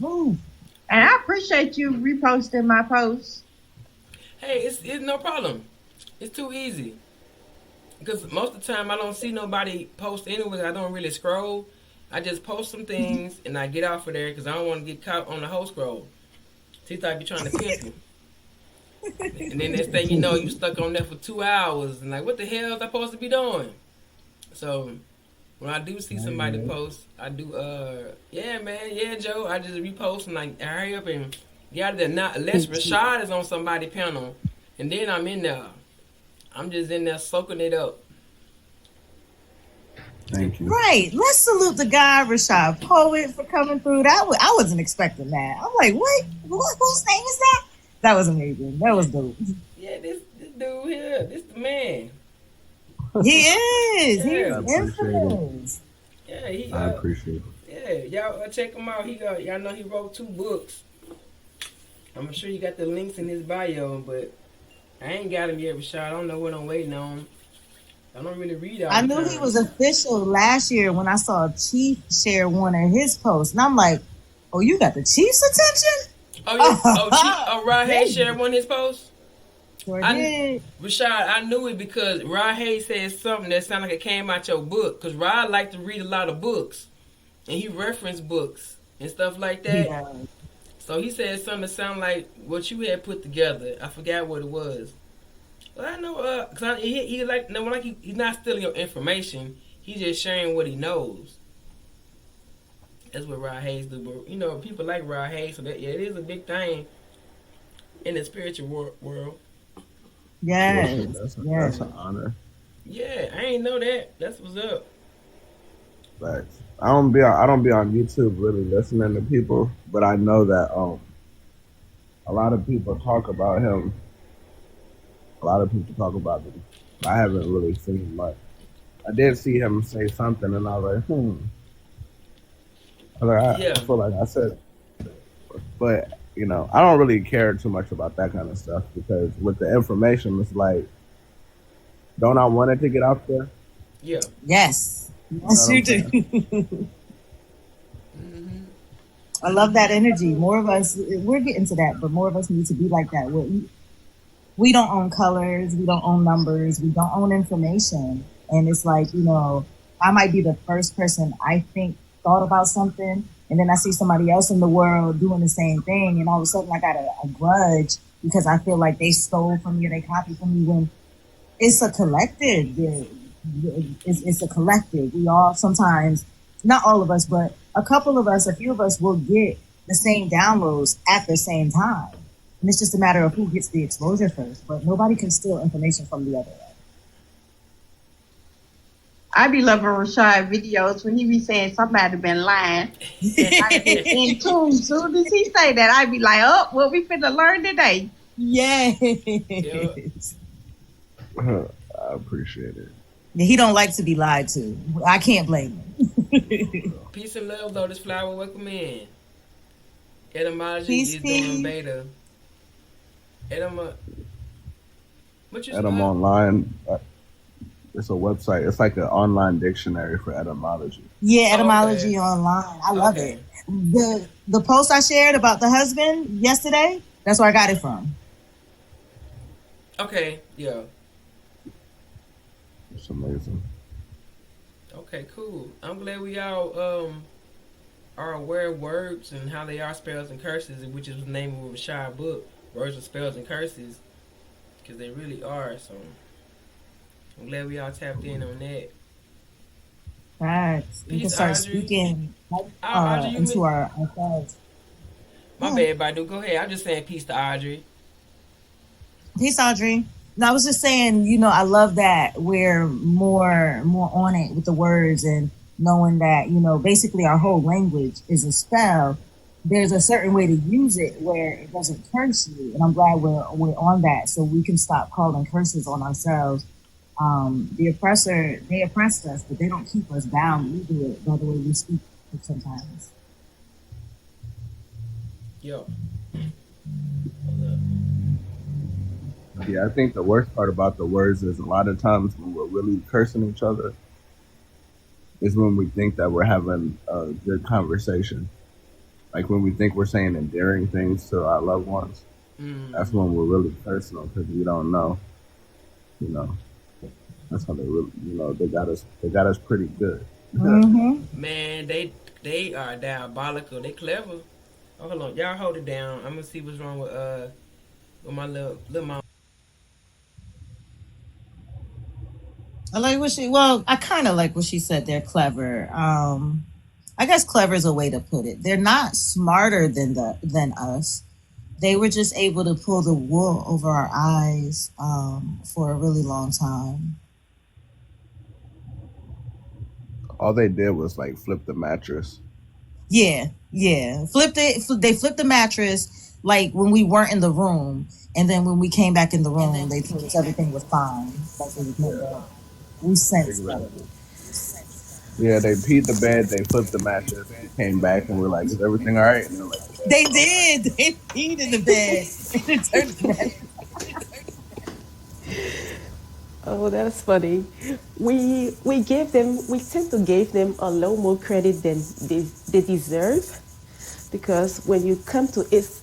Ooh. And I appreciate you reposting my post. Hey, it's no problem. It's too easy. Because most of the time I don't see nobody post anyway. I don't really scroll. I just post some things and I get off of there because I don't want to get caught on the whole scroll. TikTok be trying to pimp you. And then next thing you know, you stuck on there for 2 hours and like, what the hell is I supposed to be doing? So when I do see somebody post, I do yeah man, yeah Joe, I just repost and like hurry up and get out of there. Not unless Rashad is on somebody's panel, and then I'm in there. I'm just in there soaking it up. Thank you. Right. Let's salute the guy, Rashad Poet, for coming through. I wasn't expecting that. I'm like, wait, whose name is that? That was amazing. That was dope. Yeah, this dude here, this the man. He is. Yeah. He's infamous. Yeah, he. I appreciate Yeah, it. y'all check him out. Y'all know he wrote 2 books. I'm sure you got the links in his bio, but I ain't got him yet, Rashad. I don't know what I'm waiting on. I don't really read all I the knew time. he was official last year when I saw Chief share one of his posts. And I'm like, oh, you got the Chief's attention? Oh, yeah. Rahe shared one of his posts? Sure did. Rashad, I knew it because Rahe said something that sounded like it came out your book. Because Rod liked to read a lot of books. And he referenced books and stuff like that. Yeah. So he said something that sounded like what you had put together. I forgot what it was. Well, I know, cause he's not stealing your information. He's just sharing what he knows. That's what Rod Hayes do. But, you know, people like Rod Hayes, so that, yeah, it is a big thing in the spiritual world. Yes. That's an honor. Yeah, I ain't know that. That's what's up. Facts. I don't be on YouTube really listening to people, but I know that a lot of people talk about him. A lot of people talk about him. I haven't really seen much. I did see him say something, and I was like, I feel like I said, but you know, I don't really care too much about that kind of stuff because with the information, it's like, don't I want it to get out there? Yeah. Yes. Yes, you do. I love that energy. More of us, we're getting to that, but more of us need to be like that. We don't own colors, we don't own numbers, we don't own information. And it's like, you know, I might be the first person I think thought about something, and then I see somebody else in the world doing the same thing, and all of a sudden I got a grudge because I feel like they stole from me or they copied from me, when it's a collective. It's a collective. We all sometimes, not all of us, but a few of us will get the same downloads at the same time. And it's just a matter of who gets the exposure first. But nobody can steal information from the other. I be loving Rashad videos when he be saying somebody been lying. I get in tune. Soon as he say that, I be like, oh, what we finna learn today. Yes. I appreciate it. He don't like to be lied to. I can't blame him. Peace and love, Lotus Flower. Welcome in. Etymology is doing beta. Etym online. It's a website. It's like an online dictionary for etymology. Yeah, etymology online. I love it. The post I shared about the husband yesterday, that's where I got it from. Okay, yeah. It's amazing. Okay, cool. I'm glad we all are aware of words and how they are spells and curses, which is the name of Rashad's book, Words of Spells and Curses, because they really are. So I'm glad we all tapped in on that. Right. We can start speaking into ourselves. My bad, Badu. Go ahead. I'm just saying peace to Audrey. Peace, Audrey. No, I was just saying, you know, I love that we're more on it with the words and knowing that, you know, basically our whole language is a spell. There's a certain way to use it where it doesn't curse you. And I'm glad we're on that so we can stop calling curses on ourselves. The oppressor, they oppressed us, but they don't keep us bound. We do it by the way we speak sometimes. Yo. Yeah, I think the worst part about the words is a lot of times when we're really cursing each other is when we think that we're having a good conversation. Like when we think we're saying endearing things to our loved ones, that's when we're really personal because we don't know. You know, that's how they really. You know, they got us. They got us pretty good. Man, they are diabolical. They clever. Oh, hold on, y'all hold it down. I'm gonna see what's wrong with my little mom. I like what she. Well, I kind of like what she said. They're clever. I guess clever is a way to put it. They're not smarter than us. They were just able to pull the wool over our eyes for a really long time. All they did was like flip the mattress. Yeah, yeah. Flipped it. They flipped the mattress like when we weren't in the room, and then when we came back in the room, they told us everything was fine. Like it was no. We sensed that. Exactly. Yeah, they peed the bed, they flipped the mattress, we came back and we're like, "Is everything all right?" And they're like, They did. They peed in the bed. And it turned the mattress. Oh, that's funny. We tend to give them a little more credit than they deserve, because when you come to it's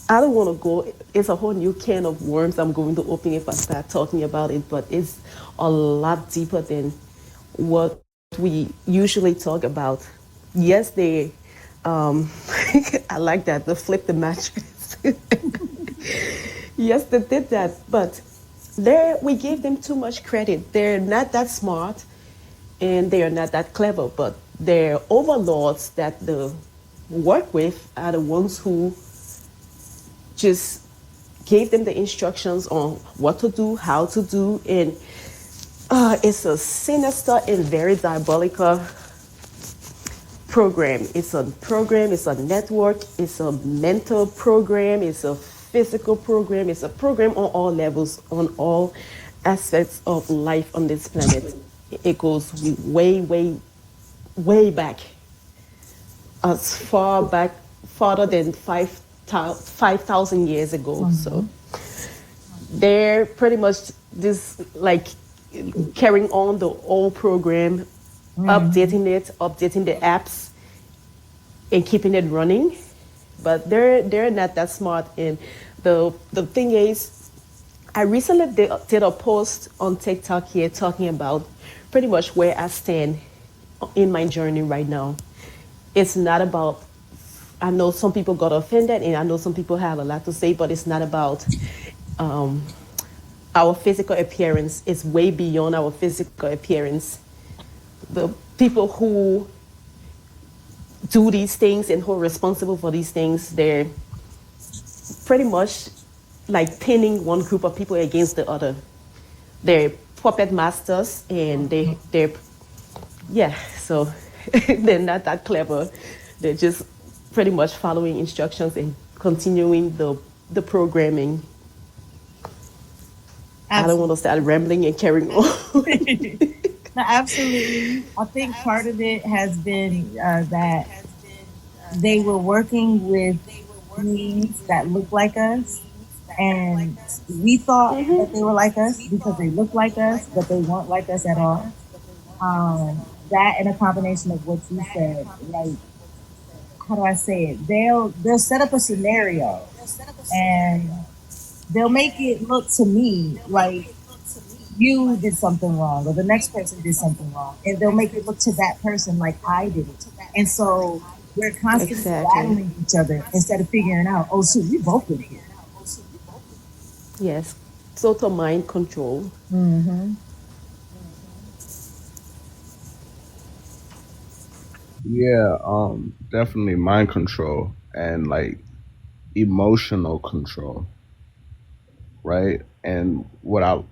I don't want to go. It's a whole new can of worms I'm going to open if I start talking about it. But it's a lot deeper than what we usually talk about. Yes, they. I like that. The flip the mattress. Yes, they did that, but we gave them too much credit. They're not that smart, and they are not that clever. But their overlords that they work with are the ones who just gave them the instructions on what to do, how to do, and it's a sinister and very diabolical program. It's a program, it's a network, it's a mental program, it's a physical program, it's a program on all levels, on all aspects of life on this planet. It goes way, way, way back, as far back, farther than 5,000 years ago. So they're pretty much this, like, carrying on the old program, updating the apps, and keeping it running. But they're not that smart. And the thing is, I recently did a post on TikTok here talking about pretty much where I stand in my journey right now. It's not about, I know some people got offended, and I know some people have a lot to say, but it's not about our physical appearance. It's way beyond our physical appearance. The people who do these things and who are responsible for these things, they're pretty much like pinning one group of people against the other. They're puppet masters, and they're yeah, so they're not that clever. They're just pretty much following instructions and continuing the programming. Absolutely. I don't want to start rambling and carrying on. No, absolutely. I think part of it has been that they were working with beings that look like us, and we thought that they were like us because they looked like us, but they weren't like us at all. That and a combination of what you said, like, how do I say it? They'll set up a scenario, and they'll make it look to me like you did something wrong, or the next person did something wrong, and they'll make it look to that person like I did it. And so we're constantly battling each other instead of figuring out, oh shoot, we both did it. Yes, total mind control. Yeah, definitely mind control and like emotional control, right? And what I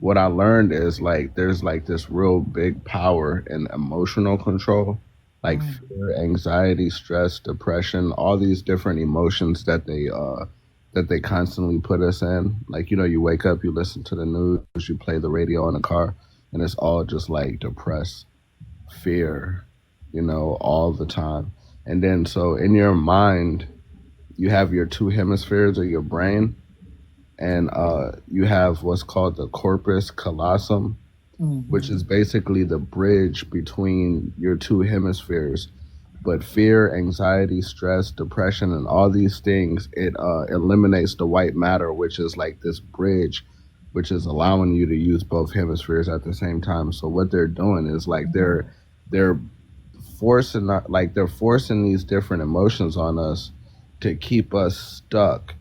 learned is like there's like this real big power in emotional control, like fear, anxiety, stress, depression, all these different emotions that they constantly put us in. Like, you know, you wake up, you listen to the news, you play the radio in the car, and it's all just like depressed, fear, you know, all the time. And then so in your mind, you have your two hemispheres of your brain, and you have what's called the corpus callosum, which is basically the bridge between your two hemispheres. But fear, anxiety, stress, depression, and all these things, it eliminates the white matter, which is like this bridge, which is allowing you to use both hemispheres at the same time. So what they're doing is like they're they're forcing these different emotions on us to keep us stuck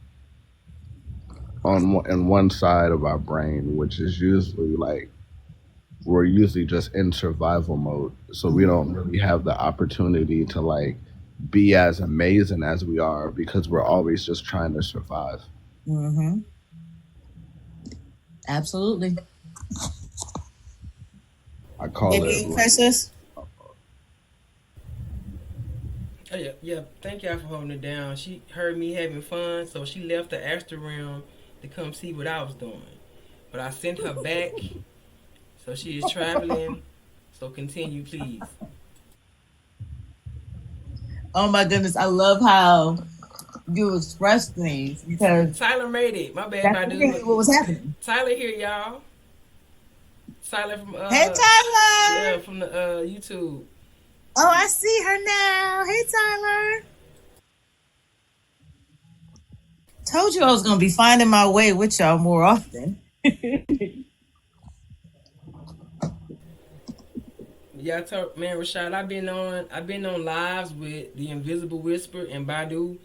in one side of our brain, which is usually like we're usually just in survival mode, so we don't really have the opportunity to like be as amazing as we are because we're always just trying to survive. Mm-hmm. Absolutely. I call it Precious. Oh, yeah. Thank y'all for holding it down. She heard me having fun, so she left the astral realm to come see what I was doing. But I sent her back, so she is traveling. So continue, please. Oh my goodness, I love how you express things because Tyler made it. My bad, that's really what was happening. Tyler here, y'all. Tyler from Hey Tyler. yeah, from the YouTube. Oh, I see her now. Hey Tyler. Told you I was gonna be finding my way with y'all more often. Yeah, man, Rashad, I've been on lives with the Invisible Whisper and Badu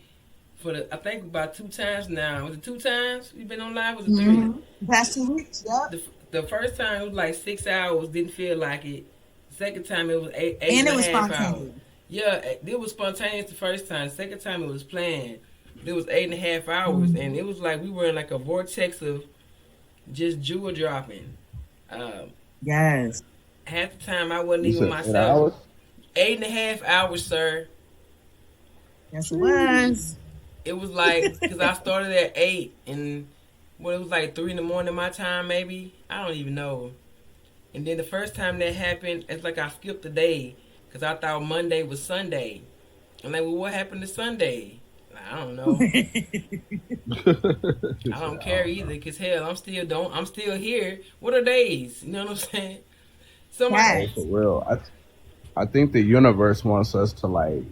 for I think about 2 times now. Was it 2 times we've been on live? Was it 3? Mm-hmm. Past 2 weeks, yep. The first time it was like 6 hours, didn't feel like it. The second time it was eight and and it a was half spontaneous. hours. Yeah, it was spontaneous the first time. The second time it was planned. It was 8.5 hours, and it was like we were in like a vortex of just jewel dropping. Yes. Half the time I wasn't You even said myself. 8.5 hours, sir. Yes, it was. It was like because I started at 8 and it was like 3 in the morning my time, maybe. I don't even know. And then the first time that happened, it's like I skipped a day because I thought Monday was Sunday. I'm like, well, what happened to Sunday? I don't know. I don't care either because hell, I'm still here. What are days? You know what I'm saying? for real. I think the universe wants us to like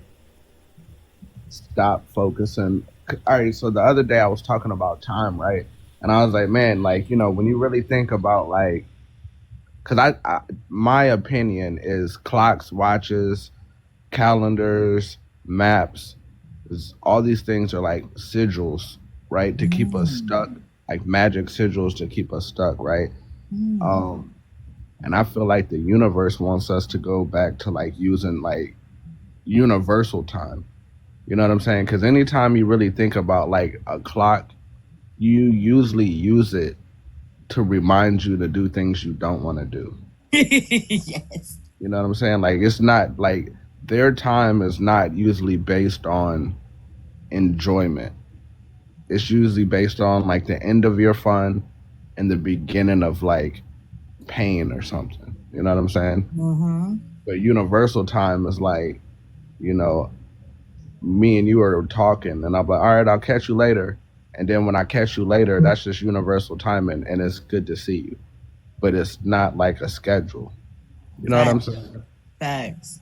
stop focusing. All right, so the other day I was talking about time, right? And I was like, man, like, you know, when you really think about like, because my opinion is clocks, watches, calendars, maps, all these things are like sigils, right? To keep us stuck, like magic sigils to keep us stuck, right? And I feel like the universe wants us to go back to like using like universal time. You know what I'm saying? Because anytime you really think about like a clock, you usually use it to remind you to do things you don't want to do. Yes. You know what I'm saying? Like it's not like their time is not usually based on enjoyment. It's usually based on like the end of your fun and the beginning of like pain or something. You know what I'm saying? Mm-hmm. But universal time is like, you know, me and you are talking and I'm like, all right, I'll catch you later. And then when I catch you later, that's just universal time and it's good to see you. But it's not like a schedule. You know what I'm saying? Facts.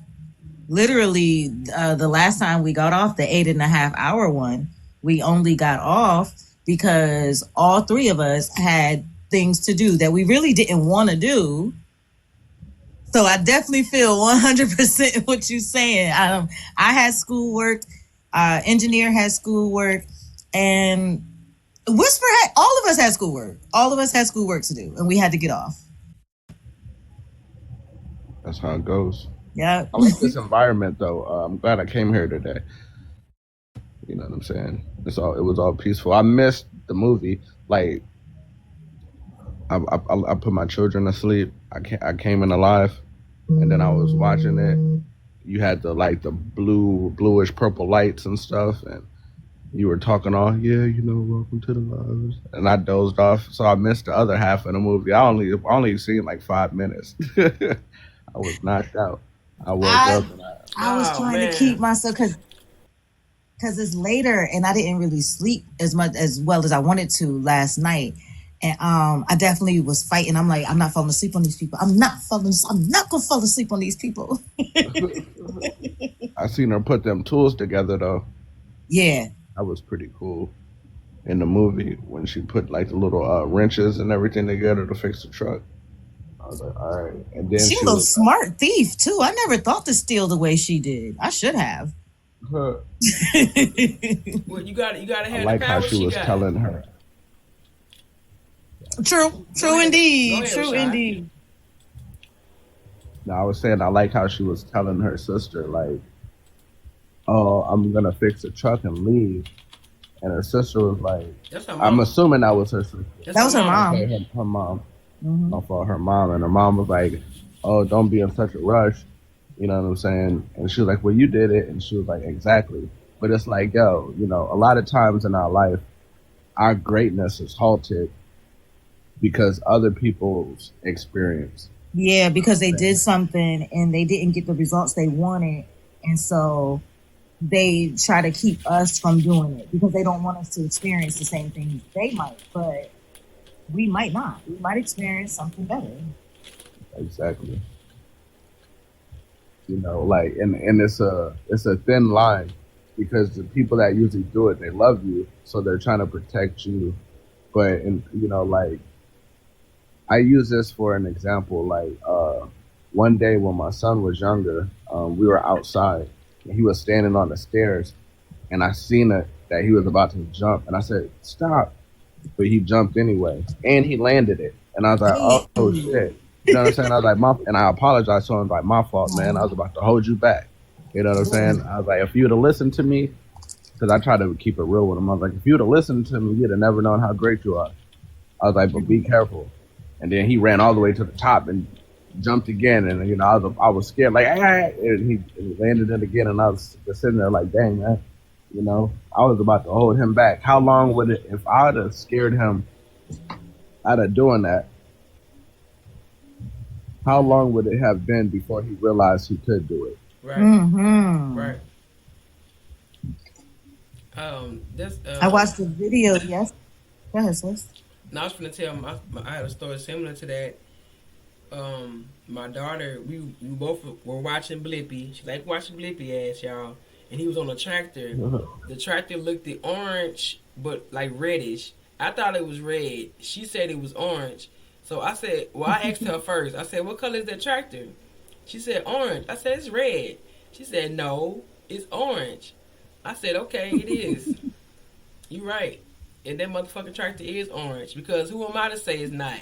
Literally, the last time we got off the 8.5 hour one, we only got off because all 3 of us had things to do that we really didn't want to do. So I definitely feel 100% what you're saying. I had schoolwork, engineer had schoolwork, and Whisper had, all of us had schoolwork. All of us had schoolwork to do, and we had to get off. That's how it goes. Yeah. I like this environment though. I'm glad I came here today. You know what I'm saying? It was all peaceful. I missed the movie. Like I put my children to sleep. I came in alive, and then I was watching it. You had the bluish purple lights and stuff, and you were talking all, yeah, you know, welcome to the lives, and I dozed off, so I missed the other half of the movie. I only seen like 5 minutes. I was knocked out. I woke up. And I was trying to keep myself because it's later, and I didn't really sleep as well as I wanted to last night. And I definitely was fighting. I'm like, I'm not falling asleep on these people. I'm not gonna fall asleep on these people. I seen her put them tools together though. Yeah. That was pretty cool. In the movie when she put like the little wrenches and everything together to fix the truck. I was like, all right. And then She was a smart thief too. I never thought to steal the way she did. I should have. Well, you gotta I have like the how power she was got. telling her. True indeed. ahead, True Rashad. indeed. No, I was saying I like how she was telling her sister like, "Oh, I'm gonna fix the truck and leave," and her sister was like, That's her mom. "I'm assuming that was her sister." That's That was her mom. Okay, her mom. Mhm. I thought her mom, and her mom was like, "Oh, don't be in such a rush." You know what I'm saying? And she was like, "Well, you did it," and she was like, "Exactly." But it's like, yo, you know, a lot of times in our life, our greatness is halted because other people's experience. Yeah, because they did something and they didn't get the results they wanted, and so they try to keep us from doing it because they don't want us to experience the same things they might, but we might not. We might experience something better. Exactly. You know, like, and it's a thin line because the people that usually do it, they love you, so they're trying to protect you. But, and you know, like, I use this for an example. Like, one day when my son was younger, we were outside and he was standing on the stairs, and I seen it that he was about to jump, and I said, "Stop!" But he jumped anyway, and he landed it, and I was like, "Oh shit." You know what I'm saying? I was like, and I apologized to him, like, "My fault, man. I was about to hold you back." You know what I'm saying? I was like, if you would have listened to me, because I try to keep it real with him. I was like, if you would have listened to me, you'd have never known how great you are. I was like, but be careful. And then he ran all the way to the top and jumped again, and you know, I was scared, like, ah, and he landed it again, and I was just sitting there like, dang, man, you know, I was about to hold him back. How long would it, if I'd have scared him out of doing that? How long would it have been before he realized he could do it? Right. Mm-hmm. Right. This. I watched the video. Yes. Go ahead, sis. Now I was gonna tell I had a story similar to that. My daughter, we both were watching Blippi. She liked watching Blippi ass, y'all. And he was on a tractor. The tractor looked the orange, but like reddish. I thought it was red. She said it was orange. So I said, well, I asked her first. I said, what color is that tractor? She said, orange. I said, it's red. She said, no, it's orange. I said, okay, it is. You're right. And that motherfucking tractor is orange. Because who am I to say it's not?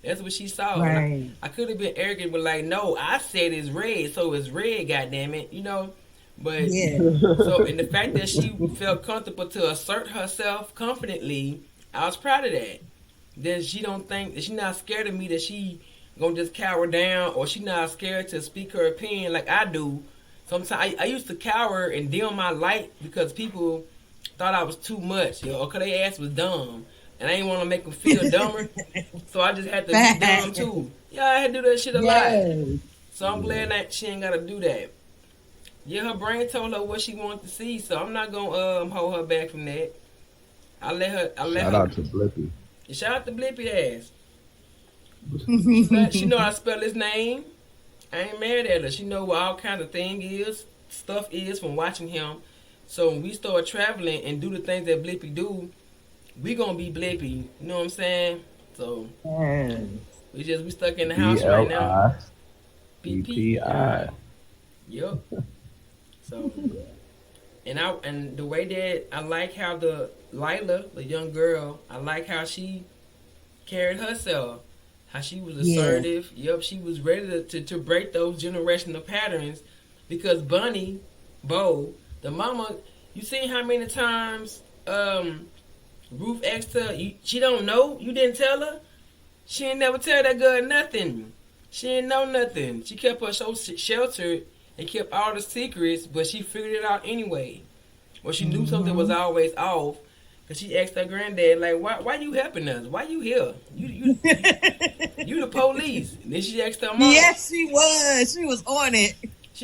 That's what she saw. Right. I could have been arrogant, but like, no, I said it's red, so it's red, goddammit, you know? But, Yeah. so, and the fact that she felt comfortable to assert herself confidently, I was proud of that. That she don't think, that she not scared of me, that she gonna just cower down, or she not scared to speak her opinion like I do. Sometimes I used to cower and dim my light because people thought I was too much, you know, or because their ass was dumb. And I didn't want to make them feel dumber. So I just had to be dumb too. Yeah, I had to do that shit a lot. So I'm glad that she ain't got to do that. Yeah, her brain told her what she wanted to see, so I'm not going to hold her back from that. Shout out to Blippi. Shout out to Blippi ass. She know how to spell his name. I ain't mad at her. She know what all kind of stuff is from watching him. So when we start traveling and do the things that Blippi do, we gonna be Blippi. You know what I'm saying? So we stuck in the house right now. BPI. Yep. So and the way that I like how the Lila, the young girl, I like how she carried herself. How she was assertive. Yeah. Yep, she was ready to break those generational patterns because Bunny, Bo, the mama, you seen how many times Ruth asked her, she don't know? You didn't tell her? She ain't never tell that girl nothing. She ain't know nothing. She kept her so sheltered and kept all the secrets, but she figured it out anyway. Well, she knew something was always off. Cause she asked her granddad, like, why you helping us? Why you here? You the police. And then she asked her mom. Yes, she was. She was on it.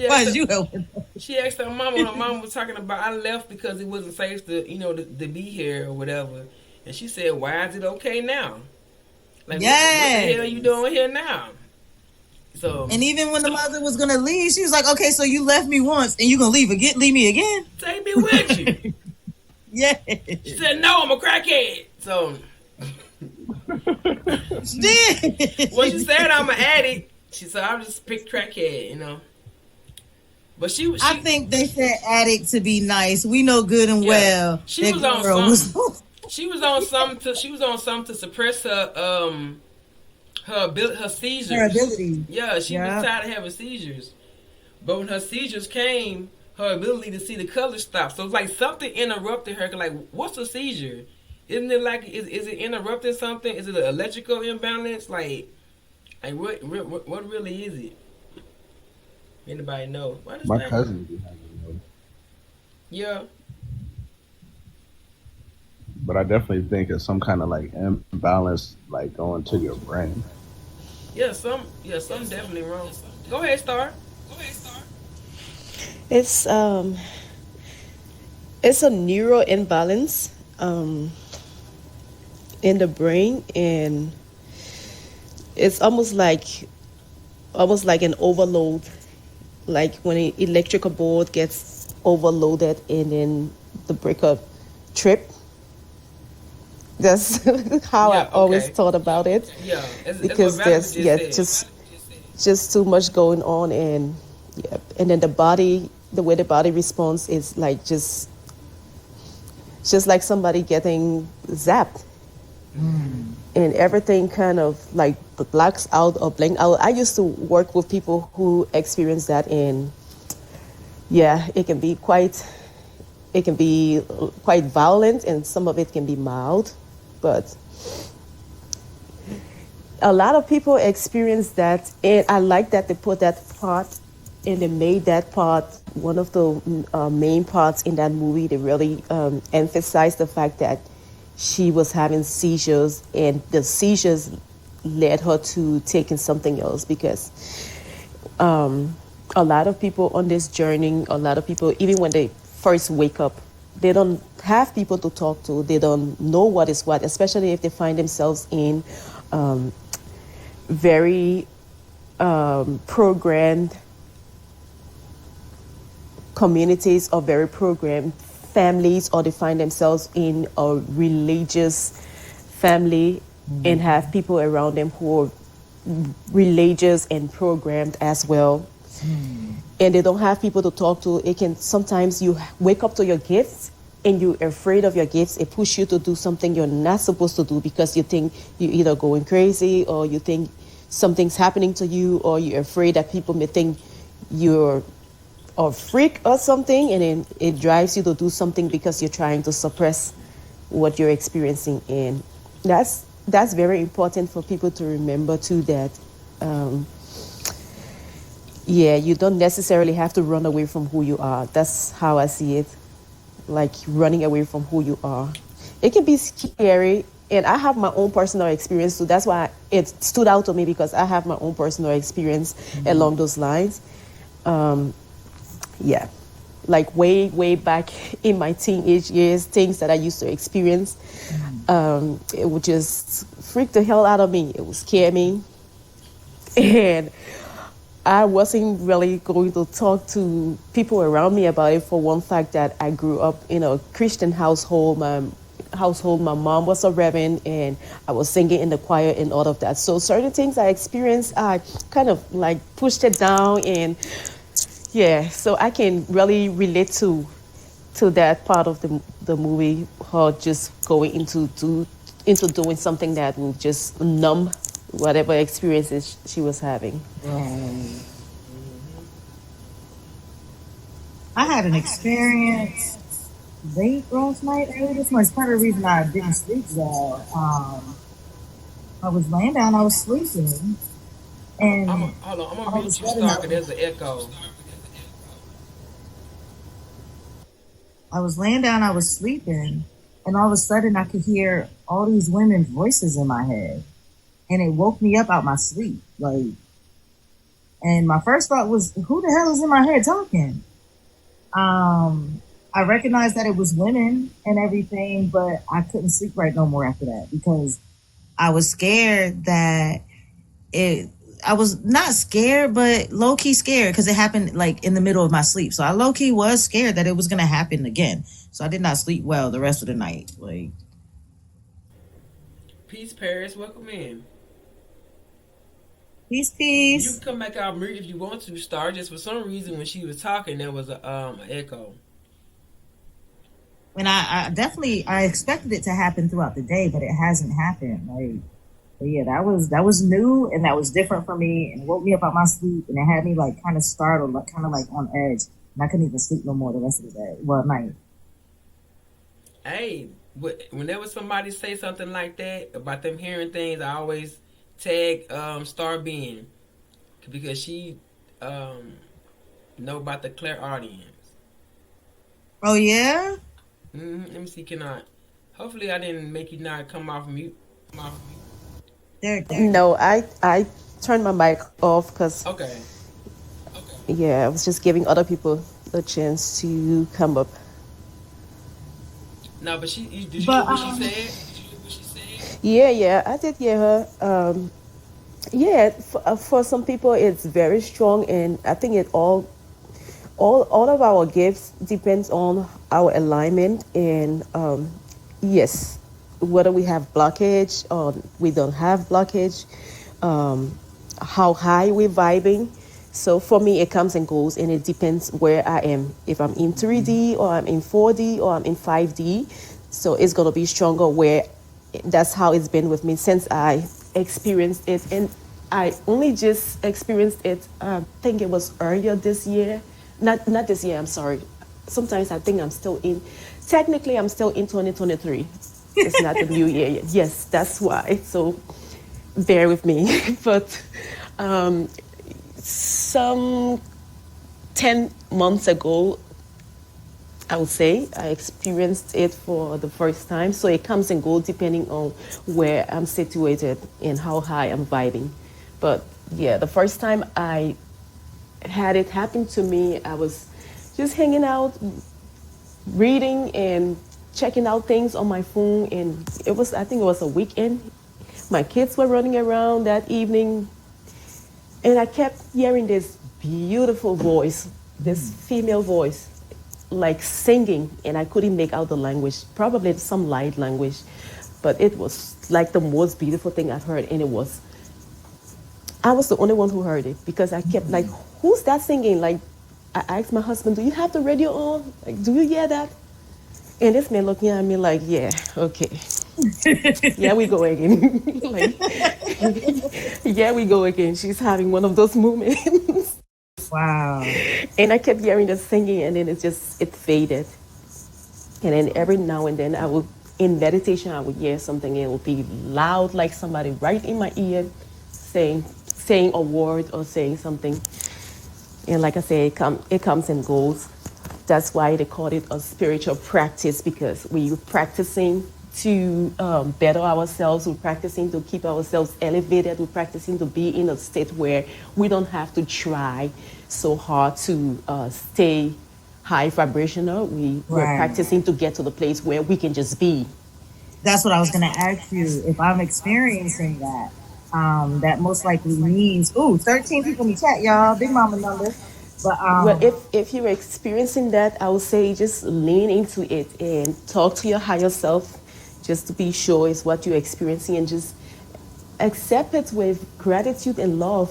Why did you helping us? She asked her mom when her mom was talking about, I left because it wasn't safe to, to be here or whatever. And she said, why is it okay now? Like, what the hell Yes. you doing here now? So, And even when the mother was gonna leave, she was like, "Okay, so you left me once, and you gonna leave me again?" take me with you. Yeah. She said, no, I'm a crackhead. So, She did. when she said I'm an addict, she said, I'll just pick crackhead, you know. But I think they said addict to be nice. We know good and well she that was on girl something. She was on something to suppress her seizures. her ability. Yeah, she was tired of having seizures. But when her seizures came, her ability to see the color stopped. So it's like something interrupted her. Like, what's a seizure? Isn't it like, is it interrupting something? Is it an electrical imbalance? Like what really is it? Anybody know? My cousin be having those. Yeah. But I definitely think it's some kind of like imbalance, like going to your brain. Yeah, some definitely wrong. Go ahead, Star. It's it's a neural imbalance in the brain, and it's almost like an overload, like when an electrical board gets overloaded and then the breaker trip. That's how I always thought about it. Yeah, because there's just too much going on, and then the way the body responds is like just like somebody getting zapped. And everything kind of like blacks out or blank out. I used to work with people who experience that, and it can be quite violent, and some of it can be mild, but a lot of people experience that, and I like that they put that part, and they made that part one of the main parts in that movie. They really emphasized the fact that she was having seizures, and the seizures led her to taking something else, because a lot of people on this journey, a lot of people, even when they first wake up, they don't have people to talk to. They don't know what is what, especially if they find themselves in very programmed communities or very programmed families, or they find themselves in a religious family and have people around them who are religious and programmed as well. And they don't have people to talk to. It can sometimes you wake up to your gifts and you're afraid of your gifts. It pushes you to do something you're not supposed to do, because you think you're either going crazy, or you think something's happening to you, or you're afraid that people may think you're a freak or something, and then it drives you to do something because you're trying to suppress what you're experiencing. And that's very important for people to remember too, that you don't necessarily have to run away from who you are. That's how I see it, like running away from who you are. It can be scary, and I have my own personal experience too. That's why it stood out to me, because I have my own personal experience along those lines. Like way back in my teenage years, things that I used to experience, it would just freak the hell out of me. It would scare me, and I wasn't really going to talk to people around me about it, for one fact that I grew up in a Christian household. My mom was a reverend, and I was singing in the choir and all of that. So certain things I experienced, I kind of like pushed it down, and so I can really relate to that part of the movie, her just going into doing something that will just numb whatever experiences she was having. Right. I had an experience late last night, early this morning. It's part of the reason I didn't sleep well. I was laying down, I was sleeping, and hold on, I'm gonna mute you, Star, because there's an echo. I was laying down, I was sleeping, and all of a sudden I could hear all these women's voices in my head, and it woke me up out my sleep. And my first thought was, who the hell is in my head talking? I recognized that it was women and everything, but I couldn't sleep right no more after that, because I was scared that it. I was not scared, but low key scared because it happened like in the middle of my sleep. So I low key was scared that it was gonna happen again. So I did not sleep well the rest of the night. Like, Peace, Paris. Welcome in. peace, You can peace. come back out mute if you want to, Star. Just for some reason, when she was talking, there was a echo. And I definitely I expected it to happen throughout the day, but it hasn't happened. Like, but yeah, that was new and that was different for me and woke me up out my sleep and it had me like kind of startled, like kind of like on edge, and I couldn't even sleep no more the rest of the day. Well, night. Hey, whenever somebody say something like that about them hearing things, I always tag Star Being because she know about the clairaudience. Oh yeah. Let me see. Can I? Hopefully, I didn't make you not come off mute. Come off mute. There. No, I turned my mic off because, Okay. yeah, I was just giving other people a chance to come up. No, but did you hear But what she said? Did you hear what she said? Yeah, I did hear her. Yeah, for some people it's very strong, and I think it all of our gifts depends on our alignment, and yes, whether we have blockage or we don't have blockage, um, how high we're vibing. So for me, it comes and goes, and it depends where I am. If I'm in 3D or I'm in 4D or I'm in 5D, so it's gonna be stronger where. That's how it's been with me since I experienced it, and I only just experienced it. I think it was earlier this year. Not this year. I'm sorry. Sometimes I think I'm still in. Technically, I'm still in 2023. It's not the new year yet. Yes, that's why. So bear with me. But some 10 months ago, I would say I experienced it for the first time. So it comes and goes depending on where I'm situated and how high I'm vibing. But yeah, the first time I had it happen to me, I was just hanging out, reading and checking out things on my phone, and I think it was a weekend. My kids were running around that evening, and I kept hearing this beautiful voice, this female voice, like singing, and I couldn't make out the language, probably some light language, but it was like the most beautiful thing I've heard, and I was the only one who heard it because I kept like, who's that singing? Like, I asked my husband, do you have the radio on? Like, do you hear that? And this man looking at me like, yeah, okay. Yeah, we go again. Like, yeah, we go again. She's having one of those moments. Wow. And I kept hearing the singing, and then it faded. And then every now and then in meditation, I would hear something, and it would be loud, like somebody right in my ear saying a word or saying something. And like I say, it comes and goes. That's why they call it a spiritual practice, because we're practicing to better ourselves. We're practicing to keep ourselves elevated. We're practicing to be in a state where we don't have to try so hard to stay high vibrational. We're Right. practicing to get to the place where we can just be. That's what I was gonna ask you. If I'm experiencing that, that most likely means 13 people in the chat, y'all. Big mama number. But Well, if you're experiencing that, I would say just lean into it and talk to your higher self, just to be sure it's what you're experiencing, and just accept it with gratitude and love.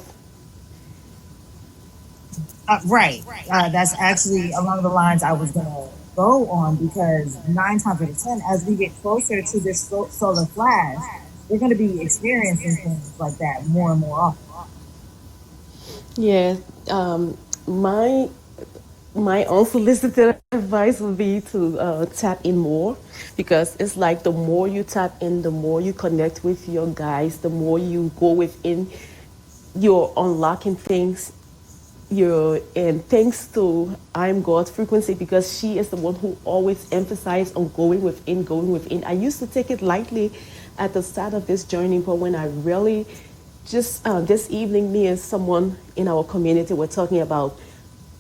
right. That's actually along the lines I was gonna go on because 9 times out of 10, as we get closer to this solar flash, we're gonna be experiencing things like that more and more often. Yeah, my unsolicited advice would be to tap in more, because it's like the more you tap in, the more you connect with your guides, the more you go within, you're unlocking things. And thanks to I'm God frequency, because she is the one who always emphasized on going within, going within. I used to take it lightly at the start of this journey, but when I really just this evening, me and someone in our community were talking about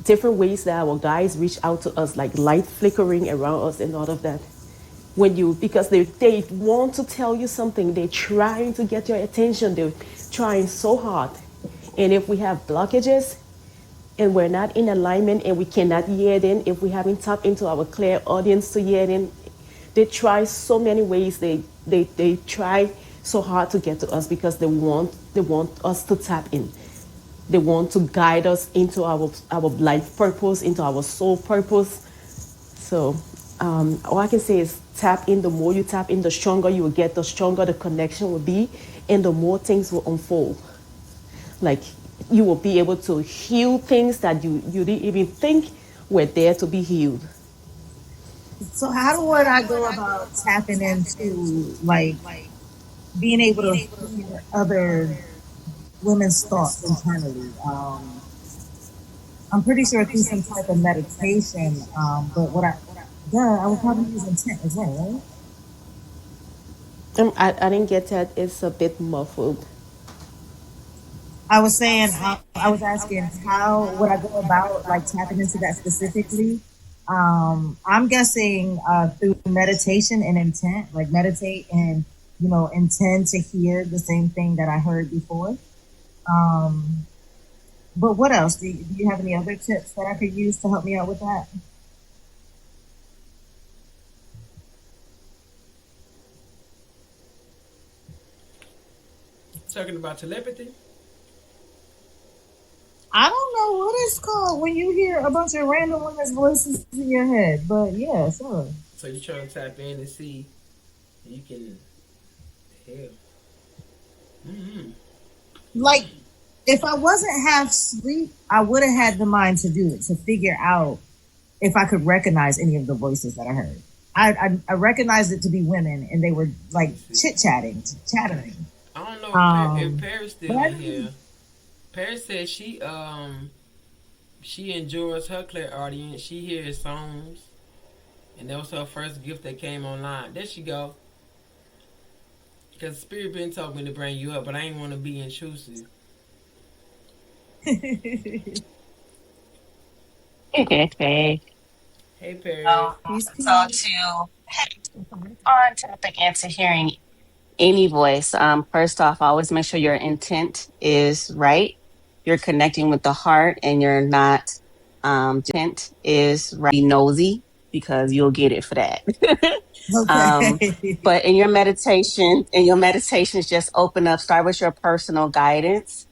different ways that our guides reach out to us, like light flickering around us and all of that. when you, because they want to tell you something, they're trying to get your attention, they're trying so hard. And if we have blockages and we're not in alignment and we cannot hear them, if we haven't tapped into our clear audience to hear them, they try so many ways. They try so hard to get to us because they want us to tap in. They want to guide us into our life purpose, into our soul purpose. So all I can say is tap in. The more you tap in, the stronger you will get, the stronger the connection will be, and the more things will unfold. Like you will be able to heal things that you didn't even think were there to be healed. So how do would I go about tapping into like being able to hear other women's thoughts internally? I'm pretty sure through some type of meditation. But I would probably use intent as well, right? I didn't get that. It's a bit muffled. I was saying, I was asking how would I go about like tapping into that specifically? I'm guessing through meditation and intent, like meditate and intend to hear the same thing that I heard before. Um, but what else? Do you have any other tips that I could use to help me out with that? Talking about telepathy. I don't know what it's called when you hear a bunch of random women's voices in your head, but yeah, sure. So you're trying to tap in and see you can hell. Mm-hmm. Like, if I wasn't half asleep, I would have had the mind to do it, to figure out if I could recognize any of the voices that I heard. I recognized it to be women, and they were like chit-chatting, chattering. I don't know if Paris still but in here. Paris says she enjoys her clairaudience. She hears songs, and that was her first gift that came online. There she go. Because Spirit been told me to bring you up, but I ain't want to be intrusive. Hey. Hey, Paris. So, Peace, so peace. to on topic and to hearing any voice, first off, always make sure your intent is right. You're connecting with the heart and you're not intent is right. Be nosy because you'll get it for that. um, Okay. but in your meditations, just open up, start with your personal guidance.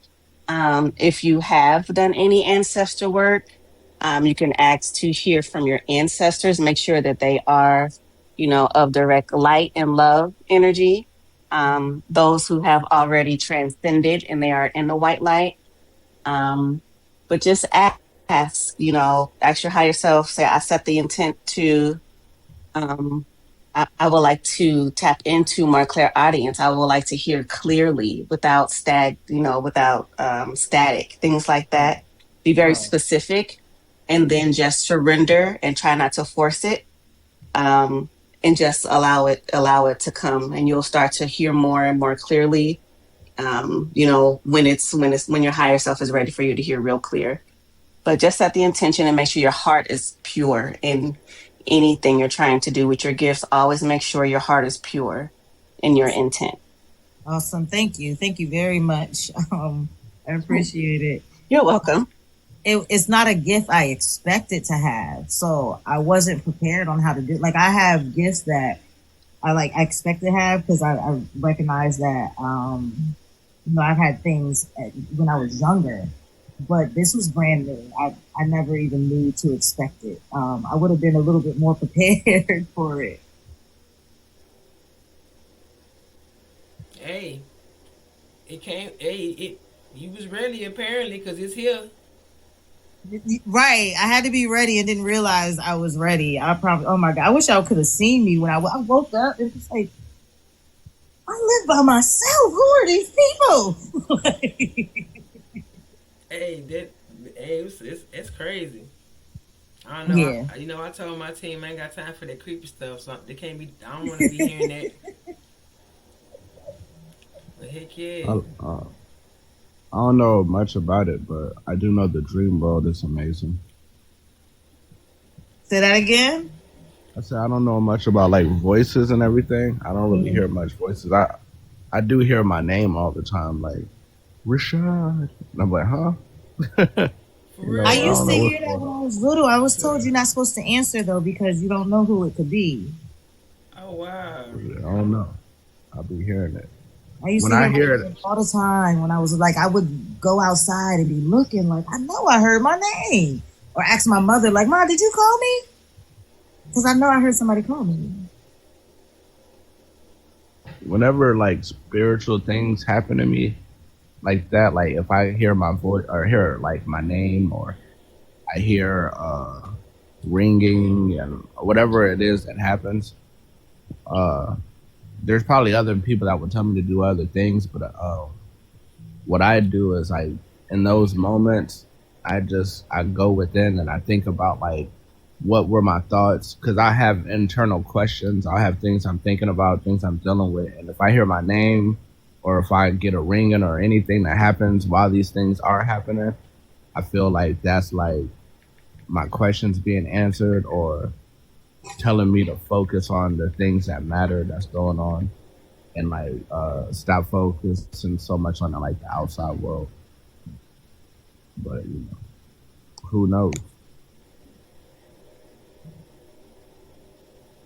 If you have done any ancestor work, you can ask to hear from your ancestors. Make sure that they are, of direct light and love energy. Those who have already transcended and they are in the white light. Um, but just ask your higher self, say, I set the intent to um, I would like to tap into my clear audience. I would like to hear clearly without without static, things like that. Be very Oh, specific and then just surrender and try not to force it. And just allow it to come and you'll start to hear more and more clearly. When your higher self is ready for you to hear real clear. But just set the intention and make sure your heart is pure in anything you're trying to do with your gifts. Always make sure your heart is pure in your intent. awesome. Thank you. Thank you very much. I appreciate it. You're welcome. It's not a gift I expected to have. So I wasn't prepared on how to do it. Like, I have gifts that I expect to have because I recognize that, I've had things when I was younger, but this was brand new. I never even knew to expect it. I would have been a little bit more prepared for it. Hey, it came. Hey, you was ready apparently because it's here. Right. I had to be ready and didn't realize I was ready. I probably, oh my God, I wish y'all could have seen me when I woke up. It was like, I live by myself. Who are these people? Hey, it's crazy. I don't know. Yeah. I told my team I ain't got time for that creepy stuff. So they can't be. I don't want to be hearing that. But heck yeah. I don't know much about it, but I do know the dream world is amazing. Say that again. I said I don't know much about like voices and everything. I don't really hear much voices. I do hear my name all the time, like Rashad. And I'm like, huh? For You I know, I real? used don't to know what's hear that going when on. I was little. I was told Yeah, you're not supposed to answer though because you don't know who it could be. Oh wow. yeah, I don't know. I'll be hearing it. I used When to I hear my hear it, name all the time when I was like, I would go outside and be looking like, I know I heard my name. Or ask my mother, like, Mom, did you call me? Because I know I heard somebody call me. whenever like spiritual things happen to me like that, like if I hear my voice or hear like my name or I hear ringing and whatever it is that happens, uh, there's probably other people that would tell me to do other things, but what I do is I in those moments I go within and I think about like what were my thoughts because I have internal questions. I have things I'm thinking about, things I'm dealing with, and if I hear my name or if I get a ringing or anything that happens while these things are happening, I feel like that's like my questions being answered or telling me to focus on the things that matter that's going on and like stop focusing so much on like the outside world. But you know, who knows?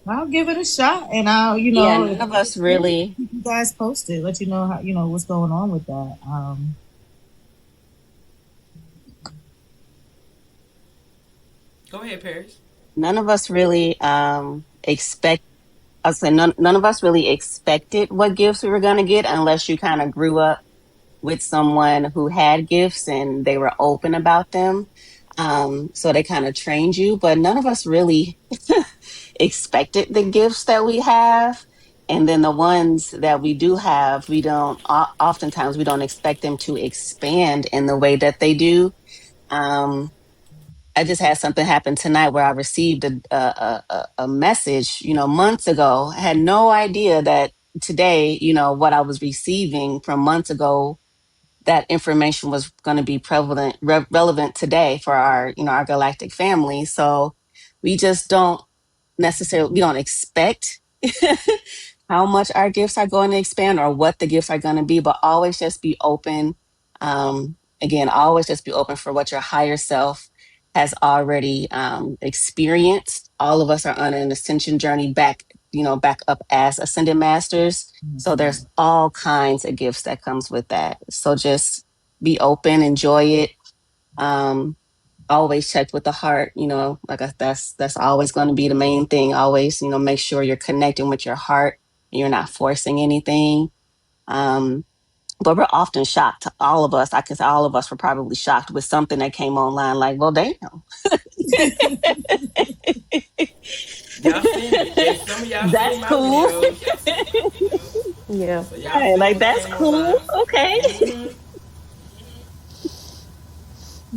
I'll give it a shot and I'll, Yeah, if none of I get us through, really. keep you guys posted, let you know how, what's going on with that. Go ahead, Paris. None of us really expect. I say none of us really expected what gifts we were going to get unless you kind of grew up with someone who had gifts and they were open about them. So they kind of trained you, but none of us really expected the gifts that we have. And then the ones that we do have, we don't, oftentimes we don't expect them to expand in the way that they do. Um, I just had something happen tonight where I received a message, months ago. I had no idea that today, what I was receiving from months ago, that information was going to be relevant today for our, our galactic family. So we just don't necessarily, we don't expect how much our gifts are going to expand or what the gifts are going to be, but always just be open. Again, always just be open for what your higher self has already experienced. All of us are on an ascension journey back, back up as ascended masters. So there's all kinds of gifts that comes with that. So just be open, enjoy it. Um, Always check with the heart, that's always going to be the main thing. Always, make sure you're connecting with your heart and you're not forcing anything. um but we're often shocked, all of us. I can say all of us were probably shocked with something that came online, like, well, damn. Y'all seen it. And some of y'all That's seen my cool. videos. Yeah. So y'all Right, seen like, what that's came cool. online. Okay. Mm-hmm.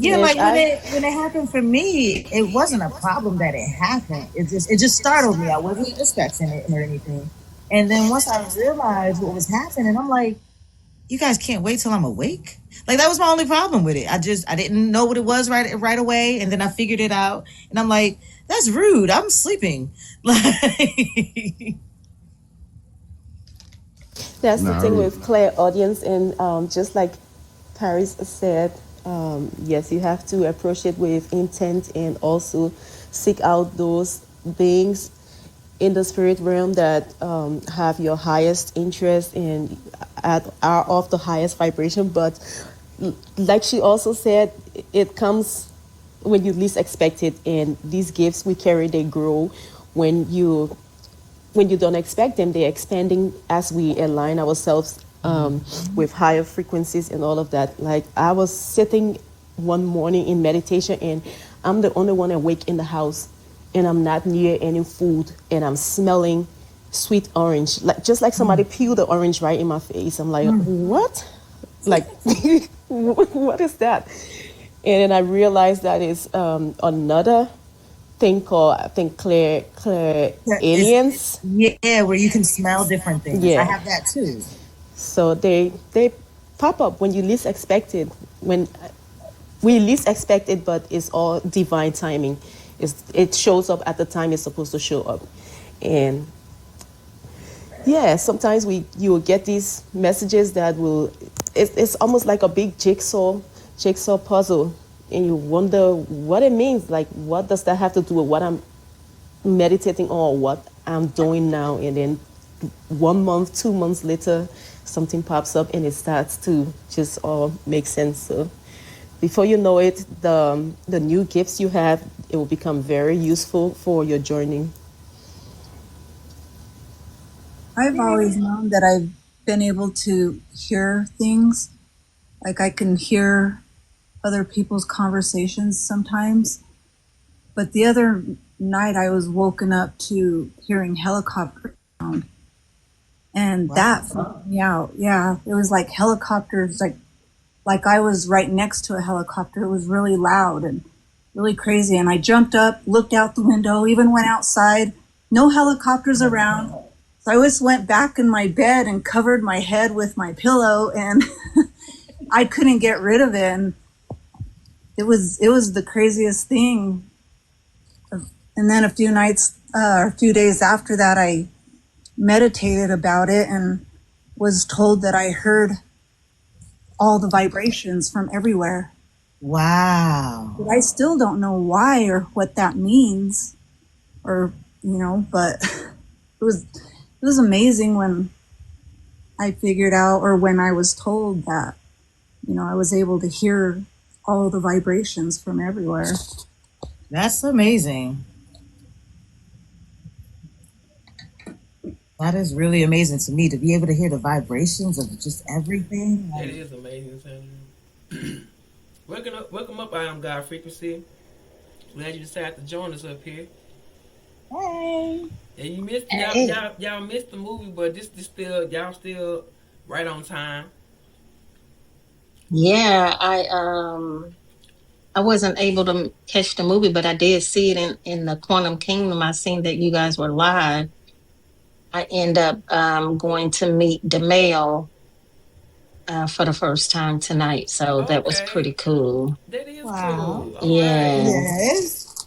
Yeah, Yes, like when I it happened for me, it wasn't a problem that it happened. It just startled me. I wasn't expecting it or anything. And then once I realized what was happening, I'm like, you guys can't wait till I'm awake. Like that was my only problem with it. I didn't know what it was right away, and then I figured it out, and I'm like, that's rude. I'm sleeping. Like, That's No, the thing with clear audience, and just like Paris said, yes, you have to approach it with intent and also seek out those beings in the spirit realm that have your highest interest and are of the highest vibration. But like she also said, it comes when you least expect it, and these gifts we carry, they grow when you don't expect them. They're expanding as we align ourselves with higher frequencies and all of that. Like I was sitting one morning in meditation, and I'm the only one awake in the house, and I'm not near any food, and I'm smelling sweet orange, like just like somebody peeled the orange right in my face. I'm like, what? Like, what is that? And then I realized that is another thing called, I think, clear it's aliens. yeah, where you can smell different things. I Yeah. have that too. So they pop up when you least expect it. When we least expect it, but it's all divine timing. it shows up at the time it's supposed to show up. And yeah, sometimes you will get these messages that will, it's almost like a big jigsaw puzzle, and you wonder what it means. Like, what does that have to do with what I'm meditating on, or what I'm doing now? And then 1 month, 2 months later, something pops up and it starts to just all make sense. So before you know it, the new gifts you have, it will become very useful for your journey. I've always known that I've been able to hear things. Like, I can hear other people's conversations sometimes. But the other night I was woken up to hearing helicopter sound. And that freaked me out. Yeah, it was like helicopters, like I was right next to a helicopter. It was really loud and really crazy. And I jumped up, looked out the window, even went outside. No helicopters around. So I just went back in my bed and covered my head with my pillow, and I couldn't get rid of it. And it was the craziest thing. And then a few days after that, I meditated about it and was told that I heard all the vibrations from everywhere. Wow. But I still don't know why or what that means, or, but it was amazing when I figured out, or when I was told that, I was able to hear all the vibrations from everywhere. That's amazing. That is really amazing to me, to be able to hear the vibrations of just everything. It is amazing, Sandra. Welcome up, I Am God Frequency. Glad you decided to join us up here. Hey. And you missed y'all missed the movie, but this still, y'all still right on time. Yeah, I wasn't able to catch the movie, but I did see it in the Quantum Kingdom. I seen that you guys were live. I end up going to meet DeMail for the first time tonight, so that was pretty cool. That is Wow. cool. Yeah. Right. Yes.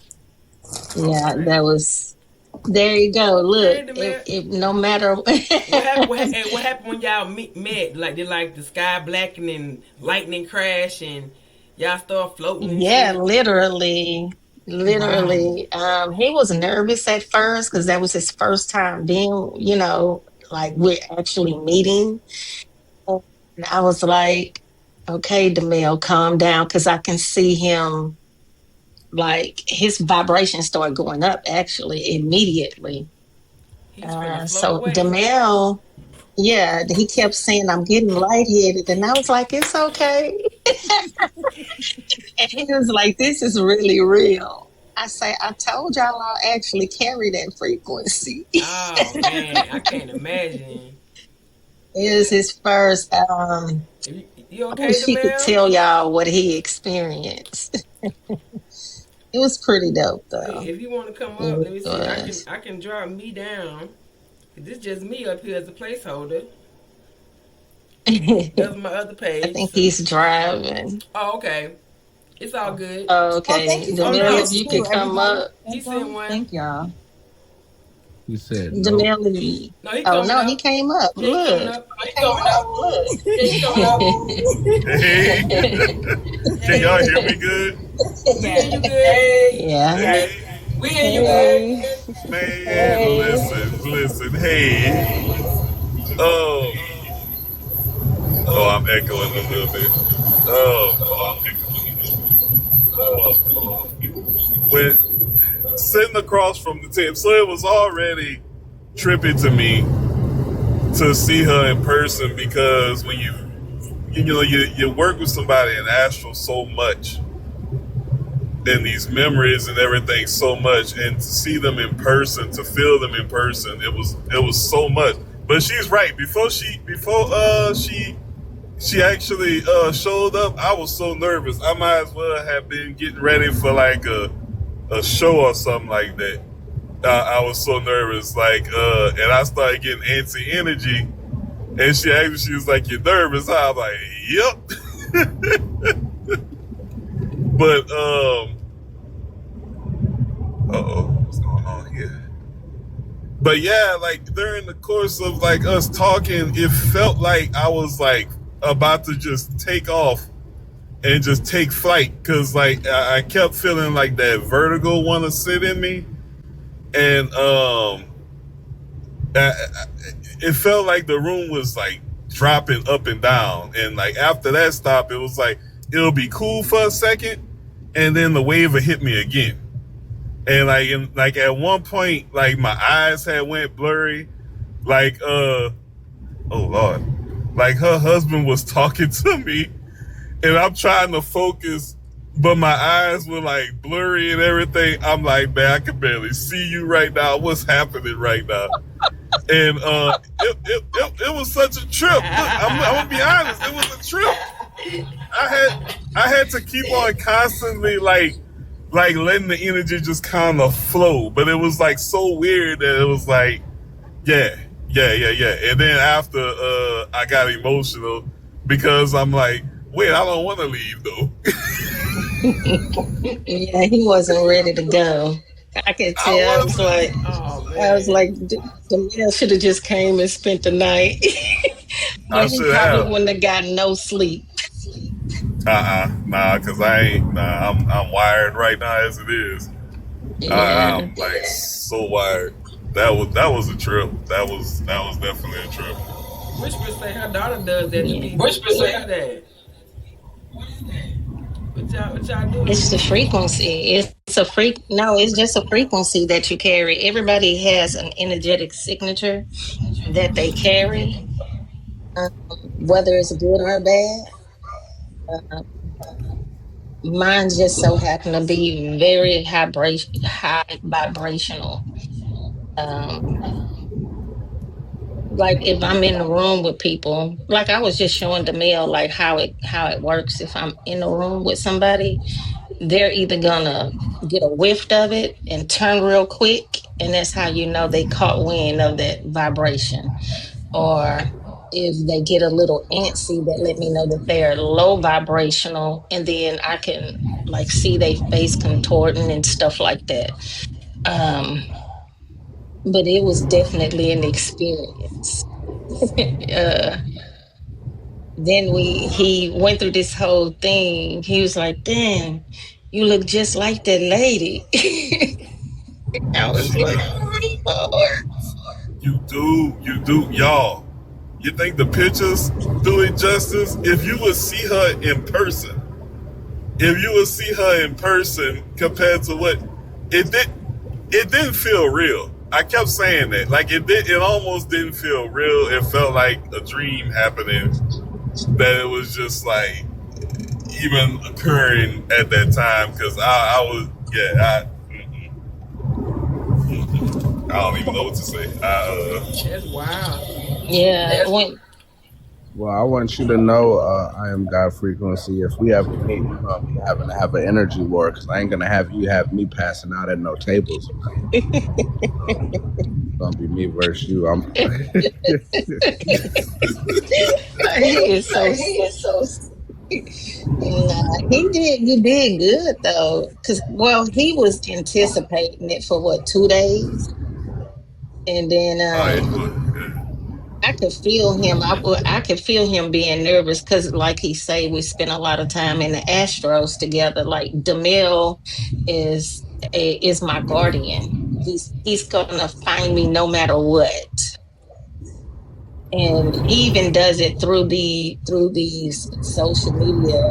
Yeah, that was. There you go. Look, if no matter what happened when y'all met? Like, did the sky blacken and lightning crash and y'all start floating? Yeah, literally. Wow. He was nervous at first because that was his first time being, like, we're actually meeting. And I was like, okay, DeMille, calm down, because I can see him, like, his vibration started going up actually immediately. So DeMille, yeah, he kept saying, I'm getting lightheaded. And I was like, it's okay. And he was like, this is really real. I say, I told y'all I'll actually carry that frequency. Oh, man, I can't imagine. It was his first. You okay, I wish he could tell y'all what he experienced. It was pretty dope, though. Hey, if you want to come up, let me see. I can drop me down. This is just me up here as a placeholder. That's my other page. I think he's driving. Oh, okay. It's all good. Oh, okay. DeMille, if you could come up. He sent one. Thank y'all. You said DeMille. No, he came up. Yeah, look. He coming up. Look. He coming up. Hey. Can y'all hear me good? We hear you good. Yeah. Hey. We hear you good. Man, listen. Hey. Oh, I'm echoing a little bit. When sitting across from the table, so it was already trippy to me to see her in person, because when you work with somebody in astral so much, and these memories and everything so much, and to see them in person, to feel them in person, it was so much. But she's right. Before she actually showed up, I was so nervous. I might as well have been getting ready for like a show or something like that. I was so nervous, and I started getting antsy energy. And she was like, "You're nervous?" I was like, "Yep." But What's going on here? But yeah, like during the course of like us talking, it felt like I was like about to just take off and just take flight, because like I kept feeling like that vertigo want to sit in me, and it felt like the room was like dropping up and down, and like after that stop, it was like it'll be cool for a second, and then the wave will hit me again. And like at one point, like my eyes had went blurry, like oh Lord, like her husband was talking to me, and I'm trying to focus, but my eyes were like blurry and everything. I'm like, man, I can barely see you right now. What's happening right now? And it was such a trip. Look, I'm gonna be honest, it was a trip. I had to keep on constantly like letting the energy just kind of flow, but it was like so weird that it was like, yeah. And then after, I got emotional because I'm like, wait, I don't want to leave though. Yeah, he wasn't ready to go. I could tell. I was like, the man should have just came and spent the night. But he probably wouldn't have gotten no sleep. Nah, cause I'm wired right now as it is. Yeah. I'm like so wired. That was a trip. That was definitely a trip. Whisper say her daughter does that to me. Whisper say that. What y'all doing? It's the frequency. It's just a frequency that you carry. Everybody has an energetic signature that they carry, whether it's good or bad. Mine just so happen to be very high vibrational. Like if I'm in the room with people, like I was just showing Demille like how it works. If I'm in the room with somebody, they're either gonna get a whiff of it and turn real quick, and that's how you know they caught wind of that vibration. Or if they get a little antsy, that let me know that they're low vibrational, and then I can like see their face contorting and stuff like that. But it was definitely an experience. Then he went through this whole thing. He was like, damn, you look just like that lady. I was like, oh, Lord. You do, y'all. You think the pictures do it justice? If you would see her in person, compared to what it didn't feel real. I kept saying that. Like it almost didn't feel real. It felt like a dream happening. That it was just like even occurring at that time, because I don't even know what to say. That's wild. Yeah. Well, I want you to know I am God Frequency. If we ever meet, we're going to be having to have an energy war, because I ain't going to have you have me passing out at no tables. It's going to be me versus you. He is so Nah, you did good though. Cause he was anticipating it for what, 2 days? And then I could feel him. I could feel him being nervous because, like he say, we spent a lot of time in the astros together. Like Demille is my guardian. He's gonna find me no matter what. And he even does it through these social media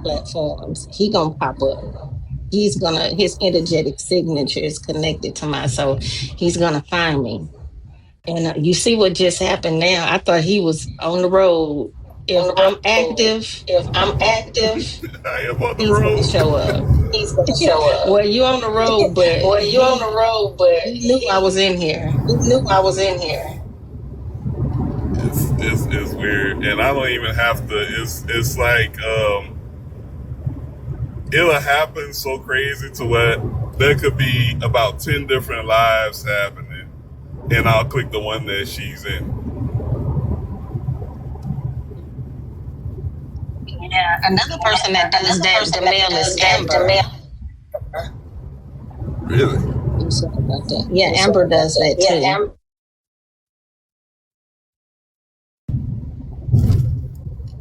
platforms. He gonna pop up. His energetic signature is connected to mine, so he's gonna find me. And you see what just happened now. I thought he was on the road. If I'm active, I am on the road. He's gonna show up. Well, you on the road, but he knew I was in here. It's weird, and I don't even have to. It's like it'll happen so crazy to where there could be about 10 different lives happening, and I'll click the one that she's in. Yeah, another person that does that, Demille, is Amber. Really? I'm sorry about that. Yeah, Amber does that too.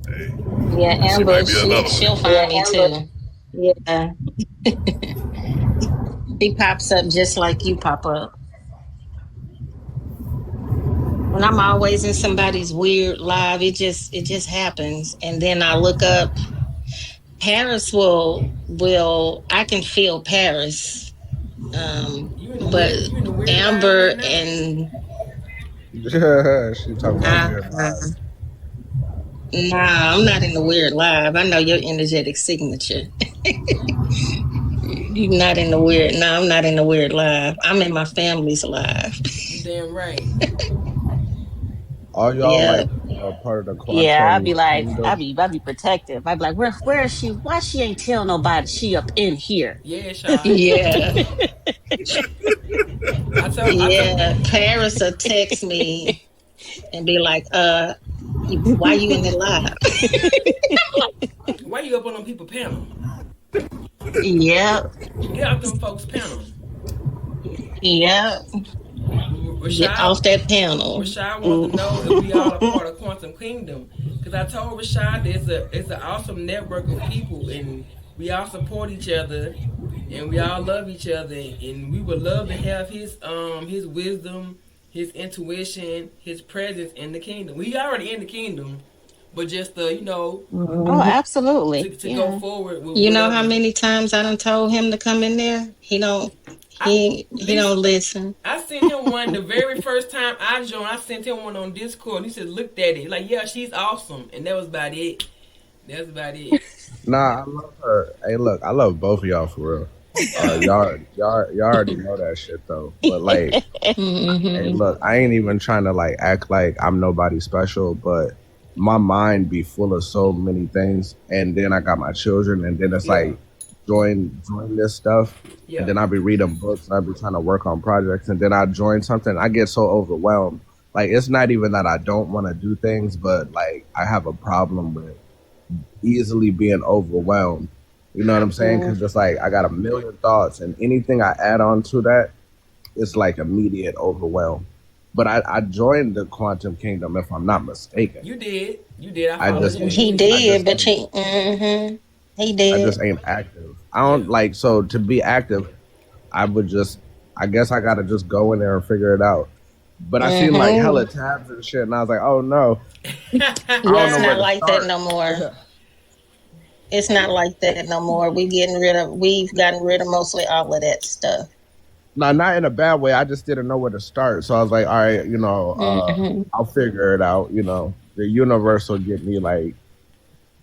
Hey, Yeah, she Amber, might be another she'll one. find me too. Yeah. She pops up just like you pop up. And I'm always in somebody's weird live. It just happens. And then I look up. Paris will I can feel Paris. But You in the weird live Amber right now. and She talking about nah, weird lies. nah, I'm not in the weird live. I know your energetic signature. You're not in the weird. No, I'm not in the weird live. I'm in my family's live. You damn right. All y'all Yeah. like part of the Yeah, I'd be quantum like, kingdom. I'd be protective. I'd be like, where is she? Why she ain't tell nobody she up in here? Yeah, Shy. Yeah. I told, Yeah. Paris will text me and be like, why you in the live? why you up on them people panel? Yep. Get out them folks panel. Yep. Get Rashad, off that panel. Rashad wants to know if we all a Mm. part of Quantum Kingdom. Because I told Rashad it's an awesome network of people and we all support each other and we all love each other and we would love to have his wisdom, his intuition, his presence in the kingdom. We already in the kingdom, but just Oh, Mhm. absolutely. to go Yeah. forward with You know how whatever. many times I done told him to come in there? I He this don't listen. I sent him one the very first time I joined. I sent him one on Discord. He said, "Looked at it, like, yeah, she's awesome," and that was about it. That's about it. Nah, I love her. Hey, look, I love both of y'all for real. Yeah, Y'all already know that shit though. But like, hey, Hmm. look, I ain't even trying to like act like I'm nobody special, but my mind be full of so many things, and then I got my children, and then it's yeah, like join this stuff, and yeah. then I be reading books, and I be trying to work on projects, and then I join something, I get so overwhelmed. Like it's not even that I don't want to do things, but like I have a problem with easily being overwhelmed. You know what I'm saying? Because it's like I got a million thoughts, and anything I add on to that, it's like immediate overwhelm. But I joined the quantum kingdom, if I'm not mistaken. You did, you did. I I followed just you ain't. He in. I did, just but ain't. he I did. just ain't active. I Yeah, don't like so to be active. I would just. I guess I gotta just go in there and figure it out. But I seen like Hmm. hella tabs and shit, and I was like, oh no, I Yeah, don't it's know where not to like that start. no more. It's not like that no more. We've gotten rid of mostly all of that stuff. No, not in a bad way. I just didn't know where to start. So I was like, all right, Hmm. I'll figure it out. The universe will get me like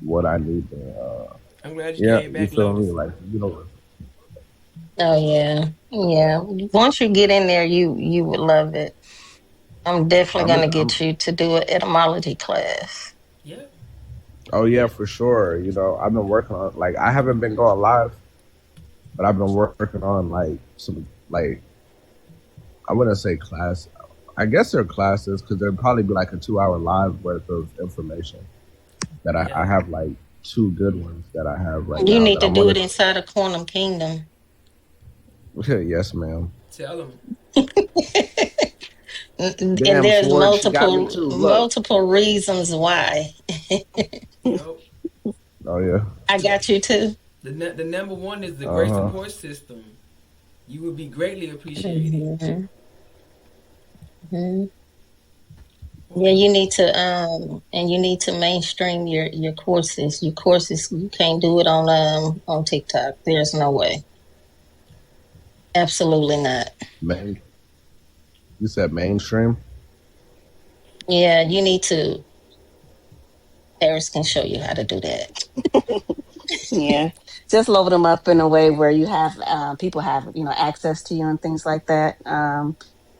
what I need to. I'm glad you Yeah, came you back, feel me? Lotus. Like the universe. Oh yeah. Yeah. Once you get in there, you would love it. I'm definitely I'm, gonna I'm. get you to do an etymology class. Yeah, Oh yeah, yeah, for sure. I've been working on like I haven't been going live, but I've been working on like some like I wouldn't say class. I guess they're classes because there'd probably be like a 2 hour live worth of information that yeah. I have like two good ones that I have right You now need that I to do want it inside of Quantum Kingdom. to. Yes, ma'am. Tell them. And Damn, there's Sword, she got me too. Look. multiple reasons why. Yep. Oh yeah. I got you too. The number one is the Uh great huh. support system. You would be greatly appreciated. Hmm. Hmm. Yeah, you need to and you need to mainstream your courses. Your courses you can't do it on TikTok. There's no way. Absolutely not. Main. You said mainstream. Yeah, you need to. Paris can show you how to do that. Yeah. Just load them up in a way where you have people have, access to you and things like that.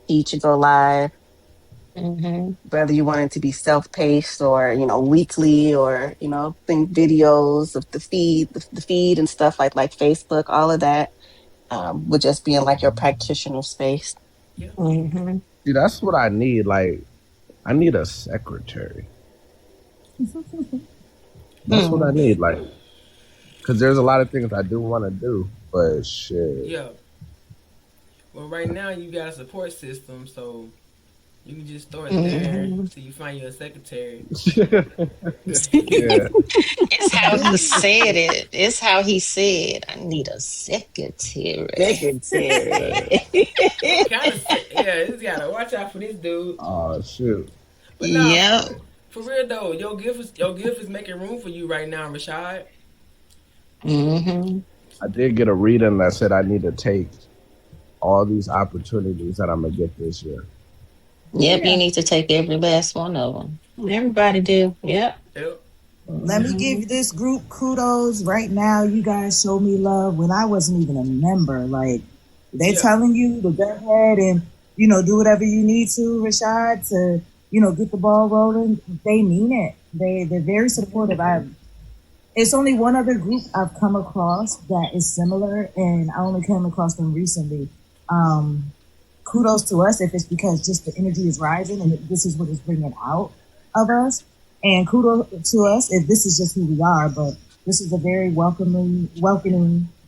Each go live, Hmm. whether you want it to be self-paced or, weekly or, think videos of the feed and stuff like Facebook, all of that would just be in like your practitioner space. Yeah. Hmm. See, that's what I need. Like, I need a secretary. That's what I Hmm. need. Like, because there's a lot of things I do want to do, but shit. Yeah. Well, right now you got a support system, so you can just start there Mhm. till you find your secretary. Yeah. It's how he said it. It's how he said, I need a secretary. Secretary. Kind of, yeah. Just gotta watch out for this dude. Oh shoot. But nah, Yep. for real though, your gift is making room for you right now, Rashad. Hmm. I did get a reading that said I need to take all these opportunities that I'm gonna get this year. Yep, you Yeah. need to take every last one of them. Everybody do. Yep. Yep. Let me Hmm. give this group kudos right now. You guys show me love when I wasn't even a member. Like they Yeah. telling you to go ahead and do whatever you need to, Rashad, to get the ball rolling. They mean it. They're very supportive. It's only one other group I've come across that is similar, and I only came across them recently. Kudos to us if it's because just the energy is rising and this is what is bringing out of us. And kudos to us if this is just who we are. But this is a very welcoming,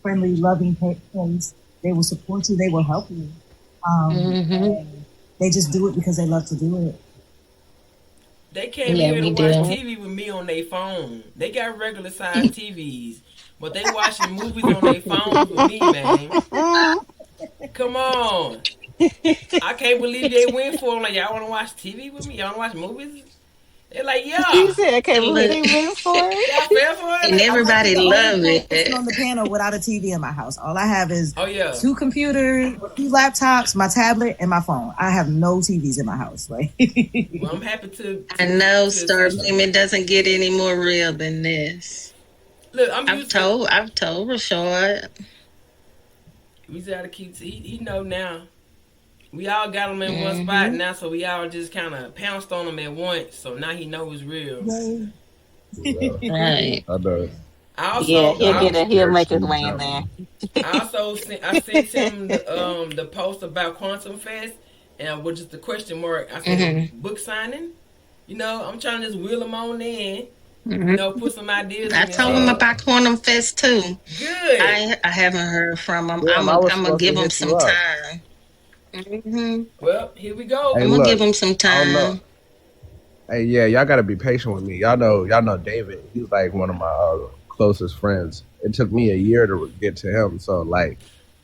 friendly, loving place. They will support you. They will help you. Hmm. And they just do it because they love to do it. They came Yeah, here to we watch do. TV with me on their phone. They got regular size TVs, but they watching movies on their phones with me, man. Come on. I can't believe they went for it. I'm like, y'all want to watch TV with me? Y'all want to watch movies? They're like, He yeah. said, I can't believe Look, they went for Y'all it. fell for it? and Like, I might be everybody the only love person on it. the panel without a TV in my house. All I have is oh, yeah. 2 computers, 2 laptops, my tablet, and my phone. I have no TVs in my house. Like, Well, I'm happy to I to know, to assist Starbeam, you. it doesn't get any more real than this. Look, I'm used to. I've told Rashard. We just gotta keep. He know now. We all got him in one spot Hmm. now, so we all just kind of pounced on him at once. So now he knows it's real. yay. Yeah. Right. I know. I Yeah, also, Y'all be he'll scared make to his be way in there. jumping. I sent him the post about Quantum Fest, and with just the question mark, I Hmm. said book signing. I'm trying to just wheel him on in. Hmm. Put some ideas I in his told him head. about Quantum Fest too. Good. I haven't heard from him. Damn, I was I'm gonna supposed to give him hit you some up. time. Hmm. Well, here we go. Hey, I'm gonna look, give him some I don't know. time. Hey, yeah, y'all gotta be patient with me. Y'all know David. He's like one of my closest friends. It took me a year to get to him, so like,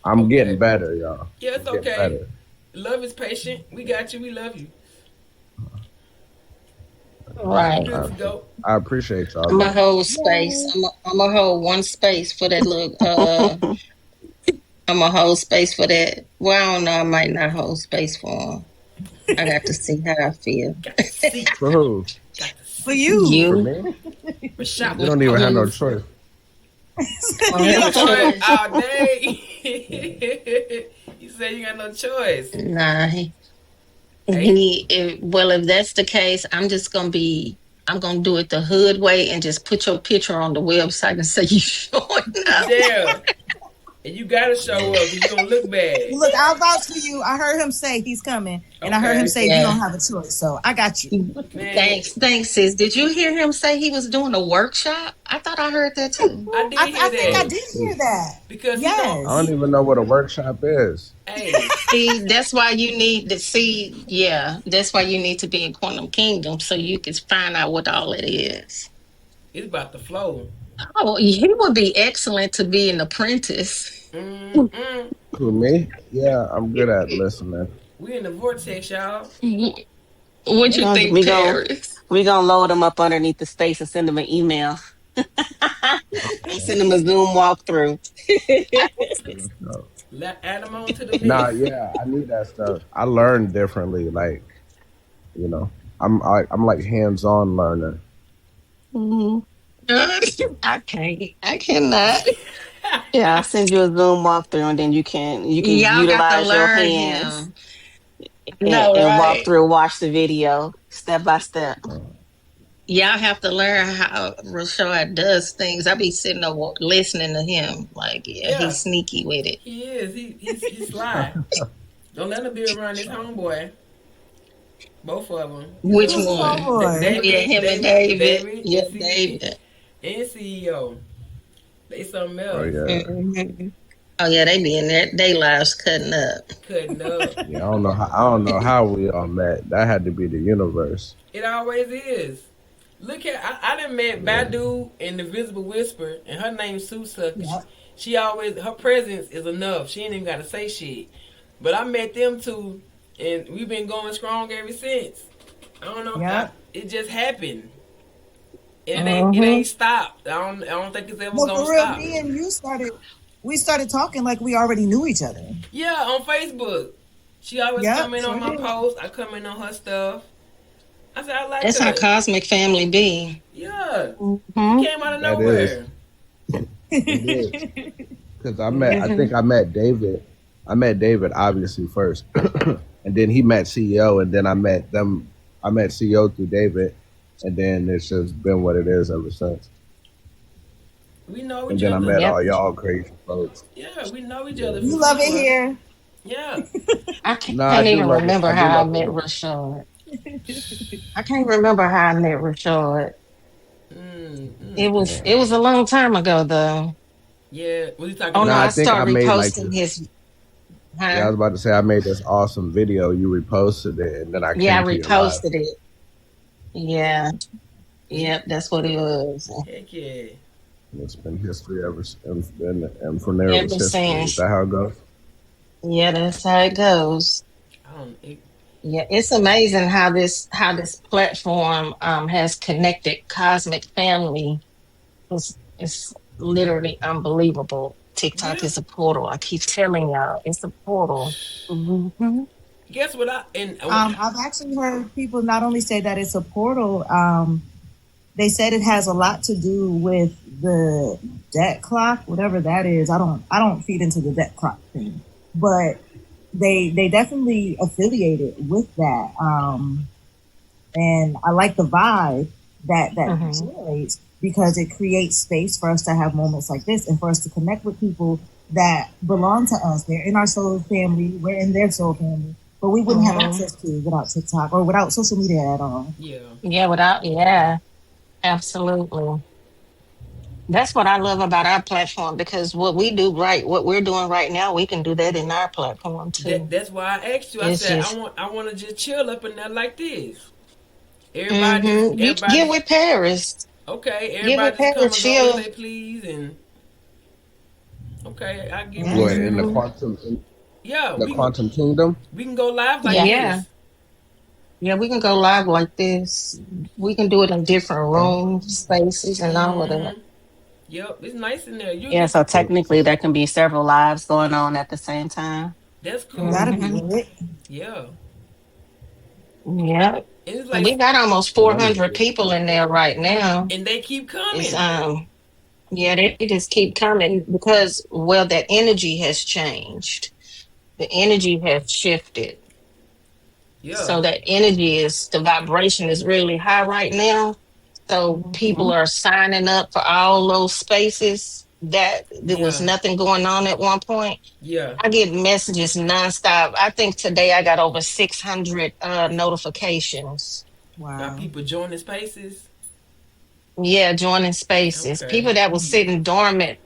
I'm getting Okay. better, y'all. Yeah, I'm it's getting okay. better. Love is patient. We got you. We love you. You Right. good to go. I appreciate y'all, I'm gonna man. hold space. I'm gonna hold one space for that little. I'm gonna hold space for that. Well, I don't know. I might not hold space for him. I got to see how I feel. Got to see. For who? Got to For see. you. For You. me? Rashad. You don't even have no Mhm. choice. I don't You have a the one choice. all day. You said you got no choice. Nah. Hey, Well, if that's the case, I'm gonna do it the hood way and just put your picture on the website and say you showing up. yeah. And you gotta show up because you're gonna look bad. Look, I'll vouch for you. I heard him say he's coming, and I heard him Okay. say you Yeah. don't have a choice. So I got you. Man, Thanks, sis. Did you hear him say he was doing a workshop? I thought I heard that too. I did I hear think I that. did hear that. Because he gon' I don't Yes. even know what a workshop is. hey, See, that's why you need to see. Yeah, that's why you need to be in Quantum Kingdom so you can find out what all it is. it's about to flow. Oh, he would be excellent to be an apprentice. Mm-mm. Who, me? Yeah, I'm good at listening. We in the vortex, y'all. What you think, We gon' Paris? we gonna load him up underneath the space and send him an email. Send him a Zoom walkthrough. So, Add them on to the nah, list. yeah, I need that stuff. I learn differently. Like, you know, I'm like hands-on learner. Mhm. I can't. I cannot. Yeah, I'll send you a Zoom walkthrough, and then you can Y'all got to utilize your learn hands him. and, No, and walk right. through, watch the video step by step. Y'all have to learn how Rashard does things. I be sitting there listening to him. Like, yeah, Yeah, he's sneaky with it. he is. He's sly. Don't let him be around his homeboy. Both of them. Which Who's the one? homeboy? Yeah, David, him and David, David. David, Yeah, and David. CEO. They something Oh else. yeah. Mhm. Oh yeah, they be in there. They lives cutting up. Cutting up. Yeah, I don't know how we all met. That had to be the universe. It always is. Look at I done met Yeah. Badu and the Visible Whisper, and her name's Sue Sucker. Yep. She always her presence is enough. She ain't even gotta say shit. But I met them two, and we've been going strong ever since. I don't know. Yep. It just happened. And it ain't stopped. I don't think it's ever Well, gonna for real, stop. me and you we started talking like we already knew each other. Yeah, on Facebook. She always Yep, come in sure on my did. posts. I come in on her stuff. I said I like That's how her. cosmic family be. Yeah. Mhm. Came out of That nowhere. Because I think I met David. I met David obviously first, and then he met CEO, and then I met them. I met CEO through David, and then it's just been what it is ever since. We know And each then I other. met Yep. all y'all crazy folks. Yeah, we know each other. You for love it sure. here. Yeah. I No, I can't do even love it. remember I do how I love met it. Rashad. I can't remember how I met Rashad. Mm. It was a long time ago though. Yeah. What are you talking Oh no, No, about? I I think I started made like reposting this. his Yeah, I huh? was about to say I made this awesome video. You reposted it, and then I Yeah, I came to your live. reposted it. Yeah. Yep, that's what it was. Heck yeah. And it's been history ever, and from there it was Ever history. Is since. that how it goes? Yeah, that's how it goes. I don't. Yeah, it's amazing how this platform has connected cosmic family. It's literally unbelievable. TikTok Yeah. is a portal. I keep telling y'all, it's a portal. Hmm. Guess what? I've actually heard people not only say that it's a portal. They said it has a lot to do with the debt clock, whatever that is. I don't feed into the debt clock thing, but they definitely affiliated with that. And I like the vibe that generates because it creates space for us to have moments like this and for us to connect with people that belong to us. They're in our soul family, we're in their soul family, but we wouldn't have access to without TikTok or without social media at all. Yeah. Yeah, absolutely. That's what I love about our platform because what we do right, what we're doing right now, we can do that in our platform too. That's why I asked you. I It's said just I want to just chill up in there like this. you get Everybody. with Paris. Okay. Get with Everybody just come Paris. and go as She'll they please, and okay, I get Yeah. What with in you. the hmm quantum Yeah, the quantum kingdom? we can go live like yeah. this. Yeah, we can go live like this. We can do it in different Oh, rooms, spaces, and all of that. Yep, it's nice in there. You Yeah, get so so, technically there can be several lives going on at the same time. that's That'd cool. be Hmm. lit. Yeah, Yeah, and it's we like, got almost that'd be 400 people in there right now. and they keep It's coming. yeah, they just keep coming because well, that energy has changed. The energy has shifted. Yeah, So that energy is the vibration is really high right now. So people are signing up for all those spaces that there was yeah, nothing going on at one point. yeah. I get messages nonstop. I think today I got over 600 notifications. Got Wow. people joining spaces. Yeah, joining spaces. Okay. People that were sitting dormant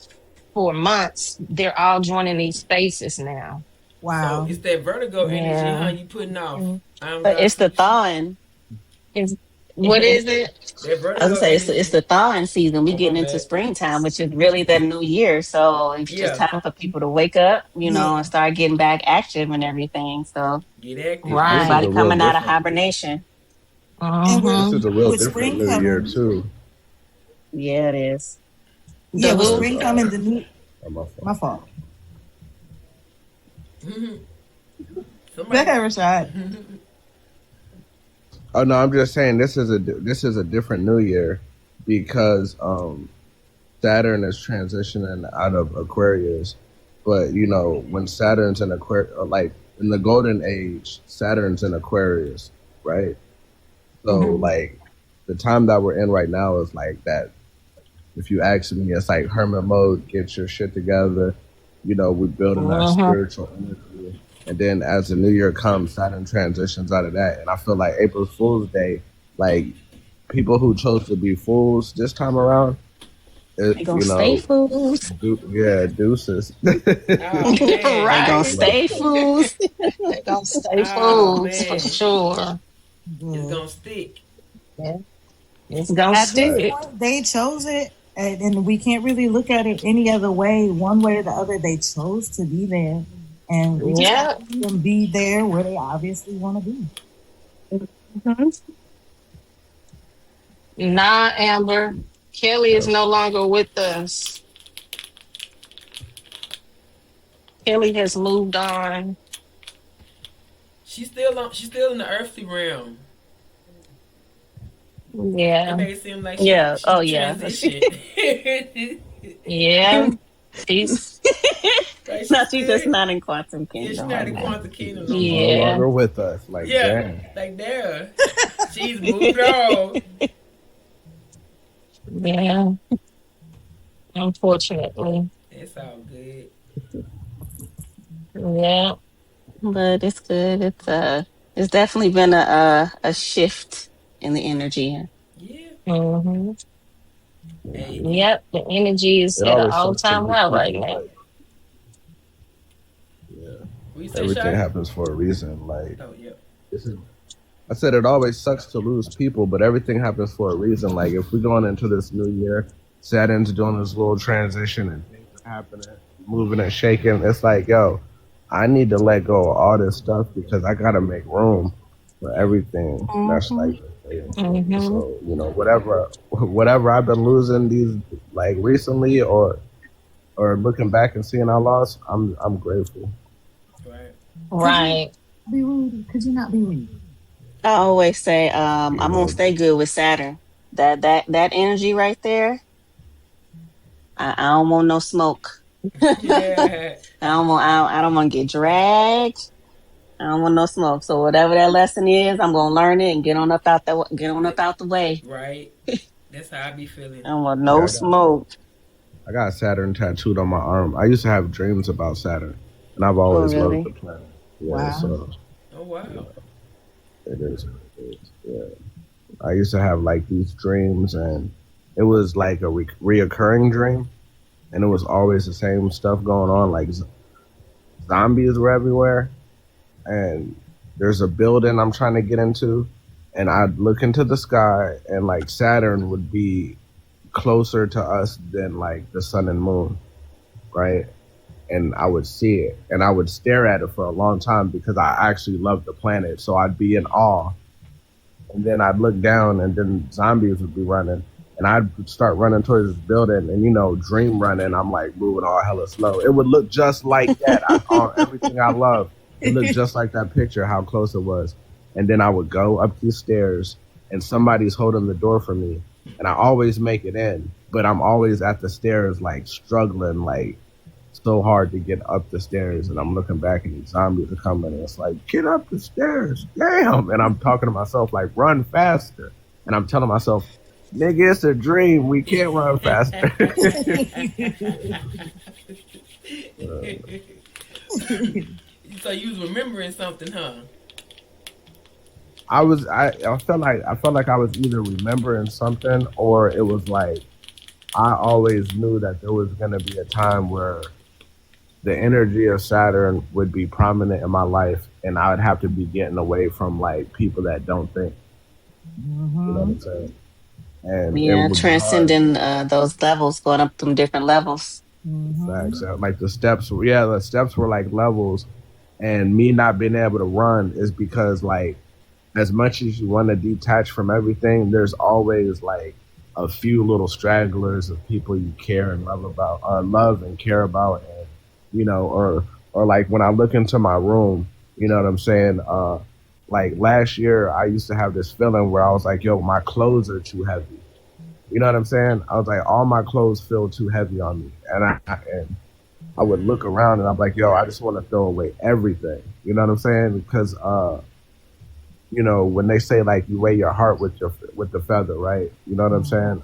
for months, they're all joining these spaces now. So Wow. it's that vertigo energy, huh? Yeah. You putting off. I'm But God it's the teacher. thawing. Is what is it? That I was vertigo gonna say it's energy. the thawing season. We Oh my getting into bad. springtime, which is really the new year. So it's just Yeah, time for people to wake up, Yeah. and start getting back active and everything. So get active. this is Right. everybody a real coming out of different. hibernation. And This is a real with different spring New Year coming, too. Yeah, it is. yeah, The with who? Because spring coming, the new oh, my my fault. fault. Go Somebody. ahead, Rashad. Oh no, I'm just saying this is a different New Year because Saturn is transitioning out of Aquarius, but when Saturn's in Aquarius, like in the golden age, Saturn's in Aquarius, right? So like the time that we're in right now is like that. If you ask me, it's like hermit mode, get your shit together. We're building our spiritual energy. And then as the new year comes, Saturn transitions out of that. And I feel like April Fool's Day, like people who chose to be fools this time around, They gonna stay fools. Deuces. Oh man, They gonna Right. stay fools. They're gonna stay oh fools for man, sure. it's Yeah. gonna stick. Yeah. It's gonna At this stick. point, they chose it, and we can't really look at it any other way. One way or the other, they chose to be there, and we just have Yeah. to let them be there where they obviously want to be. Mhm. Nah, Amber. Kelly is no longer with us. Kelly has moved on. She's still in the earthly realm. It Yeah. may seem like Yeah. she Oh yeah. transitioned. Yeah. She's Like she No, she's just still, not in quantum yeah, she's kingdom not right in now. quantum kingdom no She's no more. yeah. longer with us. Like, Yeah, damn. like there, she's moved on. Yeah. Unfortunately. It's all good. Yeah. But it's good. It's definitely been a shift in the energy. Yeah. Hmm. Hey, Yep. The energy is It at an always sucks to all-time lose high right people. now. Like, yeah, what you say, everything Shar? happens for a reason. Like, Oh yeah. this is. I said it always sucks to lose people, but everything happens for a reason. Like, if we're going into this new year, Saturn's doing this little transition and things are happening, moving and shaking. It's like, yo, I need to let go of all this stuff because I gotta make room for everything. That's Hmm. like the thing. Hmm. So, whatever I've been losing these like recently or looking back and seeing I lost, I'm grateful. Right. Could you Right. be rude? Could you not be rude? I always say, I'm You gonna know, stay good with Saturn. That energy right there. I don't want no smoke. Yeah. I don't want to get dragged. I don't want no smoke. So whatever that lesson is, I'm gonna learn it and get on up out the way. Right. That's how I be feeling. I don't want yeah, no smoke. I got Saturn tattooed on my arm. I used to have dreams about Saturn, and I've Oh always loved the really? planet. Yeah, Wow. so Oh wow. it is. Yeah, I used to have like these dreams, and it was like a reoccurring dream, and it was always the same stuff going on. Like zombies were everywhere, and there's a building I'm trying to get into, and I'd look into the sky, and like Saturn would be closer to us than like the sun and moon, right? And I would see it, and I would stare at it for a long time because I actually loved the planet. So I'd be in awe, and then I'd look down, and then zombies would be running, and I'd start running towards this building, and dream running. I'm like moving all hella slow. It would look just like that. Everything I love, it looked just like that picture. How close it was, and then I would go up these stairs, and somebody's holding the door for me, and I always make it in, but I'm always at the stairs, like struggling, like so hard to get up the stairs, and I'm looking back and these zombies are coming, and it's like, get up the stairs, damn. And I'm talking to myself like, run faster. And I'm telling myself, nigga, it's a dream. We can't run faster. So you was remembering something, huh? I felt like I was either remembering something, or it was like I always knew that there was gonna be a time where the energy of Saturn would be prominent in my life, and I would have to be getting away from like people that don't think. You know what I'm saying? And it Yeah, would be hard. transcending those levels, going up them different levels. Facts. Like the steps were like levels, and me not being able to run is because like as much as you want to detach from everything, there's always like a few little stragglers of people you care and love and care about, and or like when I look into my room, you know what I'm saying? Like last year, I used to have this feeling where I was like, yo, my clothes are too heavy. You know what I'm saying? I was like, all my clothes feel too heavy on me, and I would look around and I'm like, yo, I just want to throw away everything. You know what I'm saying? Because when they say like you weigh your heart with the feather, right? You know what I'm saying?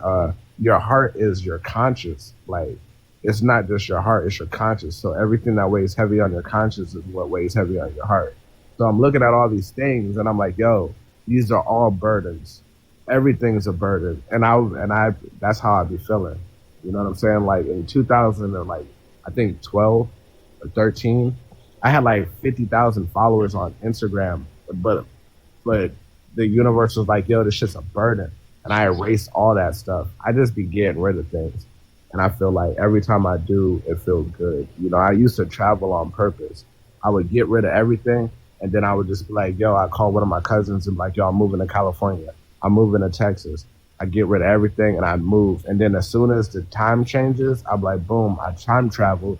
Your heart is your conscious. Like it's not just your heart, it's your conscious. So everything that weighs heavy on your conscious is what weighs heavy on your heart. So I'm looking at all these things and I'm like, yo, these are all burdens. Everything's a burden. And I that's how I be feeling. You know what I'm saying? Like in 2000 and like I think 12 or 13, I had like 50,000 followers on Instagram, but the universe was like, yo, this shit's a burden. And I erased all that stuff. I just be getting rid of things. And I feel like every time I do, it feels good. You know, I used to travel on purpose. I would get rid of everything. And then I would just be like, yo, I call one of my cousins and be like, yo, I'm moving to California. I'm moving to Texas. I get rid of everything and I move. And then as soon as the time changes, I'm like, boom, I time travel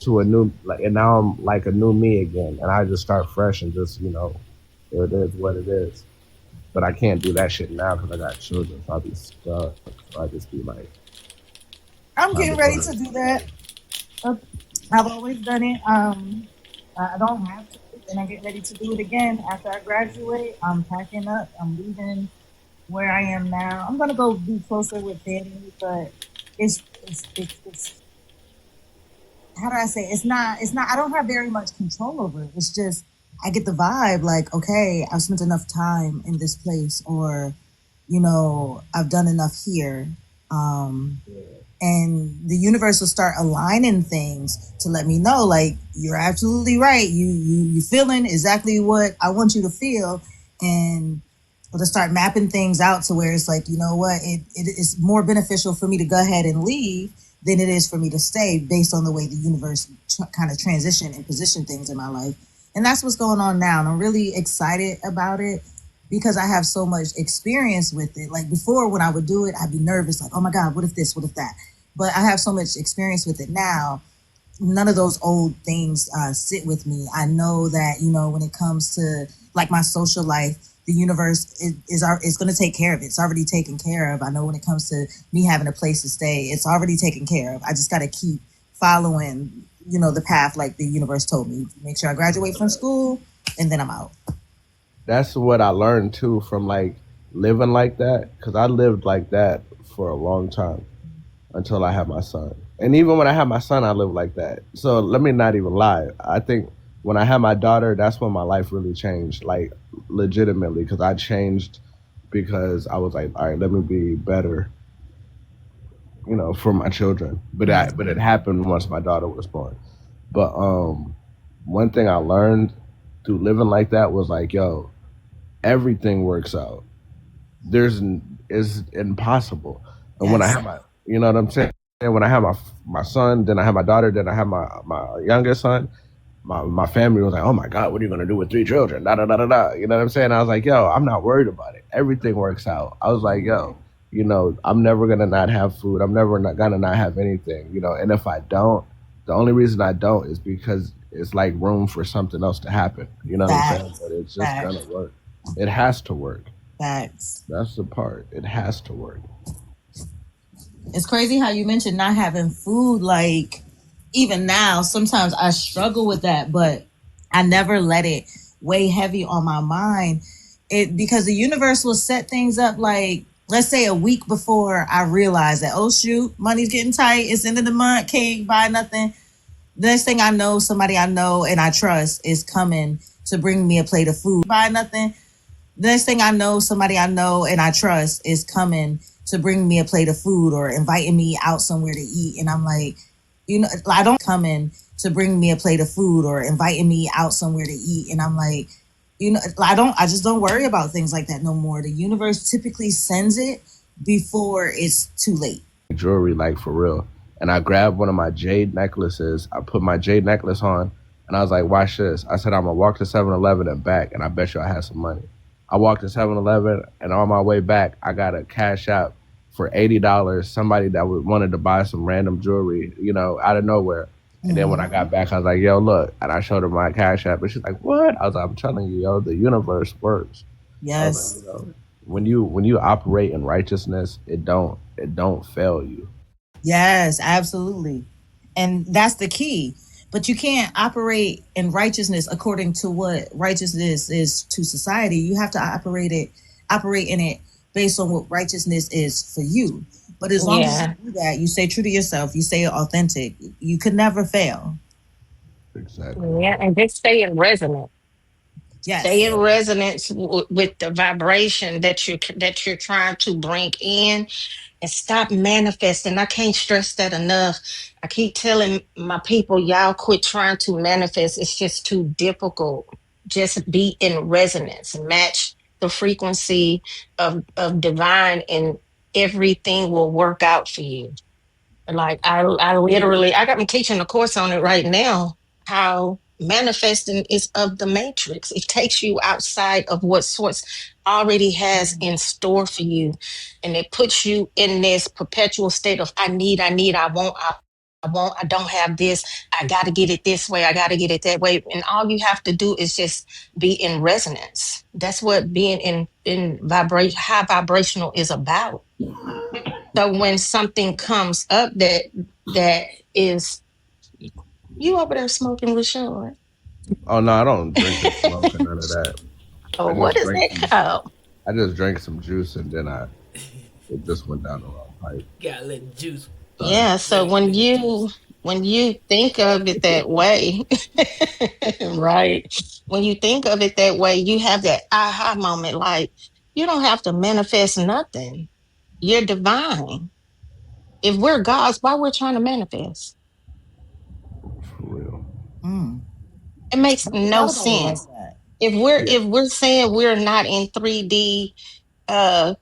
to a new, like, and now I'm like a new me again. And I just start fresh and just, you know, it is what it is. But I can't do that shit now because I got children. So I'll be stuck. So I just be like, I'm getting ready to do that. I've always done it. I don't have to, and I get ready to do it again after I graduate. I'm packing up. I'm leaving where I am now. I'm gonna go be closer with family, but it's how do I say? It's not. I don't have very much control over it. It's just I get the vibe like, okay, I've spent enough time in this place, or you know, I've done enough here. And the universe will start aligning things to let me know, like, you're absolutely right. You feeling exactly what I want you to feel, and to start mapping things out to where it's like, you know what, it is more beneficial for me to go ahead and leave than it is for me to stay, based on the way the universe kind of transition and position things in my life. And that's what's going on now. And I'm really excited about it because I have so much experience with it. Like before, when I would do it, I'd be nervous, like, oh my God, what if this, what if that? But I have so much experience with it now. None of those old things sit with me. I know that, you know, when it comes to like my social life, the universe is going to take care of it. It's already taken care of. I know when it comes to me having a place to stay, it's already taken care of. I just got to keep following, you know, the path like the universe told me. Make sure I graduate from school and then I'm out. that's what I learned too from like living like that, because I lived like that for a long time until I had my son. And even when I had my son, I lived like that. So let me not even lie. I think when I had my daughter, that's when my life really changed, like legitimately, because I changed because I was like, all right, let me be better, you know, for my children. But it happened once my daughter was born. But one thing I learned through living like that was like, yo, everything works out. It's impossible. And when I have my, you know what I'm saying? And when I have my son, then I have my daughter, then I have my youngest son, my family was like, oh my God, what are you gonna do with 3 children? Da da da da da. You know what I'm saying? I was like, yo, I'm not worried about it. Everything works out. I was like, yo, you know, I'm never gonna not have food. I'm never not gonna not have anything. You know, and if I don't, the only reason I don't is because it's like room for something else to happen. You know what I'm saying? But it's just gonna work. It has to work. Facts. That's the part. It has to work. It's crazy how you mentioned not having food. Like, even now, sometimes I struggle with that, but I never let it weigh heavy on my mind. Because the universe will set things up like, let's say a week before I realize that, oh shoot, money's getting tight. It's end of the month, can't buy nothing. The next thing I know, somebody I know and I trust is coming to bring me a plate of food. Buy nothing. The next thing I know, somebody I know and I trust is coming to bring me a plate of food or inviting me out somewhere to eat. And I'm like, you know, I don't come in to bring me a plate of food or inviting me out somewhere to eat. And I'm like, you know, I just don't worry about things like that no more. The universe typically sends it before it's too late. Jewelry, like for real. And I grabbed one of my jade necklaces. I put my jade necklace on and I was like, watch this. I said, I'm gonna walk to 7-Eleven and back and I bet you I had some money. I walked to 7-Eleven and on my way back, I got a cash out for $80. Somebody that wanted to buy some random jewelry, you know, out of nowhere. And then when I got back, I was like, yo, look. And I showed her my cash app. And she's like, what? I was like, I'm telling you, yo, the universe works. Yes. Like, you know, when you operate in righteousness, it don't fail you. Yes, absolutely. And that's the key. But you can't operate in righteousness according to what righteousness is to society. You have to operate in it based on what righteousness is for you. But as long as you do that, you stay true to yourself, you stay authentic, you could never fail. Exactly. Yeah, and just stay in resonance. Stay Yes. in resonance with the vibration that you're trying to bring in, and stop manifesting. I can't stress that enough. I keep telling my people, y'all quit trying to manifest. It's just too difficult. Just be in resonance, match the frequency of divine, and everything will work out for you. Like I literally, I'm teaching a course on it right now, how manifesting is of the matrix. It takes you outside of what source already has in store for you. And it puts you in this perpetual state of I want, I don't have this. I got to get it this way. I got to get it that way. And all you have to do is just be in resonance. That's what being in vibration, high vibrational is about. So when something comes up that is, you over there smoking, Rashad? Oh no, I don't drink and smoke or none of that. Oh, what is that called? I just drank some juice and then it just went down the wrong pipe. Got a little juice. Sorry. Yeah, so when you think of it that way, right? When you think of it that way, you have that aha moment. Like, you don't have to manifest nothing. You're divine. If we're gods, why we're trying to manifest? For real. It makes Never no thought about it like sense. that. Yeah. If we're saying we're not in 3D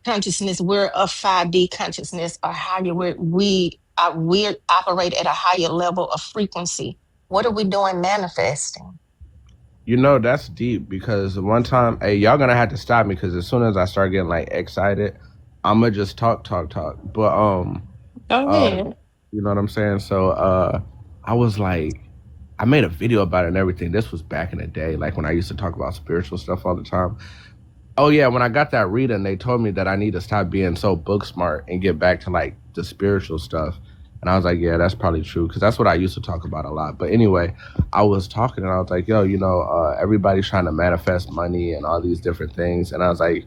consciousness, we're a 5D consciousness or higher. We operate at a higher level of frequency. What are we doing manifesting? You know, that's deep because one time, hey, y'all gonna have to stop me because as soon as I start getting like excited, I'ma just talk. But Go ahead. you know what I'm saying? So I was like, I made a video about it and everything. This was back in the day, like when I used to talk about spiritual stuff all the time. Oh yeah, when I got that reading, they told me that I need to stop being so book smart and get back to like the spiritual stuff. And I was like, yeah, that's probably true because that's what I used to talk about a lot. But anyway, I was talking and I was like, yo, you know, everybody's trying to manifest money and all these different things. And I was like,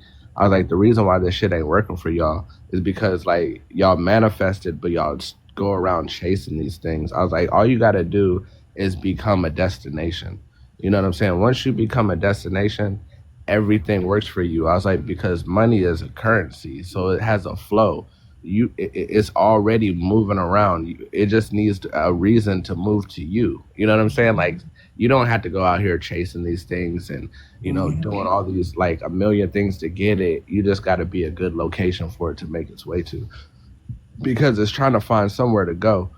the reason why this shit ain't working for y'all is because like y'all manifested, but y'all just go around chasing these things. I was like, all you got to do is become a destination. You know what I'm saying? Once you become a destination, everything works for you. I was like, because money is a currency, so it has a flow. It's already moving around. It just needs a reason to move to you. You know what I'm saying? Like, you don't have to go out here chasing these things and doing all these like a million things to get it. You just got to be a good location for it to make its way to, because it's trying to find somewhere to go.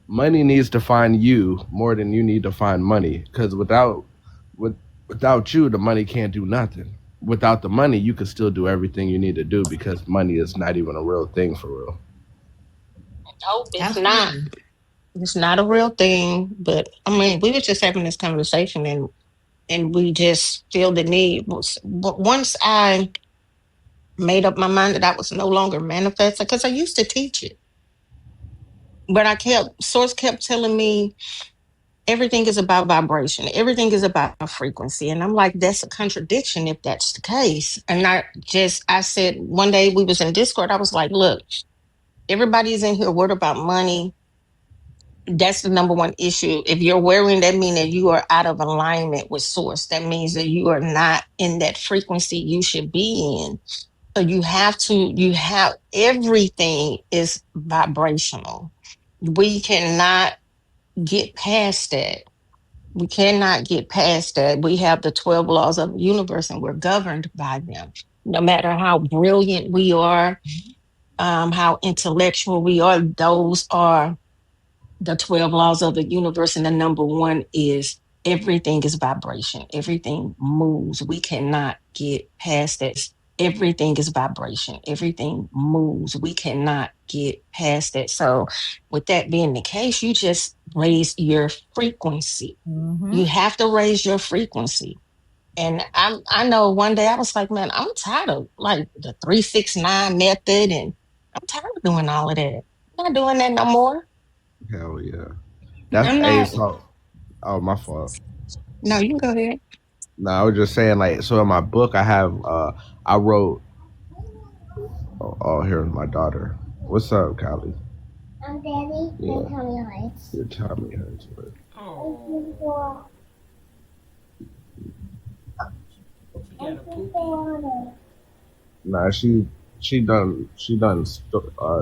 Money needs to find you more than you need to find money, because without you, the money can't do nothing. Without the money, you can still do everything you need to do because money is not even a real thing for real. Nope, it's not. Absolutely. It's not a real thing. But I mean, we were just having this conversation, and we just feel the need. Once I made up my mind that I was no longer manifesting, because I used to teach it, but source kept telling me everything is about vibration, everything is about a frequency. And I'm like, that's a contradiction if that's the case. And I said, one day we was in Discord, I was like, look, everybody's in here worried about money. That's the number one issue. If you're worrying, that means that you are out of alignment with source. That means that you are not in that frequency you should be in. So you have everything is vibrational. We cannot get past that. We cannot get past that. We have the 12 laws of the universe and we're governed by them. No matter how brilliant we are, how intellectual we are, those are the 12 laws of the universe. And the number one is everything is vibration. Everything moves. We cannot get past that. Everything is vibration. Everything moves. We cannot get past that. So with that being the case, you just raise your frequency. You have to raise your frequency. And I know one day I was like, man, I'm tired of like the 369 method, and I'm tired of doing all of that. I'm not doing that no more. Hell yeah. That's I'm a not. so. Oh, my fault. No, you can go ahead. No, I was just saying, like, so in my book, I have, I wrote, here's my daughter. What's up, Callie? I'm Daddy. Yeah. And Tommy Hurts. Your tummy hurts. Oh. Got a poopy. Nah, she done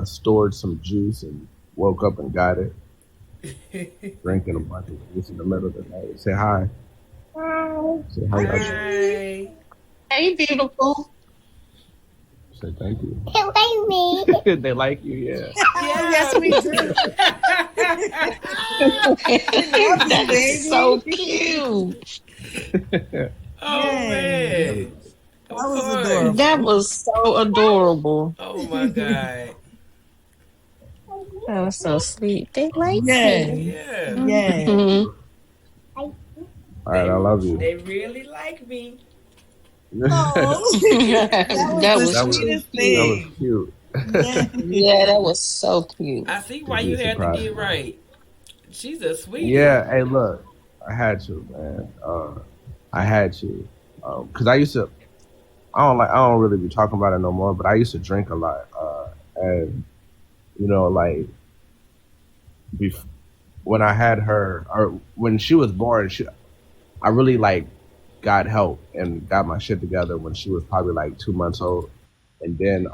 stored some juice and woke up and got it. Drinking a bunch of juice in the middle of the night. Say hi. Hi. Say hi. Hi. Hey, beautiful. Say thank you. They like me. They like you, yeah. Yes, we do. That baby. is so cute. Oh Yay. man. That was adorable. That was so adorable. Oh my god. That was so sweet. They like Yes. me. Yeah. Yes. Mhm. All right, I love you. They really like me. Oh, That was was the too sweetest That cute. was thing. cute. Yes. Yeah, that was so cute. I see why You'd you be had to surprised. get right. She's a sweetie. Yeah, hey, look, I had to, man. I had to, cause I used to. I don't really be talking about it no more. But I used to drink a lot, and you know, like, when I had her, or when she was born, I really like got help and got my shit together when she was probably like 2 months old. And then,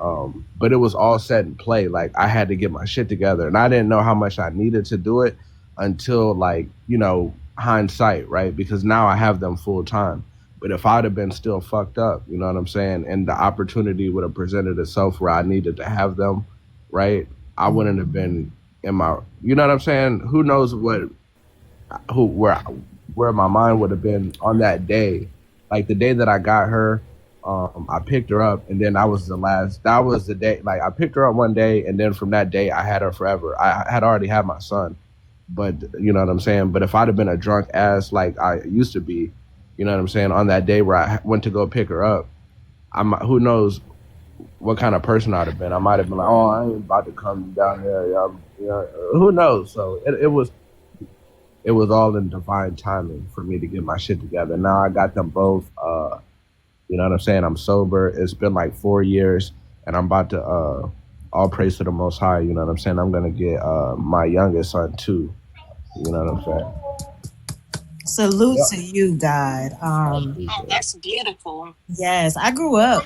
but it was all set in play. Like I had to get my shit together, and I didn't know how much I needed to do it until like, you know, hindsight, right? Because now I have them full time. But if I'd have been still fucked up, you know what I'm saying, and the opportunity would have presented itself where I needed to have them, right? I wouldn't have been in my, you know what I'm saying? Who knows where my mind would have been on that day. Like the day that I got her, I picked her up, and then that was the day. Like I picked her up one day, and then from that day I had her forever. I had already had my son, but you know what I'm saying? But if I'd have been a drunk ass like I used to be, you know what I'm saying, on that day where I went to go pick her up, who knows what kind of person I'd have been. I might have been like, oh, I ain't about to come down here. Who knows? So it was all in divine timing for me to get my shit together. Now I got them both. You know what I'm saying? I'm sober. It's been like 4 years, and I'm about to all praise to the Most High. You know what I'm saying? I'm gonna get my youngest son too. You know what I'm saying? Salute to you, God. Oh, that's beautiful. Yes, I grew up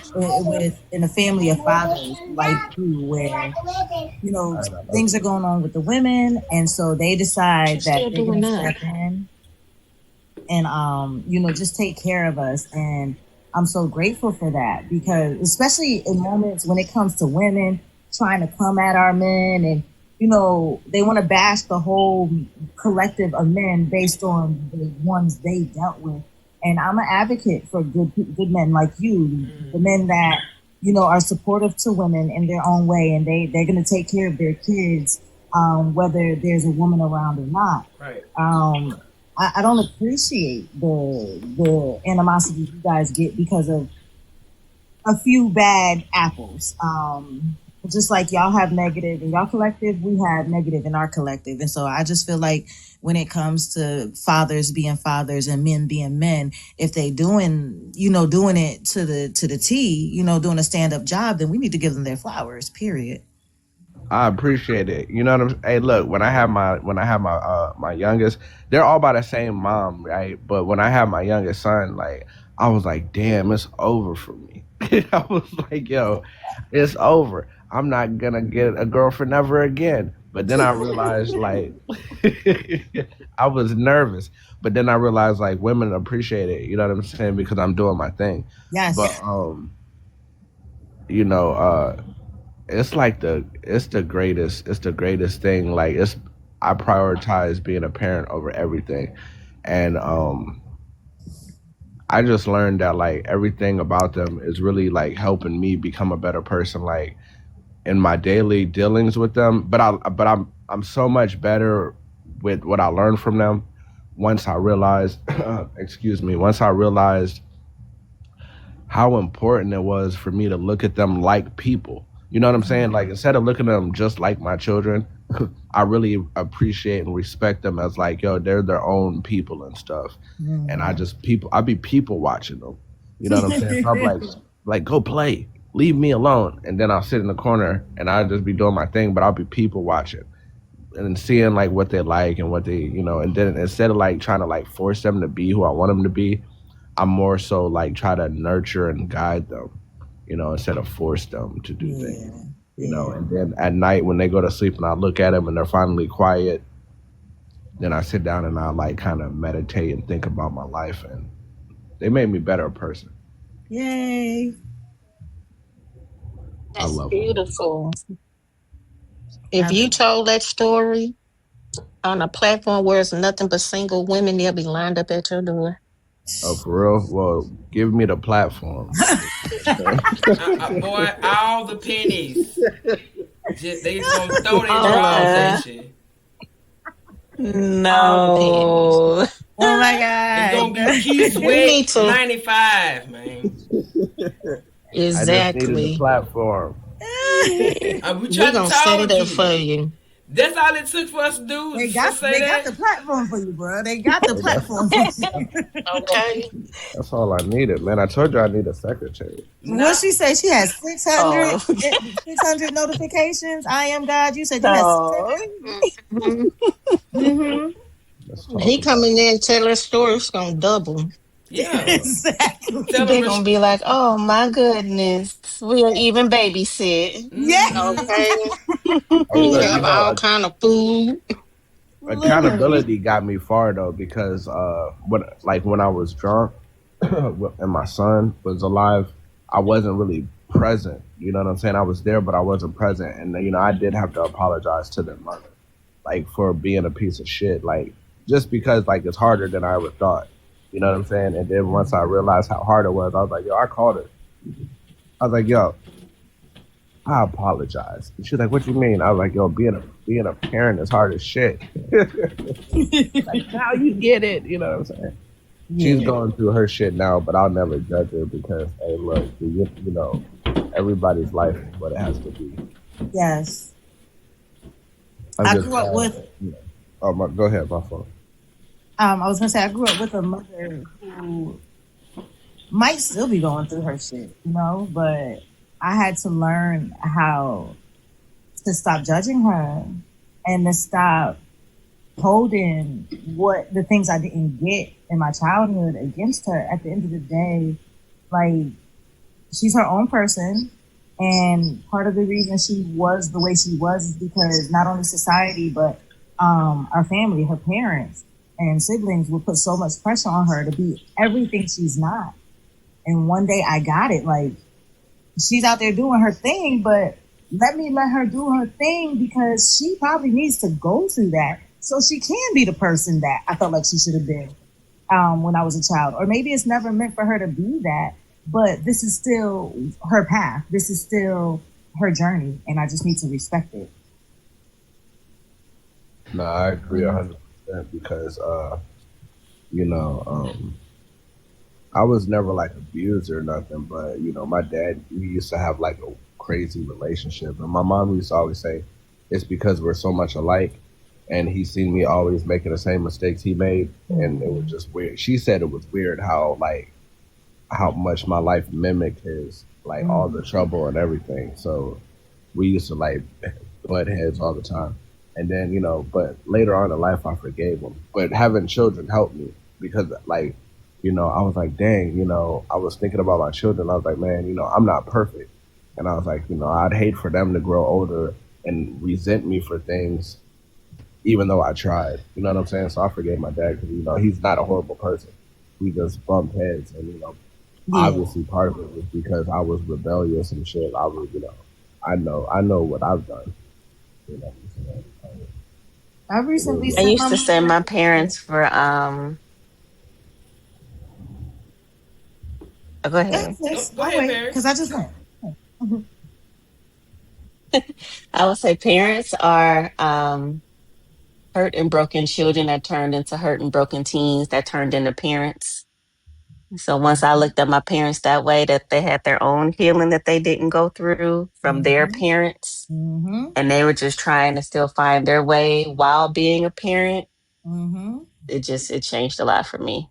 in a family of fathers like you, where you know things are going on with the women, and so they decide She's that still they're doing going to that. step in and you know, just take care of us. And I'm so grateful for that, because especially in moments when it comes to women trying to come at our men, and you know, they want to bash the whole collective of men based on the ones they dealt with. And I'm an advocate for good men like you, the men that, you know, are supportive to women in their own way, and they're going to take care of their kids, whether there's a woman around or not. Right. I don't appreciate the animosity you guys get because of a few bad apples. Just like y'all have negative in y'all collective, we have negative in our collective. And so I just feel like when it comes to fathers being fathers and men being men, if they doing it to the T, you know, doing a stand-up job, then we need to give them their flowers, period. I appreciate it. You know what I'm saying? Hey, look, when I have my youngest, they're all by the same mom, right? But when I have my youngest son, like I was like, damn, it's over for me. I was like, yo, it's over. I'm not gonna get a girlfriend ever again. But then I realized, like, I was nervous. But then I realized, like, women appreciate it. You know what I'm saying? Because I'm doing my thing. Yes. But you know, it's the greatest thing. Like I prioritize being a parent over everything. And I just learned that like everything about them is really like helping me become a better person, like in my daily dealings with them. But I'm so much better with what I learned from them once I realized once I realized how important it was for me to look at them like people. You know what I'm saying? Like instead of looking at them just like my children, I really appreciate and respect them as like, yo, they're their own people and stuff. And I be people watching them. You know what I'm saying? So I'm like, go play, leave me alone. And then I'll sit in the corner and I'll just be doing my thing, but I'll be people watching and seeing like what they like and what they, you know, and then instead of like trying to like force them to be who I want them to be, I'm more so like try to nurture and guide them, instead of force them to do things, and then at night when they go to sleep and I look at them and they're finally quiet, then I sit down and I like kind of meditate and think about my life, and they made me a better person. Yay. That's I love beautiful. If you told that story on a platform where it's nothing but single women, they'll be lined up at your door. Oh, for real? Well, give me the platform. Boy, all the pennies. They gonna throw their drawers at you. No. Oh my God. It's gonna be Key Sweat 95, man. Exactly. I just needed the platform. We We're trying gonna to set it tell up for you. That's all it took for us to do. They got the platform for you, bro. They got the platform for you. Okay. That's all I needed, man. I told you I need a secretary. What she say? She has 600, 600 notifications. I am God. You said you had 600? Mm-hmm. He come in there and tell her story. It's gonna double. Yeah, exactly. They're gonna be like, "Oh my goodness, we'll even babysit." Yeah. Okay. We have all kind of food. Accountability got me far though, because when I was drunk and my son was alive, I wasn't really present. You know what I'm saying? I was there, but I wasn't present, and I did have to apologize to their mother, like for being a piece of shit, like just because like it's harder than I ever thought. You know what I'm saying? And then once I realized how hard it was, I was like, yo, I called her. I was like, yo, I apologize. And she's like, what you mean? I was like, yo, being a parent is hard as shit. Like, now you get it. You know what I'm saying? Yeah. She's going through her shit now, but I'll never judge her because, hey, look, everybody's life is what it has to be. Yes. I grew up with... Go ahead, my phone. I was going to say, I grew up with a mother who might still be going through her shit, but I had to learn how to stop judging her and to stop holding the things I didn't get in my childhood against her. At the end of the day, like, she's her own person. And part of the reason she was the way she was is because not only society, but our family, her parents, and siblings would put so much pressure on her to be everything she's not. And one day I got it. Like, she's out there doing her thing, but let her do her thing because she probably needs to go through that so she can be the person that I felt like she should have been when I was a child. Or maybe it's never meant for her to be that, but this is still her path. This is still her journey, and I just need to respect it. No, I agree 100%. Because, I was never like abused or nothing, but, my dad, we used to have like a crazy relationship. And my mom used to always say, it's because we're so much alike. And he seen me always making the same mistakes he made. And it was just weird. She said it was weird how much my life mimicked his, like all the trouble and everything. So we used to like butt heads all the time. And then, but later on in life, I forgave him. But having children helped me because, like, I was like, dang, I was thinking about my children. I was like, man, I'm not perfect. And I was like, I'd hate for them to grow older and resent me for things, even though I tried. You know what I'm saying? So I forgave my dad because, he's not a horrible person. We just bumped heads. And, obviously part of it was because I was rebellious and shit. I was, I know what I've done. I recently I used to send my parents for go ahead. Go ahead, because I just went. I would say parents are hurt and broken children that turned into hurt and broken teens that turned into parents. So once I looked at my parents that way, that they had their own healing that they didn't go through from their parents, and they were just trying to still find their way while being a parent, it changed a lot for me.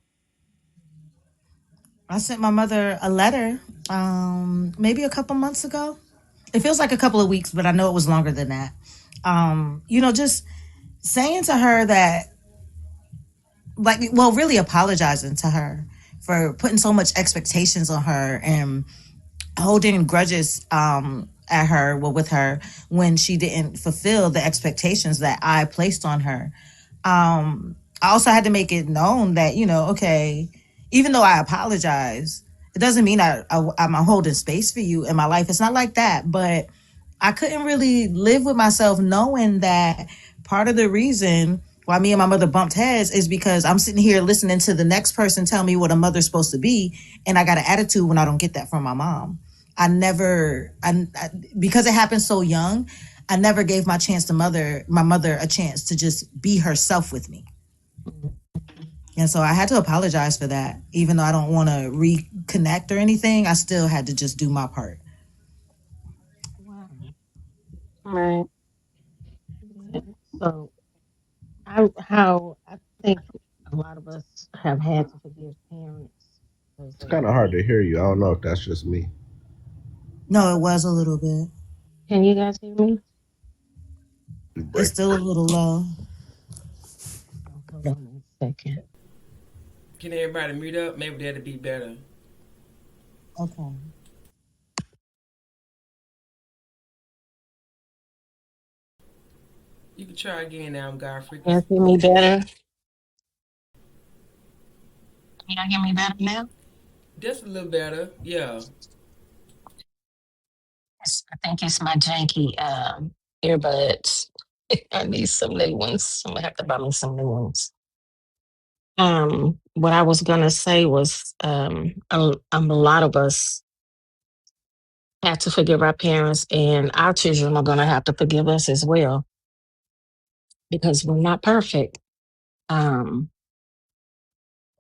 I sent my mother a letter maybe a couple months ago. It feels like a couple of weeks, but I know it was longer than that. Just saying to her that, really apologizing to her for putting so much expectations on her and holding grudges at her, well, with her, when she didn't fulfill the expectations that I placed on her. I also had to make it known that, okay, even though I apologize, it doesn't mean I'm holding space for you in my life. It's not like that. But I couldn't really live with myself knowing that part of the reason why me and my mother bumped heads is because I'm sitting here listening to the next person tell me what a mother's supposed to be, and I got an attitude when I don't get that from my mom. Because it happened so young, I never gave my mother a chance to just be herself with me. And so I had to apologize for that. Even though I don't want to reconnect or anything, I still had to just do my part. Wow. Right. So I think a lot of us have had to forgive parents. It's kind of hard to hear you. I don't know if that's just me. No, it was a little bit. Can you guys hear me? It's still a little low. Hold on a second. Can everybody mute up? Maybe that'd be better. Okay. You can try again now, Godfrey. Can you hear me better? Can y'all hear me better now? Just a little better. Yeah. I think it's my janky earbuds. I need some new ones. I'm gonna have to buy me some new ones. What I was gonna say was a lot of us have to forgive our parents, and our children are gonna have to forgive us as well because we're not perfect.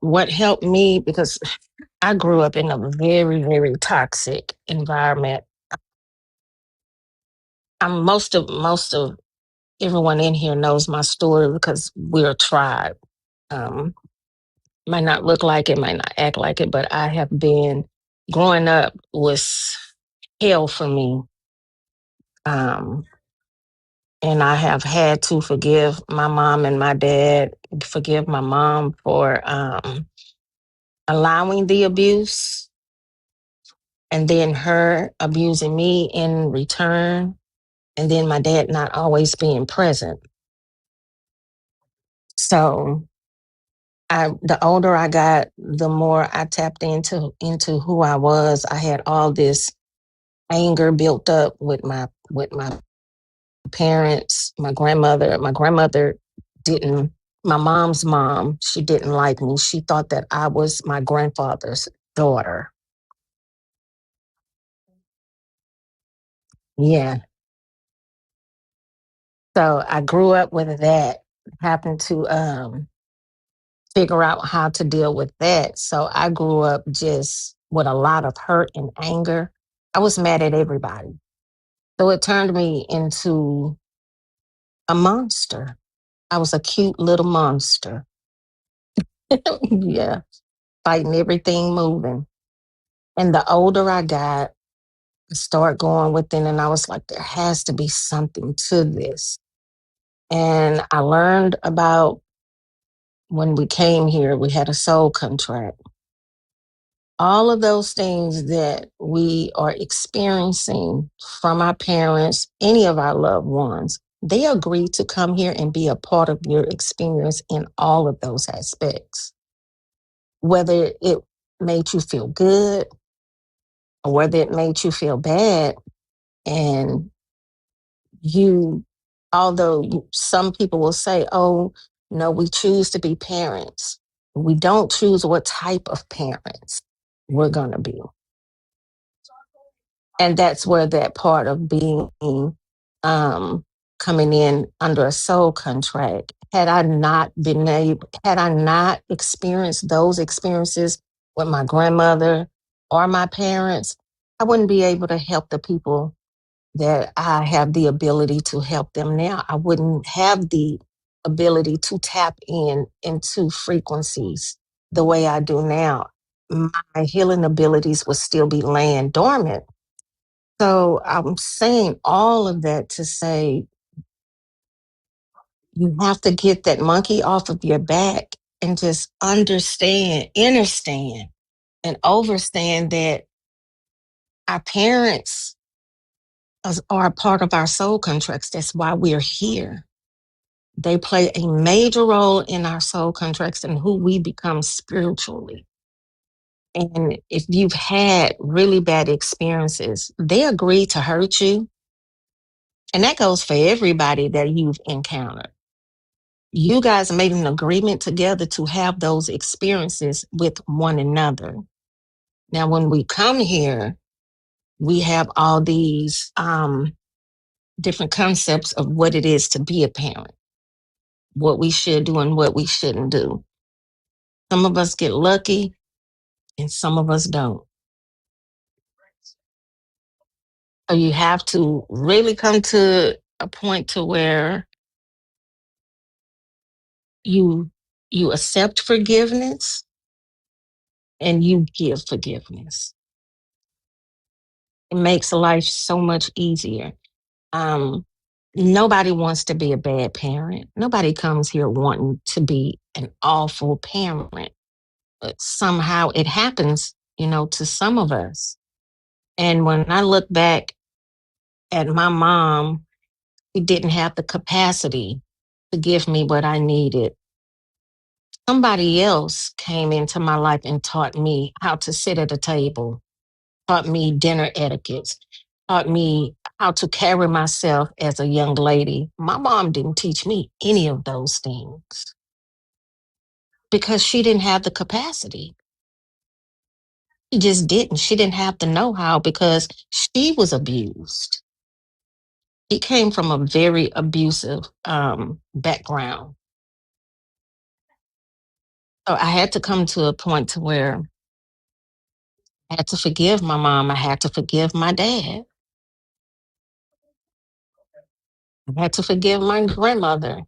What helped me, because I grew up in a very, very toxic environment. Most of everyone in here knows my story because we're a tribe. Might not look like it, might not act like it, but I have been growing up was hell for me. And I have had to forgive my mom and my dad, forgive my mom for allowing the abuse and then her abusing me in return, and then my dad not always being present. So the older I got, the more I tapped into who I was. I had all this anger built up with my parents, my grandmother. My grandmother didn't. My mom's mom, she didn't like me. She thought that I was my grandfather's daughter. Yeah. So I grew up with that. Happened to figure out how to deal with that. So I grew up just with a lot of hurt and anger. I was mad at everybody. So it turned me into a monster. I was a cute little monster. Yeah, fighting everything moving. And the older I got, I started going within, and I was like, there has to be something to this. And I learned about when we came here, we had a soul contract. All of those things that we are experiencing from our parents, any of our loved ones, they agreed to come here and be a part of your experience in all of those aspects. Whether it made you feel good or whether it made you feel bad. And although some people will say, oh, no, we choose to be parents. We don't choose what type of parents we're going to be. And that's where that part of being coming in under a soul contract, had I not experienced those experiences with my grandmother or my parents, I wouldn't be able to help the people that I have the ability to help them now. I wouldn't have the ability to tap into frequencies the way I do now. My healing abilities would still be laying dormant. So I'm saying all of that to say you have to get that monkey off of your back and just understand and understand that our parents are a part of our soul contracts. That's why we're here. They play a major role in our soul contracts and who we become spiritually. And if you've had really bad experiences, they agree to hurt you. And that goes for everybody that you've encountered. You guys made an agreement together to have those experiences with one another. Now, when we come here, we have all these different concepts of what it is to be a parent, what we should do and what we shouldn't do. Some of us get lucky and some of us don't. So you have to really come to a point to where you accept forgiveness and you give forgiveness. It makes life so much easier. Um, Nobody wants to be a bad parent. Nobody comes here wanting to be an awful parent. But somehow it happens, to some of us. And when I look back at my mom, who didn't have the capacity to give me what I needed, somebody else came into my life and taught me how to sit at a table, taught me dinner etiquettes, taught me how to carry myself as a young lady. My mom didn't teach me any of those things because she didn't have the capacity. She just didn't. She didn't have the know-how because she was abused. He came from a very abusive background. So I had to come to a point to where I had to forgive my mom. I had to forgive my dad. I had to forgive my grandmother.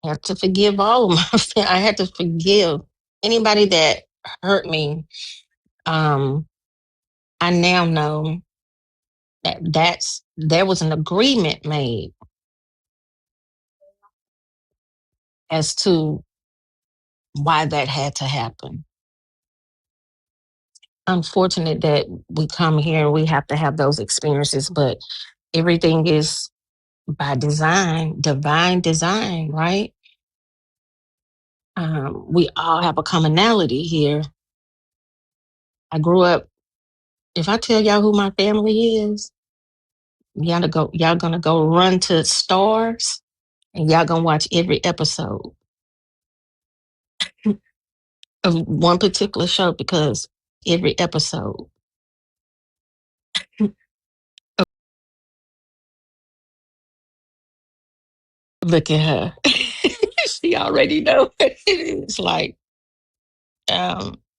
I had to forgive all of my family. I had to forgive anybody that hurt me. Um, I now know that there was an agreement made as to why that had to happen. Unfortunate that we come here and we have to have those experiences, but everything is by design, divine design, right? We all have a commonality here. I grew up, if I tell y'all who my family is, y'all gonna go run to Stars and y'all gonna watch every episode of one particular show because every episode. Look at her. She already know what it is. Like,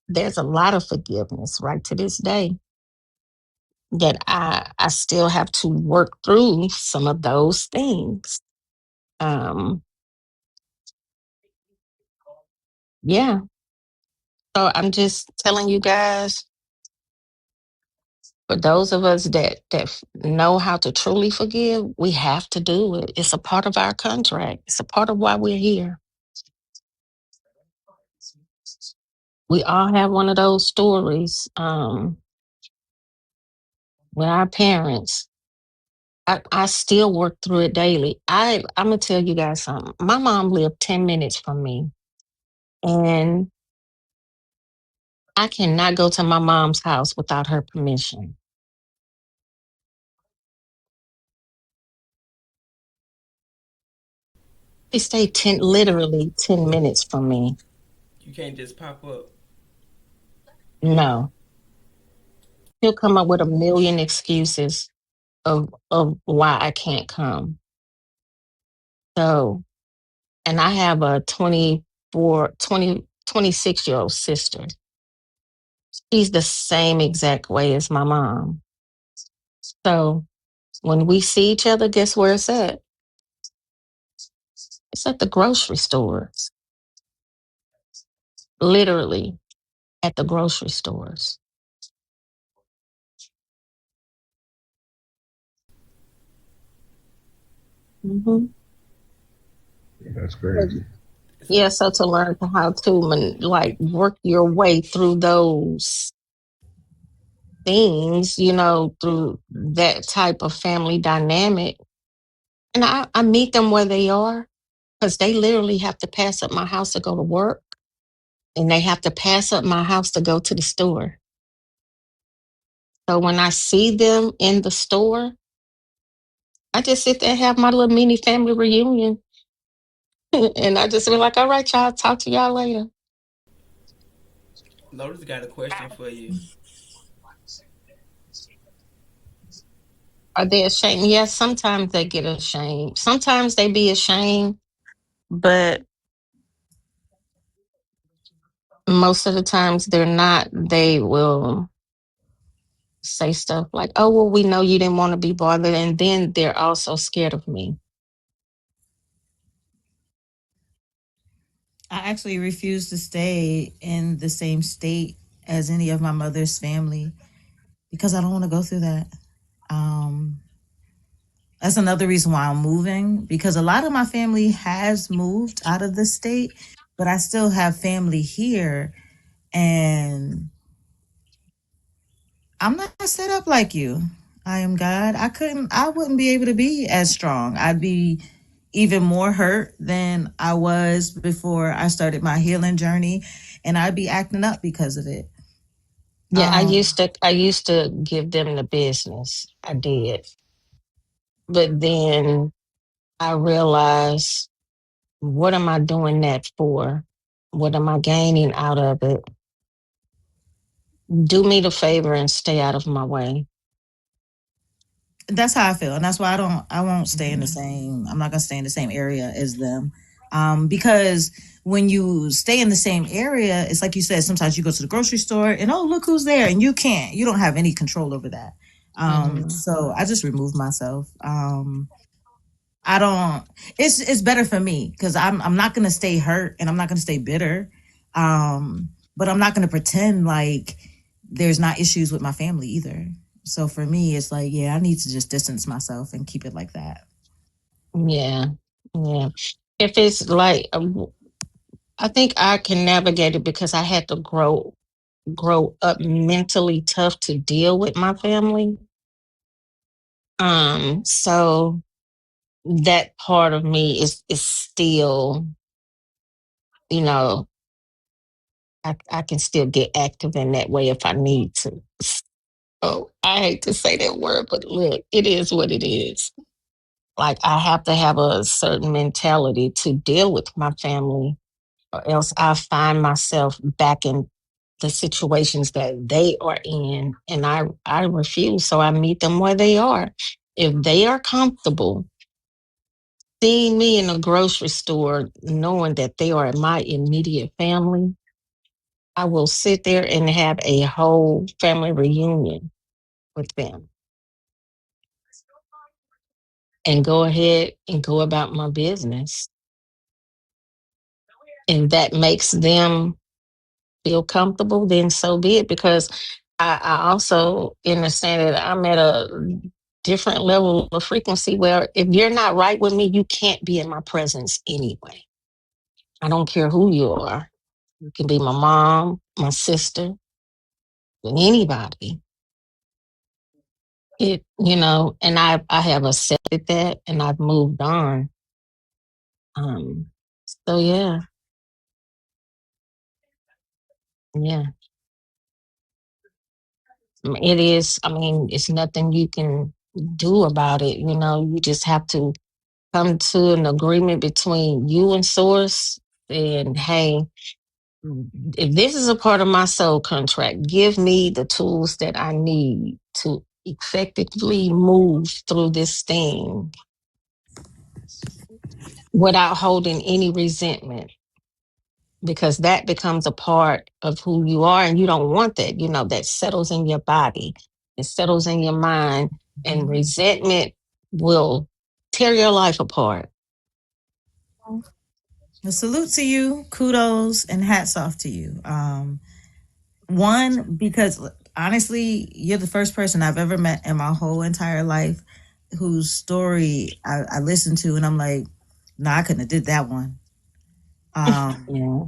there's a lot of forgiveness right to this day that I still have to work through some of those things. Um, yeah. So I'm just telling you guys, for those of us that know how to truly forgive, we have to do it. It's a part of our contract. It's a part of why we're here. We all have one of those stories with our parents. I still work through it daily. I'm gonna tell you guys something. My mom lived 10 minutes from me, and I cannot go to my mom's house without her permission. She stayed literally 10 minutes from me. You can't just pop up. No, she'll come up with a million excuses of why I can't come. So, and I have a 26-year-old sister. She's the same exact way as my mom. So when we see each other, guess where it's at? It's at the grocery stores. Literally at the grocery stores. Mm-hmm. That's crazy. Yeah, so to learn how to like work your way through those things, through that type of family dynamic. And I meet them where they are because they literally have to pass up my house to go to work and they have to pass up my house to go to the store. So when I see them in the store, I just sit there and have my little mini family reunion. And I just be like, all right, y'all, talk to y'all later. Lotus got a question for you. Are they ashamed? Yes, sometimes they get ashamed. Sometimes they be ashamed, but most of the times they're not. They will say stuff like, oh, well, we know you didn't want to be bothered. And then they're also scared of me. I actually refuse to stay in the same state as any of my mother's family because I don't want to go through that. Um, that's another reason why I'm moving, because a lot of my family has moved out of the state, but I still have family here, and I'm not set up like you. I am God. I wouldn't be able to be as strong. I'd be even more hurt than I was before I started my healing journey, and I'd be acting up because of it. Yeah, I used to give them the business. I did. But then I realized, what am I doing that for? What am I gaining out of it? Do me the favor and stay out of my way. That's how I feel, and that's why I won't stay in the Mhm. same. I'm not gonna stay in the same area as them, because when you stay in the same area, it's like you said. Sometimes you go to the grocery store and, oh, look who's there, and you don't have any control over that. Mhm. So I just remove myself. I don't. It's better for me because I'm not gonna stay hurt and I'm not gonna stay bitter, but I'm not gonna pretend like there's not issues with my family either. So for me, it's like, yeah, I need to just distance myself and keep it like that. Yeah. Yeah. If it's like, I think I can navigate it because I had to grow up mentally tough to deal with my family. So that part of me is still, you know, I can still get active in that way if I need to. Oh, I hate to say that word, but look, it is what it is. Like I have to have a certain mentality to deal with my family, or else I find myself back in the situations that they are in, and I refuse. So I meet them where they are. If they are comfortable seeing me in a grocery store, knowing that they are my immediate family, I will sit there and have a whole family reunion with them and go ahead and go about my business. And that makes them feel comfortable, then so be it. Because I also understand that I'm at a different level of frequency where if you're not right with me, you can't be in my presence anyway. I don't care who you are. You can be my mom, my sister, anybody. And I have accepted that and I've moved on. Um, so yeah, yeah. It is, I mean, it's nothing you can do about it. You just have to come to an agreement between you and source. And hey, if this is a part of my soul contract, give me the tools that I need to effectively move through this thing without holding any resentment, because that becomes a part of who you are, and you don't want that. That settles in your body, it settles in your mind, and resentment will tear your life apart. A salute to you, kudos, and hats off to you. One, because honestly, you're the first person I've ever met in my whole entire life whose story I listened to, and I'm like, nah, I couldn't have did that one. Yeah.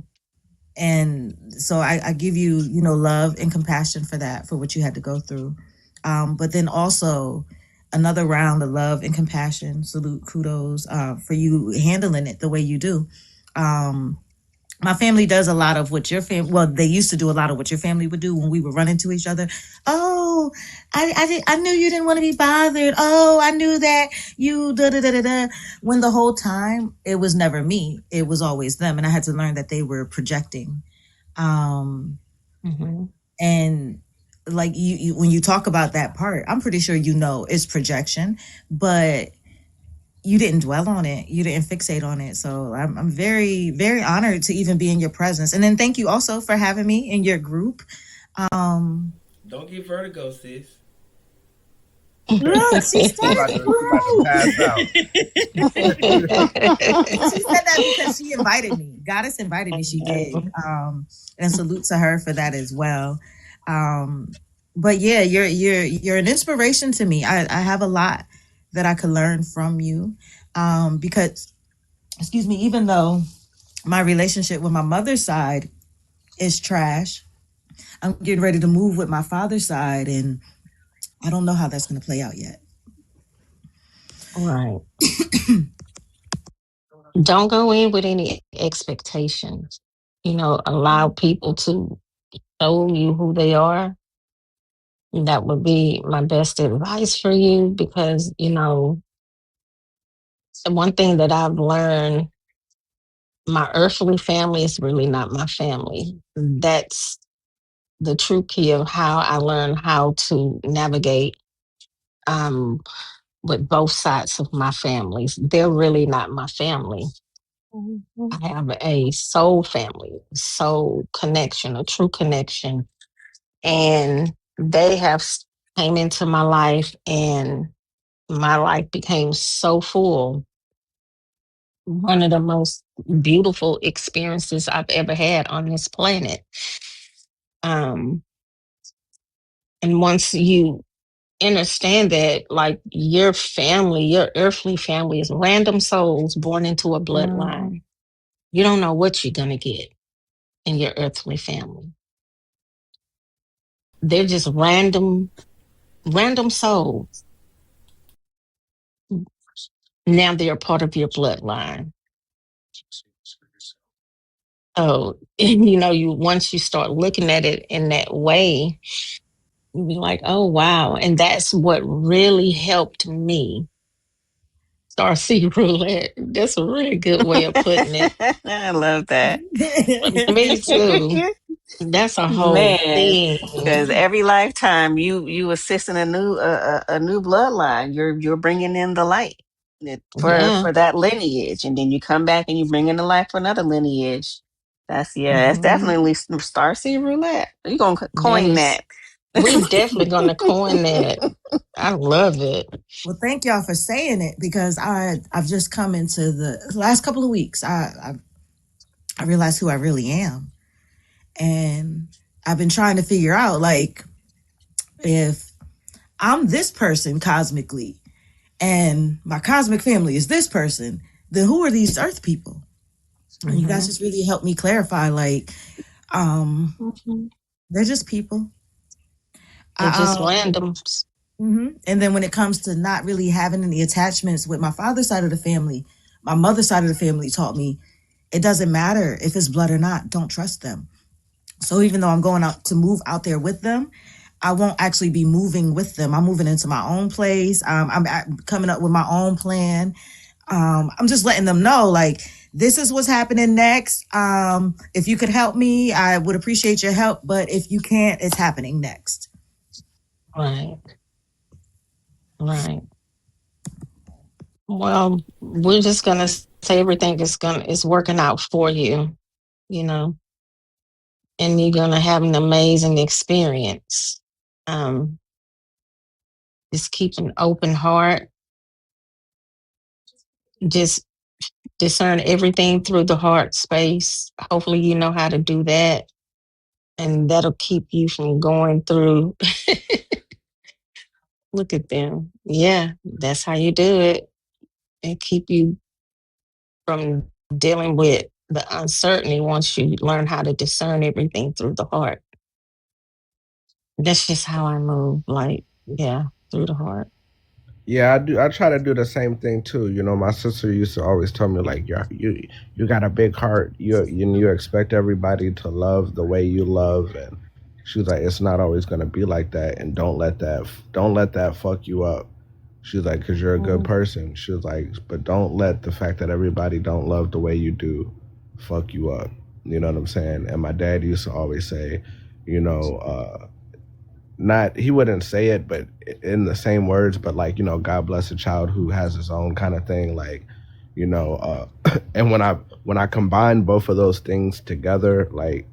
And so I give you, love and compassion for that, for what you had to go through. But then also another round of love and compassion, salute, kudos, for you handling it the way you do. My family does a lot of what your family, well, they used to do a lot of what your family would do when we would run into each other. Oh, I knew you didn't want to be bothered. Oh, I knew that you da da da da da. When the whole time it was never me, it was always them, and I had to learn that they were projecting. Mm-hmm. And like you when you talk about that part, I'm pretty sure it's projection, but you didn't dwell on it, you didn't fixate on it. So I'm very, very honored to even be in your presence, and then thank you also for having me in your group. Don't get vertigo, sis. Look, she's She about starting to, she about to pass out. she said that because she invited me. Goddess invited me. She did. And salute to her for that as well. But yeah, you're an inspiration to me. I have a lot that I could learn from you. Because, excuse me, even though my relationship with my mother's side is trash, I'm getting ready to move with my father's side, and I don't know how that's going to play out yet. Right. Don't go in with any expectations. Allow people to show you who they are. That would be my best advice for you because, one thing that I've learned, my earthly family is really not my family. That's the true key of how I learned how to navigate um, with both sides of my families. They're really not my family. I have a soul family, soul connection, a true connection. And they have came into my life and my life became so full. One of the most beautiful experiences I've ever had on this planet. Um, and once you understand that, like your family, your earthly family is random souls born into a bloodline. You don't know what you're going to get in your earthly family. They're just random souls. Now they're a part of your bloodline. So, you once you start looking at it in that way, you be like, oh wow. And that's what really helped me. Starseed roulette. That's a really good way of putting it. I love that. Me too. That's a whole Man, thing. because every lifetime you assist in a new bloodline, you're bringing in the light Yeah. for that lineage, and then you come back and you bring in the light for another lineage. That's Hmm. definitely Starseed roulette. You gonna coin Yes. that? We definitely gonna coin that. I love it. Well, thank y'all for saying it, because I've just come into the last couple of weeks. I realized who I really am, and I've been trying to figure out, like, if I'm this person cosmically and my cosmic family is this person, then who are these earth people? And you guys Hmm. just really helped me clarify, like, they're just people. They're I, just randoms. And then when it comes to not really having any attachments with my father's side of the family, my mother's side of the family taught me it doesn't matter if it's blood or not. Don't trust them. So even though I'm going out to move out there with them, I won't actually be moving with them. I'm moving into my own place. I'm coming up with my own plan. I'm just letting them know, like, this is what's happening next. If you could help me, I would appreciate your help. But if you can't, it's happening next. Right. Right. Well, we're just gonna say everything is working out for you, you know, and you're gonna have an amazing experience. Um, just keep an open heart. Just discern everything through the heart space. Hopefully, you know how to do that, and that'll keep you from going through. Look at them. Yeah, that's how you do it, and keep you from dealing with the uncertainty once you learn how to discern everything through the heart. That's just how I move, like, yeah, through the heart. Yeah, I do. I try to do the same thing too. You know, my sister used to always tell me like, you got a big heart. You expect everybody to love the way you love, and she was like, it's not always gonna be like that, and don't let that fuck you up. She was like, cause you're a good person. She was like, but don't let the fact that everybody don't love the way you do fuck you up. You know what I'm saying? And my dad used to always say, you know, not he wouldn't say it but in the same words, but like, you know, God bless a child who has his own kind of thing, like, you know, and when I combine both of those things together, like,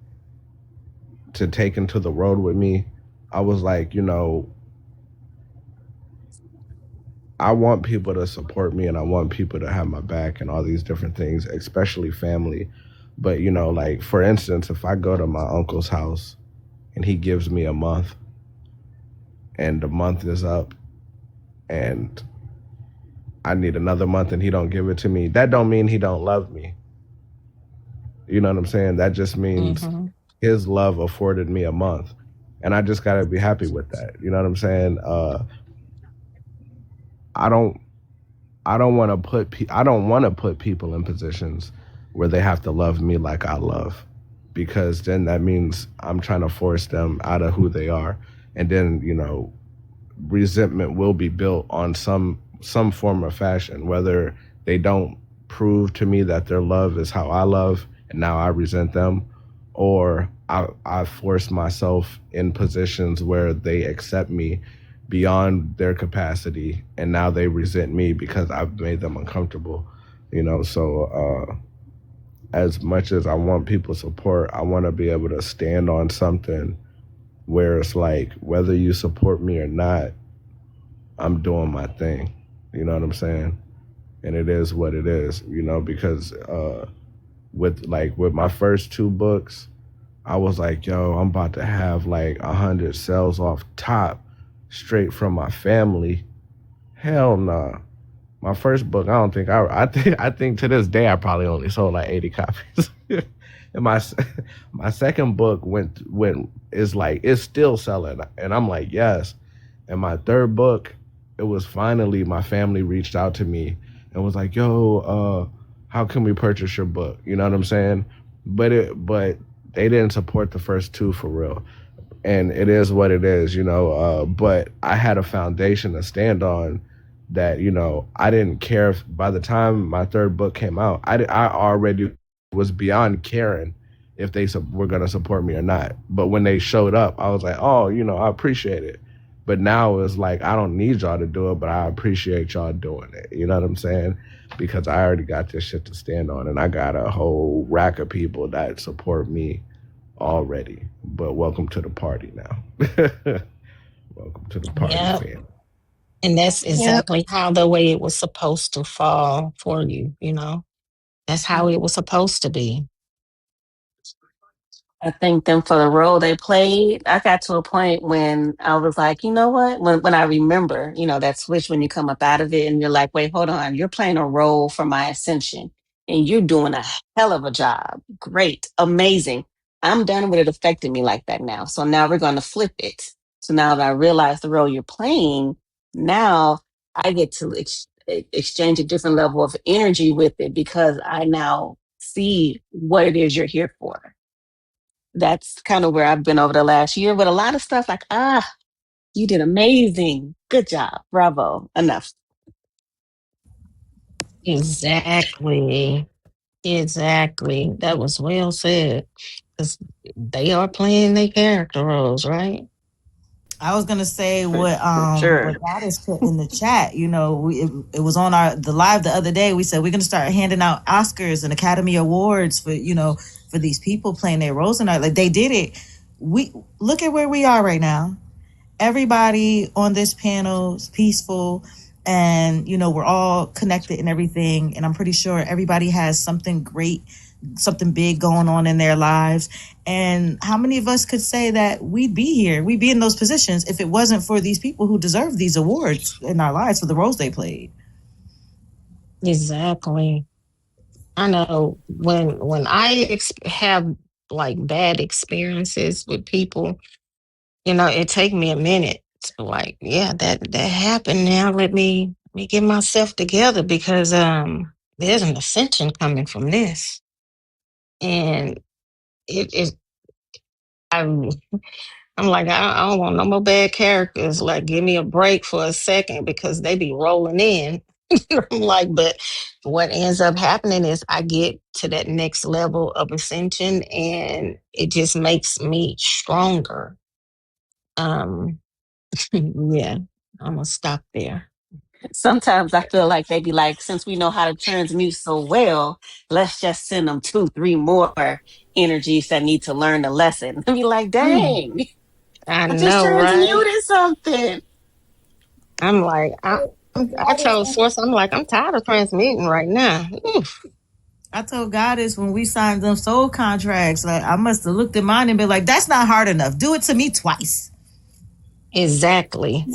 to take into the road with me, I was like, you know, I want people to support me and I want people to have my back and all these different things, especially family. But, you know, like, for instance, if I go to my uncle's house and he gives me a month and the month is up and I need another month and he don't give it to me, that don't mean he don't love me. You know what I'm saying? That just means his love afforded me a month. And I just got to be happy with that. You know what I'm saying? I don't want to put people in positions where they have to love me like I love, because then that means I'm trying to force them out of who they are. And then, you know, resentment will be built on some form or fashion, whether they don't prove to me that their love is how I love and now I resent them, or I force myself in positions where they accept me beyond their capacity and now they resent me because I've made them uncomfortable. You know, so as much as I want people's support, I want to be able to stand on something where it's like, whether you support me or not, I'm doing my thing. You know what I'm saying? And it is what it is, you know, because with my first 2 books, I was like, yo, I'm about to have like 100 sales off top straight from my family. Hell nah. My first book, I think to this day I probably only sold like 80 copies. And my second book it's still selling, and I'm like, yes. And my third book, it was finally, my family reached out to me and was like, yo, how can we purchase your book? You know what I'm saying? But they didn't support the first 2 for real. And it is what it is, you know. But I had a foundation to stand on that, you know, I didn't care if by the time my third book came out, I already was beyond caring if they were going to support me or not. But when they showed up, I was like, oh, you know, I appreciate it. But now it's like, I don't need y'all to do it, but I appreciate y'all doing it. You know what I'm saying? Because I already got this shit to stand on, and I got a whole rack of people that support me already. But welcome to the party now. Welcome to the party, fam. And that's exactly how the way it was supposed to fall for you, you know? That's how it was supposed to be. I thank them for the role they played. I got to a point when I was like, you know what? When I remember, you know, that switch when you come up out of it and you're like, wait, hold on. You're playing a role for my ascension and you're doing a hell of a job. Great. Amazing. I'm done with it affecting me like that now. So now we're going to flip it. So now that I realize the role you're playing, now I get to exchange a different level of energy with it because I now see what it is you're here for. That's kind of where I've been over the last year with a lot of stuff like, you did amazing. Good job. Bravo. Enough. Exactly. That was well said. Because they are playing their character roles, right? I was gonna say Sure. what Goddess put in the chat. You know, it was on the live the other day. We said we're gonna start handing out Oscars and Academy Awards for, you know, for these people playing their roles in art. Like, they did it. We look at where we are right now. Everybody on this panel is peaceful, and, you know, we're all connected and everything. And I'm pretty sure everybody has something great, something big going on in their lives. And how many of us could say that we'd be in those positions if it wasn't for these people who deserve these awards in our lives for the roles they played? Exactly. I know when I have like bad experiences with people, it take me a minute to like, yeah, that happened. Now let me get myself together because there's an ascension coming from this, and it I'm I'm like I don't want no more bad characters. Like, give me a break for a second because they be rolling in. I'm like, but what ends up happening is I get to that next level of ascension, and it just makes me stronger. Um, yeah, I'm gonna stop there. Sometimes I feel like they be like, since we know how to transmute so well, let's just send them 2, 3 more energies that need to learn the lesson. I be like, dang, I I just know, right? transmuted something. I'm like, I told Source, I'm like, I'm tired of transmitting right now. Oof. I told Goddess when we signed them soul contracts, like I must have looked at mine and been like, "That's not hard enough. Do it to me twice." Exactly.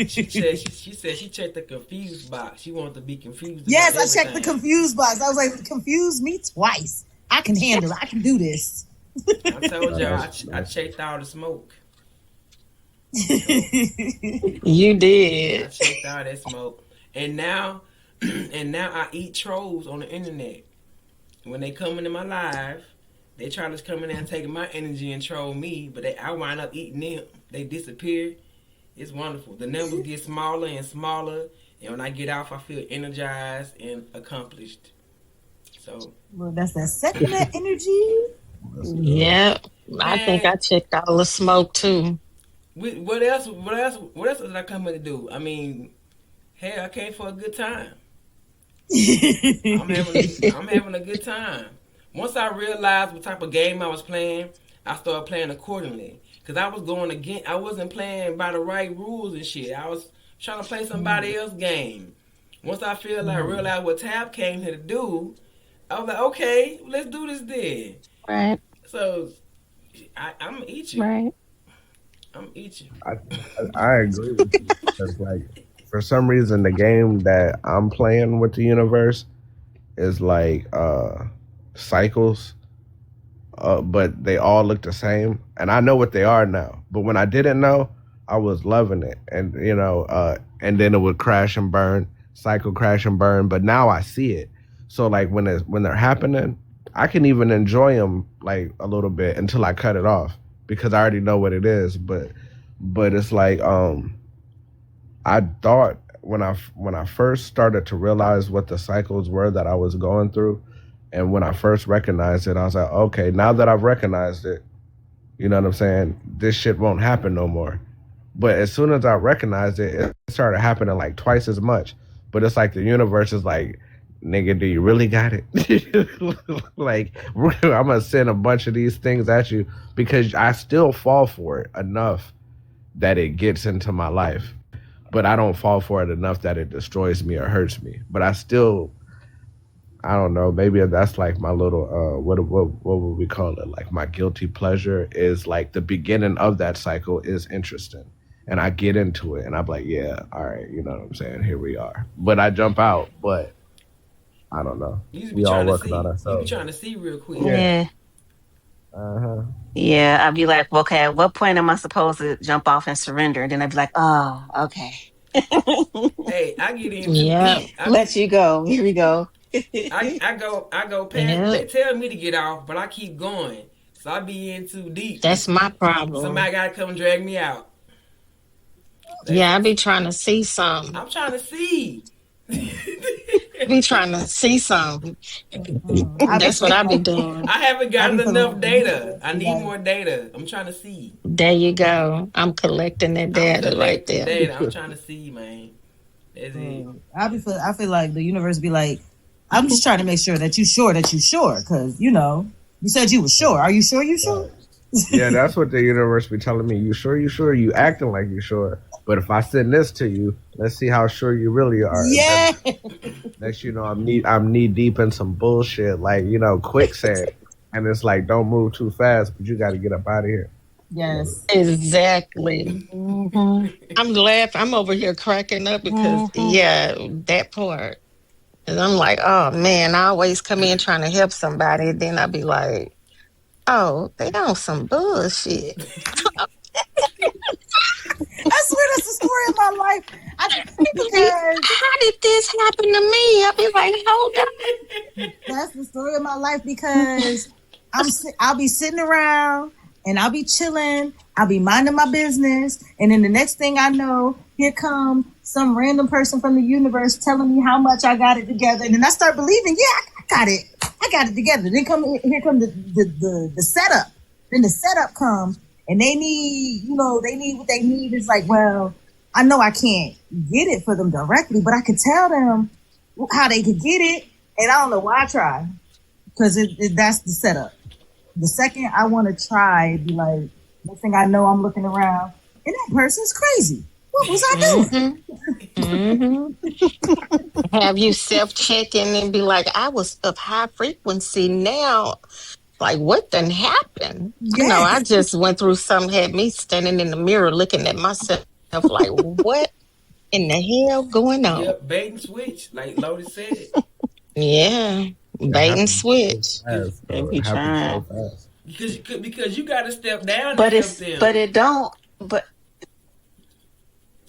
She said she checked the confused box. She wanted to be confused about Yes, I checked the everything. confused box. I was like, "Confuse me twice. I can handle it. I can do this." I told Oh, y'all that's I that's checked all the smoke. You I did. checked all that smoke, and now, and now I eat trolls on the internet. When they come into my live, they try to come in there and take my energy and troll me, but I wind up eating them. They disappear. It's wonderful. The numbers get smaller and smaller, and when I get off, I feel energized and accomplished. So, Well, that's that second energy. good. Yeah, I think man, I checked all the smoke too. what else? What else? What else did I come here to do? I mean, hey, I came for a good time. I'm having a good time. Once I realized what type of game I was playing, I started playing accordingly. Cause I was going again. I wasn't playing by the right rules and shit. I was trying to play somebody else's game. Once I feel like realized what Tab came here to do, I was like, okay, let's do this then. Right, So I'm gonna eat you. right. I'm gonna eat you. I agree with you because like for some reason the game that I'm playing with the universe is like cycles, but they all look the same, and I know what they are now. But when I didn't know, I was loving it, and and then it would crash and burn, cycle crash and burn. But now I see it, so like when they're happening, I can even enjoy them like a little bit until I cut it off because I already know what it is. But it's like I thought when I first started to realize what the cycles were that I was going through, and when I first recognized it, I was like, okay, now that I've recognized it, you know what I'm saying? This shit won't happen no more. But as soon as I recognized it, it started happening like twice as much. But it's like the universe is like, nigga, do you really got it? Like, I'm gonna send a bunch of these things at you because I still fall for it enough that it gets into my life. But I don't fall for it enough that it destroys me or hurts me. But I don't know. Maybe that's like my little what would we call it? Like my guilty pleasure is like the beginning of that cycle is interesting, and I get into it, and I'm like, yeah, all right, you know what I'm saying? Here we are. But I jump out. But I don't know. You just be We all trying to working on see. You be ourselves. trying to see real quick. Yeah. Yeah, Uh huh. yeah. I'd be like, okay, at what point am I supposed to jump off and surrender? And then I'd be like, oh, okay. Hey, I get in too Yeah, deep. let you go. Here we go. I go past. Yeah, They tell me to get off, but I keep going. So I be in too deep. that's my problem. Somebody gotta come drag me out. They, Yeah, I be trying to see something. I'm trying to see. Be trying to see something. I be That's what feeling I be like doing. I haven't I be gotten feeling enough like the universe data. I be need like, more data. I'm trying to see. There you go. I'm collecting that I'm data right collecting there. data. I'm trying to see, man. That's it. I feel like the universe be like, I'm just trying to make sure that you sure, because you said you were sure. Are you sure? You sure? Right. Yeah, that's what the universe be telling me. You sure? You sure? You acting like you sure. But if I send this to you, let's see how sure you really are. And then Yeah. next, I'm knee deep in some bullshit, like quicksand, and it's like, don't move too fast, but you got to get up out of here. Yes. Exactly. I'm laughing. I'm over here cracking up because, yeah, that part. And I'm like, oh man, I always come in trying to help somebody. And then I'd be like, oh, they on some bullshit. I swear that's the story of my life. Because How did this happen to me? I'll be like, hold on. that's the story of my life because I'll be sitting around and I'll be chilling. I'll be minding my business. And then the next thing I know, here come some random person from the universe telling me how much I got it together. And then I start believing, yeah, I got it. I got it together. Then here come the setup. Then the setup comes and they need what they need is like, well, I know I can't get it for them directly, but I can tell them how they could get it. And I don't know why I try because that's the setup. The second I want to try, it'd be like, next thing I know, I'm looking around and that person's crazy. What was I doing? Mm-hmm. Have you self-checking and be like, I was of high frequency now. Like, what done happened? Yes. I just went through something, had me standing in the mirror looking at myself like, what in the hell going on? Yep, bait and switch, like Lotus said. Yeah, bait and switch. So it happens so fast. Because you got to step down But and help them. but it don't. But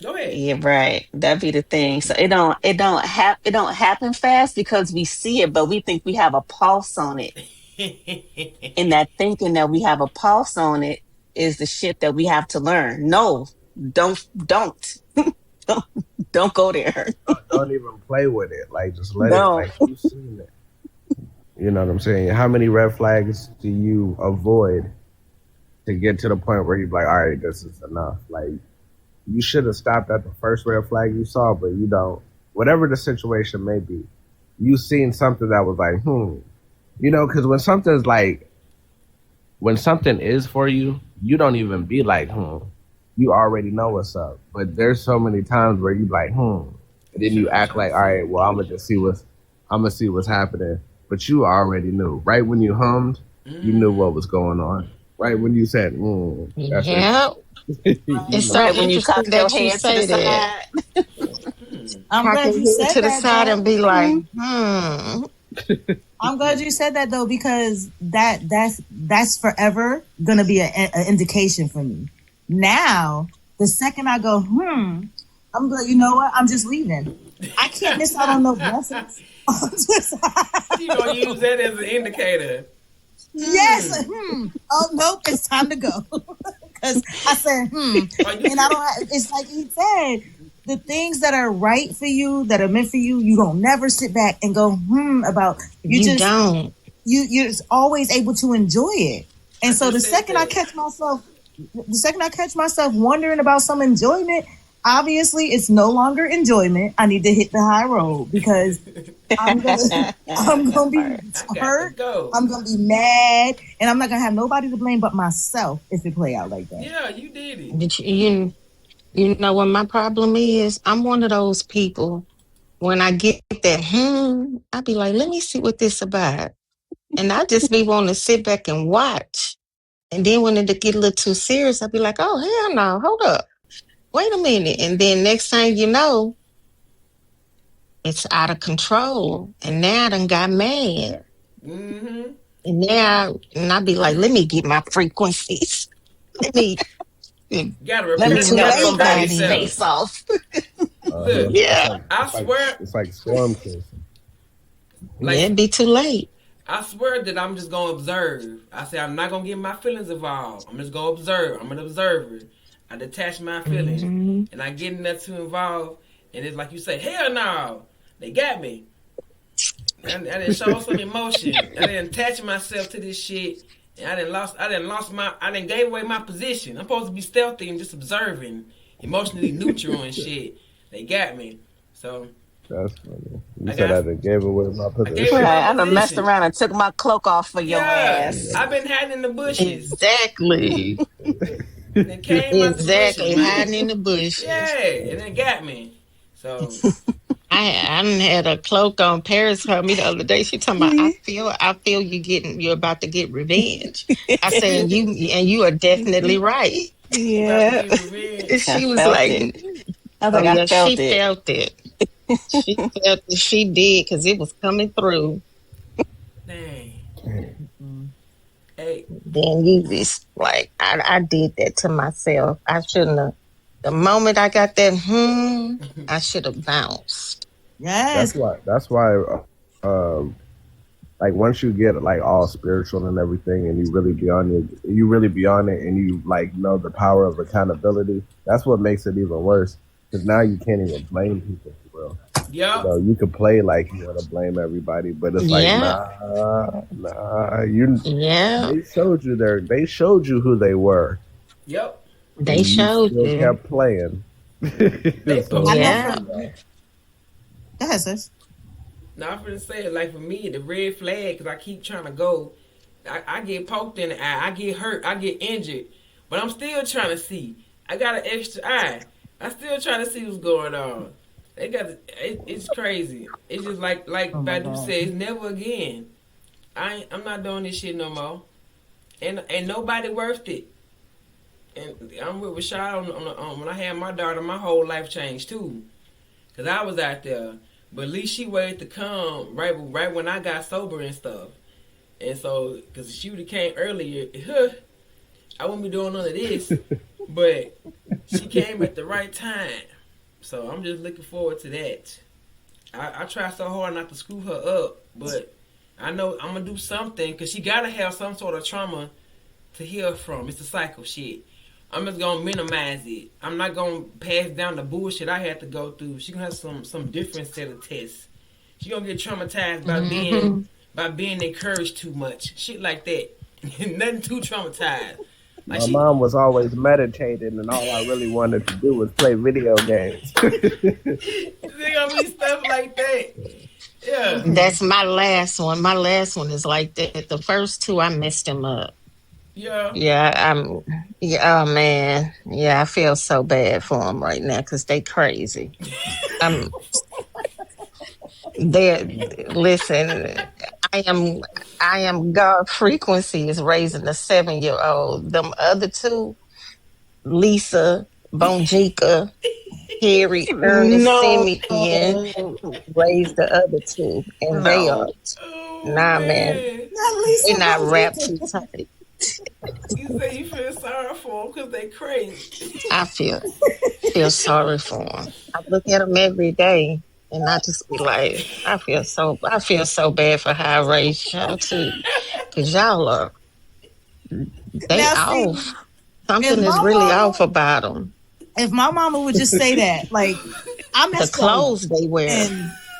go ahead. yeah, right. That'd be the thing. So it don't happen fast because we see it, but we think we have a pulse on it. And that thinking that we have a pulse on it is the shit that we have to learn. No, don't don't go there. Don't even play with it. Like, just let it. Like, you've seen it. You know what I'm saying? How many red flags do you avoid to get to the point where you're like, all right, this is enough? Like, you should have stopped at the first red flag you saw, but you don't. Whatever the situation may be, you seen something that was like, because when something is for you, you don't even be like, you already know what's up. But there's so many times where you like, and then you act like, all right, well, I'm gonna see what's happening. But you already knew. Right when you hummed, you knew what was going on. Right when you said, that's yeah. It's right when you cock your head to the side. I'm glad you said to the that, side though. and be like, I'm glad you said that though, because that's forever gonna be an indication for me. Now, the second I go, I'm like, you know what? I'm just leaving. I can't miss out on no blessings. You gonna use that as an indicator? Yes. Oh nope, it's time to go. Because I said, and I don't. It's like he said. The things that are right for you, that are meant for you, you don't never sit back and go, about. You don't. You're always able to enjoy it. And so the second I catch myself wondering about some enjoyment, obviously it's no longer enjoyment. I need to hit the high road because I'm gonna be hurt. I'm gonna be mad, and I'm not gonna have nobody to blame but myself if it play out like that. Yeah, you did it. But you know what my problem is? I'm one of those people, when I get that, I be like, let me see what this about. And I just be wanting to sit back and watch. And then when it get a little too serious, I be like, oh, hell no, hold up. Wait a minute. And then next thing you know, it's out of control. And now I done got mad. Mm-hmm. And now, I be like, let me get my frequencies. Let me know somebody's face off. Look, yeah. I swear. It's like storm chasing. It'd be too late. I swear that I'm just gonna observe. I say I'm not gonna get my feelings involved. I'm just gonna observe. I'm an observer. I detach my feelings, and I get enough to involve. And it's like you say, hell no, they got me. I didn't show some emotion. I didn't attach myself to this shit, and I didn't gave away my position. I'm supposed to be stealthy and just observing, emotionally neutral and shit. They got me, so. That's funny. You said I done gave away my position. I done messed around and took my cloak off for your ass. I've been hiding in the bushes. Exactly. Exactly, hiding in the bushes. Yeah, and it got me. So I done had a cloak on. Paris heard me the other day. She talking about, I feel you're about to get revenge. I said, you are definitely right. Yeah. She was like, I felt it. She felt that she did because it was coming through. Dang. Mm. Hey. Then you just like, I did that to myself. I shouldn't have. The moment I got that, I should have bounced. Yes. That's why. Like once you get like all spiritual and everything, and you really be on it, and you like know the power of accountability. That's what makes it even worse. Because now you can't even blame people for real. Yeah. You can play like you want to blame everybody, but it's like nah. They showed you they showed you who they were. Yep. They showed you. You. Kept playing. So, Go ahead, sis. Now I'm gonna say it like for me, the red flag, because I keep trying to go. I get poked in the eye, I get hurt, I get injured, but I'm still trying to see. I got an extra eye. I still trying to see what's going on. It's crazy. It's just like Badu said, it's never again. I'm not doing this shit no more, and nobody worth it. And I'm with Rashad on when I had my daughter, my whole life changed too, cause I was out there. But at least she waited to come right when I got sober and stuff. And so, because she would have came earlier, I wouldn't be doing none of this. But she came at the right time. So I'm just looking forward to that. I try so hard not to screw her up. But I know I'm going to do something, because she got to have some sort of trauma to heal from. It's the cycle shit. I'm just gonna minimize it. I'm not gonna pass down the bullshit I had to go through. She gonna have some different set of tests. She gonna get traumatized by being encouraged too much. Shit like that. Nothing too traumatized. Like my mom was always meditating, and all I really wanted to do was play video games. They gonna be stuff like that. Yeah. That's my last one. My last one is like that. The first two, I messed him up. Yeah. Yeah, oh man. Yeah, I feel so bad for them right now because they crazy. Listen, I am God frequency is raising a 7-year-old. Them other two, Lisa, Bonjika, Harry, Ernest, Simeon, raised the other two. And they are, man. They're not wrapped too tight. You say you feel sorry for them because they crazy. I feel sorry for them. I look at them every day, and I just be like, I feel so bad for how I raised y'all too, because y'all are off. Something is really off about them. If my mama would just say that, like, I messed the clothes they wear,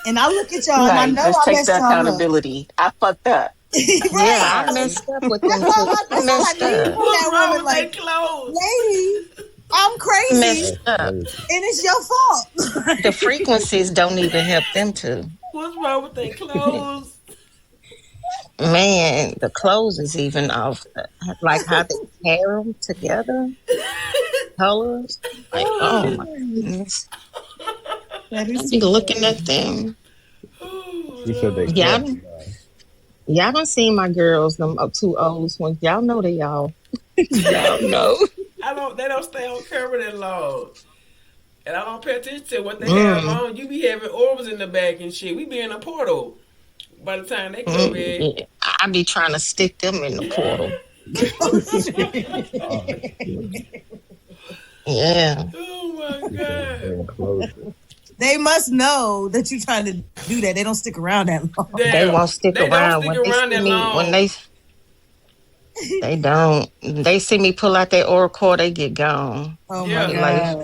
and I look at y'all, and I know I messed y'all accountability. I fucked up. Right. Yeah, I messed up with them too. I messed up. What's wrong with their clothes? Lady, I'm crazy. Messed up. And it's your fault. The frequencies don't even help them to. What's wrong with their clothes? Man, the clothes is even off. Like how they pair them together. Colors. Like, oh my goodness. I be looking at them. She said they Y'all done seen my girls, them two oldest ones. Y'all know they all. Y'all know. They don't stay on camera that long. And I don't pay attention to what they have on. You be having orbs in the back and shit. We be in a portal by the time they come in. Yeah. I be trying to stick them in the portal. Yeah. Oh my God. They must know that you're trying to do that. They don't stick around that long. They won't stick around when they see me. When they don't. They see me pull out that oracle, they get gone. Oh my God.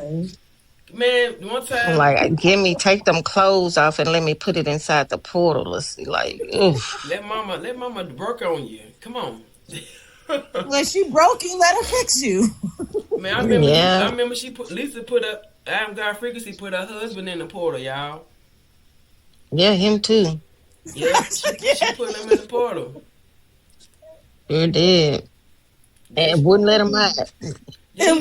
Man, one time, like, take them clothes off and let me put it inside the portal. Let's see, like, oof. Let mama work on you. Come on. When she broke you, let her fix you. Man, I remember Lisa put up. Adam God Frequency put her husband in the portal, y'all. Yeah, him too. Yeah, she put him in the portal. Sure did. And wouldn't let him out. He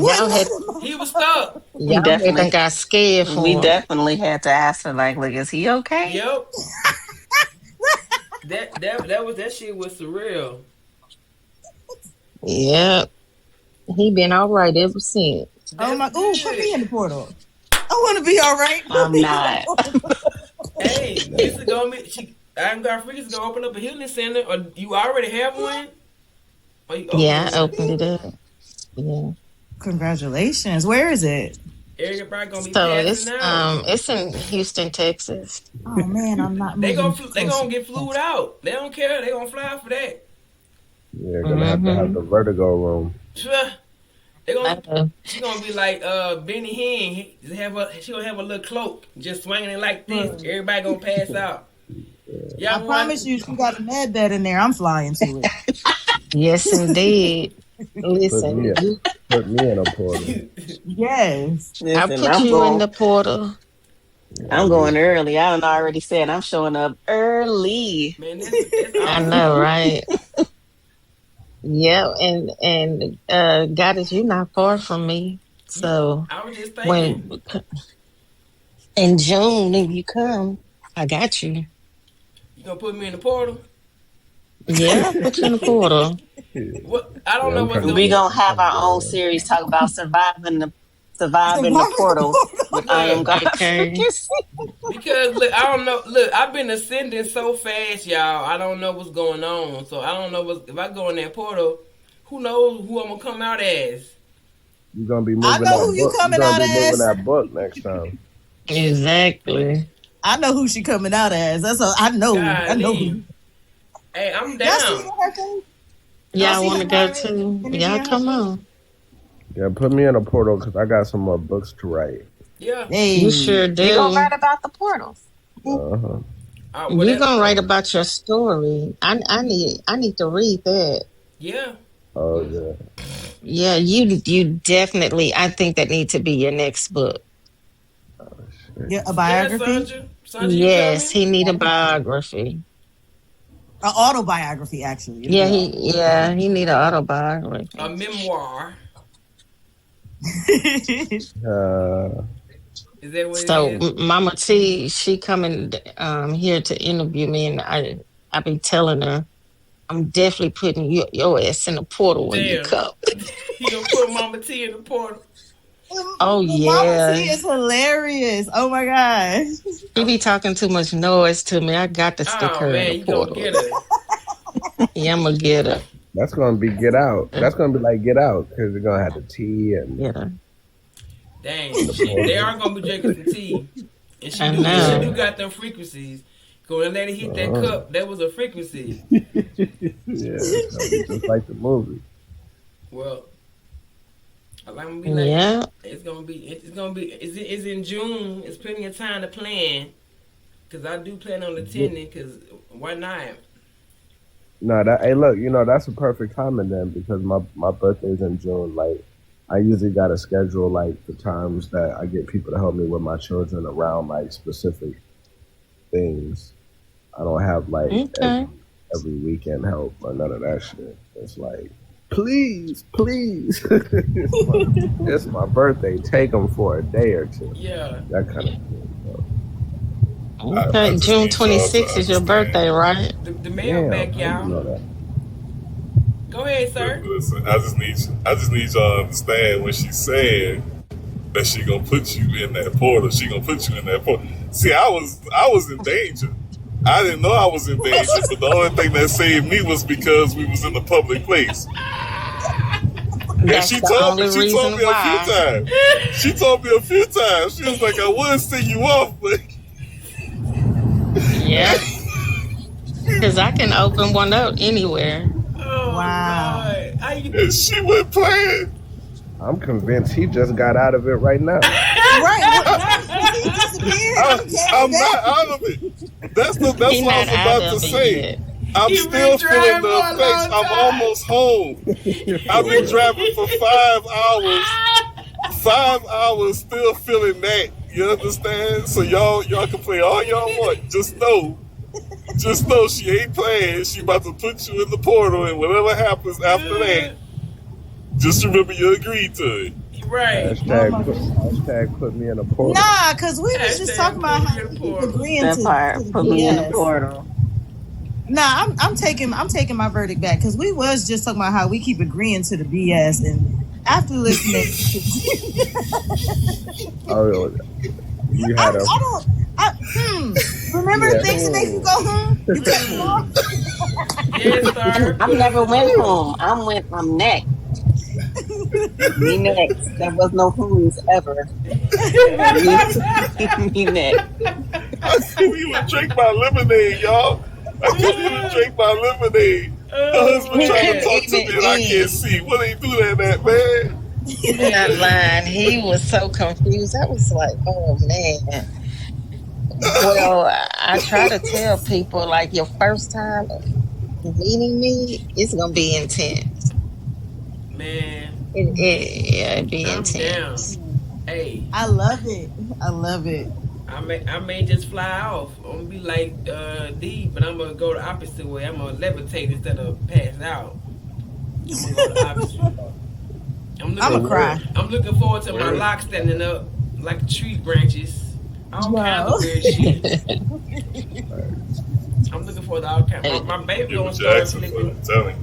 was stuck. Y'all definitely got scared for him. We definitely had to ask her, like, look, is he okay? Yep. that shit was surreal. Yep. He been all right ever since. Oh my! Ooh, put me in the portal. I want to be all right. I'm not. Hey, this is gonna be. I'm got freakers gonna open up a healing center, or you already have one, or you Yeah, opening I one. opened it up. Yeah. Congratulations. Where is it? Everybody gonna be So passing out. it's in Houston, Texas. Oh man, I'm not They moving gonna closer. get flued out. They don't care. They gonna fly for that. Yeah, gonna have to have Mm-hmm. the vertigo room. They I gonna know. she gonna be like Benny Hinn. She gonna have a little cloak just swinging it like this. Look, Everybody gonna pass out. I Y'all want? promise you, she got a med bed in there. I'm flying to it. Yes, indeed. Put me Listen, you, put me in a portal. Yes. I Listen, put you in the portal. Yeah, I'm me. going early. I done already said I'm showing up early. Man, that's I awesome. know, right? Yeah, and Goddess, you're not far from me. So I was just thinking. when in June when you come, I got you. You gonna put me in the portal? Yeah, I put you in the portal. What? I don't Yeah, know I'm what's trying to going. We get. gonna I'm have trying to our get own one. series talk about surviving the portal with I am Look, God Okay. frequency. because look, I don't know. Look, I've been ascending so fast, y'all. I don't know what's going on. So I don't know if I go in that portal. Who knows who I'm gonna come out as? You're gonna be I moving know that who you book. You're coming gonna out be moving as. that book next time. Exactly. I know who she coming out as. That's all. I know. I know Golly. who. Hey, I'm Y'all see down. her thing? Y'all Y'all see want her to go direct too? energy Y'all on her come thing? on. Yeah, put me in a portal because I got some more books to write. Yeah. You Hey. sure You gonna do. write about the portals. Uh-huh. Well, You're that. gonna write about your story. I need to read that. Yeah. Oh yeah. Yeah, you definitely. I think that needs to be your next book. Yeah, a Yeah, biography? Sandra. Sandra, you Yes, coming? he need a biography. An autobiography, actually. It'll Yeah, be all. he need an A autobiography. memoir. Uh, Is that what it So is? Mama T, she coming here to interview me, and I be telling her I'm definitely putting your ass in the portal when you Damn. come. You gonna put Mama T in the portal? Oh Mama T yeah, is hilarious. Oh my gosh. she be talking too much noise to me. I got to stick Oh her in man, the you gonna portal. get her. Yeah, I'm gonna get her. that's gonna be Get Out. That's gonna be like Get Out because you're gonna have the tea and Get her. Dang, the they portal. are gonna be drinking some tea, and I she know. do got them frequencies. Cause when let it hit that Uh-huh. cup, that was a frequency. Yeah, it's gonna be just like the movie. Well, I'm gonna be like, Yeah. it's gonna be, it's in June. It's plenty of time to plan. Cause I do plan on attending. Cause why not? No, that hey, look, that's a perfect timing then because my birthday's in June. Like, I usually got to schedule like the times that I get people to help me with my children around like specific things. I don't have like Okay. every weekend help or none of that shit. It's like, please, it's my birthday. Take them for a day or two. Yeah. That kind of thing. I Okay. just June need y'all to 26th is your birthday, understand. right? The mail Damn, back, how you know y'all. that? Go ahead, sir. Listen, I just need y'all to understand when she's saying that she gonna put you in that portal. She gonna put you in that portal. See, I was in danger. I didn't know I was in danger, but the only thing that saved me was because we was in a public place. And That's the only she told reason me a few why. times. She told me a few times. She was like, I would send you off, but Yeah. Because I can open one up anywhere. Oh Wow. Lord, how you? and she went playing. I'm convinced he just got out of it right now. Right. He disappeared. He came I'm back. not out of it. That's what He I not was out about to of it say. yet. I'm He still been feeling driving the for a effects. long I'm time. almost home. I've been driving for 5 hours. 5 hours, still feeling that. You understand? So y'all can play all y'all want. Just know she ain't playing. She about to put you in the portal, and whatever happens after that, just remember you agreed to it. Right. Hashtag put me in a portal. Nah, because we was just talking Hashtag about put me how in we the keep portal. agreeing That to part the put me in the BS. portal. Nah, I'm taking my verdict back because we was just talking about how we keep agreeing to the BS, and after listening, Oh, You had a I don't. Remember yeah. things that make you go You cut them off. Yes, sir. I've Put us never in went order. home. I'm next. Me next. There was no who's ever. Me, me next. I couldn't even drink my lemonade, y'all. I couldn't even drink my lemonade. Her Oh husband He trying to couldn't man. talk to even me and I can't eat. see. What they do that at, man? You're not Hey. lying. He was so confused. I was like, oh man. Well, I try to tell people like your first time meeting me, it's gonna be intense. Man, Yeah, it'd be I'm down. intense. Hey, I love it. I love it. I may just fly off. I'm gonna be like D, but I'm gonna go the opposite way. I'm gonna levitate instead of pass out. I'm gonna go the opposite. I'm I'ma looking So cry. I'm looking forward to my where lock standing up like tree branches. All kinds Yo. of weird shit. I'm looking forward to all kinds. My baby Get gonna what you're start asking for. flipping. I'm telling you.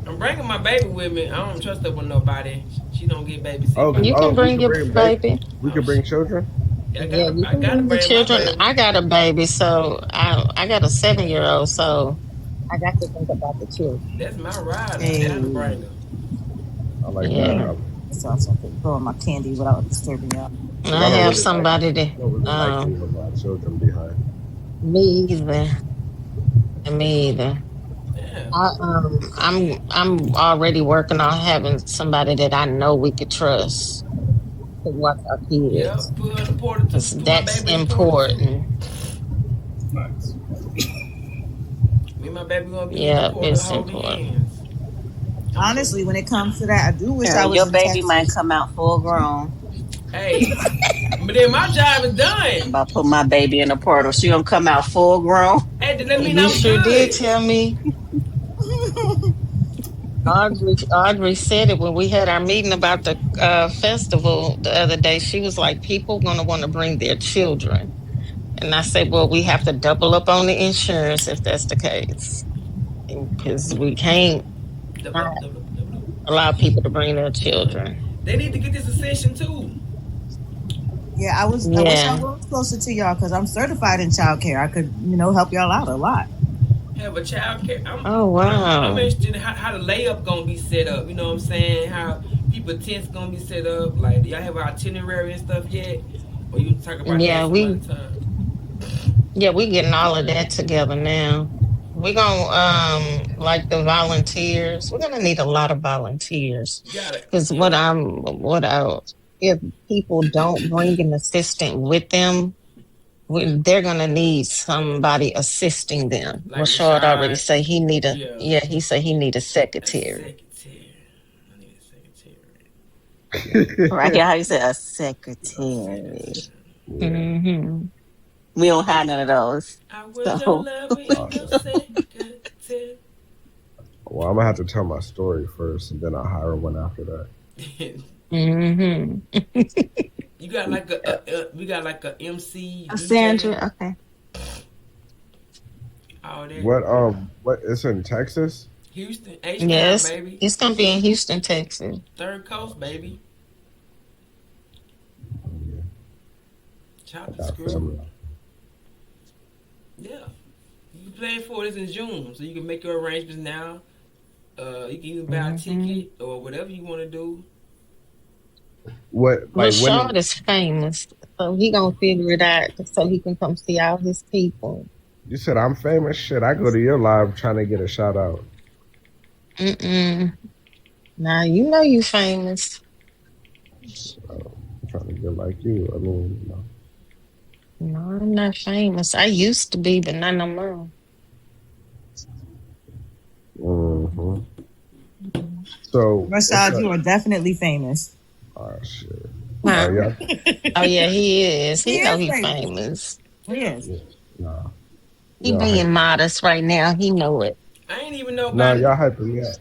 I'm bringing my baby with me. I don't trust her with nobody. She don't get babysit by You can nobody. we bring could your bring baby. we Oh could bring shit. children. Yeah, you I can gotta bring the bring my children. baby. I got a baby, so I got a 7-year-old, so I got to think about the children. That's my rider. I Hey. gotta bring her. I like that. Yeah. So I can throw my candy without disturbing y'all. And Because I I have somebody I don't to really like leaving my children behind. me either. Me either. Yeah. I'm already working on having somebody that I know we could trust to watch our kids. Yep. Put her in the portal too. 'Cause Put my that's baby in the portal too. important. Nice. Me and my baby gonna be in the Yeah, portal it's holding important. hands. I'm so Honestly, when it comes to that, I do wish I was Your in baby might Texas. come out full grown. hey. But then my job is I'm done. about to put my baby in the portal. She gonna come out full grown. Hey, then that mean You I'm sure did good. tell me. Audrey said it when we had our meeting about the festival the other day. She was like, people gonna want to bring their children. And I said, well, we have to double up on the insurance if that's the case. Because we can't Double not up, double up, double up. allow people to bring their children. They need to get this accession too. Yeah, I wish I Yeah. was closer to y'all because I'm certified in childcare. I could, help y'all out a lot. Have a child care. Oh, I'm wow. interested in how the layup gonna be set up. You know what I'm saying? How people tents gonna be set up. Like, do y'all have an itinerary and stuff yet? Or you talk about that Yeah, some other time? we getting all of that together now. We're gonna like the volunteers. We're gonna need a lot of volunteers. You got it. Because Yeah. if people don't bring an assistant with them, they're gonna need somebody assisting them. Like Rashard already Rashad. say he need a Yeah. yeah, he said he need a A secretary. secretary. I need a secretary. Right here, how you say a A secretary. secretary. Yeah. Hmm. We don't have none of those. I would your So love in your secretary. Well, I'm gonna have to tell my story first, and then I'll hire one after that. Hmm. You got like we got like a MC DJ. Sandra, okay. All that. What? It's in Texas. Houston, H Town, Yes, baby. it's gonna be in Houston, Texas. Third Coast, baby. Yeah, I Chop the got screw. family. Yeah. You can plan for this in June, so you can make your arrangements now. You can even buy a ticket or whatever you want to do. What? Like Rashard when? is famous, so he gonna figure it out so he can come see all his people. You said I'm famous. Shit, I go to your live trying to get a shout out. Mm-mm. Now you know you famous. I'm trying to get like you. I mean, No, I'm not famous. I used to be, but not no more. hmm So what's Rashad, up? you are definitely famous. Oh shit. Oh Huh? yeah. Oh yeah, he is. He He know is he famous. famous. Yes. Yeah. Nah. He Y'all being hype. modest right now. He know it. I ain't even know Nah, about it. y'all hyping me up.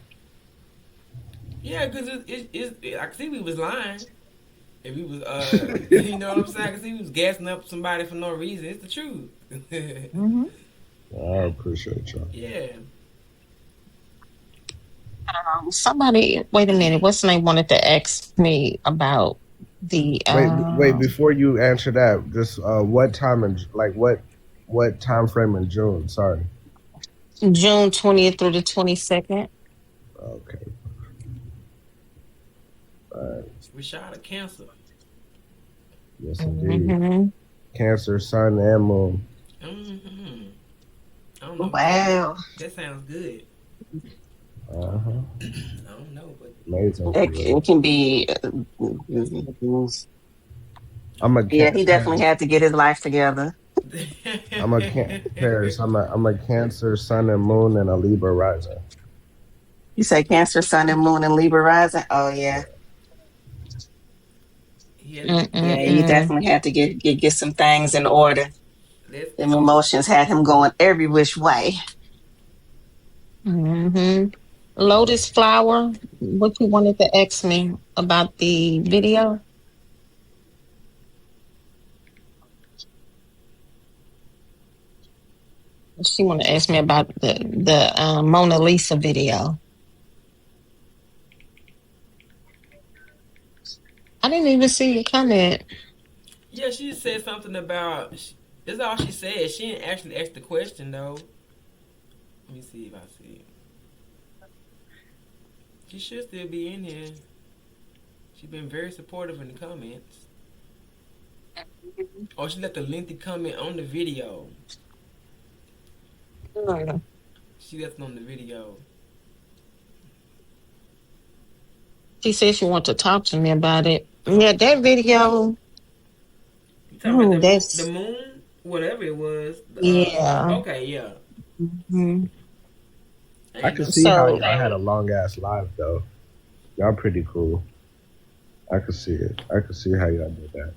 Yeah, because I could see we was lying. If he was, you know what I'm saying? Because he was gassing up somebody for no reason. It's the truth. hmm I appreciate y'all. Yeah. Somebody, wait a minute. What's the name wanted to ask me about The Wait. Before you answer that, just what time in like what time frame in June? Sorry. June 20th through the 22nd. Okay. Rashada Cancer. Yes, indeed. Mm-hmm. Cancer, Sun, and Moon. Mm-hmm. I don't know about Wow. that sounds good. Uh huh. I don't know, but Amazing for real. It can be. I'm a Yeah, he definitely Paris. had to get his life together. Paris. I'm a Cancer, Sun, and Moon, and a Libra rising. You say Cancer, Sun, and Moon, and Libra rising. Oh yeah, he had to get yeah. You that. definitely had to get some things in order. Let's Them emotions had him going every which way. Mm-hmm. Lotus Flower. What you wanted to ask me about the video? She want to ask me about the Mona Lisa video. I didn't even see your comment. Yeah, she said something about. That's all she said. She didn't actually ask the question though. Let me see if I see it. She should still be in here. She's been very supportive in the comments. Oh, she left a lengthy comment on the video. She left it on the video. She said she want to talk to me about it. Yeah, that video. You talking about the That's moon, whatever it was. yeah. Okay, yeah. Mm-hmm. I could see how So y'all had a long ass live though. Y'all pretty cool. I could see it. I could see how y'all did that.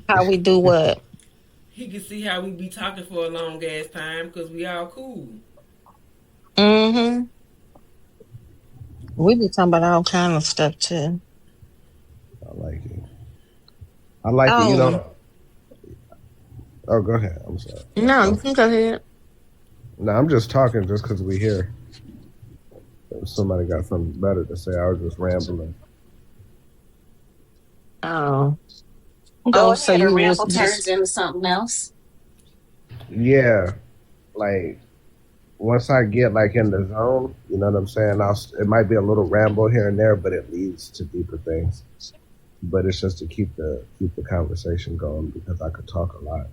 how we do what? He can see how we be talking for a long ass time because we all cool. Mm-hmm. We be talking about all kind of stuff too. I like it. I like it. You know. Oh, go ahead. I'm sorry. No, you can go ahead. No, I'm just talking just because we here. If somebody got something better to say, I was just rambling. Oh. Go So ahead. A you was ramble turns into something else. Yeah, like once I get like in the zone, you know what I'm saying? It might be a little ramble here and there, but it leads to deeper things. But it's just to keep the conversation going because I could talk a lot.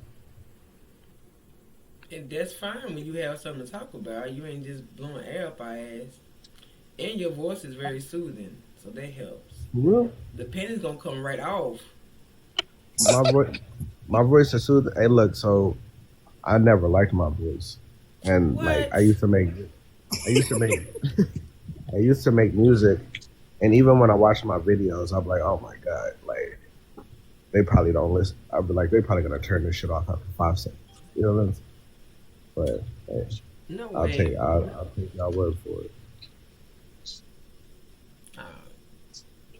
And that's fine when you have something to talk about. You ain't just blowing air up our ass. And your voice is very soothing, so that helps. Yeah. The pen is gonna come right off. My voice is soothing. Hey, look, so I never liked my voice, and What? like I used to make music, and even when I watch my videos, I'm like, oh my god, like they probably don't listen. I'll be like, they probably gonna turn this shit off after 5 seconds. You know what I'm saying? But hey, No I'll way. I'll take y'all word for it.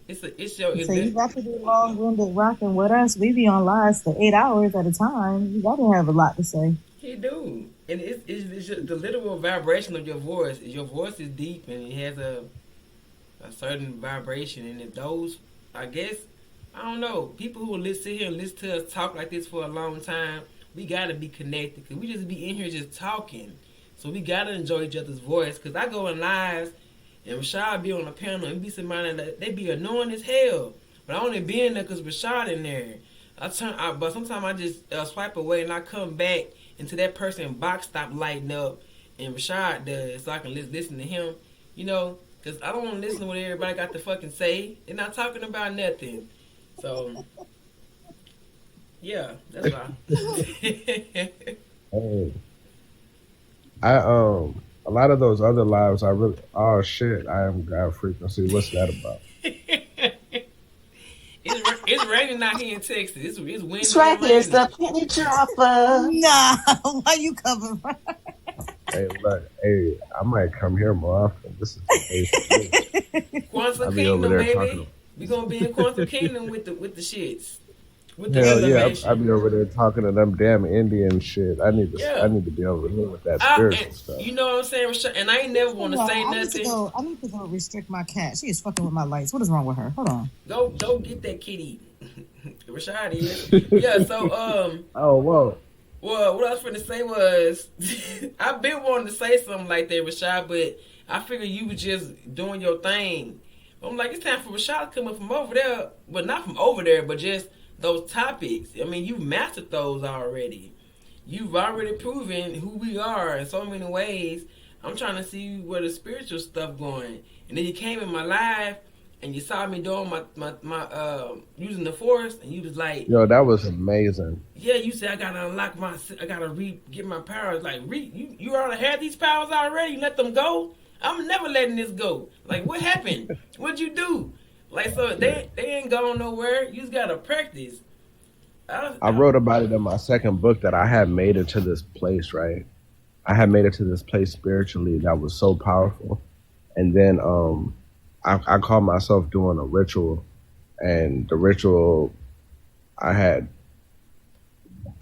It's your. So you got to be long-winded rocking with us. We be on lives for 8 hours at a time. You got to have a lot to say. He do, and it's just the literal vibration of your voice. Your voice is deep and it has a certain vibration, and if those, I guess, I don't know, people who will sit here and listen to us talk like this for a long time, we gotta be connected because we just be in here just talking. So we gotta enjoy each other's voice. Cause I go in lives and Rashad be on the panel and be somebody that they be annoying as hell, but I only be in there cause Rashad in there. But sometimes I just swipe away and I come back until that person box stop lighting up and Rashad does, so I can listen to him. You know, cause I don't want to listen to what everybody got to fucking say. They're not talking about nothing. So yeah, that's why. Hey, a lot of those other lives, oh shit, I am God frequency. What's that about? It's raining out here in Texas. It's windy. It's right here. It's the penny dropper. Nah, why you covering? Hey, look, hey, I might come here more often. This is the Quantum Kingdom, baby. We gonna be in Quantum Kingdom with the shits. with the Hell yeah, I elevation. be over there talking to them damn Indian shit. I Yeah. need to be over here with that And spiritual stuff. you know what I'm saying, Rashad? And I ain't never want to say I need to nothing. go. I need to go restrict my cat. She is fucking with my lights. What is wrong with her? Hold on. Go get that kitty. Rashad is. Yeah, so Oh whoa. well, what I was finna say was, I've been wanting to say something like that, Rashad, but I figured you were just doing your thing. I'm like, it's time for Rashad to come up from over there, but not from over there, but just those topics. I mean, you've mastered those already. You've already proven who we are in so many ways. I'm trying to see where the spiritual stuff going. And then you came in my life and you saw me doing my using the force, and you was like, Yo, that was amazing. yeah, you said I gotta unlock I gotta get my powers. Like, you already had these powers already. You let them go. I'm never letting this go. Like, what happened? What'd you do? Like, so they ain't going nowhere. You just gotta practice. I wrote about it in my second book that I had made it to this place, right? I had made it to this place spiritually that was so powerful. And then I called myself doing a ritual, and the ritual I had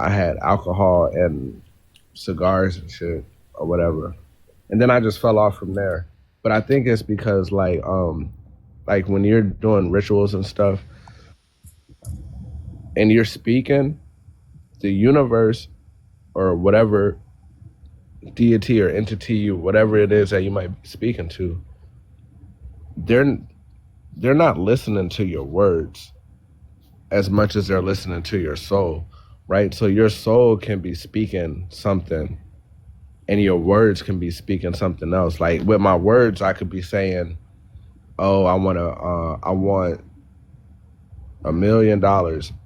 alcohol and cigars and shit or whatever. And then I just fell off from there. But I think it's because like when you're doing rituals and stuff and you're speaking, the universe or whatever deity or entity you whatever it is that you might be speaking to, they're not listening to your words as much as they're listening to your soul, right? So your soul can be speaking something and your words can be speaking something else. Like with my words, I could be saying, oh, I want $1 million.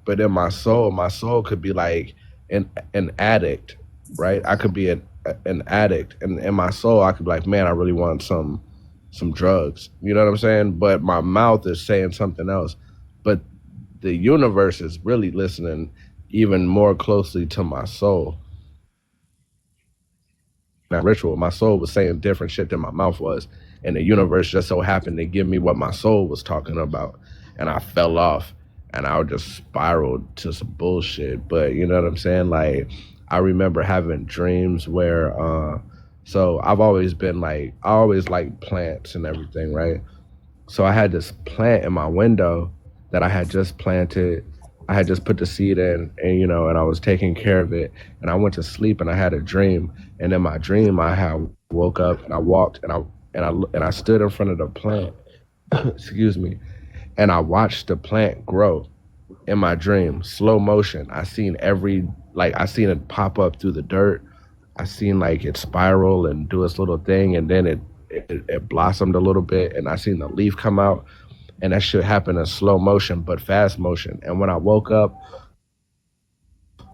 But in my soul could be like an addict, right? I could be an addict. And in my soul, I could be like, man, I really want some drugs. You know what I'm saying? But my mouth is saying something else. But the universe is really listening even more closely to my soul. That ritual, my soul was saying different shit than my mouth was. And the universe just so happened to give me what my soul was talking about. And I fell off and I just spiraled to some bullshit. But you know what I'm saying? Like, I remember having dreams where, so I've always been like, I always like plants and everything, right? So I had this plant in my window that I had just planted. I had just put the seed in, and and I was taking care of it. And I went to sleep, and I had a dream. And in my dream, I had woke up, and I walked, and I stood in front of the plant. Excuse me, and I watched the plant grow in my dream, slow motion. I seen it pop up through the dirt. I seen like it spiral and do its little thing, and then it blossomed a little bit, and I seen the leaf come out. And that shit happened in slow motion, but fast motion. And when I woke up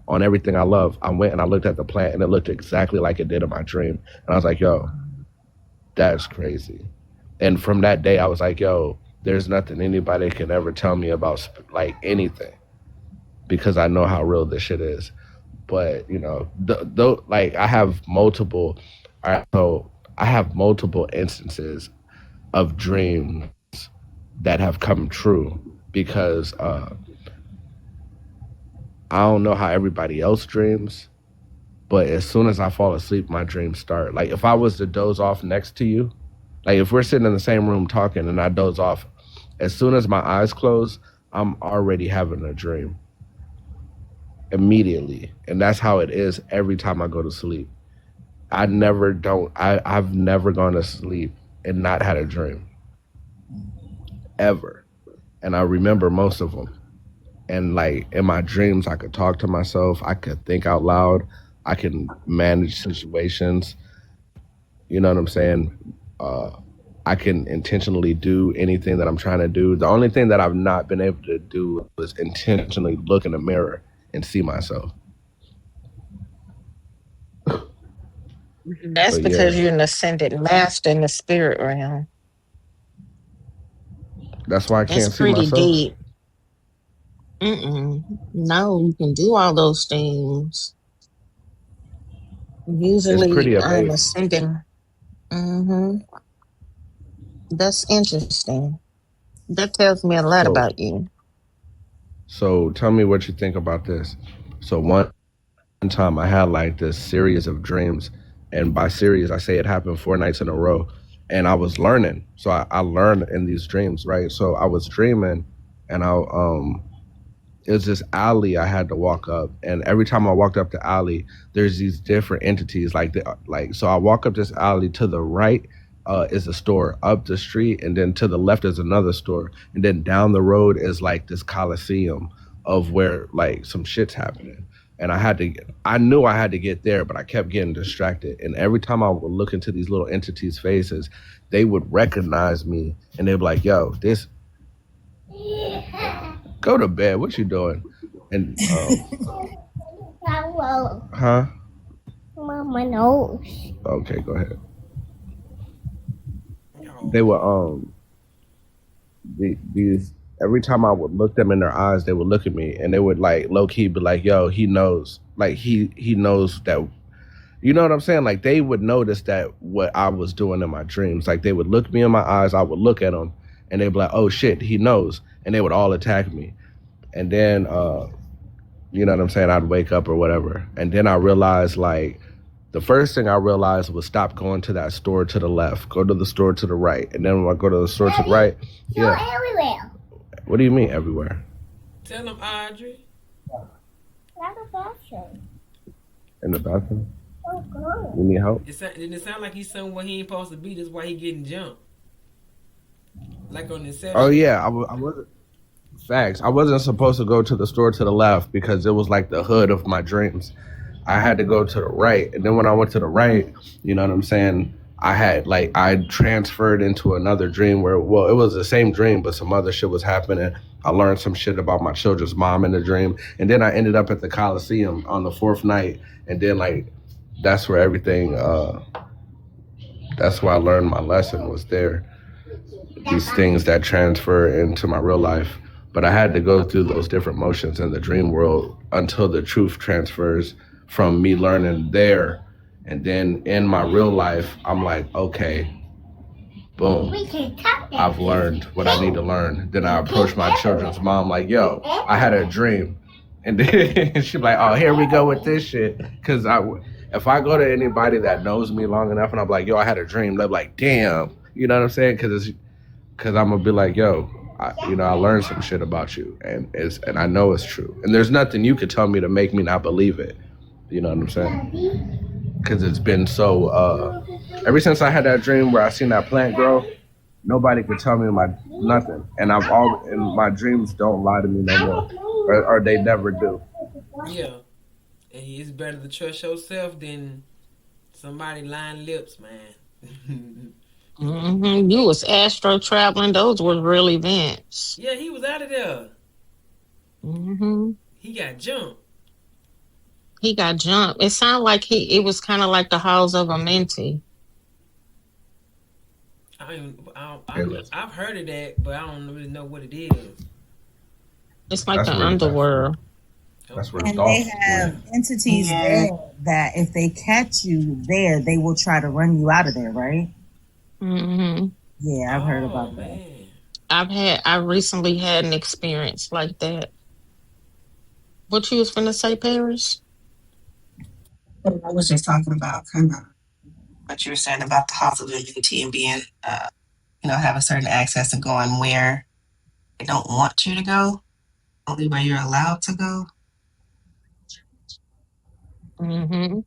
on everything I love, I went and I looked at the plant and it looked exactly like it did in my dream. And I was like, yo, that's crazy. And from that day, I was like, yo, there's nothing anybody can ever tell me about like anything, because I know how real this shit is. But, like I have multiple instances of dreams that have come true, because I don't know how everybody else dreams, but as soon as I fall asleep, my dreams start. Like if I was to doze off next to you, like if we're sitting in the same room talking and I doze off, as soon as my eyes close, I'm already having a dream immediately. And that's how it is every time I go to sleep. I've never gone to sleep and not had a dream. Ever. And I remember most of them. And like in my dreams, I could talk to myself. I could think out loud. I can manage situations. You know what I'm saying? I can intentionally do anything that I'm trying to do. The only thing that I've not been able to do was intentionally look in the mirror and see myself. That's But because yeah, you're an ascended master in the spirit realm. that's why I That's can't see pretty myself. deep. No, you can do all those things. It's Usually, pretty I'm amazing. ascending. That's interesting. That tells me a lot So about you. So tell me what you think about this. So one time I had like this series of dreams, and by series I say it happened 4 nights in a row, and I was learning. So I learned in these dreams, right? So I was dreaming, and it was this alley I had to walk up, and every time I walked up the alley, there's these different entities. So I walk up this alley. To the right is a store, up the street, and then to the left is another store, and then down the road is like this coliseum of where like some shit's happening. And I knew I had to get there, but I kept getting distracted. And every time I would look into these little entities' faces, they would recognize me, and they'd be like, "Yo, this." Go to bed. What you doing? And huh? My nose. Okay, go ahead. They were these every time I would look them in their eyes, they would look at me, and they would like low key be like, "Yo, he knows." Like he knows that. You know what I'm saying? Like they would notice that what I was doing in my dreams. Like they would look me in my eyes. I would look at them, and they'd be like, "Oh shit, he knows," and they would all attack me. And then you know what I'm saying, I'd wake up or whatever, and then I realized, like, the first thing I realized was stop going to that store to the left, go to the store to the right. And then when I go to the store to the right, You're everywhere. What do you mean everywhere? Tell him, Audrey. Not a bathroom. In the bathroom? Oh, God. You need help? Didn't it sound like he's somewhere he ain't supposed to be? That's why he getting jumped. Like on the set. Oh yeah, I wasn't. Facts. I wasn't supposed to go to the store to the left because it was like the hood of my dreams. I had to go to the right. And then when I went to the right, you know what I'm saying? I transferred into another dream where, well, it was the same dream, but some other shit was happening. I learned some shit about my children's mom in the dream. And then I ended up at the Coliseum on the 4th night. And then like, that's where everything, that's where I learned my lesson was there. These things that transfer into my real life. But I had to go through those different motions in the dream world until the truth transfers from me learning there. And then in my real life, I'm like, okay, boom, I've learned what I need to learn. Then I approach my children's mom like, yo, I had a dream. And then she's like, oh, here we go with this shit. Because if I go to anybody that knows me long enough and I'm like, yo, I had a dream, they're like, damn. You know what I'm saying? Because I'm going to be like, yo, I learned some shit about you, and I know it's true. And there's nothing you could tell me to make me not believe it. You know what I'm saying? Because it's been so, ever since I had that dream where I seen that plant grow, nobody could tell me nothing. And and my dreams don't lie to me no more, or they never do. Yeah. And it's better to trust yourself than somebody lying lips, man. Mm-hmm. You was astro traveling. Those were real events. Yeah, he was out of there. Mm-hmm. He got jumped. He got jumped. It sounded like it was kind of like the halls of a Amenti. I've heard of that, but I don't really know what it is. It's like the underworld. That's where and they have entities there that if they catch you there, they will try to run you out of there, right? Mm-hmm. Yeah, I've heard about that. I recently had an experience like that. What you was finna say, Paris? I was just talking about kind of what you were saying about the house of divinity and being, having certain access and going where they don't want you to go, only where you're allowed to go. Mm-hmm.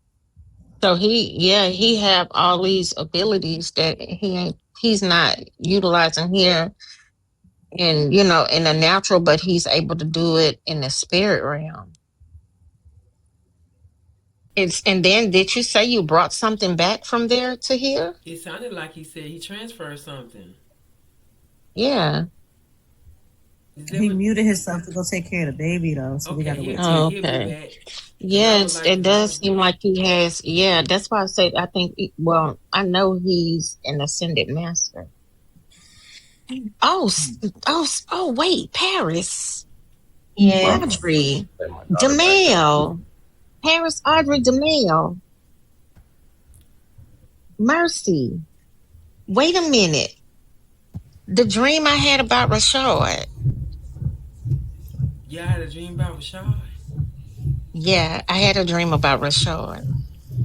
So he have all these abilities that he's not utilizing here in the natural, but he's able to do it in the spirit realm. And then did you say you brought something back from there to here? It sounded like he said he transferred something. Yeah. He muted himself to go take care of the baby though, so we gotta wait. Okay. Yes, it does seem like he has. Yeah, that's why I said I think. I know he's an ascended master. Oh, wait, Paris. Yeah. Audrey, Jamel, Paris, Audrey, Jamel, Mercy. Wait a minute. The dream I had about Rashad. Yeah, I had a dream about Rashad. Yeah, I had a dream about Rashad.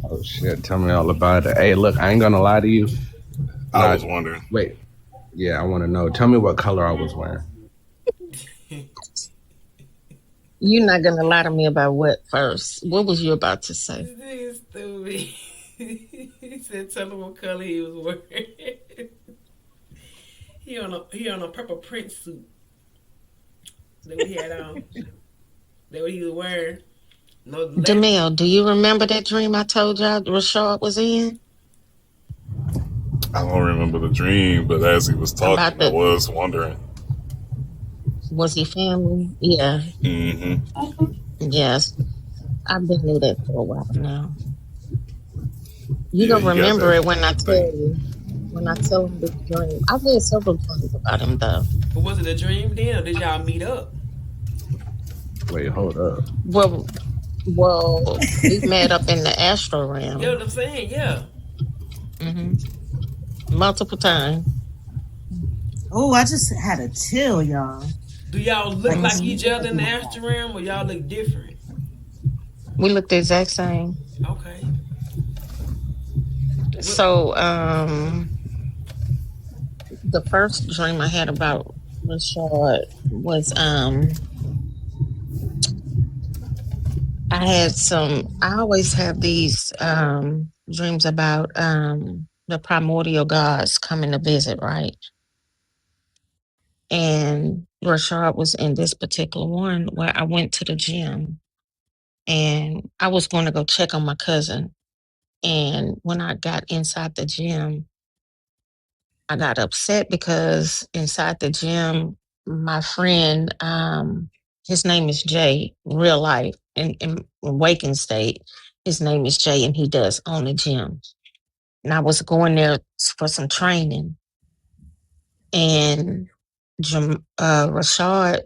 Oh shit! Tell me all about it. Hey, look, I ain't gonna lie to you. I Not was wondering. wait. Yeah, I want to know. Tell me what color I was wearing. You're not gonna lie to me about what first? What was you about to say? This nigga stupid. He said, "Tell him what color he was wearing." he on a purple print suit. That what he had on. That what he was wearing. No left. Demille, do you remember that dream I told y'all Rashad was in? I don't remember the dream, but as he was About talking, I the was wondering. Was he family? Yeah. Mm-hmm. Yes. I've been knew that for a while now. You Yeah, don't he got remember that it when I tell thing. you. When I tell him this dream. I've had several dreams about him though. But was it a dream then, or did y'all meet up? Wait, hold up. Well, we met up in the astral You know realm. what I'm saying? Yeah. hmm Multiple times. Oh, I just had a chill, y'all. Do y'all look Like, like hmm each other in the astral realm, or y'all look different? We looked the exact same. Okay. What? So, the first dream I had about Rashad was I always have these dreams about the primordial gods coming to visit, right? And Rashad was in this particular one where I went to the gym and I was going to go check on my cousin. And when I got inside the gym, I got upset because inside the gym, my friend, his name is Jay, real life, in waking state. His name is Jay, and he does own the gym. And I was going there for some training, and Rashad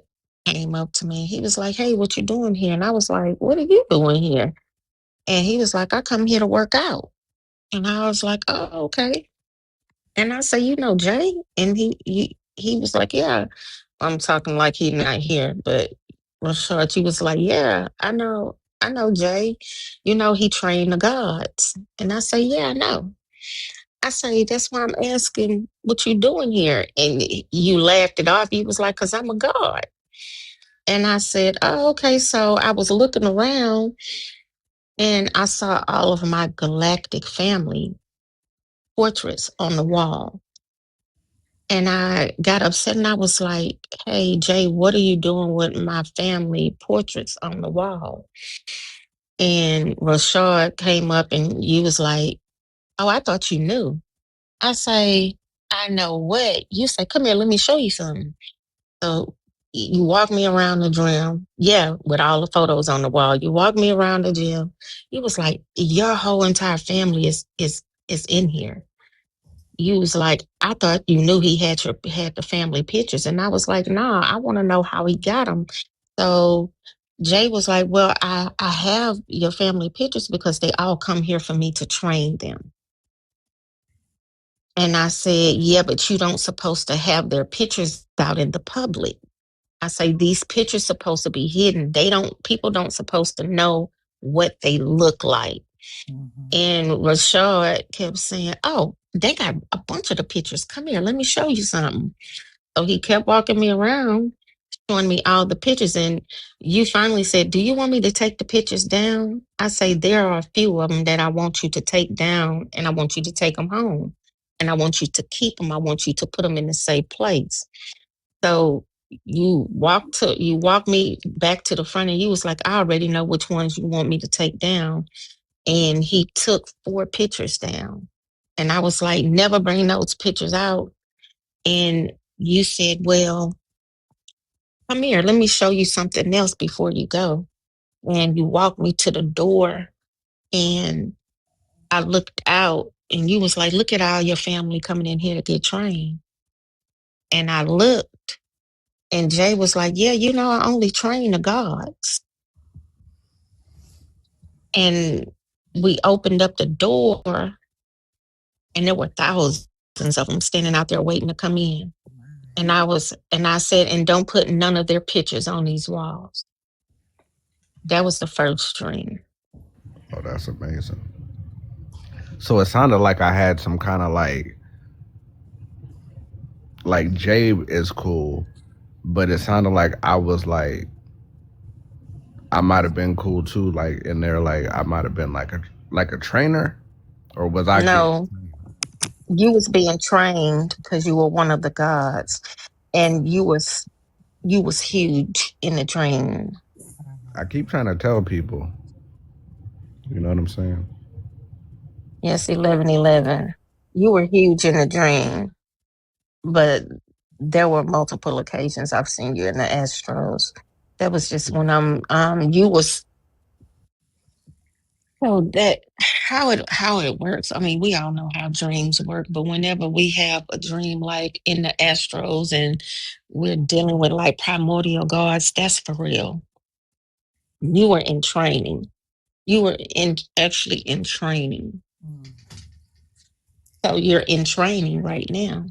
came up to me. He was like, "Hey, what you doing here?" And I was like, "What are you doing here?" And he was like, "I come here to work out." And I was like, "Oh, okay." And I say, "You know Jay?" And he was like, "Yeah." I'm talking like he not here, but Rashad, he was like, "Yeah, I know Jay. You know, he trained the gods." And I say, "Yeah, I know." I say, "That's why I'm asking what you doing here." And you laughed it off. You was like, "Cause I'm a god." And I said, "Oh, okay." So I was looking around and I saw all of my galactic family portraits on the wall. And I got upset and I was like, "Hey, Jay, what are you doing with my family portraits on the wall?" And Rashad came up and you was like, "Oh, I thought you knew." I say, "I know what?" You say, "Come here, let me show you something." So you walk me around the gym. Yeah, with all the photos on the wall. You walk me around the gym. He was like, "Your whole entire family is in here." You was like, "I thought you knew he had the family pictures." And I was like, "Nah, I want to know how he got them." So Jay was like, "Well, I have your family pictures because they all come here for me to train them." And I said, "Yeah, but you don't supposed to have their pictures out in the public." I say, "These pictures supposed to be hidden. People don't supposed to know what they look like." mm-hmm. And Rashad kept saying, "Oh, they got a bunch of the pictures. Come here, let me show you something." So he kept walking me around, showing me all the pictures. And you finally said, "Do you want me to take the pictures down?" I say, "There are a few of them that I want you to take down and I want you to take them home. And I want you to keep them. I want you to put them in the safe place." So you walked me back to the front and you was like, "I already know which ones you want me to take down." And he took 4 pictures down. And I was like, "Never bring those pictures out." And you said, "Well, come here, let me show you something else before you go." And you walked me to the door and I looked out and you was like, "Look at all your family coming in here to get trained." And I looked and Jay was like, "Yeah, I only train the gods." And we opened up the door and there were thousands of them standing out there waiting to come in. And I said, and don't put none of their pictures on these walls. That was the first dream. Oh, that's amazing. So it sounded like I had some kind of like Jabe is cool, but it sounded like I was like I might have been cool too, like in there, like I might have been like a trainer, or was I? No, you was being trained because you were one of the gods, and you was huge in the dream. I keep trying to tell people. You know what I'm saying? Yes, 11:11. You were huge in the dream, but there were multiple occasions I've seen you in the astros. That was just when you was. So that how it works. I mean, we all know how dreams work, but whenever we have a dream like in the astros and we're dealing with like primordial gods, that's for real. You were in training. You were actually in training. So you're in training right now.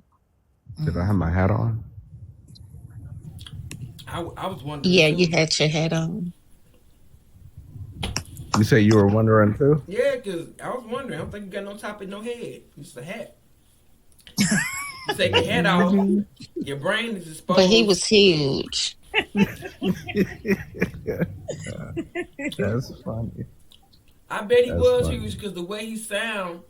Did I have my hat on? I was wondering. Yeah, too. you had your hat on. You say you were wondering too? Yeah, because I was wondering. I don't think you got no top and no head. It's just a hat. You take your hat off, your brain is exposed. But he was huge. That's funny. I bet he That's was funny. huge because the way he sound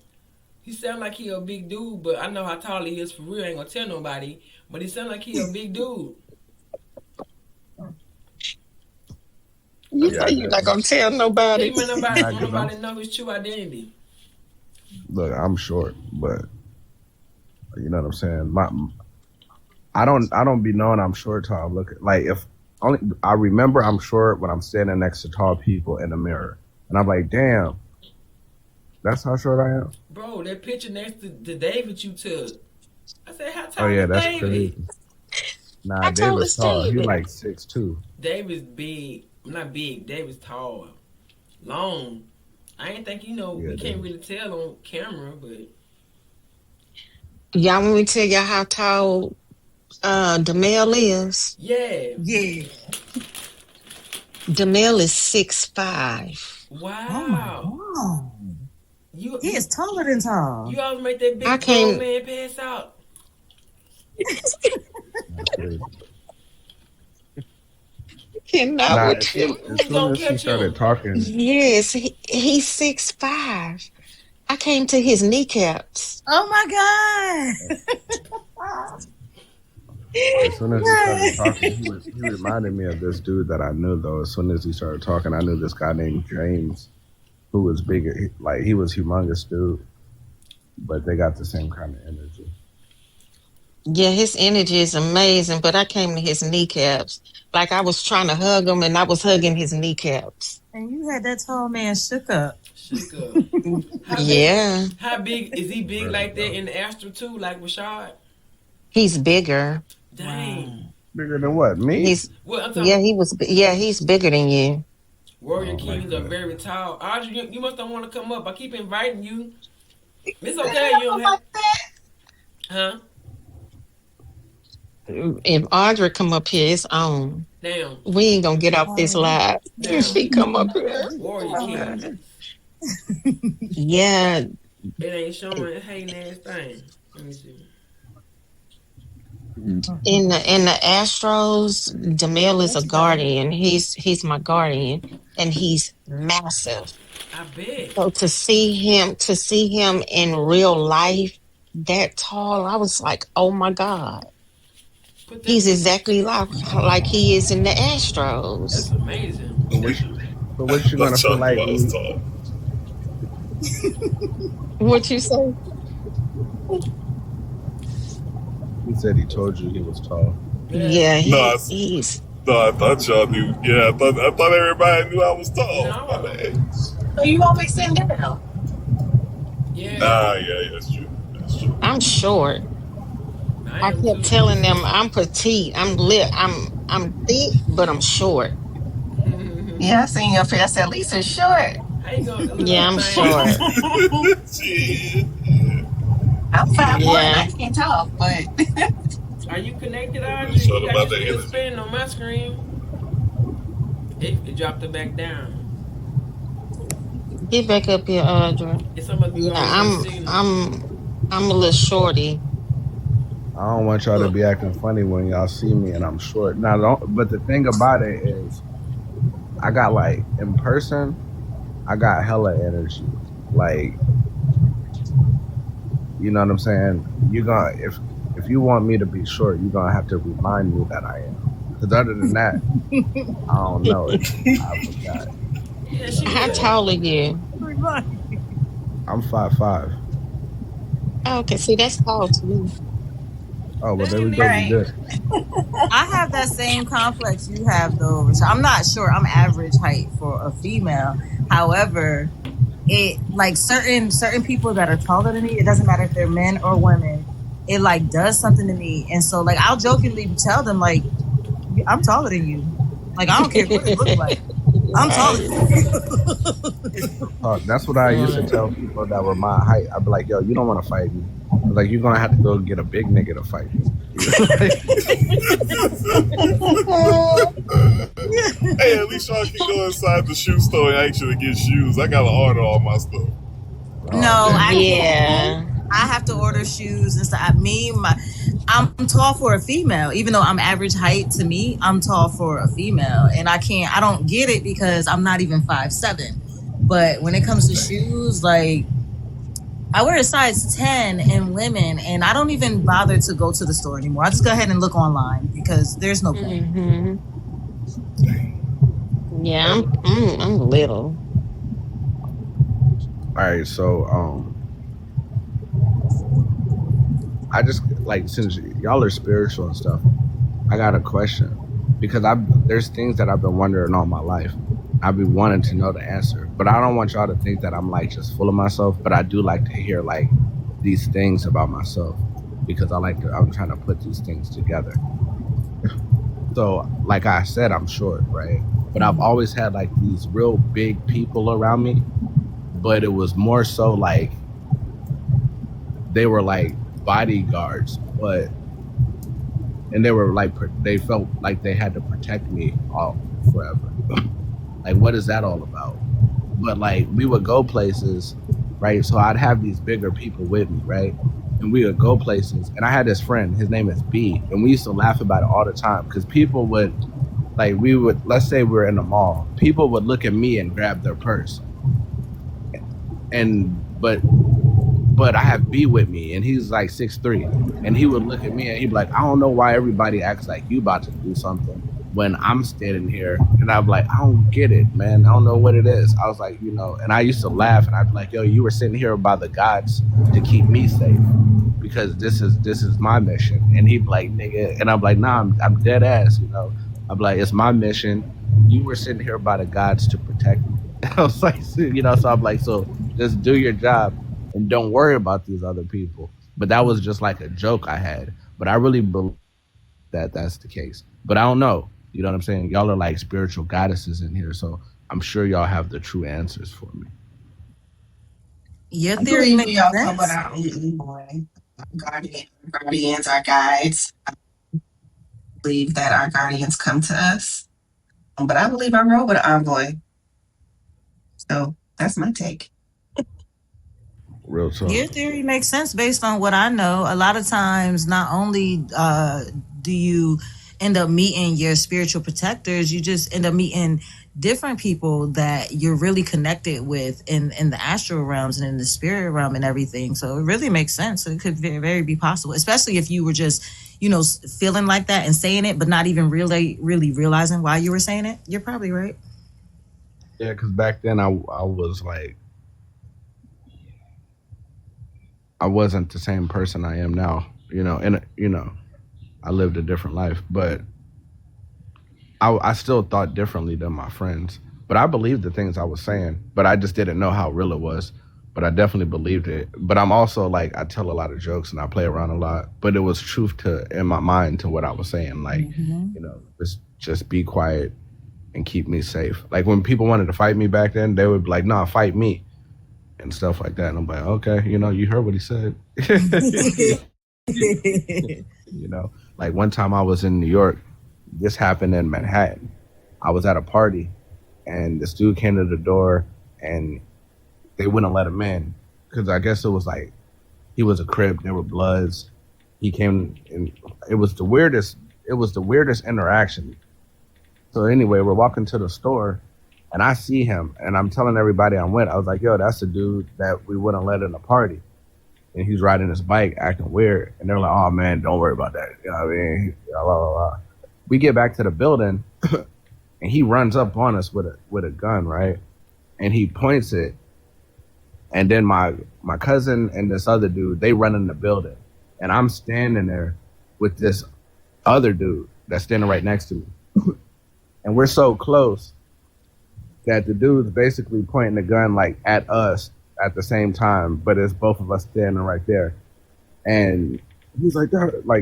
like he a big dude. But I know how tall he is for real. I ain't gonna tell nobody. But he sound like he a big dude. You say you're not gonna tell nobody. Even nobody know his true identity. Look, I'm short, but you know what I'm saying. I don't be knowing I'm short till I look at, like, if only I remember I'm short when I'm standing next to tall people in the mirror, and I'm like, damn, that's how short I am. Bro, that picture next to David you took. I said, how tall Oh yeah, is that's David? crazy. Nah, How tall David's is tall. David? He like 6'2". David's big. Not big. David's tall. Long. I ain't think, we can't really tell on camera, but. Y'all want me to tell y'all how tall DeMel is? Yeah. Yeah. DeMel is 6'5". Wow. Oh my God. He is taller than tall. You always make that big grown man pass out. Cannot with you. As soon as he started talking. Yes, he's 6'5". I came to his kneecaps. Oh my God. As soon as he started talking, he reminded me of this dude that I knew, though. As soon as he started talking, I knew this guy named James, who was bigger. Like, he was humongous dude, but they got the same kind of energy. Yeah, his energy is amazing, but I came to his kneecaps. Like, I was trying to hug him, and I was hugging his kneecaps. And you had that tall man shook up. Yeah. How big is he? Big like that in the astral too, like Rashad? He's bigger. Dang. Wow. Bigger than what? Me? He's bigger than you. Warrior Kings are very tall. Audrey, you must don't want to come up. I keep inviting you. It's okay. You don't have. Huh? If Audrey come up here, it's on. Damn. We ain't gonna get off this live. If she come up here. Warrior Kings. Yeah. It ain't showing hating ass thing. Let me see. In the Astros, DeMel is a guardian. He's my guardian, and he's massive. I bet. So to see him in real life that tall, I was like, oh my God. He's exactly like he is in the Astros. That's amazing. But what you gonna feel like? What you say? He said he told you he was tall. Yeah, he's. No, I thought y'all knew. Yeah, I thought everybody knew I was tall. No. So you always sit down. Yeah. Yeah, that's true. I'm short. I kept telling them I'm petite. I'm thick, but I'm short. Yeah, I seen your face. I said, Lisa's short. How you gonna Yeah, I'm short. I'm 5'1". I can't talk, but Are you connected, Really short Audrey? I about just that see it energy. spinning on my screen. It dropped it back down. Get back up here, Audra. It must be Yeah, wrong with her signal. I'm a little shorty. I don't want y'all to be acting funny when y'all see me and I'm short. Now, but the thing about it is, I got like in person, I got hella energy. Like, you know what I'm saying? You're gonna if you want me to be short, you're gonna have to remind me that I am. Because other than that, I don't know. I forgot. Yeah, You know she what I'm How good. saying? tall are you? I'm 5'5". Oh, okay, see, that's tall to me. Oh well, there we Dang, go. We Right. Niecy. good. I have that same complex you have though, Rich. I'm not sure. I'm average height for a female. However, it like certain people that are taller than me, it doesn't matter if they're men or women, it like does something to me. And so like I'll jokingly tell them like I'm taller than you. Like I don't care what it looks like. I'm taller Right. than you. That's what I used to tell people that were my height. I'd be like, yo, you don't want to fight me. I was like, you're gonna have to go get a big nigga to fight me. You know? Hey, at least y'all can go inside the shoe store and actually get shoes. I gotta order all my stuff. Oh No, I damn. can't. Yeah. I have to order shoes and stuff. I'm tall for a female, even though I'm average height to me. I'm tall for a female, and I don't get it because I'm not even 5'7". But when it comes to shoes, like I wear a size 10 in women, and I don't even bother to go to the store anymore. I just go ahead and look online because there's no point. Hmm. Yeah, I'm little. All right, so I just like since y'all are spiritual and stuff, I got a question because there's things that I've been wondering all my life. I've been wanting to know the answer, but I don't want y'all to think that I'm like just full of myself. But I do like to hear like these things about myself because I'm trying to put these things together. So, like I said, I'm short, right? But I've always had like these real big people around me, but it was more so like they were like bodyguards, and they were like they felt like they had to protect me all forever. Like, what is that all about? But like, we would go places, right? So I'd have these bigger people with me, right? And we would go places, and I had this friend. His name is B, and we used to laugh about it all the time because people would like let's say we were in the mall, people would look at me and grab their purse, and but I have B with me, and he's like 6'3", and he would look at me and he'd be like, I don't know why everybody acts like you about to do something when I'm standing here, and I'm like, I don't get it, man. I don't know what it is. I was like, and I used to laugh, and I'd be like, yo, you were sitting here by the gods to keep me safe because this is my mission. And he'd be like, nigga, and I'm like, nah, I'm dead ass, I'm like, it's my mission. You were sitting here by the gods to protect me. I was like, so I'm like, so just do your job and don't worry about these other people. But that was just like a joke I had. But I really believe that that's the case. But I don't know. You know what I'm saying? Y'all are like spiritual goddesses in here, so I'm sure y'all have the true answers for me. Your I theory believe we makes all come with sense. our own guardians, our guides. I believe that our guardians come to us. But I believe I roll with an envoy. So that's my take. Real talk. Your theory makes sense based on what I know. A lot of times, not only do you end up meeting your spiritual protectors, you just end up meeting different people that you're really connected with in the astral realms and in the spirit realm and everything. So it really makes sense. It could very be possible, especially if you were just, feeling like that and saying it, but not even really realizing why you were saying it. You're probably right. Yeah, because back then I was like, I wasn't the same person I am now, and I lived a different life, but I still thought differently than my friends. But I believed the things I was saying, but I just didn't know how real it was. But I definitely believed it. But I'm also like, I tell a lot of jokes and I play around a lot, but it was truth in my mind to what I was saying. Like, just be quiet and keep me safe. Like when people wanted to fight me back then, they would be like, nah, fight me and stuff like that. And I'm like, okay, you heard what he said. Like one time I was in New York, this happened in Manhattan. I was at a party, and this dude came to the door, and they wouldn't let him in because I guess it was like he was a Crip. There were Bloods. He came, and it was the weirdest. It was the weirdest interaction. So anyway, we're walking to the store, and I see him, and I'm telling everybody I'm with. I was like, "Yo, that's the dude that we wouldn't let in the party." And he's riding his bike, acting weird. And they're like, "Oh man, don't worry about that." You know what I mean? Blah, blah, blah. We get back to the building, and he runs up on us with a gun, right? And he points it. And then my cousin and this other dude, they run in the building, and I'm standing there with this other dude that's standing right next to me, and we're so close that the dude's basically pointing the gun like at us at the same time, but it's both of us standing right there, and he's like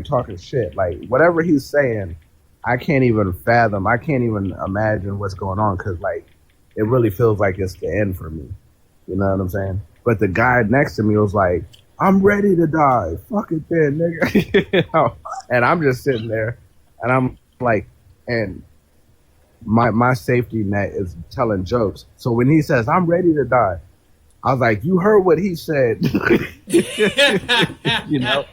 talking shit, like whatever he's saying, I can't even fathom, I can't even imagine what's going on because like it really feels like it's the end for me. You know what I'm saying? But the guy next to me was like, "I'm ready to die. Fuck it then, nigga." You know? And I'm just sitting there, and I'm like, and my safety net is telling jokes. So when he says, "I'm ready to die," I was like, "You heard what he said." You know?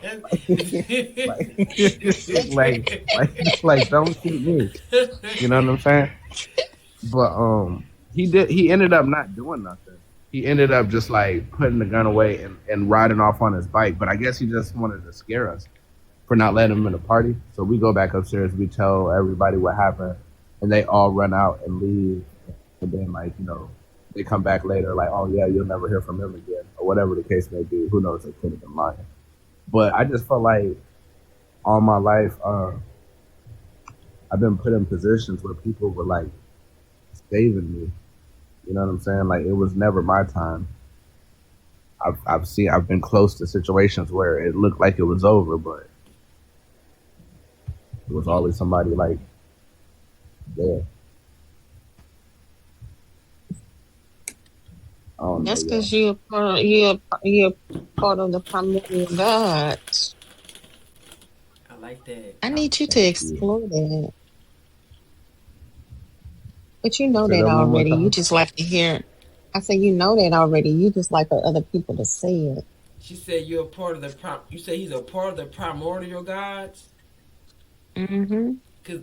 like, don't shoot me. You know what I'm saying? But he ended up not doing nothing. He ended up just like putting the gun away and riding off on his bike. But I guess he just wanted to scare us for not letting him in the party. So we go back upstairs, we tell everybody what happened, and they all run out and leave. And then like, you know, they come back later like, "Oh yeah, you'll never hear from him again," or whatever the case may be. Who knows, they could have been lying. But I just felt like all my life, I've been put in positions where people were like saving me. You know what I'm saying? Like it was never my time. I've been close to situations where it looked like it was over, but it was always somebody like there. That's because you're part of the primordial gods. I like that. I need you to explore that. But you know that already. You just like to hear. I say you know that already. You just like for other people to say it. She said you're a part of the you say he's a part of the primordial gods? Mm-hmm. Cause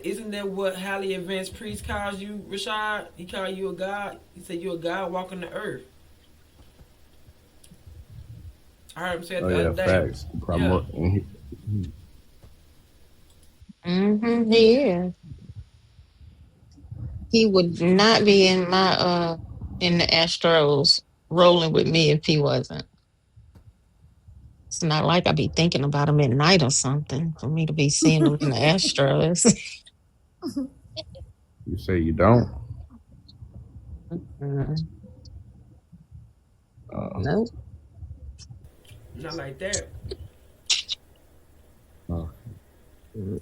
isn't that what highly advanced priest calls you, Rashad? He called you a god. He said you're a god walking the earth. I heard him say it the other day. Facts. Yeah. Mm-hmm. He is. He would not be in my in the Astros rolling with me if he wasn't. It's not like I be thinking about him at night or something for me to be seeing him in the Astros. You say you don't? Nope. Not like that.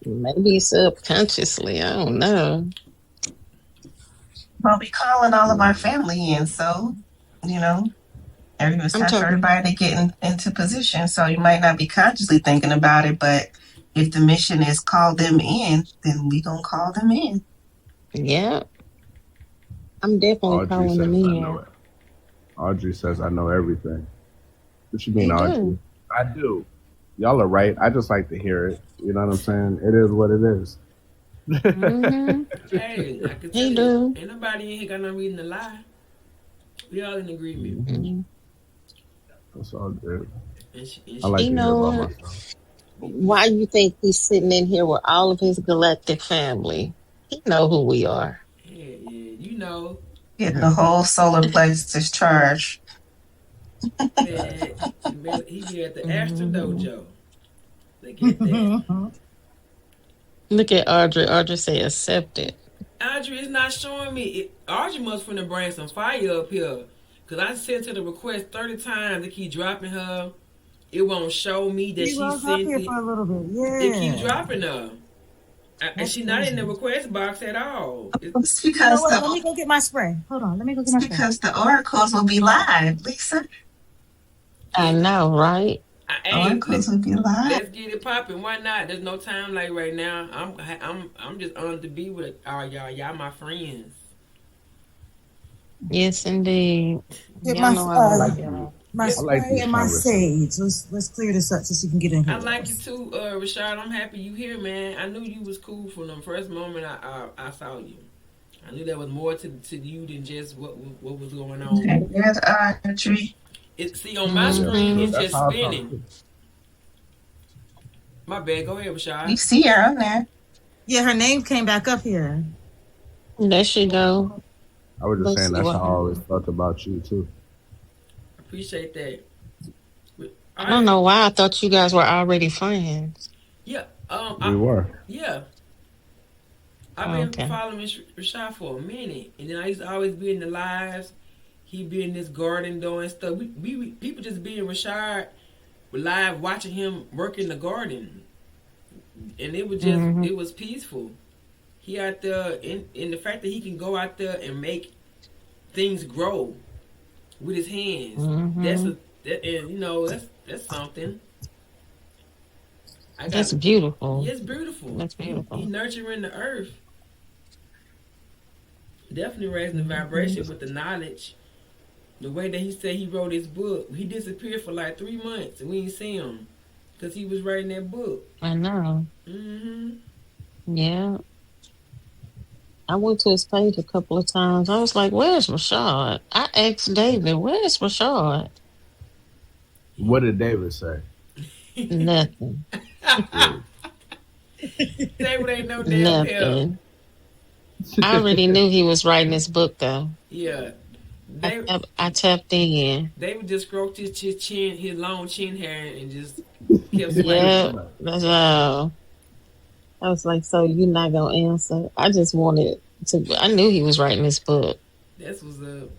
Maybe subconsciously. I don't know. Well, we calling all of our family in, so you know, it's time for everybody to get into position. So you might not be consciously thinking about it, but if the mission is call them in, then we gonna call them in. Yeah, I'm definitely calling them in. Audrey says I know everything. What you mean, Audrey? I do. Y'all are right. I just like to hear it. You know what I'm saying? It is what it is. Mm-hmm. Hey, I can tell you, ain't nobody in here got no reason to lie. We all in agreement. Mm-hmm. That's all good. I like to hear about myself. Why you think he's sitting in here with all of his galactic family? He know who we are. Yeah, you know. Getting the whole solar plexus charge. Man, he be at the Astro Dojo. Look at that. Look at Audrey. Audrey say accepted. Audrey is not showing me. Audrey must finna bring some fire up here. Because I sent her the request 30 times to keep dropping her. It won't show me that she sent up here for a little bit. Yeah. It keep dropping her. And she's not in the request box at all. It's because let me go get my spray. Hold on, let me go get my spray. Because the oracles will be live, Lisa. I know, right? Hey, Oracles would be live. let's get it popping. Why not? There's no time like right now. I'm just honored to be with all y'all. Y'all my friends. Yes, indeed. Get Y'all know I love y'all. my Yep. I like spray these and my conversations. sage. Let's clear this up so she can get in I here. like you too, Rashad. I'm happy you here, man. I knew you was cool from the first moment I saw you. I knew there was more to you than just what was going Okay, on. there's Audrey. See on my Yeah, screen, Mm-hmm. so it's that's just how I talk spinning. too. My bad. Go ahead, You Rashad. see her on there. Yeah, her name came back up here. There she go. I was just Let's saying see that's what how I always happens. felt about you too. Appreciate that. All I don't right. know why I thought you guys were already friends. Yeah. We were. Yeah. I've Oh, been okay. following Rashad for a minute, and then I used to always be in the lives. He be in this garden doing stuff. We people just being Rashad live watching him work in the garden, and Mm-hmm. it was peaceful. He out there, in the fact that he can go out there and make things grow with his hands. Mm-hmm. And that's something. I got That's beautiful. It's beautiful. That's He beautiful. nurturing the earth, definitely raising the Mm-hmm. vibration with the knowledge. The way that he said he wrote his book, he disappeared for like 3 months and we didn't see him because he was writing that book. I know. Mm-hmm. Yeah. I went to his page a couple of times. I was like, where's Rashad? I asked David, where's Rashad? What did David say? Nothing. Really? David ain't no damn help. Nothing. I already knew he was writing this book, though. Yeah. David, I tapped in. David just stroked his chin, his long chin hair, and just kept Yeah, smiling. that's all. I was like, so you're not gonna answer? I just wanted to. I knew he was writing this book. That's what's up.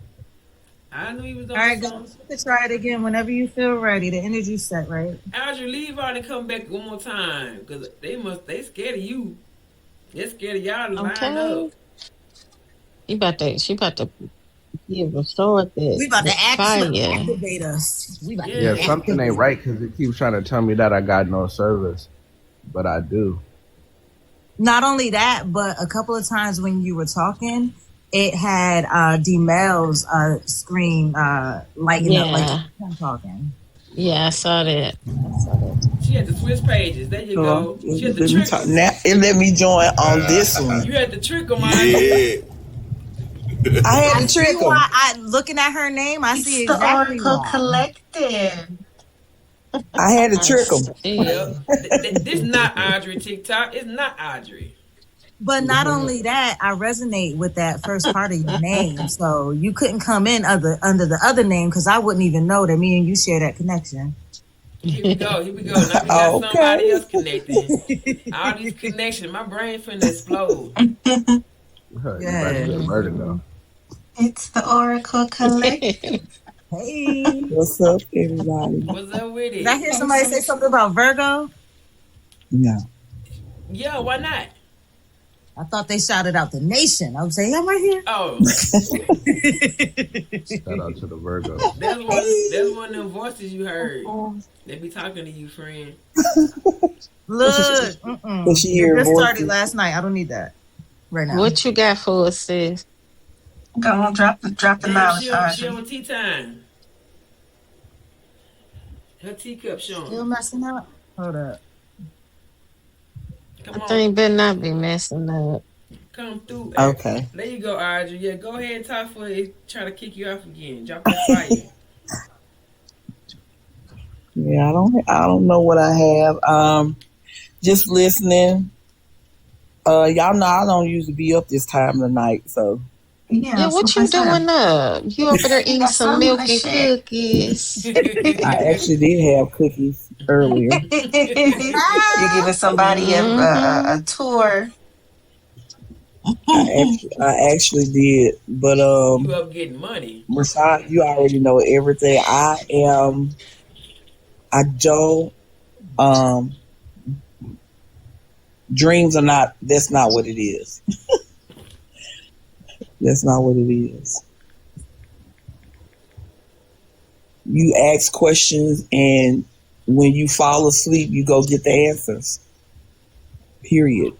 I knew he was All on right, something. guys, we can try it again whenever you feel ready. The energy's set, right? Alger, leave out and come back one more time, because they scared of you. They're scared of y'all to line up. Okay, she about to give Rashad We about to that fire. activate us. We about to Yeah, be Yeah. something ain't activated. right because it keeps trying to tell me that I got no service, but I do. Not only that, but a couple of times when you were talking, it had Mel's screen lighting up like Yeah, I'm talking. yeah, I saw that. She had to switch pages. There you go. She had to Let me trick talk him. now. It let me join on this one. You had to trick him, Audrey. Yeah. I had I to see trick them. why. I looking at her name, I It's see the exactly Oracle why. Collective. I had to I trick them. Yep. see. This not Audrey TikTok. It's not Audrey. But not only that, I resonate with that first part of your name. So you couldn't come in under the other name because I wouldn't even know that me and you share that connection. Here we go. Here we go. Now we got somebody Okay. else connecting. All these connections. My brain finna explode. You about to get Mhm. vertigo. It's the Oracle Collective. Hey, What's up, everybody? What's up with did I it? hear somebody say something about Virgo? No. Yeah, why not? I thought they shouted out the nation. I was saying, I'm right here. Oh, Shout out to the Virgo. that's one of them voices you heard. They be talking to you, friend. Look, But she hear this started voices. last night. I don't need that right now. What you got for us, sis? Go on, drop the Damn, knowledge, she Audrey. on tea time. Her teacup Still showing. messing up? Hold up. Come I on, think better not be messing up. come through. Okay. There you go, Audrey. Yeah, go ahead and talk for it. Try to kick you off again. Drop that fire. Yeah, I don't know what I have. Just listening. Y'all know I don't usually be up this time of the night, so Yeah, So what you what's up? doing up? You over there eating Got some something milk to and share. cookies? I actually did have cookies earlier. You're giving somebody Mm-hmm. a tour. I actually did, but You up getting money. Rashad, you already know everything. I don't. Dreams are not. That's not what it is. That's not what it is. You ask questions and when you fall asleep, you go get the answers. Period.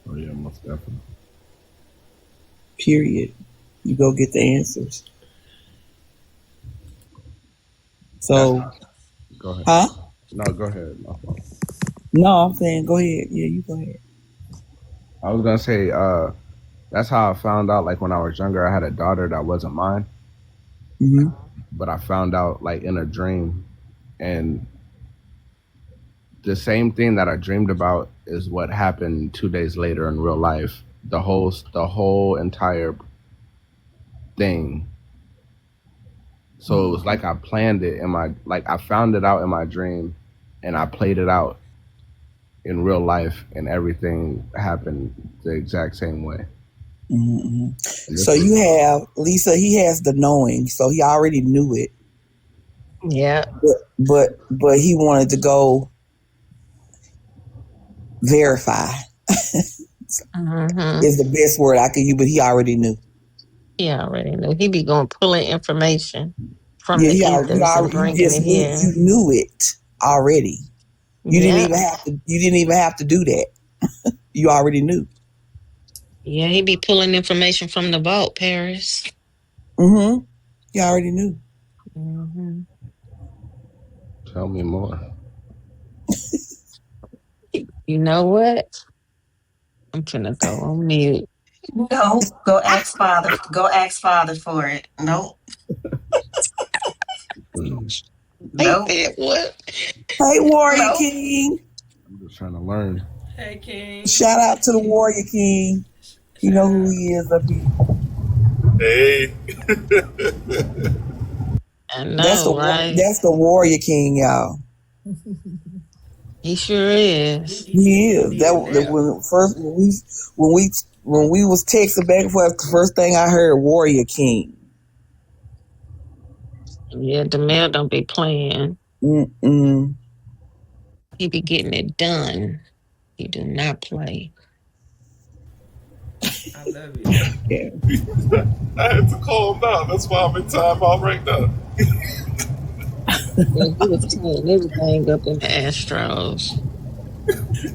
Oh yeah, most definitely. Period. You go get the answers. So, go ahead. huh? No, go ahead. No, I'm saying go ahead. Yeah, you go ahead. I was gonna say, that's how I found out. Like when I was younger, I had a daughter that wasn't mine, Mm-hmm. but I found out like in a dream, and the same thing that I dreamed about is what happened 2 days later in real life. The whole entire thing. So it was like I planned it I found it out in my dream, and I played it out in real life, and everything happened the exact same way. Mm-hmm. So you have Lisa. He has the knowing, so he already knew it. Yeah. But he wanted to go verify. Mm-hmm. Is the best word I could use, but he already knew. He already knew. He be going pulling information from Yeah, the he ethers and already bringing it here. You knew it already. You didn't even have to. You didn't even have to do that. You already knew. Yeah, he be pulling information from the vault, Paris. Mm-hmm. You already knew. Mm-hmm. Tell me more. You know what? I'm finna go on mute. No, go ask Father. Go ask Father for it. Nope. Nope. What? Hey, Warrior King. I'm just trying to learn. Hey, King. Shout out to the Warrior King. You know who he is up here. Hey. I know, right? That's the Warrior King, y'all. He sure is. He is. When we was texting back and forth, the first thing I heard, Warrior King. Yeah, the man don't be playing. Mm-mm. He be getting it done. He do not play. I love it. Yeah. I had to calm down. That's why I'm in time out right now. Yeah, he was tying everything up in the Astros.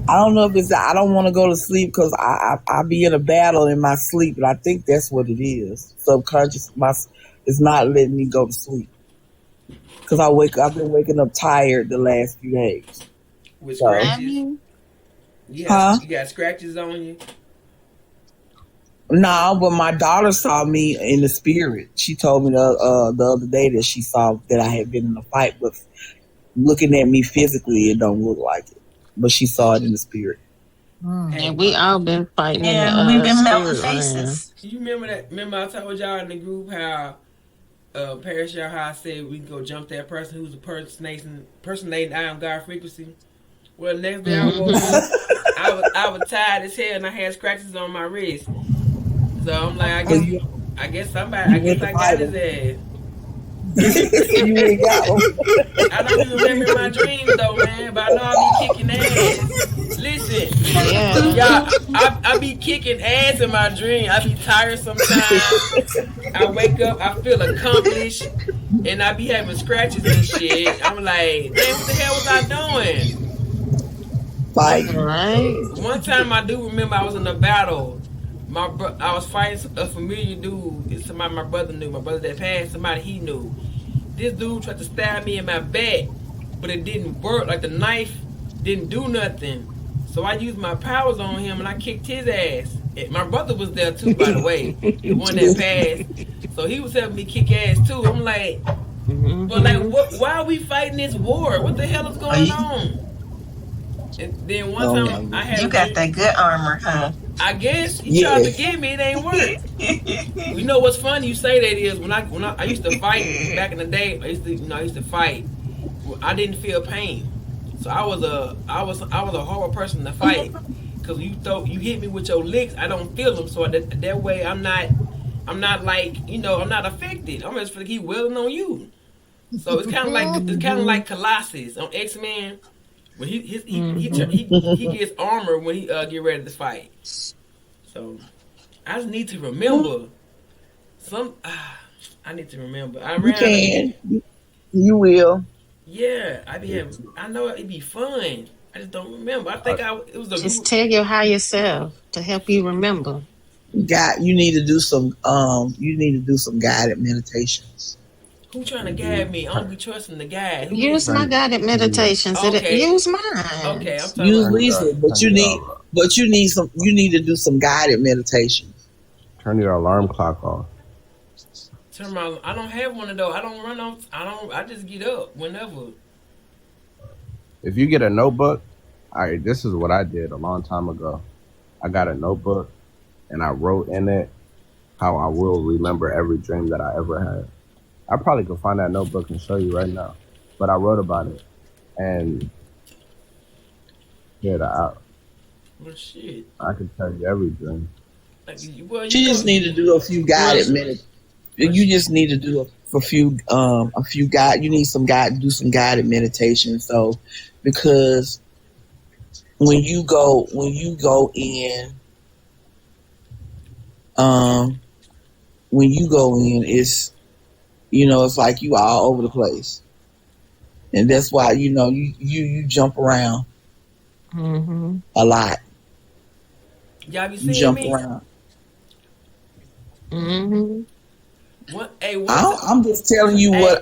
I don't know if it's I don't want to go to sleep because I be in a battle in my sleep, and I think that's what it is. Subconscious, it's not letting me go to sleep because I've been waking up tired the last few days. With scratches? You got scratches on you? No, but my daughter saw me in the spirit. She told me the other day that she saw that I had been in a fight, but looking at me physically, it don't look like it. But she saw it in the spirit. And we all been fighting in the we've been melting spirit faces. You remember that? Remember I told y'all in the group how Paris how I said we can go jump that person who's impersonating I am God frequency. Well, next day I woke up, I was tired as hell and I had scratches on my wrist. So I'm like, I guess somebody, I got his ass. You ain't got him. I don't even remember my dreams though, man, but I know I be kicking ass. Listen, y'all, I be kicking ass in my dream. I be tired sometimes. I wake up, I feel accomplished, and I be having scratches and shit. I'm like, damn, what the hell was I doing? Fight. Right. One time I do remember I was in a battle. I was fighting a familiar dude. It's somebody my brother knew. My brother that passed, somebody he knew. This dude tried to stab me in my back, but it didn't work. Like the knife didn't do nothing. So I used my powers on him and I kicked his ass. My brother was there too, by the way, the one that passed. So he was helping me kick ass too. I'm like, but like, why are we fighting this war? What the hell is going on? And then one time I had you got that good armor, huh? I guess he tried to get me. It ain't work. You know what's funny? You say that is when I used to fight back in the day. I used to fight. I didn't feel pain, so I was a horrible person to fight because you hit me with your licks. I don't feel them, so that way I'm not like I'm not affected. I'm just gonna keep wailing on you. So it's kind of like Colossus on X-Men. When he gets armor when he get ready to fight. So I just need to remember I need to remember. You will. Yeah, I know it'd be fun. I just don't remember. I think it was a Just group. tell your higher self to help you remember. You need to do some guided meditations. Who trying to guide me? I don't be trusting the guide. Who is Use it? my guided meditations. Okay, Use mine. okay. I'm talking Use about. Lisa, but you need to do some guided meditations. Turn your alarm clock off. Turn my. I don't have one of those. I don't run on. I don't. I just get up whenever. If you get a notebook, this is what I did a long time ago. I got a notebook and I wrote in it how I will remember every dream that I ever had. I probably could find that notebook and show you right now, but I wrote about it and Well, shit. I can tell you every dream. Well, You just need to do a few guided meditations. You just need to do a few guide. You need do some guided meditation. So, because when you go in, it's it's like you all over the place, and that's why you jump around a lot. Y'all be You seeing jump me? around. What? I'm just telling you what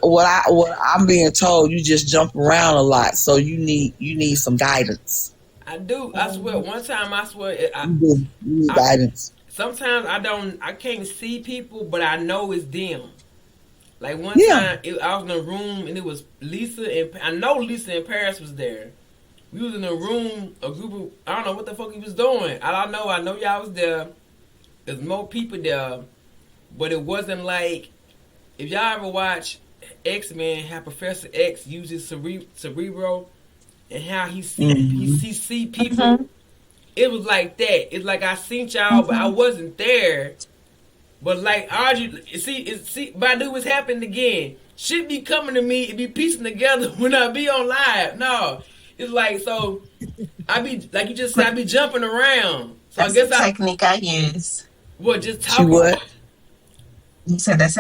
I'm being told. You just jump around a lot, so you need some guidance. I do. I swear. One time, I swear. You need guidance. Sometimes I can't see people, but I know it's them. Like one time, I was in a room and it was Lisa and I know Lisa and Paris was there. We was in a room, a group of, I don't know what the fuck he was doing. I know y'all was there. There's more people there, but it wasn't like, if y'all ever watch X-Men, how Professor X uses Cerebro and how he see people. It was like that. It's like I seen y'all, but I wasn't there. But like Audrey, see, Badu was happening again. Shit be coming to me, it be piecing together when I be on live. No, it's like, so I be like you just said, I be jumping around. So That's I guess the technique I use. What, just talking? What? You said that's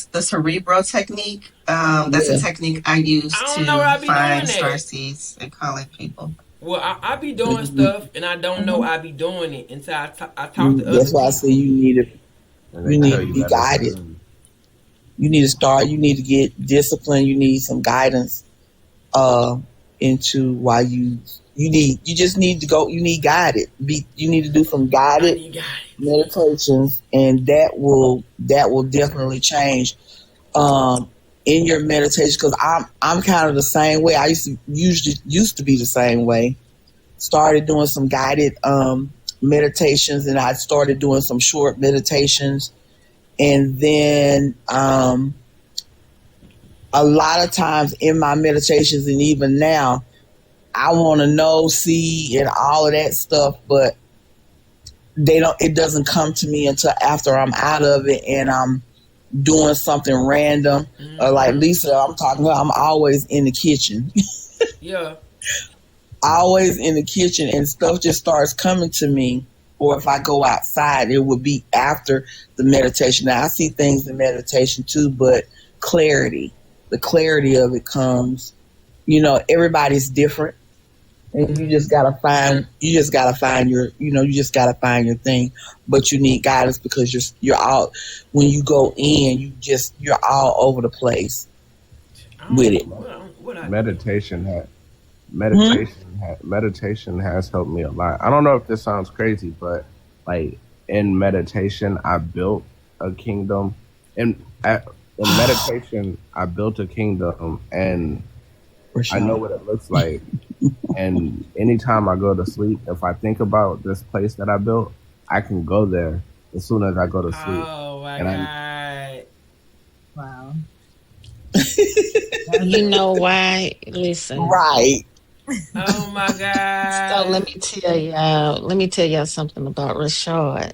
the cerebral technique. That's a technique I use to find star seeds and calling people. Well, I be doing stuff and I don't know I be doing it until I talk to other people. That's why I say you need it. You need to be guided. You need to start. You need to get discipline. You need some guidance into why you just need to go. You need guided. You need to do some guided meditations, and that will definitely change in your meditation. Because I'm kind of the same way. I used to be the same way. Started doing some guided meditations, and I started doing some short meditations, and then a lot of times in my meditations, and even now, I want to know, see, and all of that stuff, but it doesn't come to me until after I'm out of it and I'm doing something random. Like Lisa, I'm always in the kitchen. Yeah. Always in the kitchen, and stuff just starts coming to me. Or if I go outside, it would be after the meditation. Now, I see things in meditation too, but the clarity of it comes, everybody's different. And you just gotta find your thing, but you need guidance because you're all, when you go in, you're all over the place with it. Meditation has helped me a lot. I don't know if this sounds crazy, but like in meditation, I built a kingdom. In meditation, I built a kingdom, and I know what it looks like. And anytime I go to sleep, if I think about this place that I built, I can go there as soon as I go to sleep. Oh my God! Wow. You know why? Listen. Right. Oh my God! So let me tell y'all something about Rashad.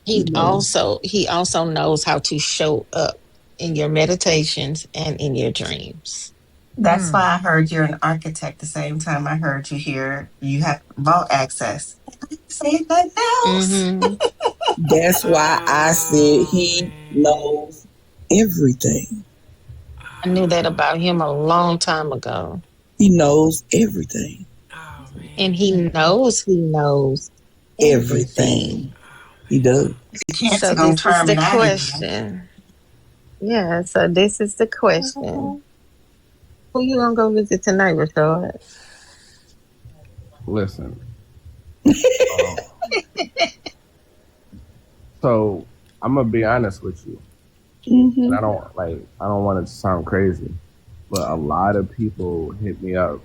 He also knows how to show up in your meditations and in your dreams. That's why I heard you're an architect. The same time I heard you have vault access. Say nothing else. That's why I said he knows everything. I knew that about him a long time ago. He knows everything. Oh And man. he knows everything. Everything. He does. So gonna this is turn the that in. question. Yeah, so this is the question. Who you gonna go visit tonight, Rashad? Listen. So I'm gonna be honest with you. And I don't want it to sound crazy, but a lot of people hit me up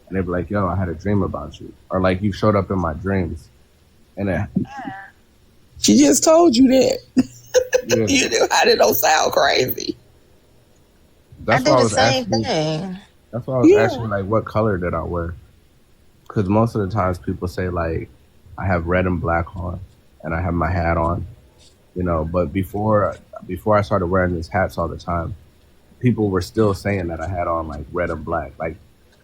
and they be like, "Yo, I had a dream about you," or like, "You showed up in my dreams," and She just told you that. yeah, You know how that don't sound crazy. that's I why do I the was same asking. thing. That's why I was asking, like, what color did I wear? Because most of the times people say like, I have red and black on, and I have my hat on, you know. But before I started wearing these hats all the time, people were still saying that I had on like red and black. Like,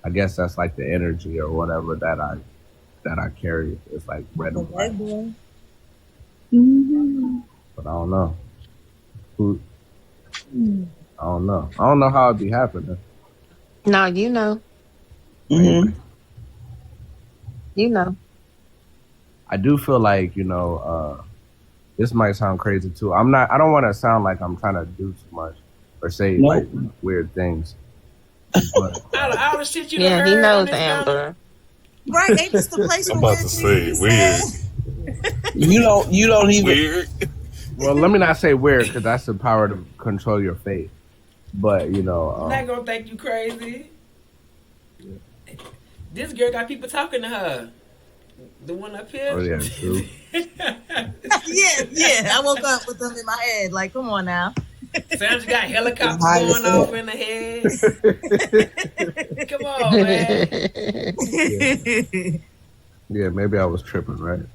I guess that's like the energy or whatever that I carry. It's like red and black. But I don't know. Who? I don't know. I don't know how it'd be happening. No, you know. Mm-hmm. You know. I do feel like, this might sound crazy too. I don't want to sound like I'm trying to do too much or say like weird things. But Out of all the shit you done Yeah, he heard on knows this panel, Amber. Right? Ain't this the place I'm where about to weird say things weird. You don't even. Weird. well, let me not say weird because that's the power to control your fate. But I'm not gonna think you crazy. This girl got people talking to her. The one up here. oh yeah, true. Yeah. I woke up with them in my head. Like, come on now. Sandra got helicopters going off in the head. Come on, man. Yeah, maybe I was tripping, right?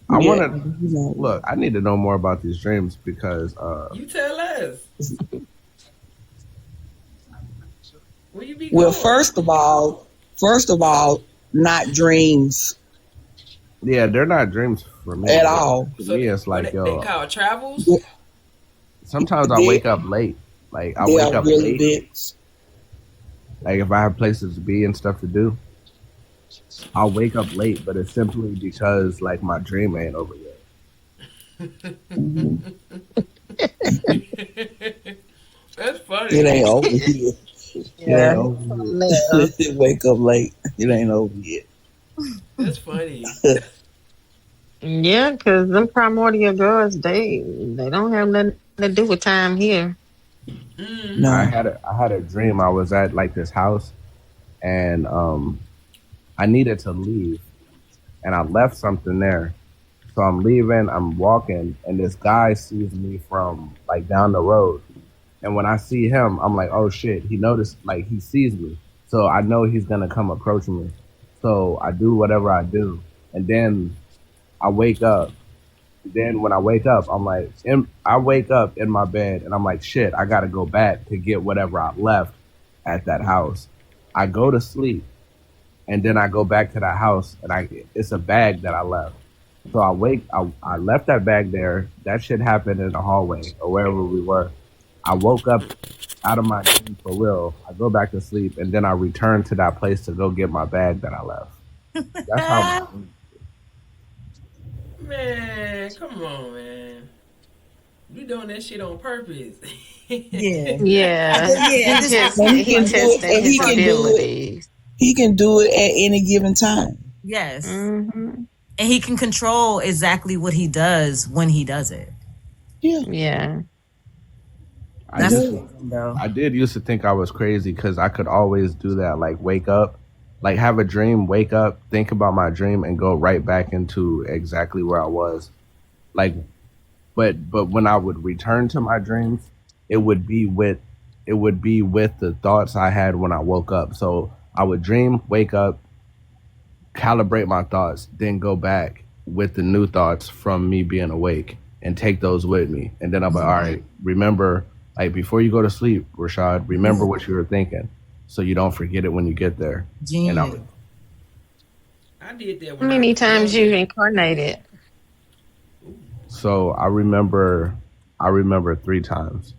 I want to look. I need to know more about these dreams because you tell us. Where you be Well, going? first of all, not dreams yeah, they're not dreams for me at all. For me, it's like they call travels. Sometimes I wake up late. Like I wake up really late. big. Like if I have places to be and stuff to do, I'll wake up late. But it's simply because like my dream ain't over yet. That's funny. It ain't over yet. Yeah. Wake up late. It ain't over yet. That's funny. Yeah, because them primordial girls, they don't have nothing to do with time here. No. I had a dream. I was at like this house, and I needed to leave, and I left something there. So I'm leaving. I'm walking, and this guy sees me from like down the road. And when I see him, I'm like, oh shit, he noticed, like he sees me. So I know he's gonna come approach me. So I do whatever I do. And then I wake up. Then when I wake up, I'm like, I wake up in my bed and I'm like, shit, I gotta go back to get whatever I left at that house. I go to sleep and then I go back to that house and it's a bag that I left. So I left that bag there. That shit happened in the hallway or wherever we were. I woke up out of my dream for real. I go back to sleep and then I return to that place to go get my bag that I left. That's how. Man, come on, man. You doing that shit on purpose. Yeah. Yeah. He testing his abilities. He can do it at any given time. Yes. Mm-hmm. And he can control exactly what he does when he does it. Yeah. I did used to think I was crazy because I could always do that. Like wake up, like have a dream, wake up, think about my dream, and go right back into exactly where I was. Like, but when I would return to my dreams, it would be with the thoughts I had when I woke up. So I would dream, wake up, calibrate my thoughts, then go back with the new thoughts from me being awake and take those with me. And then I'm like, all right, remember. Like before you go to sleep, Rashad, remember what you were thinking, so you don't forget it when you get there. Genius. I did that. How many times you incarnated? So I remember 3 times.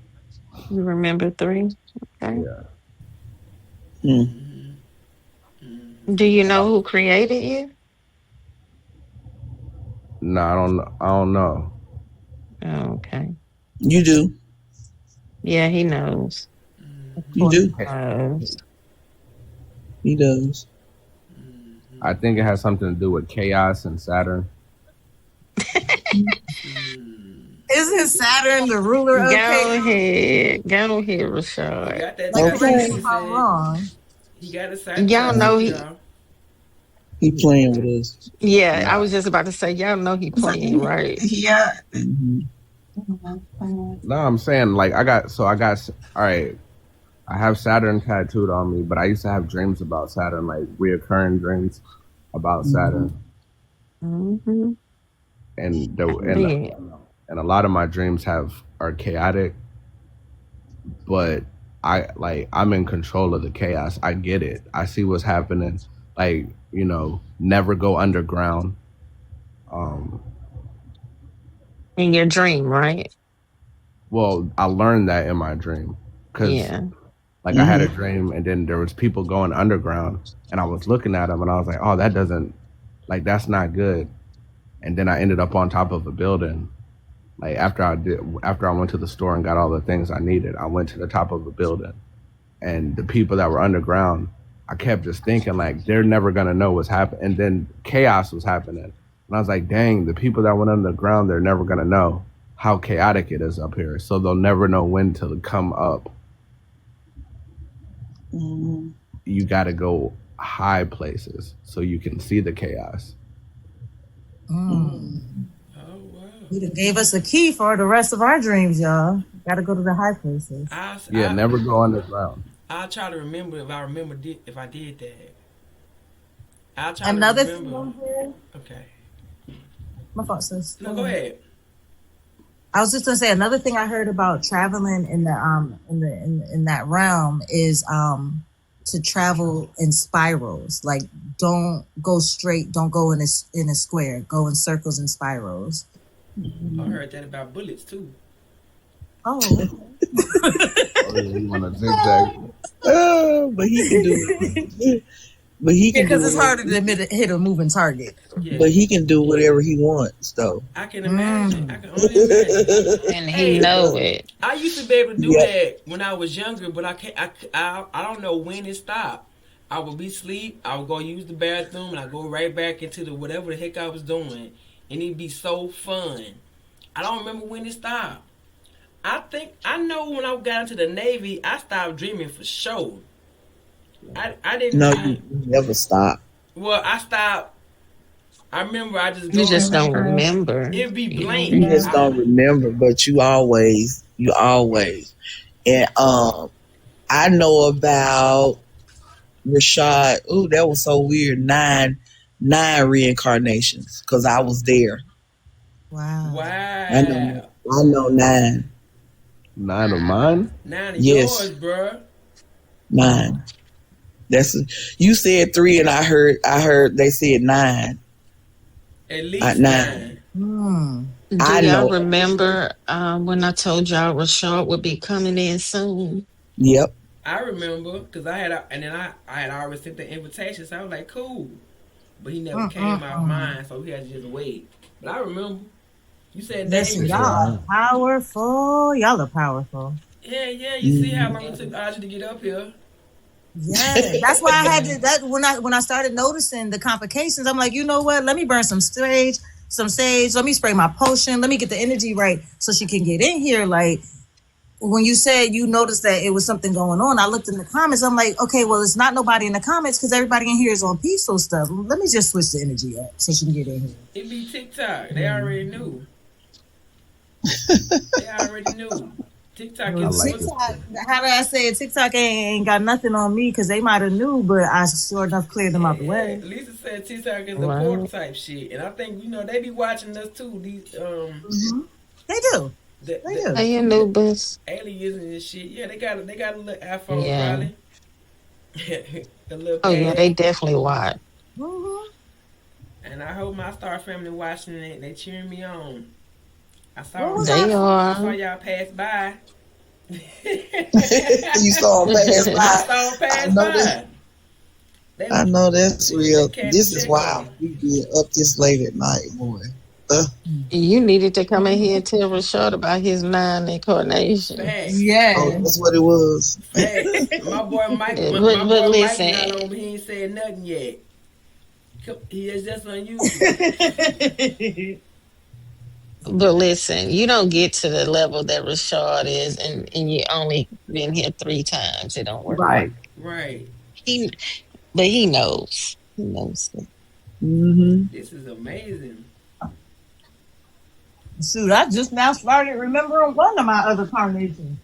You remember 3? Okay. Yeah. Mm. Do you know who created you? No, I don't know. Oh, okay. You do. Yeah, he knows. Of You course do. it does. He does. I think it has something to do with chaos and Saturn. Isn't Saturn the ruler of Go chaos? ahead. Go ahead, He Rashad. got that Like, side correct me Okay. if I'm transit. wrong. He got a side Y'all transit, know he y'all. He playing with us. Yeah, I Nah, was just about to say, y'all know he playing, right? Yeah. Hmm. no, I'm saying like I got all right. I have Saturn tattooed on me, but I used to have dreams about Saturn, like reoccurring dreams about Hmm. Saturn, Mm-hmm. and the I did. and a lot of my dreams are chaotic, but I'm in control of the chaos. I get it. I see what's happening. Like, never go underground. Um, In your dream, right? well, I learned that in my dream because Yeah. like I had Hmm. a dream and then there was people going underground and I was looking at them and I was like, oh, that doesn't that's not good. And then I ended up on top of a building. Like after I went to the store and got all the things I needed, I went to the top of a building and the people that were underground, I kept just thinking like they're never gonna know what's happening. And then chaos was happening, and I was like, dang, the people that went underground, they're never gonna know how chaotic it is up here, so they'll never know when to come up. Hmm. You got to go high places so you can see the chaos. Oh wow. He done gave us a key for the rest of our dreams, y'all. Got to go to the high places. Yeah, never go underground. I'll try to remember if I did that. I'll try to Another thing remember. on here. Okay. My fault, sis. No, go ahead. I was just gonna say another thing I heard about traveling in the in that realm is to travel in spirals. Like, don't go straight. Don't go in a square. Go in circles and spirals. I heard that about bullets too. Oh, Oh, yeah, you want to zigzag? But he can do it. But he can because do it's whatever. harder to hit a moving target. Yeah. But he can do whatever he wants, though. I can imagine. I can only imagine. And he Hey, know it. I used to be able to do Yeah. that when I was younger, but I can't. I don't know when it stopped. I would be asleep. I would go use the bathroom, and I go right back into the whatever the heck I was doing, and it'd be so fun. I don't remember when it stopped. I think I know when I got into the Navy, I stopped dreaming for sure. I didn't No, dream. you never stop. Well, I stopped. I remember I just You go. just don't remember. It'd be You don't blank. You just remember. don't remember, but you always. And I know about Rashad. Ooh, that was so weird. Nine reincarnations because I was there. Wow. I know. Wow. I know 9. 9 of mine? 9 of Yes. yours, bruh. 9. You said 3, and I heard they said 9. At least 9. 9. Do I y'all know. remember when I told y'all Rashad would be coming in soon? Yep. I remember because I had already sent the invitation, so I was like, cool. But he never came out mine, so he had to just wait. But I remember. You said Listen, David. y'all are powerful. Y'all are powerful. Yeah, you see how long it took Audrey to get up here. Yeah, that's why I had to. That when I started noticing the complications, I'm like, you know what? Let me burn some sage. Let me spray my potion. Let me get the energy right so she can get in here. Like, when you said you noticed that it was something going on, I looked in the comments. I'm like, okay, well, it's not nobody in the comments because everybody in here is on peaceful stuff. Let me just switch the energy up so she can get in here. It be TikTok. They already knew. They already knew. TikTok is TikTok, how did I say it? TikTok ain't got nothing on me because they might have knew, but I sure enough cleared them out the way. Lisa said TikTok is a Wow. portal type shit, and I think they be watching us too. These They do. They do. Hey, Anubis. aliens and shit. Yeah, they got a little iPhone Yeah. probably. A little Oh yeah, pad. they definitely watch. Mhm. And I hope my Star family watching it. They cheering me on. I saw What him. was They I saw are. y'all pass by. You saw them pass I by. saw him I pass know this. by. They I know that's they real. came to This is check on wild. me. We be up this late at night, boy. You needed to come in here and tell Rashad about his 9 incarnation. Facts. Oh, Yeah. that's what it was. Facts. My boy Mike. But My but boy Mike listen, not on. He ain't said nothing yet. He is just unusual. you don't get to the level that Rashad is, and you only been here 3 times. It don't work like Right. Right. he. But he knows. He knows that. Mm-hmm. This is amazing. Shoot, I just now started remembering one of my other carnations.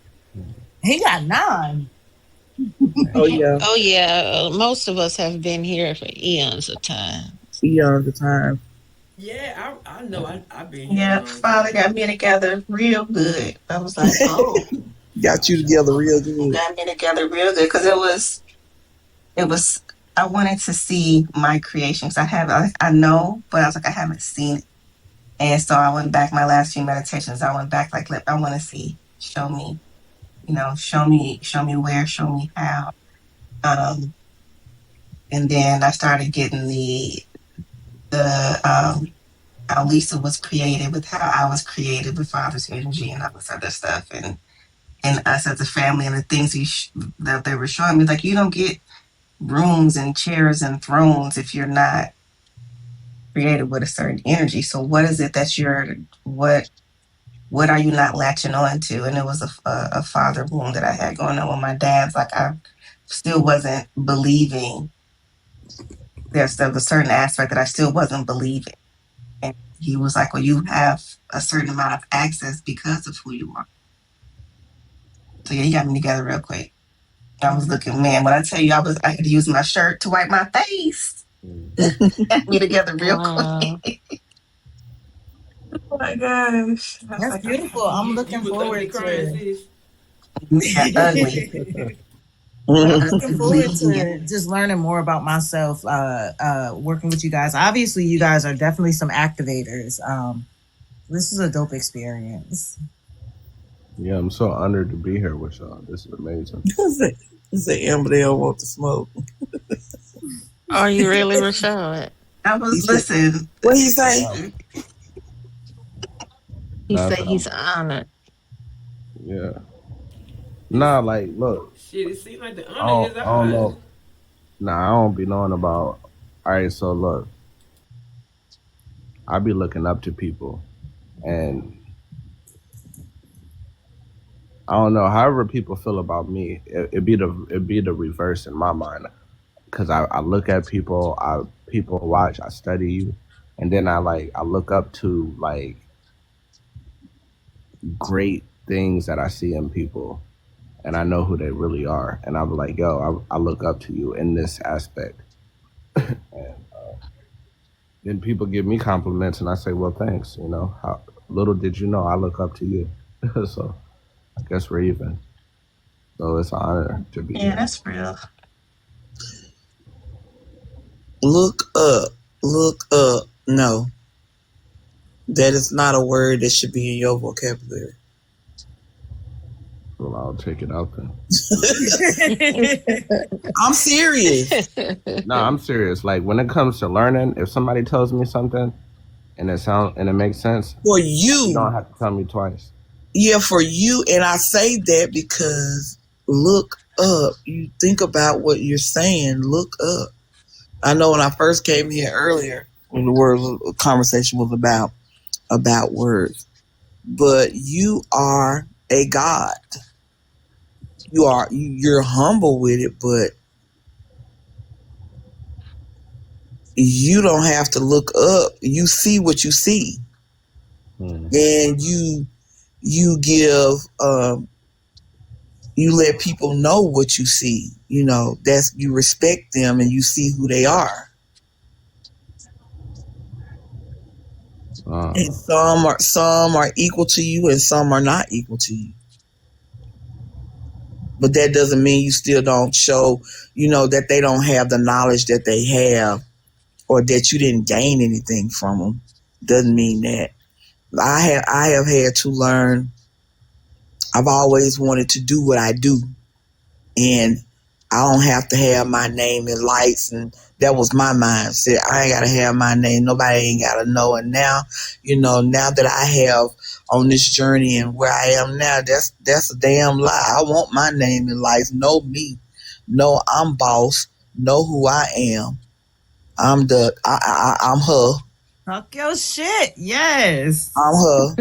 He got 9. Oh yeah. Oh yeah, most of us have been here for eons of time. Eons of time. Yeah, I know. I've been here a Yeah, long Father time. got me together real good. I was like, oh, Got you together real good. got me together real good because it was. I wanted to see my creations. I know, but I was like, I haven't seen it, and so I went back. My last few meditations, I went back like, I want to see. Show me, show me where, show me how. Um, and then I started getting the how Lisa was created with how I was created with Father's energy and all this other stuff, and us as a family and the things that they were showing me. Like, you don't get rooms and chairs and thrones if you're not created with a certain energy. So what is it that what are you not latching on to? And it was a father wound that I had going on with my dad's. Like, I still wasn't believing. There's a certain aspect that I still wasn't believing. And he was like, well, you have a certain amount of access because of who you are. So yeah, he got me together real quick. I was looking, man, when I tell you I had to use my shirt to wipe my face. Got me together real Wow. quick. Oh my gosh. I was That's like, beautiful. okay. I'm You looking was ugly forward crying, to. sis. Yeah, ugly. But I'm looking forward Ugly. to just learning more about myself, working with you guys. Obviously, you guys are definitely some activators. This is a dope experience. Yeah, I'm so honored to be here with y'all. This is amazing. He said, Amber, they don't want to smoke. Are you really, Rashad? I was, listen. What he say? He said he's honored. Yeah. Nah, like, look. Shit, it seems like the I honor is don't ours. know. Nah, I don't be knowing about. All right, so look. I be looking up to people. And I don't know, however people feel about me, it'd be the reverse in my mind. Because I look at people, people watch, I study you, and then I look up to like great things that I see in people, and I know who they really are, and I'm like, yo, I look up to you in this aspect, and then people give me compliments, and I say, well, thanks. You know, how little did you know I look up to you, so I guess we're even. So it's an honor to be here. Yeah, that's real. Look up. Look up. No. That is not a word that should be in your vocabulary. Well, I'll check it out then. I'm serious. No, I'm serious. Like, when it comes to learning, if somebody tells me something and it makes sense, For you don't have to tell me twice. Yeah, for you. And I say that because look up. You think about what you're saying. Look up. I know when I first came here earlier, when the conversation was about words, but you are a God. You're humble with it, but you don't have to look up. You see what you see, and you give you let people know what you see. You know, that's, you respect them and you see who they are. And some are equal to you and some are not equal to you. But that doesn't mean you still don't show, you know, that they don't have the knowledge that they have, or that you didn't gain anything from them. Doesn't mean that. I have had to learn. I've always wanted to do what I do, and I don't have to have my name in lights. And that was my mindset. I ain't got to have my name. Nobody ain't got to know. And now, now that I have on this journey and where I am now, that's a damn lie. I want my name in lights. Know me. Know I'm boss. Know who I am. I'm her. Talk your shit. Yes. I'm her.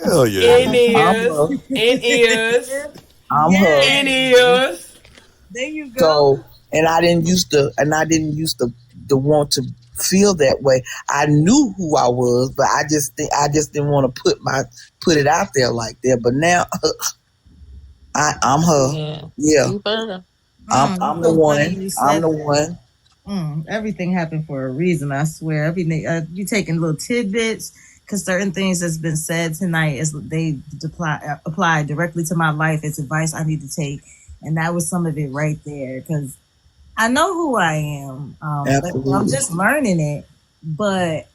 Hell yeah. In ears. I'm In ears. I'm Yes. her. In ears. There you go. So, and I didn't used to want to feel that way. I knew who I was, but I just didn't want to put it out there like that. But now, I'm her. Yeah. I'm the one. I'm the one. Everything happened for a reason. I swear. Everything. You taking little tidbits because certain things that's been said tonight they apply directly to my life. It's advice I need to take, and that was some of it right there. Because I know who I am. But I'm just learning it, but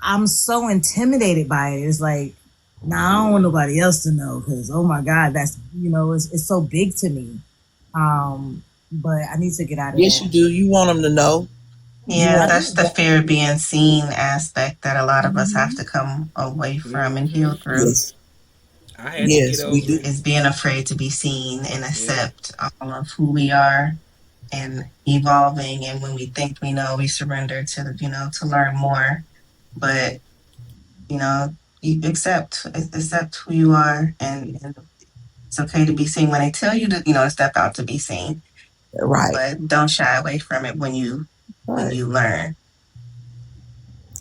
I'm so intimidated by it. It's like, I don't want nobody else to know because oh my God, that's it's so big to me. But I need to get out of Yes, that. you do. You want them to know. Yeah, that's the fear of being seen aspect that a lot of us have to come away from and heal through. Yes. I had to get over we do. Is being afraid to be seen and accept all of who we are and evolving. And when we think we know, we surrender to to learn more. But you accept who you are, and it's okay to be seen when they tell you to step out to be seen. Right. But don't shy away from it when you learn.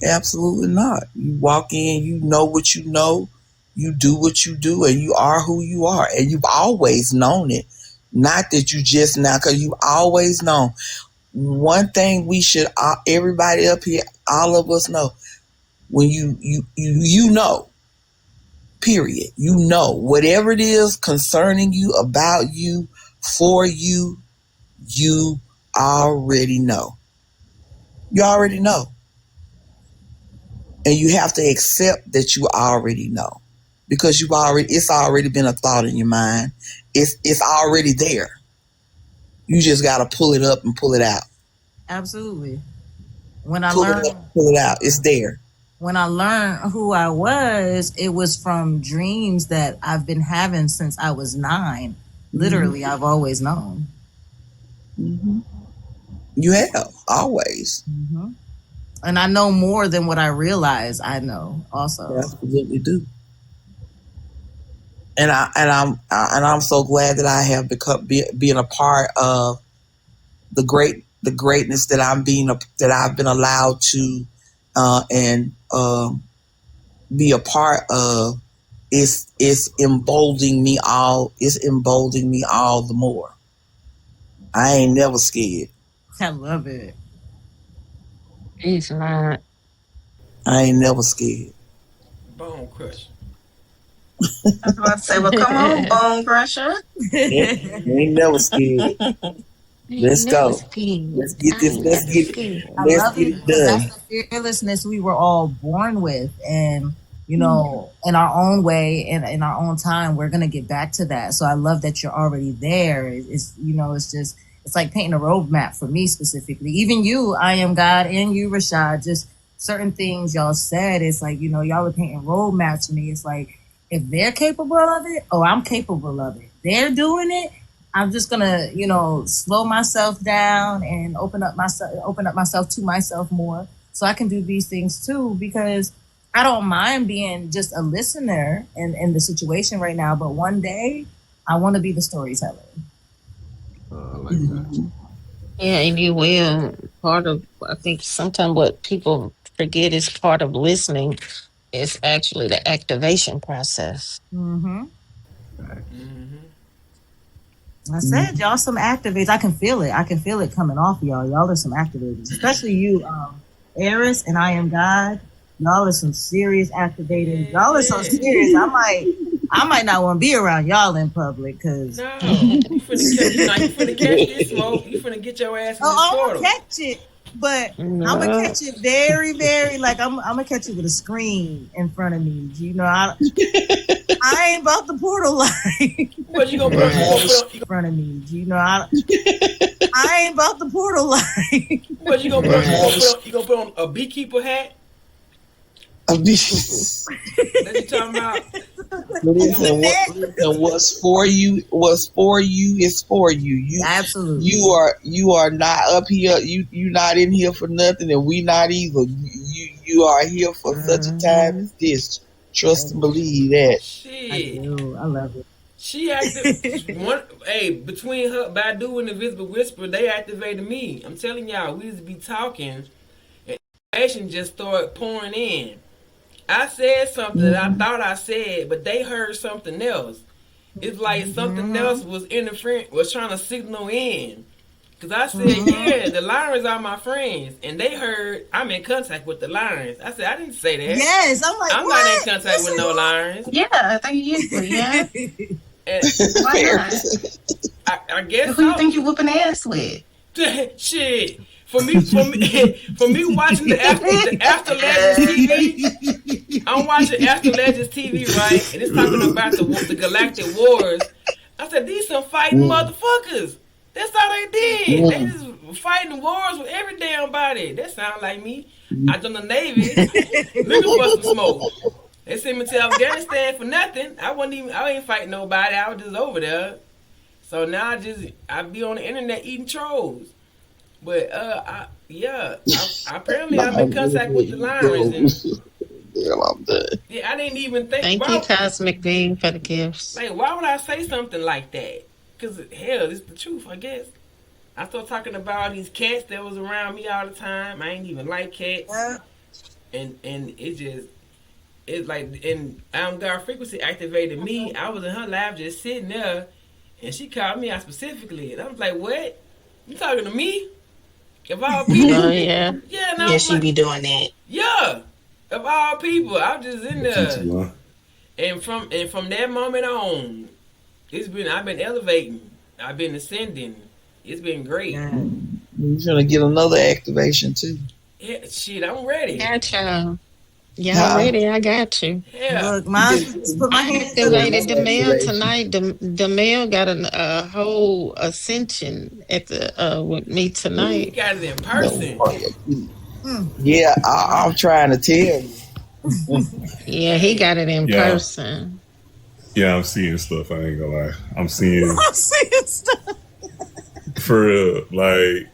Absolutely not. You walk in, you know what you know, you do what you do, and you are who you are. And you've always known it. Not that you just now, because you've always known. One thing we should, everybody up here, all of us know, when you know, period. You know, whatever it is concerning you, about you, for you, you already know. You already know. And you have to accept that you already know. Because it's already been a thought in your mind. It's already there. You just gotta pull it up and pull it out. Absolutely. Pull it up, pull it out. It's there. When I learned who I was, it was from dreams that I've been having since I was 9. Literally, I've always known. Mm-hmm. You have, always. Mm-hmm. And I know more than what I realize I know also. You absolutely do. And I'm so glad that I have become being a part of the greatness that I've been allowed to be a part of. It's emboldening me all. It's emboldening me all the more. I ain't never scared. I love it. He's not. I ain't never scared. Bone crush. I was about to say, well, come on, bone crusher. Ain't never scared. Let's go. Let's get this. Let's get it done. That's the fearlessness we were all born with, and in our own way and in our own time, we're gonna get back to that. So I love that you're already there. It's like painting a roadmap for me specifically. Even you, I Am God, and you, Rashad, just certain things y'all said. It's like y'all were painting roadmaps for me. It's like if they're capable of it, I'm capable of it. They're doing it. I'm just gonna, slow myself down and open up myself to myself more, so I can do these things too. Because I don't mind being just a listener in the situation right now, but one day I want to be the storyteller. Yeah, and you will. I think sometimes what people forget is part of listening is actually the activation process. Mm-hmm. I said y'all some activators. I can feel it. I can feel it coming off y'all. Y'all are some activators, especially you, Eris and I Am God. Y'all are some serious activators. Y'all are so serious. I might not want to be around y'all in public because you finna catch this smoke. You finna get your ass in this portal. Catch it. But I'm gonna No. catch it very, very like I'm gonna catch it with a screen in front of me. You know, I ain't about the portal life. What you gonna put? In front of me. You know, I ain't about the portal life. What you gonna put? You gonna put on a beekeeper hat? That you talking about? Listen, what's for you is for you. Absolutely. You are not up here. You not in here for nothing, and we not either. You are here for such a time as this. Trust and believe that. Shit. I love it. She activated between her Badu and the Invisible Whisper, they activated me. I'm telling y'all, we used to be talking, and information just started pouring in. I said something that I thought I said, but they heard something else. It's like something else was interfering, was trying to signal in. Because I said, yeah, the Lions are my friends. And they heard I'm in contact with the Lions. I said, I didn't say that. Yes, I'm like, I'm what? not in contact with no Lions. Yeah, thank you. Yeah. And Why not? I guess Who you think you whooping ass with? Shit. For me watching the After Legends TV, I'm watching After Legends TV, right? And it's talking about the Galactic Wars. I said, these some fighting motherfuckers. That's all they did. They just fighting wars with every damn body. That sound like me. I done the Navy looking for some smoke. They sent me to Afghanistan for nothing. I ain't fighting nobody. I was just over there. So now I be on the internet eating trolls. But apparently I'm in contact with the Lions. And I'm done. yeah, I didn't even think. Thank you, Cosmic Being, for the gifts. Like, why would I say something like that? Because hell, it's the truth, I guess. I started talking about these cats that was around me all the time. I ain't even like cats, and it's like, and God Frequency activated me. I was in her lab just sitting there, and she called me out specifically, and I was like, "What? You talking to me?" Of all people, Oh yeah, yeah, and Yeah, she be doing that. yeah. Of all people, I was just in there, and from that moment on, I've been elevating, I've been ascending. It's been great. You're gonna get another activation too. Yeah, shit, I'm ready. got y'all. Y'all ready? I got you. Yeah. Look, put my I hand activated the mail tonight. The mail got a whole ascension at the with me You tonight. got it in person. Yeah, I'm trying to tell you. Yeah, he got it in person. Yeah, I'm seeing stuff. I ain't gonna lie. I'm seeing stuff. for real. Like,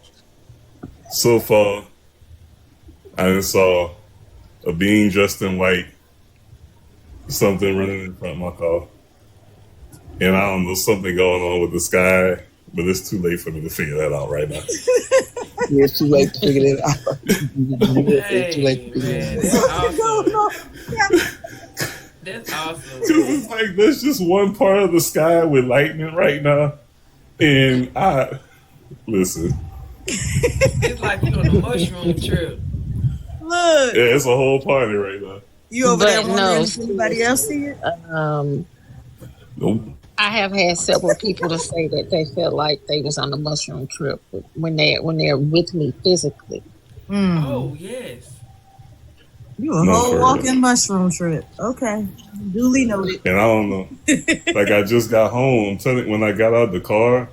so far, I just saw a being dressed in white, something running in front of my car, and I don't know, something going on with the sky, but it's too late for me to figure that out right now. Yeah, it's too late to figure that out. It's too late to figure it out. That's awesome. It's like there's just one part of the sky with lightning right now, and listen. It's like you're on a mushroom trip. Look, Yeah, it's a whole party right now. you over there wondering if anybody else see it? Nope. I have had several people to say that they felt like they was on a mushroom trip when they're with me physically. Oh yes. You a whole walking mushroom trip. Okay. Duly noted. And I don't know. Like, I just got home. When I got out of the car,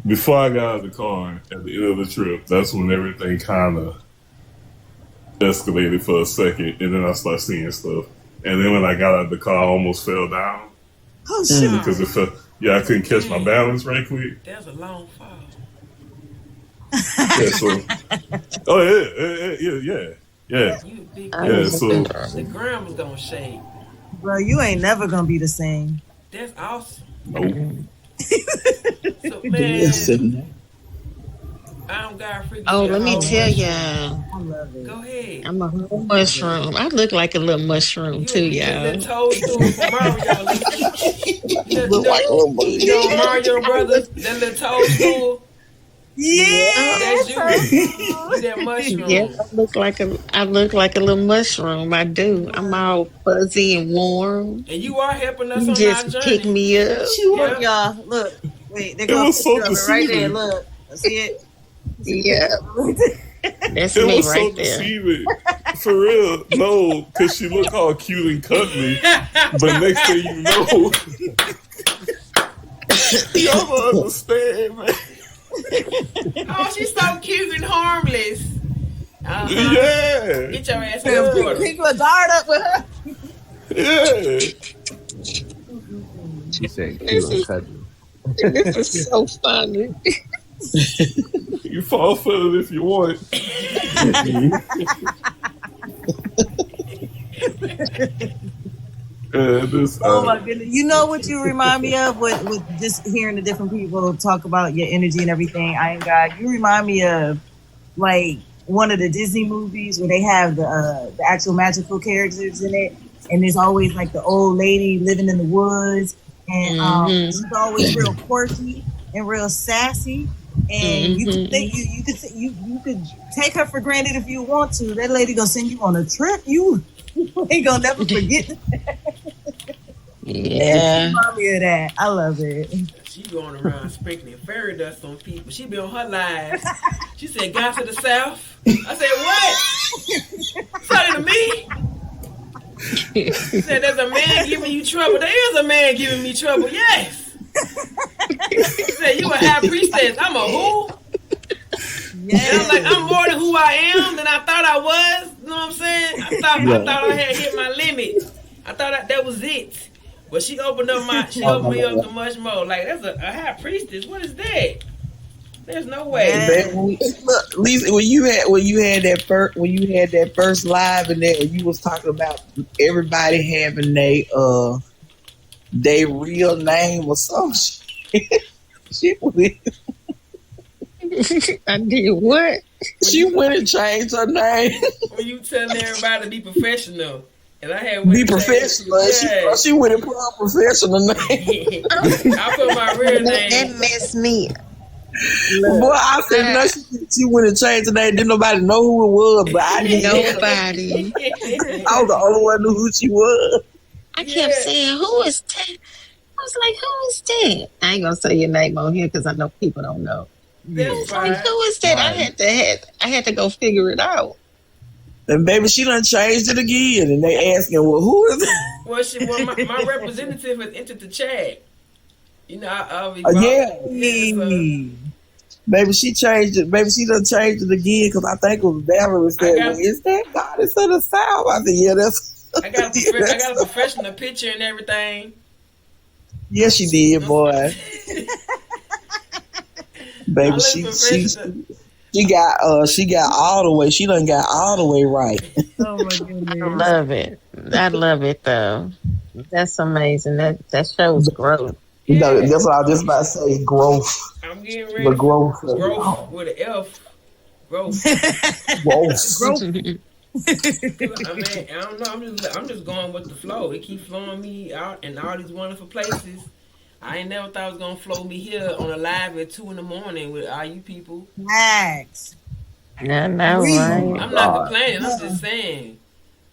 before I got out of the car at the end of the trip, that's when everything kind of escalated for a second, and then I started seeing stuff. And then when I got out of the car, I almost fell down. Oh shit! Because I couldn't catch my balance right quick. That was a long fall. Yeah, so, yeah. So the ground was gonna shake. Bro, you ain't never gonna be the same. That's awesome. Nope. So man, I'm God Freaky. Oh, let me tell y'all. I love it. Go ahead. I'm a mushroom. I look like a little mushroom too, y'all. The toadstool from Mario. Look like a little bug. You know Mario Brothers, that little toadstool. Yeah, that's you. That mushroom. Yeah, I look like a little mushroom. I do. I'm all fuzzy and warm. And you are helping us You on just our journey. pick me up. Look, y'all. Look. Wait, they go was so right there. deceiving. Look. See it? Yeah. That's It me was right so there. deceiving. For real. No, because she looked all cute and cuddly. But next thing you know, y'all don't understand, man. Oh, she's so cute and harmless. Yeah. Get your ass in the water. Pick a guard up with her. Yeah. She said cute This and is, cuddly. this is so funny. You fall for it if you want. Oh my goodness! You know what you remind me of with just hearing the different people talk about your energy and everything. I am God. You remind me of like one of the Disney movies where they have the actual magical characters in it, and there's always like the old lady living in the woods, and she's always real quirky and real sassy. And you could think you could take her for granted if you want to. That lady gonna send you on a trip. You ain't gonna never forget. Yeah. Remind me of that. I love it. She going around sprinkling fairy dust on people. She be on her live. She said, "God to the south." I said, "What?" Talking to me? She said, "There's a man giving you trouble." There is a man giving me trouble. Yes. She said, "You a high priestess." I'm a who? Yeah. And I'm like, I'm more than who I am than I thought I was. You know what I'm saying? I thought I had hit my limit. I thought that was it. But she opened up me up to much more. Like, that's a high priestess. What is that? There's no way. Look, Lisa, when you had that first live and that you was talking about everybody having their real name or some shit. She went. I did what? She went and changed her name. When you telling everybody to be professional. And I had be professional. Yeah. She went and put her professional name. I put my real name. That messed me up. Boy, I said no. She went and changed her name. Didn't nobody know who it was, but I didn't. Nobody. I was the only one who knew who she was. I kept saying, "Who is that?" I was like, "Who is that?" I ain't gonna say your name on here because I know people don't know. I was like, "Who is that?" I had to go figure it out. And baby, she done changed it again, and they asking, "Well, who is it?" Well, my representative has entered the chat. You know, I'll be Baby, she changed it. Baby, she done changed it again because I think it was Valerie said, "Is that Goddess of the South?" I said, "Yeah, that's." I got a professional picture and everything. Yes, she did, boy. Baby, she got all the way. She done got all the way right. Oh my goodness! I love it. I love it though. That's amazing. That shows growth. You know, that's what I was just about to say. Growth. I'm getting ready. But growth. Growth with an F. Growth. Growth. I mean, I don't know. I'm just going with the flow. It keeps flowing me out in all these wonderful places. I ain't never thought it was gonna flow me here on a live at 2 a.m. with all you people. Max. Yeah, no, right? I'm not complaining. I'm just saying.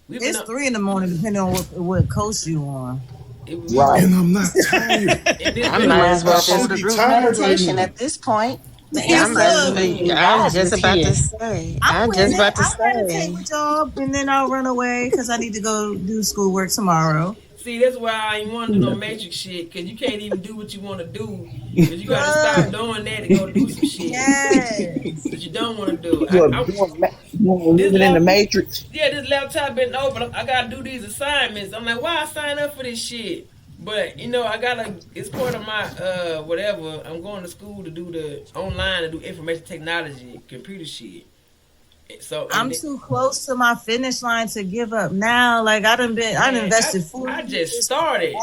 It's 3 a.m. depending on what coast you on. Right. And I'm not tired. I might as well go to group meditation at this point. I was just about to say. I'll meditate with y'all, and then I'll run away because I need to go do schoolwork tomorrow. See, that's why I ain't want to do no matrix shit, because you can't even do what you want to do. Because you got to stop doing that and go do some shit. Yes. That you don't want to do. Living in the matrix. Yeah, this laptop been open. I got to do these assignments. I'm like, why I sign up for this shit? But, you know, it's part of my, whatever. I'm going to school to do online to do information technology, computer shit. So I'm too close to my finish line to give up now. Like I invested 4 I just started.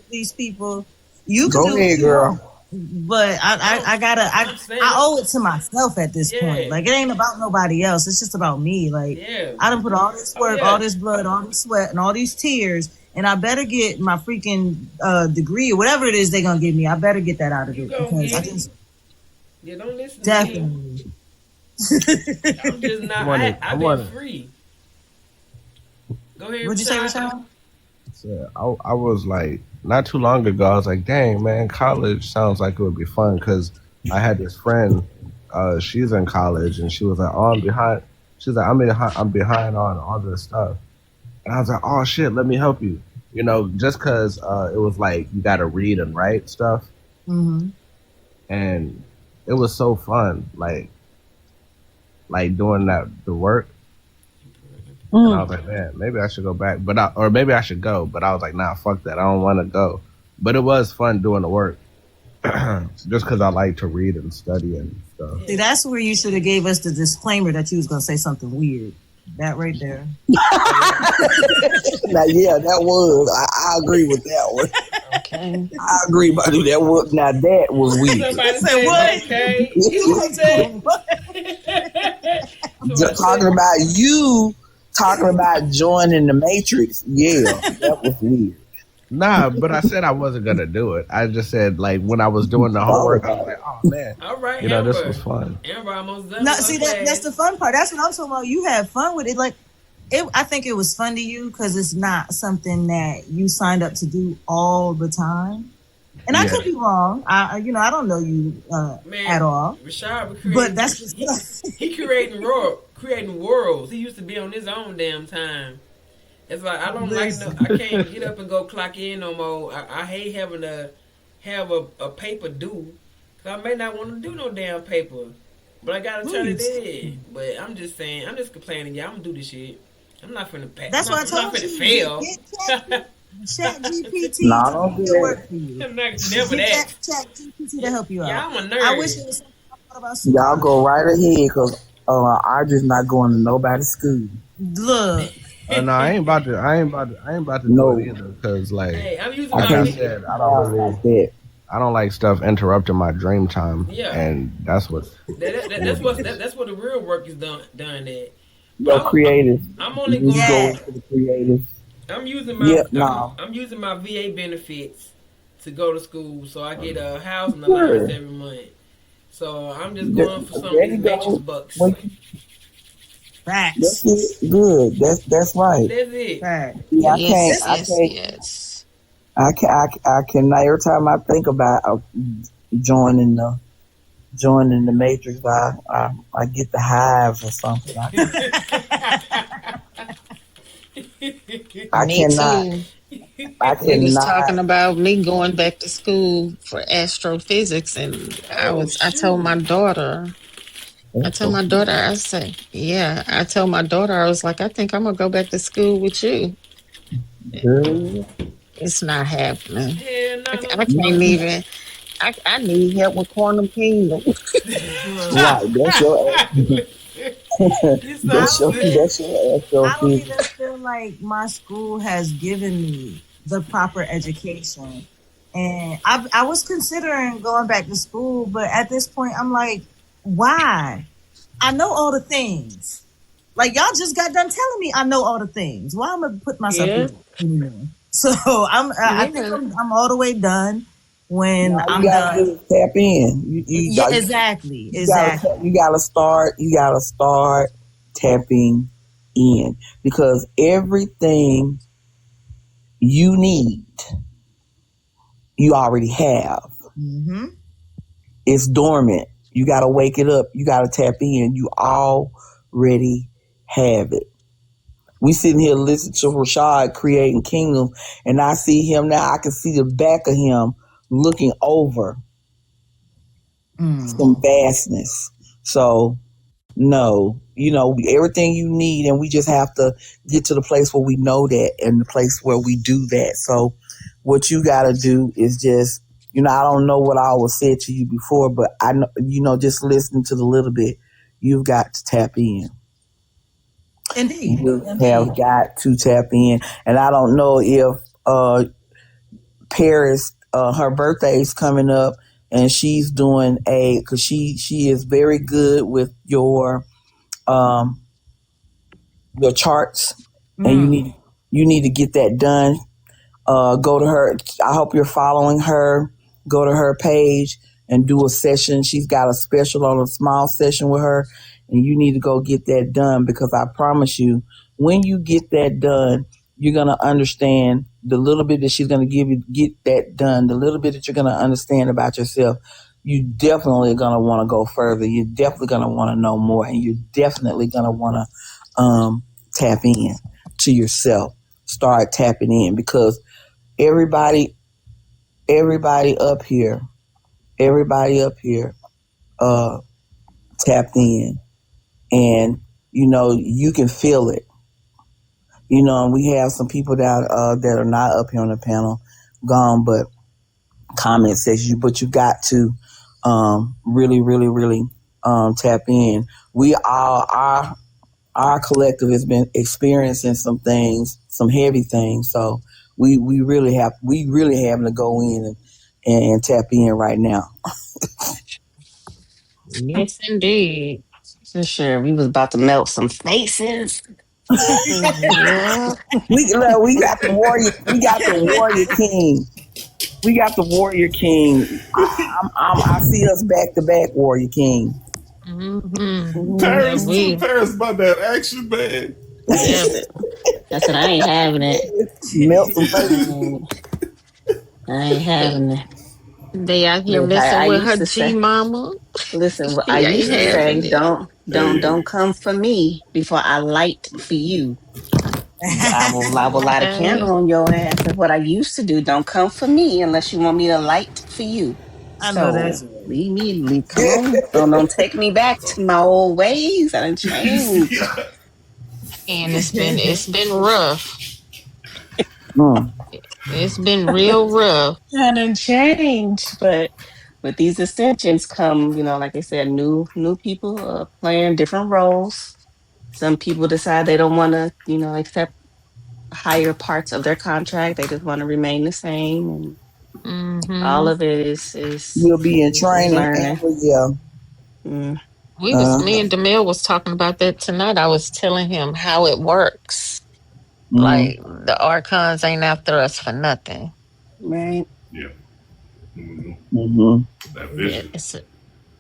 These people, you go ahead, girl. But I owe it to myself at this point. Like it ain't about nobody else. It's just about me. Like I done put all this work, all this blood, all this sweat, and all these tears. And I better get my freaking degree or whatever it is they're gonna give me. I better get that out of it because I just don't listen. Definitely. To me. I'm just not. I've been free. Go ahead. What'd you say, Rashad? Yeah, I was like, not too long ago, I was like, dang, man, college sounds like it would be fun because I had this friend she's in college, and she was like, "Oh, I'm behind." She's like, I'm behind on all this stuff." And I was like, "Oh shit, let me help you." You know, just because it was like you got to read and write stuff, Mm-hmm. and it was so fun, like doing the work. And I was like, man, maybe I should go back, or maybe I should go. But I was like, nah, fuck that. I don't want to go. But it was fun doing the work, just because I like to read and study and stuff. See, that's where you should have gave us the disclaimer that you was gonna say something weird. That right there. Now, yeah, that was. I agree with that one. Okay. I agree about it. That was. Now that was weird. Somebody said, what? Okay. You said, Just talking about joining the Matrix. Yeah, that was weird. Nah, but I said I wasn't gonna do it. I just said, like, when I was doing the homework, I was like, oh man, all right, you know, Amber. this was fun. Amber almost done. No, see that's the fun part. That's what I'm talking about. You had fun with it. Like, I think it was fun to you because it's not something that you signed up to do all the time. And I could be wrong. I don't know you at all. Rashad, but that's just he creating worlds. He used to be on his own damn time. It's like I don't like no. I can't get up and go clock in no more. I hate having to have a paper due. Cause I may not want to do no damn paper, but I gotta turn it in. But I'm just saying, I'm just complaining. Yeah, I'm gonna do this shit. I'm not finna pass. That's why I told you. Fail. Chat GPT don't to do work for you. I'm not never that. Chat GPT to help you out. Yeah, I'm a nerd. I wish it was something I thought about. Y'all go right ahead, cause I'm just not going to nobody's school. Look. No, I ain't about to do it either. Cause like, hey, I'm using like I said, I don't like stuff interrupting my dream time. Yeah, and that's what that's what the real work is done at. Creative. I'm only going going to the creative. I'm using my I'm using my VA benefits to go to school, so I get a housing allowance every month. So I'm just going for some of these Matrix bucks. Facts. That's it. Good. That's right. That's it. Facts. Yeah, Yes. I can. Every time I think about joining the Matrix, I get the hives or something. I cannot. He was talking about me going back to school for astrophysics, and I told my daughter, I told my daughter, I was like, I think I'm gonna go back to school with you. It's not happening. I can't even. I need help with Quantum Kingdom. Right, that's your. That's your I don't even feel like my school has given me the proper education, and I was considering going back to school, but at this point, I'm like, why? I know all the things. Like, y'all just got done telling me I know all the things. Why am I put myself in anymore? So I think I'm all the way done. When I'm done, tap in. Exactly. You gotta start tapping in, because everything you need, you already have. Mm-hmm. It's dormant. You gotta wake it up. You gotta tap in. You already have it. We sitting here listening to Rashad creating kingdom, and I see him now. I can see the back of him looking over some vastness. So, no, everything you need, and we just have to get to the place where we know that, and the place where we do that. So, what you got to do is just, I don't know what I always said to you before, but I know, just listening to the little bit, you've got to tap in. Indeed. You have got to tap in. And I don't know if Paris, her birthday is coming up, and she's doing because she is very good with your charts, and you need to get that done. Go to her. I hope you're following her. Go to her page and do a session. She's got a special on a small session with her, and you need to go get that done, because I promise you, when you get that done, you're going to understand the little bit that she's going to give you, get that done, the little bit that you're going to understand about yourself. you definitely gonna want to go further. You're definitely gonna want to know more, and you're definitely gonna want to tap in to yourself. Start tapping in because everybody, everybody up here, everybody up here, tapped in, and you can feel it. And we have some people that are not up here on the panel, gone, but comment section. But you got to really, really, really tap in. We all our collective has been experiencing some things, some heavy things. So we really having to go in and tap in right now. Yes, indeed. For sure. We was about to melt some faces. Yeah. We got the warrior. We got the warrior king. We got the warrior king. I see us back to back, warrior king. And we, Paris about that action, man. yeah. That's what I ain't having it. Melt some faces. I ain't having it. They out here Look, messing I with used her to G say, mama. listen, I She used ain't to say, having it. don't come for me before I light for you. I will light a Okay. candle on your ass. That's what I used to do. Don't come for me unless you want me to light for you. I know So that's right. come on. Don't take me back to my old ways. I done changed. And it's been rough. Mm. It's been real rough. I done changed. But with these ascensions come, like I said, new people playing different roles. Some people decide they don't want to, accept higher parts of their contract. They just want to remain the same, and all Hmm. of it is We'll be in is training, learning. Amber. Yeah. Mm, Me Uh, and Demille was talking about that tonight. I was telling him how it works. mm, Like the archons ain't after us for nothing. right. Yeah. Mm-hmm. mm-hmm, That Yeah, vision.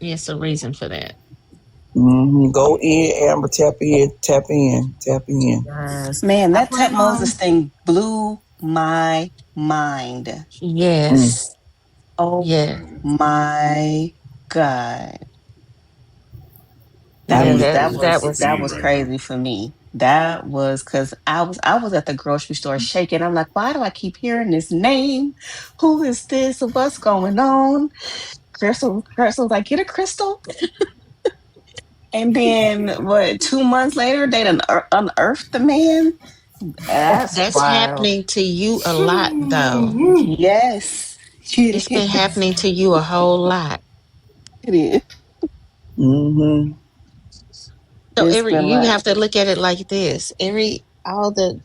it's a reason for that. mm-hmm. Go in, Amber. Tap in. Tap in. Tap in. Yes. Man, I that Tut plan Moses on. thing blew my mind. Mm, Yes. Oh Yeah. my God. I Yeah, need. that that It's a was That theme was right now. crazy for me. That was because I was at the grocery store shaking. I'm like, why do I keep hearing this name? Who is this? What's going on? Crystal's like, get a crystal. And then what, 2 months later, they done unearthed the man? That's that's wild. happening to you a lot though. Yes, it It's been is. happening to you a whole lot. It is. Mm-hmm. So It's every been you like, have to look at it like this. All the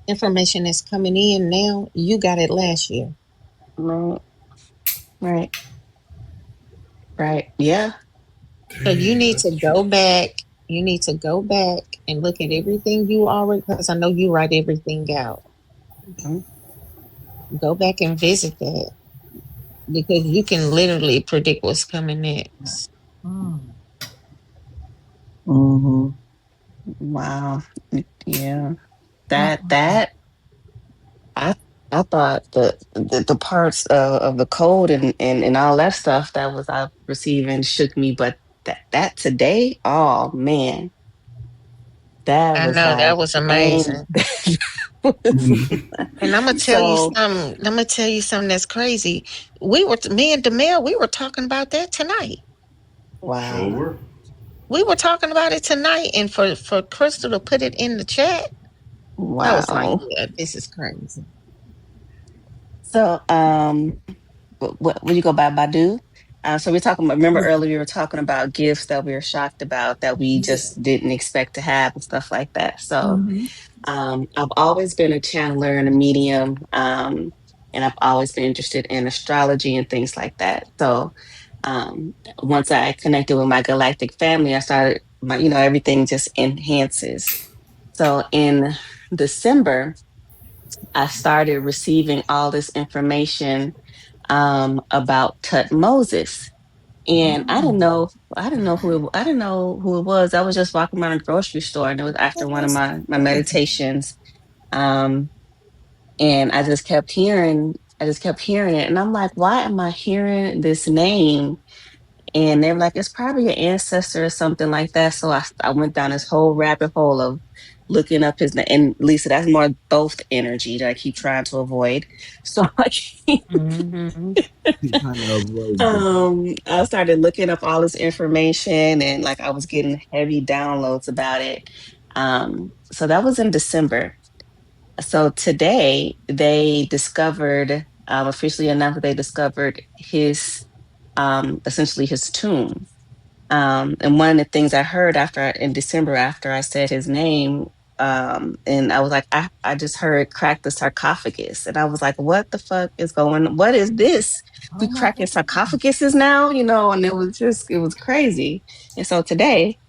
information that's coming in now, you got it last year. right, right, right. Yeah. So you Dang, need that's to the go truth. back. You need to go back and look at everything you already, because I know you write everything out. Mhm. Go back and visit that because you can literally predict what's coming next. Mm. Mm-hmm. Wow. Yeah. That Mm-mm. that I I thought the parts of the code and all that stuff that was I receiving shook me, but that today, oh man, that I was know that like, was ain't amazing. Mm-hmm. And I'm gonna tell you so something. I'm gonna tell you something that's crazy. Me and Demel, we were talking about that tonight. Show wow. work. We were talking about it tonight, and for Crystal to put it in the chat, I was like, Wow. "Yeah, this is crazy." So what you go by Badu? So we're talking about, remember Yeah. earlier we were talking about gifts that we were shocked about that we Yeah. just didn't expect to have and stuff like that. So Mm-hmm. I've always been a channeler and a medium, and I've always been interested in astrology and things like that. So once I connected with my galactic family, I started everything just enhances. So in December, I started receiving all this information about Tut Moses. And Mm. I didn't know who it was. I was just walking around a grocery store, and it was after one of That's my crazy. meditations. Um, and I just kept hearing I just kept hearing it. And I'm like, why am I hearing this name? And they were like, it's probably your ancestor or something like that. So I went down this whole rabbit hole of looking up his name. And Lisa, that's more both energy that I keep trying to avoid. So I Mm-hmm. Keep trying to avoid the I started looking up all this information and like I was getting heavy downloads about it. So that was in December. So today they discovered, officially announced that they discovered his, essentially his tomb. And one of the things I heard in December after I said his name, and I was like, I just heard crack the sarcophagus. And I was like, what the fuck is going, what is this? We Oh my cracking God. sarcophaguses now, and it was crazy. And so today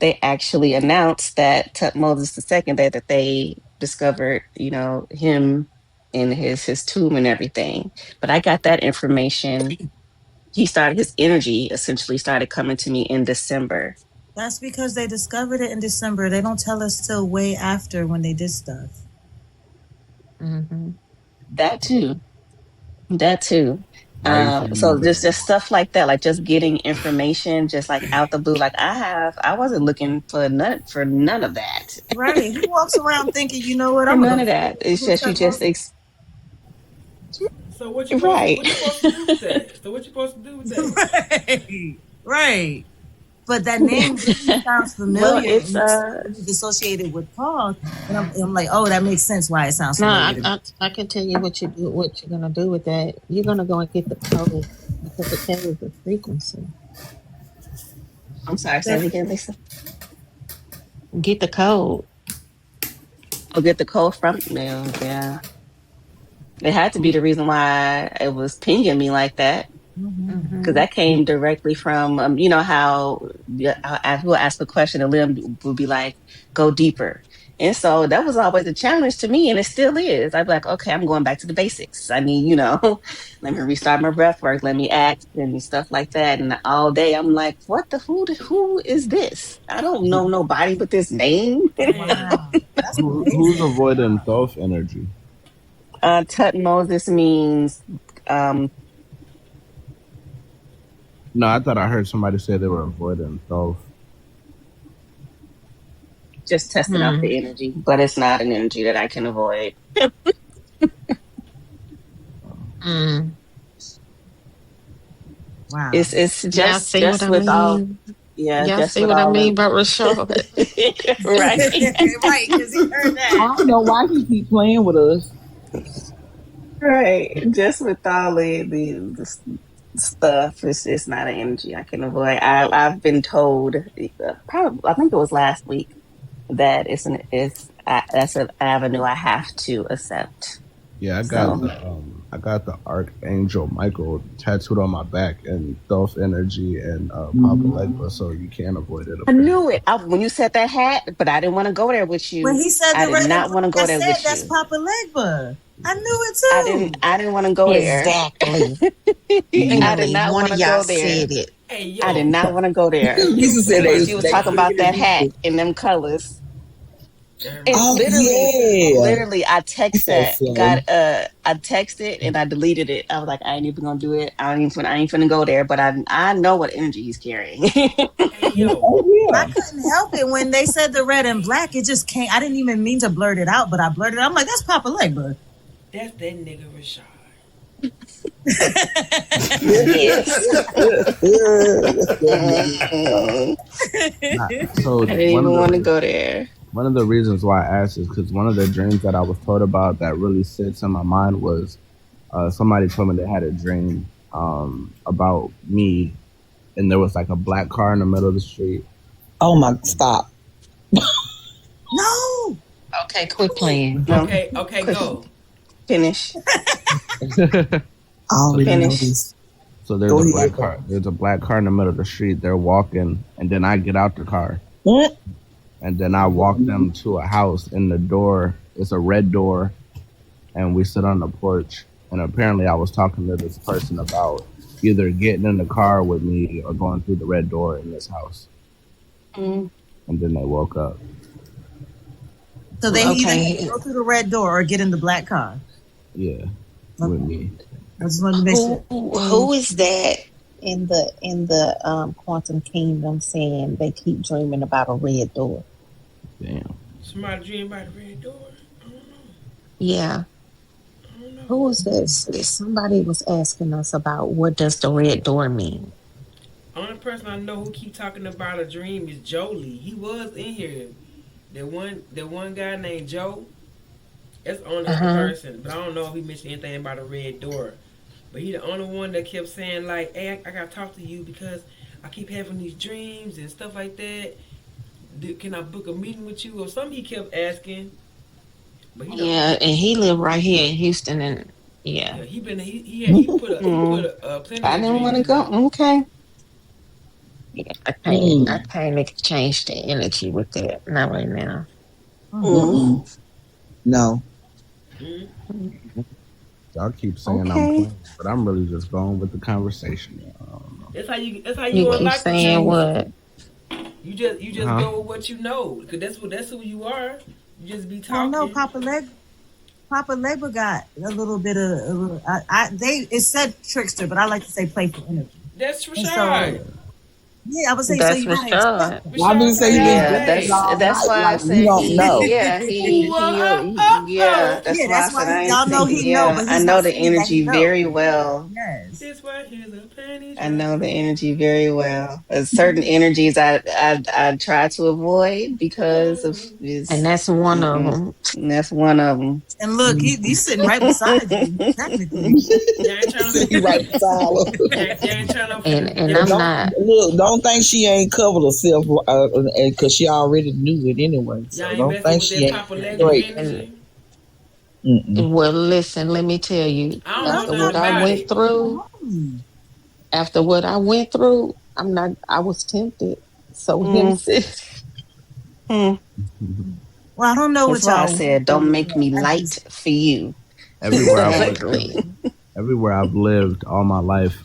they actually announced that Tutmosis II, that they discovered, him in his tomb and everything. But I got that information. His energy essentially started coming to me in December. That's because they discovered it in December. They don't tell us till way after when they did stuff. Mm-hmm. That too. That too. why you saying So that? just stuff like that, like just getting information just like out the blue. Like I wasn't looking for none of that. Right. Who walks around thinking, you know what, For I'm gonna none go of that. It's who just you took just most So what right. you supposed to do with that? So what you supposed to do with that? Right. Right. But that name really sounds Well, familiar it's and it's associated with Paul. And I'm like, oh, that makes sense why it sounds No, familiar to me. I can tell you what you're gonna do with that. You're gonna go and get the code because it carries the frequency. I'm sorry, say it again, Lisa. Get the code. I'll get the code from mail. Yeah. It had to be the reason why it was pinging me like that. Because Mm-hmm. that came directly from, how we'll ask a question and Liam would be like, go deeper. And so that was always a challenge to me, and it still is. I'd be like, okay, I'm going back to the basics. I mean, let me restart my breath work, let me act and stuff like that. And all day I'm like, who is this? I don't know nobody but this name. Damn. Wow. That's Who's amazing. avoiding Thoth energy? Tut Moses means um, No, I thought I heard somebody say they were avoiding Thoth. just testing out the energy, but it's not an energy that I can avoid. Mm. Wow. It's Y'all just see what just I with all mean? yeah, Y'all just see with what I all mean of about Rashad? right. Right, because he heard I that. don't know why he keep playing with us. Right. Just with all the stuff, it's not an energy I can avoid. I've been told probably I think it was last week that that's an avenue I have to accept. Yeah, So I got the Archangel Michael tattooed on my back and Thoth energy and Papa Legba, so you can't avoid it. I knew it when you said that hat, but I didn't want to go there with When you. he said I the did red and not black, want to I go there said with that's you. Papa Legba. I knew it I too. didn't want to go there. Exactly. I did Literally, not one want of to y'all go there. said it. Hey I did yo, not want to go there. hey yo, Lisa said Because Queen. you was they talking about that created hat it. in them colors. And Oh yeah. literally, I text So that, silly. I texted and I deleted it. I was like, I ain't even gonna do it. I ain't finna go there. But I know what energy he's carrying. Hey yo, Oh I yeah. couldn't help it when they said the red and black. It just came. I didn't even mean to blurt it out, but I blurted it out. I'm like, that's Papa Legba. that's that nigga Rashad. Yes. Mm-mm. So I didn't even want to go there. one of the reasons why I asked is because one of the dreams that I was told about that really sits in my mind was somebody told me they had a dream about me, and there was like a black car in the middle of the street. Oh my stop. No. Okay, quit playing. No, Okay, go. finish, I already know finish. this. So there's Go a ahead. black car. There's a black car in the middle of the street. They're walking, and then I get out the car, Mm. and then I walk them to a house. In the door, it's a red door, and we sit on the porch. And apparently, I was talking to this person about either getting in the car with me or going through the red door in this house. Mm. And then they woke up. So they either had to Okay. go through the red door or get in the black car. Yeah. with me. I just wanted to make sure. Who is that in the quantum kingdom saying they keep dreaming about a red door? Damn. Somebody dream about the red door. I don't know. Yeah. I don't know. Who was this? Somebody was asking us about what does the red door mean. Only person I know who keep talking about a dream is Jolie. He was in here. That one guy named Joe. That's the only other person, but I don't know if he mentioned anything about a red door. But he the only one that kept saying like, "Hey, I gotta talk to you because I keep having these dreams and stuff like that. Can I book a meeting with you or something?" He kept asking. But he Yeah, and he lived right here in Houston, and yeah, yeah. he put a plenty I of didn't want dreams to in there. go. Okay. Yeah, I can't change the energy with that. Not right now. Mm. No. Mm-hmm. Y'all keep saying I'm Okay. playing, but I'm really just going with the conversation. I don't know. That's how You you keep unlock the saying truth. what? You just Huh? go with what you know, cause that's who you are. You just be I don't know. talking. Papa Legba got a little bit of. It said trickster, but I like to say playful energy. That's And Rashad. so, yeah, I would say so. That's You gotta Rashad. expect that. I Rashad didn't say he been Yeah, drinking Play. all that's night. why I Like we said don't know. Ooh, yeah, that's Yeah, why I that's said why I ain't y'all know saying, he know, yeah, but I he's know not the saying that he energy know. very well. Yes. This right here's a penny I drop. know the energy very well. Certain energies I try to avoid because of And this. that's one of Mm-mm. them. And that's one of them. And look, he's sitting right beside you, technically. Y'all ain't trying He to. right beside her. Y'all ain't trying to. And But I'm Y'all, not. don't think she ain't covered herself because she already knew it anyway. y'all So ain't don't messing think with she that ain't Papa Legba straight. And energy. Mm-mm. well, listen, let me tell you. I don't Love know After nothing what Papa I about Legba. went it. through, Homie. I'm not. I was tempted. So him Mm, sit. mm. Well, I don't know That's what why I y'all went said, don't through, make but me I light just for you. Everywhere I've lived, Exactly. everywhere I've lived all my life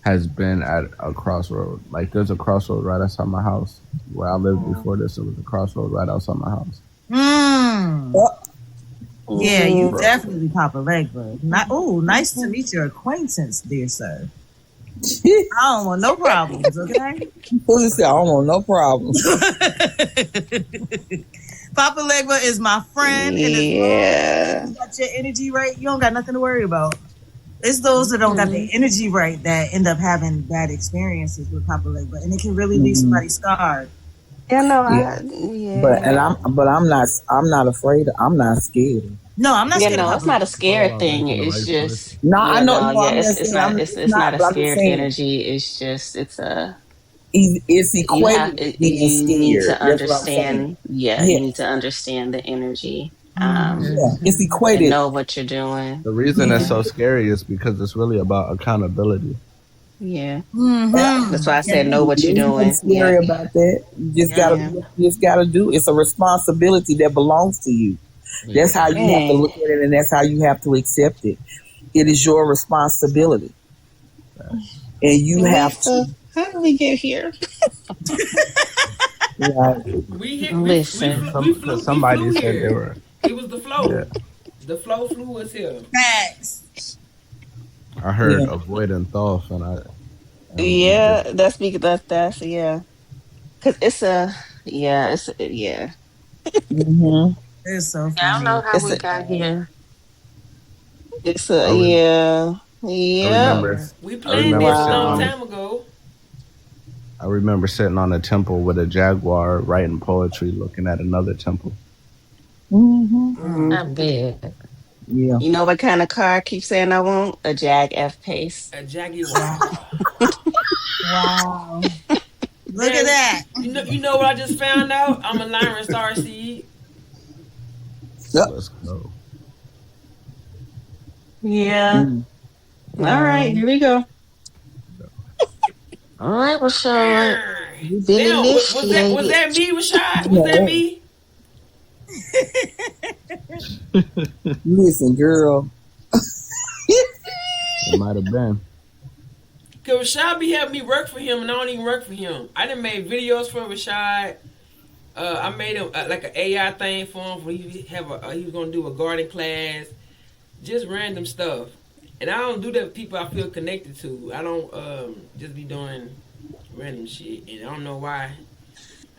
has been at a crossroad. Like there's a crossroad right outside my house. Where I lived before this, it was a crossroad right outside my house. Yeah, you Mm-hmm. Bro, definitely Papa Legba. Nice to meet your acquaintance, dear sir. I don't want no problems, okay? Pussy said, I don't want no problems. Papa Legba is my friend, and as long as Yeah. you got your energy right, you don't got nothing to worry about. It's those that don't got the energy right that end up having bad experiences with Papa Legba, and it can really leave Mm-hmm. somebody scarred. Yeah, no, Yeah. yeah. I'm not afraid. I'm not scared. No, I'm not Yeah, scared of no, Papa it's not a Legba. it's all scare about thing. making the It's right choice. just, No, I yeah, know. no, No, yeah, I'm not it's saying. not, It's it's not. not a But I'm just scared saying energy. It's just, it's a, it's equated with being you need scared. to That's what I'm saying. understand. Yeah, you need Yes. to understand the energy, Yeah. It's and equated. know what you're doing. The reason it's Yeah, so scary is because it's really about accountability. yeah. That's why I said know Absolutely. what you're There's nothing doing. Yeah, scary about that. yeah. You just gotta do. It's a responsibility that belongs to you. Yeah. That's how you have to Dang. look at it, and that's how you have to accept it. It is your responsibility, and you have Lisa, to. how did we get here? Like, We hit. Listen. We Somebody flew said they here. were. It was the Yeah, flow. The flow flew us here. Facts. I heard yeah. avoiding thought, and Yeah, that's yeah. Cause it's a yeah, yeah. Mm-hmm. It's so I don't know funny. how It's we a got here. it's a I, re- yeah. I Yep. remember We I planned remember this a sitting long on Wow. a time ago. I remember sitting on a temple with a jaguar writing poetry, looking at another temple. Mm-hmm. Hmm. I'm dead. Yeah. You know what kind of car I keep saying I want? A Jag F Pace. A Jaguar. Wow. Wow. Look at Damn. that. You know what I just found out? I'm a Lyran Star Seed. Yep. Let's go. Yeah. Mm. All right, Wow. here we go. All right, Rashad. You've been Damn, was initiated. that me, Rashad? Was that No, me? listen, girl. It might have been. Cause Rashad be having me work for him, and I don't even work for him. I done made videos for Rashad. I made him like an AI thing for him. He was gonna do a garden class. just random stuff. And I don't do that with people I feel connected to. I don't just be doing random shit. And I don't know why.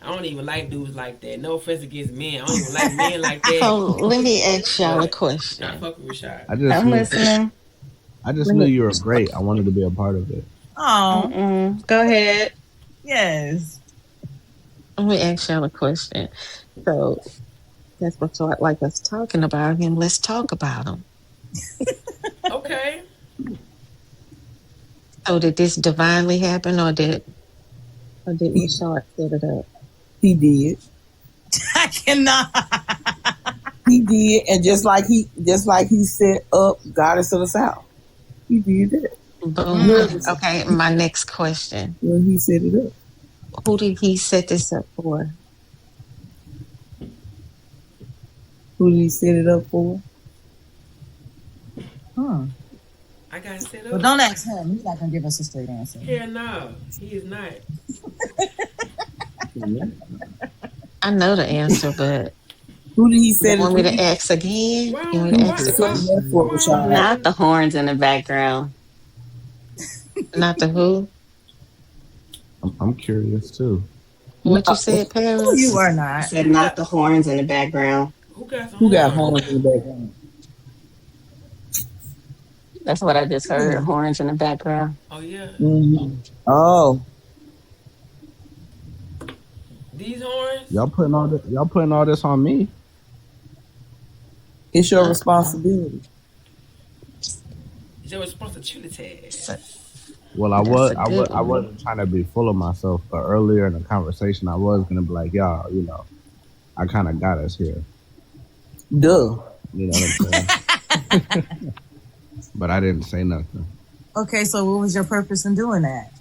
I don't even like dudes like that. No offense against men. I don't even like men like So that. let me ask y'all a But I question. fuck with Rashad. I'm listening. I just Let knew me you were great. I wanted to be a part of it. Oh, Go ahead. yes. let me ask y'all a question. So that's what y'all like us talking about him. Let's talk about him. Okay. So did this divinely happen, or did Rashad set it up? He did. I cannot. He did, and just like he set up Goddess of the South, he did that. Boom. Okay, my next question. When he set it up, Who did he set this up for? who did he set it up for? I got set up. Well, don't ask him. He's not gonna give us a straight answer. Hell no. He is not. I know the answer, but Who did he you set it want me for? to ask again? Why You don't want me we, to why, ask the Set why, it question? up for why don't Rashad. Not the horns in the background. Not the who? I'm curious too. What you said, No, you Paris? are I not. said who not got the horns in the background. who got some Who got horn? horns in the background? That's what I just heard. Horns in the background. Oh yeah. Mm-hmm. Oh, These horns? Y'all putting all this on me. it's your Uh-uh. responsibility. It's your responsibility. Well, That's a good I one. wasn't trying to be full of myself, but earlier in the conversation, I was gonna be like, y'all, I kind of got us here. Duh. You know what I'm saying? But I didn't say nothing. Okay, so what was your purpose in doing that?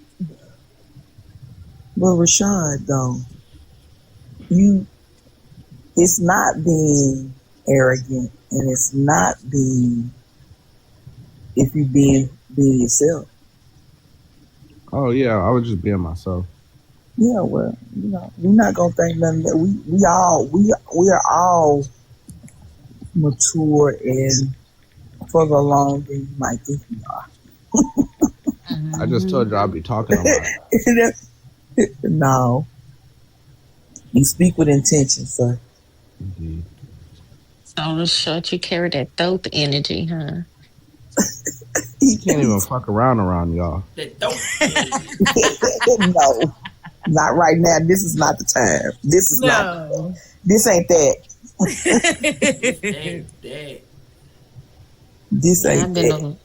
But Rashad, though, it's not being arrogant, and it's not being if you being yourself. Oh yeah, I was just being myself. Yeah, well, we're not gonna think nothing. That we are all mature and further along than you might think we are. I just told you I'd be talking a lot. No, you speak with intention, sir. Indeed. So short, you carry that throat energy, huh? You can't even fuck around y'all. That dope. No, not right now. This is not the time. This is not. This ain't that. Ain't that. This Yeah, ain't that.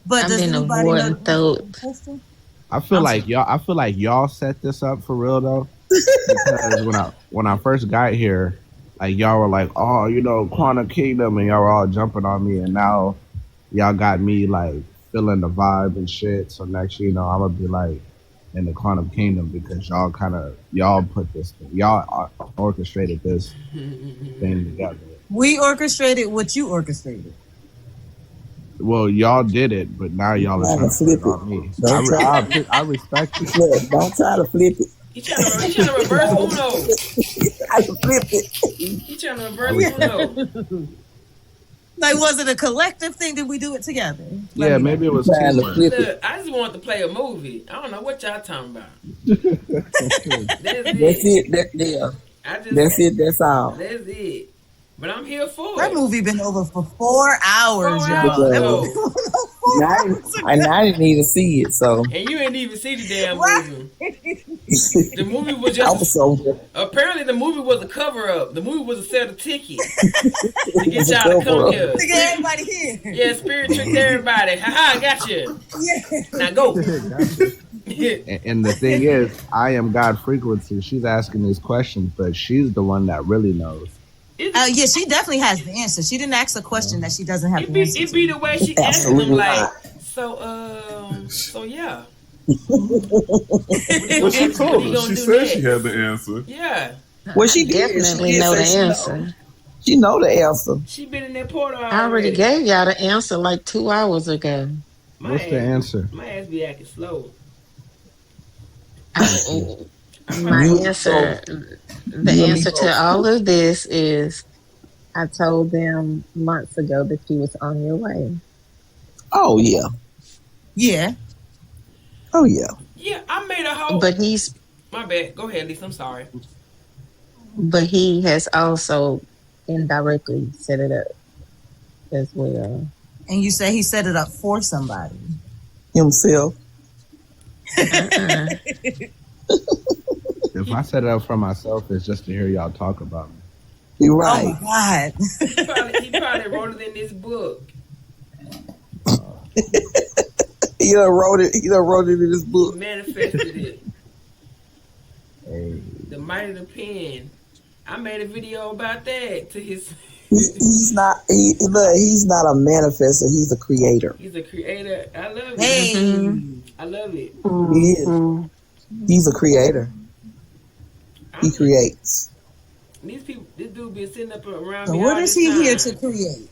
But I've does been anybody know avoiding the throat. question? I feel like y'all set this up for real though. Because when I first got here, like y'all were like, oh, Quantum Kingdom, and y'all were all jumping on me, and now y'all got me like feeling the vibe and shit. So next I'm gonna be like in the Quantum Kingdom because y'all put this thing, y'all orchestrated this thing together. We orchestrated what you orchestrated. Well, y'all did it, but now y'all are trying to flip it on me. I respect it. Look, don't try to flip it. He trying to reverse Uno. I can flip it. He trying to reverse Uno. Like, was it a collective thing? Did we do it together? Yeah, maybe it was teamwork. Look, I just wanted to play a movie. I don't know what y'all talking about. That's it. That's it. That's all. That's it. But I'm here for that it. movie been over for 4 hours, y'all. I didn't even see it, so. And you ain't even see the damn movie. The movie was just. Apparently, the movie was a cover up. The movie was a set of tickets to get y'all to come here. To get everybody here. Yeah, Spirit tricked everybody. Haha, got you. Yeah. Now go. And the thing is, I am God frequency. She's asking these questions, but she's the one that really knows. Yeah, she definitely has the answer. She didn't ask a question that she doesn't have the answer. It be the way she asks them, like, so yeah. Well, she told us. She said she had the answer. Yeah. Well, she definitely know the answer. She know the answer. She been in that portal already. I already gave y'all the answer like 2 hours ago. What's the answer? My ass be acting slow. My answer, the answer to all of this is I told them months ago that you was on your way. Oh yeah. Yeah. Oh yeah. Yeah, I made a whole. But he's My bad. Go ahead, Lisa. I'm sorry. but he has also indirectly set it up as well. And you say he set it up for somebody. Himself. Uh-uh. If I set it up for myself, it's just to hear y'all talk about me. You're Oh right. my God. He probably wrote it in this book. He done wrote it in his book. Manifested it. Hey, The might of the pen. I made a video about that to his. He's not a manifester, he's a creator. He's a creator. I love it. Hey. Mm-hmm. I love it. He is. He's a creator. He creates. These people, this dude been sitting up around So me. what all is this he time. here to create?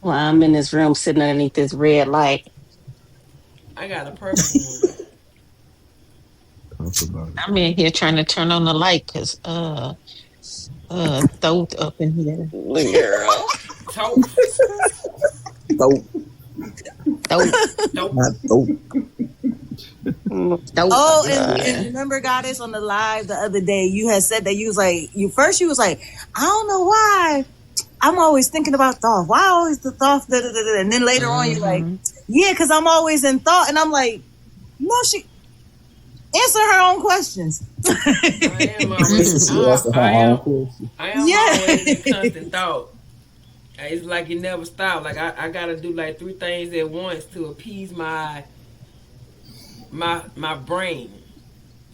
Well, I'm in this room sitting underneath this red light. I got a purple one. talk about it. I'm in here trying to turn on the light because throat up in here. Girl. Taupe. So Throat. not so. Throat. Oh, and remember, Goddess, on the live the other day, you had said that you was like, I don't know why. I'm always thinking about thought. Why always the thought? Da, da, da, da. And then later on, you're like, yeah, because I'm always in thought. And I'm like, no, she answer her own questions. I am always. I am always in constant thought. It's like it never stops. Like I gotta do like 3 things at once to appease my brain.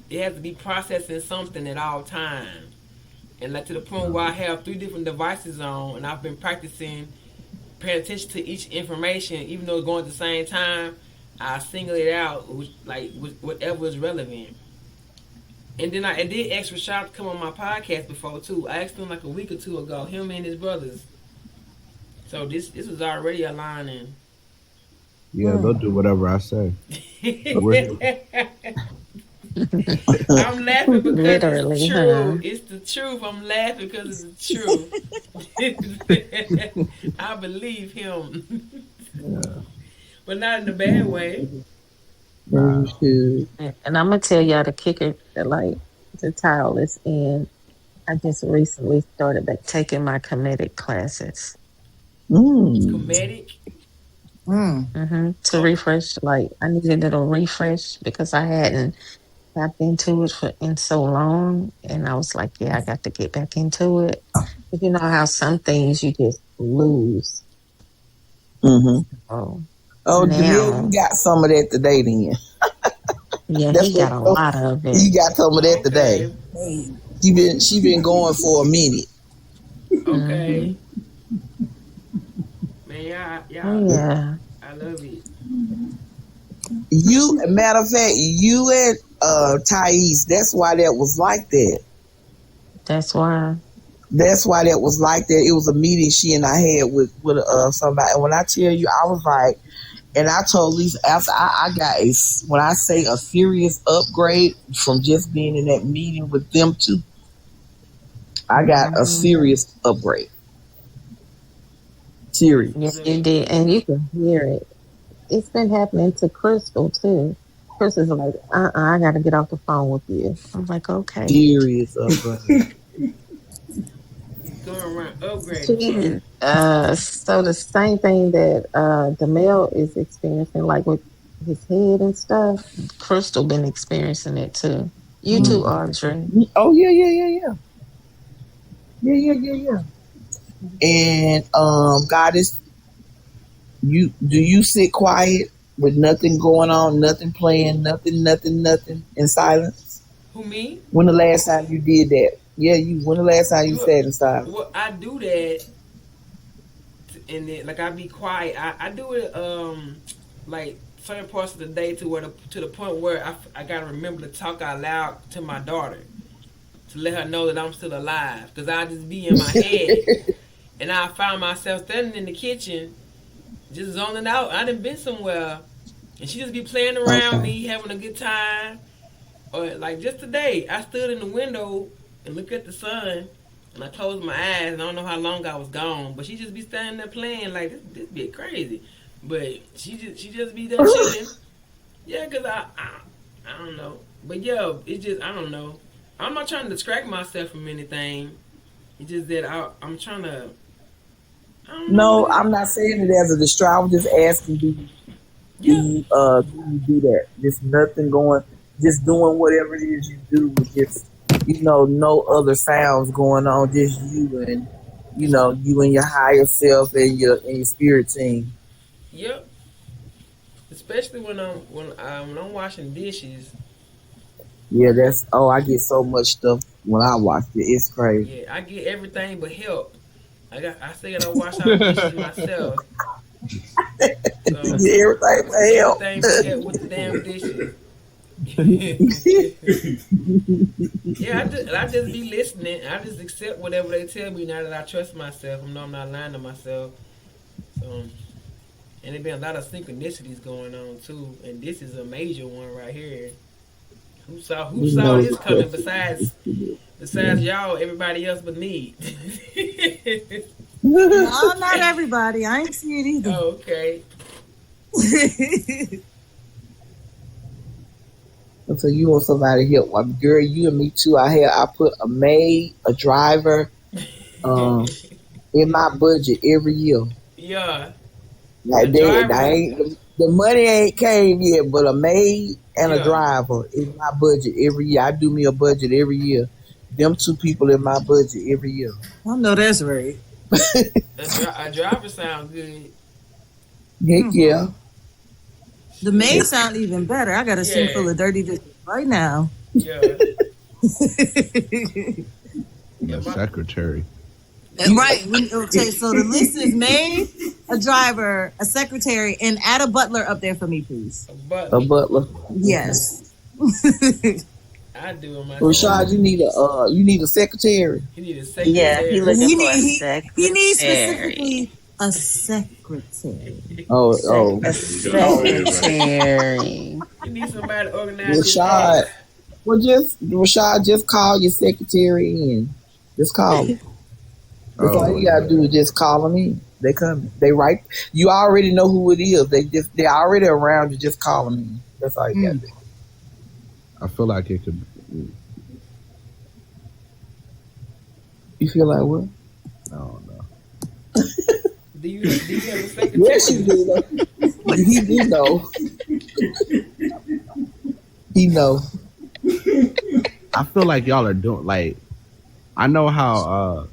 It has to be processing something at all times. And like to the point where I have 3 different devices on, and I've been practicing paying attention to each information, even though it's going at the same time. I single it out, whatever is relevant. And then I did ask Rashad to come on my podcast before too. I asked him like a week or 2 ago, him and his brothers. So this was already aligning. Yeah, they'll do whatever I say. I'm laughing because Literally, it's true. huh? It's the truth. I'm laughing because it's the truth. I believe him. But not in a bad way. And I'm gonna tell y'all the kicker that like the towel is in. I just recently started back taking my comedic classes. Comedic. To refresh, like I needed a little refresh because I hadn't tapped into it in so long, and I was like, yeah, I got to get back into it. But you know how some things you just lose. Mm-hmm. Oh, Jamil, you got some of that today then. Yeah, he got a lot of it. You got some of that today. She been going for a minute. Okay. Man, yeah. I love it. Matter of fact, you and Thais, that's why that was like that. That's why that was like that. It was a meeting she and I had with somebody. And when I tell you, I was like, and I told Lisa after I got when I say a serious upgrade from just being in that meeting with them two, I got a serious upgrade. Serious. Yes, you did, and you can hear it. It's been happening to Crystal too. Crystal's like, I got to get off the phone with you. I'm like, okay. Serious upgrade. Going around upgrading. So the same thing that Demel is experiencing, like with his head and stuff, Crystal been experiencing it too. You too, Audrey. Oh yeah. And Goddess, do you sit quiet with nothing going on, nothing playing, nothing in silence? Who, me? When the last time you did that? Yeah, when the last time you sat in silence? Well, I do that, and then like I be quiet. I do it like certain parts of the day to the point where I gotta remember to talk out loud to my daughter to let her know that I'm still alive, because I just be in my head. And I found myself standing in the kitchen, just zoning out. I done been somewhere, and she just be playing around me, having a good time. Or like just today, I stood in the window and look at the sun. And I close my eyes, and I don't know how long I was gone. But she just be standing there playing like this be crazy. But she just be there chilling. Yeah, cause I don't know. But yeah, it's just I don't know. I'm not trying to distract myself from anything. It's just that I'm trying to. I don't know. No, I'm not saying it as a distract. I'm just asking, do you do that? Just nothing going, just doing whatever it is you do with just, no other sounds going on, just you and, you and your higher self and your spirit team. Yep. Especially when I'm washing dishes. Yeah, I get so much stuff when I watch it. It's crazy. Yeah, I get everything but help. I still gotta wash all the dishes myself. So, You get everything but help. Everything but help with the damn dishes. Yeah, I just be listening. I just accept whatever they tell me now that I trust myself. I know I'm not lying to myself. So, and there been a lot of synchronicities going on too, and this is a major one right here. Who saw this coming besides y'all, everybody else but me? No, not everybody. I ain't see it either. Oh, okay. So you want somebody to help? Girl, you and me too. I put a maid, a driver, in my budget every year. Yeah. Like that, the money ain't came yet, but a maid and a driver in my budget every year. I do me a budget every year. Them two people in my budget every year. I know that's right. A driver sounds good. Heck yeah. The maid sound even better. I got a sink full of dirty dishes right now. Yeah. The secretary. Right. Okay, so the list is maid, a driver, a secretary, and add a butler up there for me, please. A butler. Yes. I do it myself. Rashad, you need a secretary. He need a secretary. Yeah, he looking for a secretary. He needs specifically a secretary. A secretary. You need somebody to organize Rashad. Rashad, just call your secretary in. Just call him. That's all you gotta do is just call them in. They come. They right. You already know who it is. They're already around you. Just call them in. That's all you gotta do. I feel like it could. You feel like what? I don't know. Do you have a secretary? Yes, you do. He do know. He know. I feel like y'all are doing like. I know how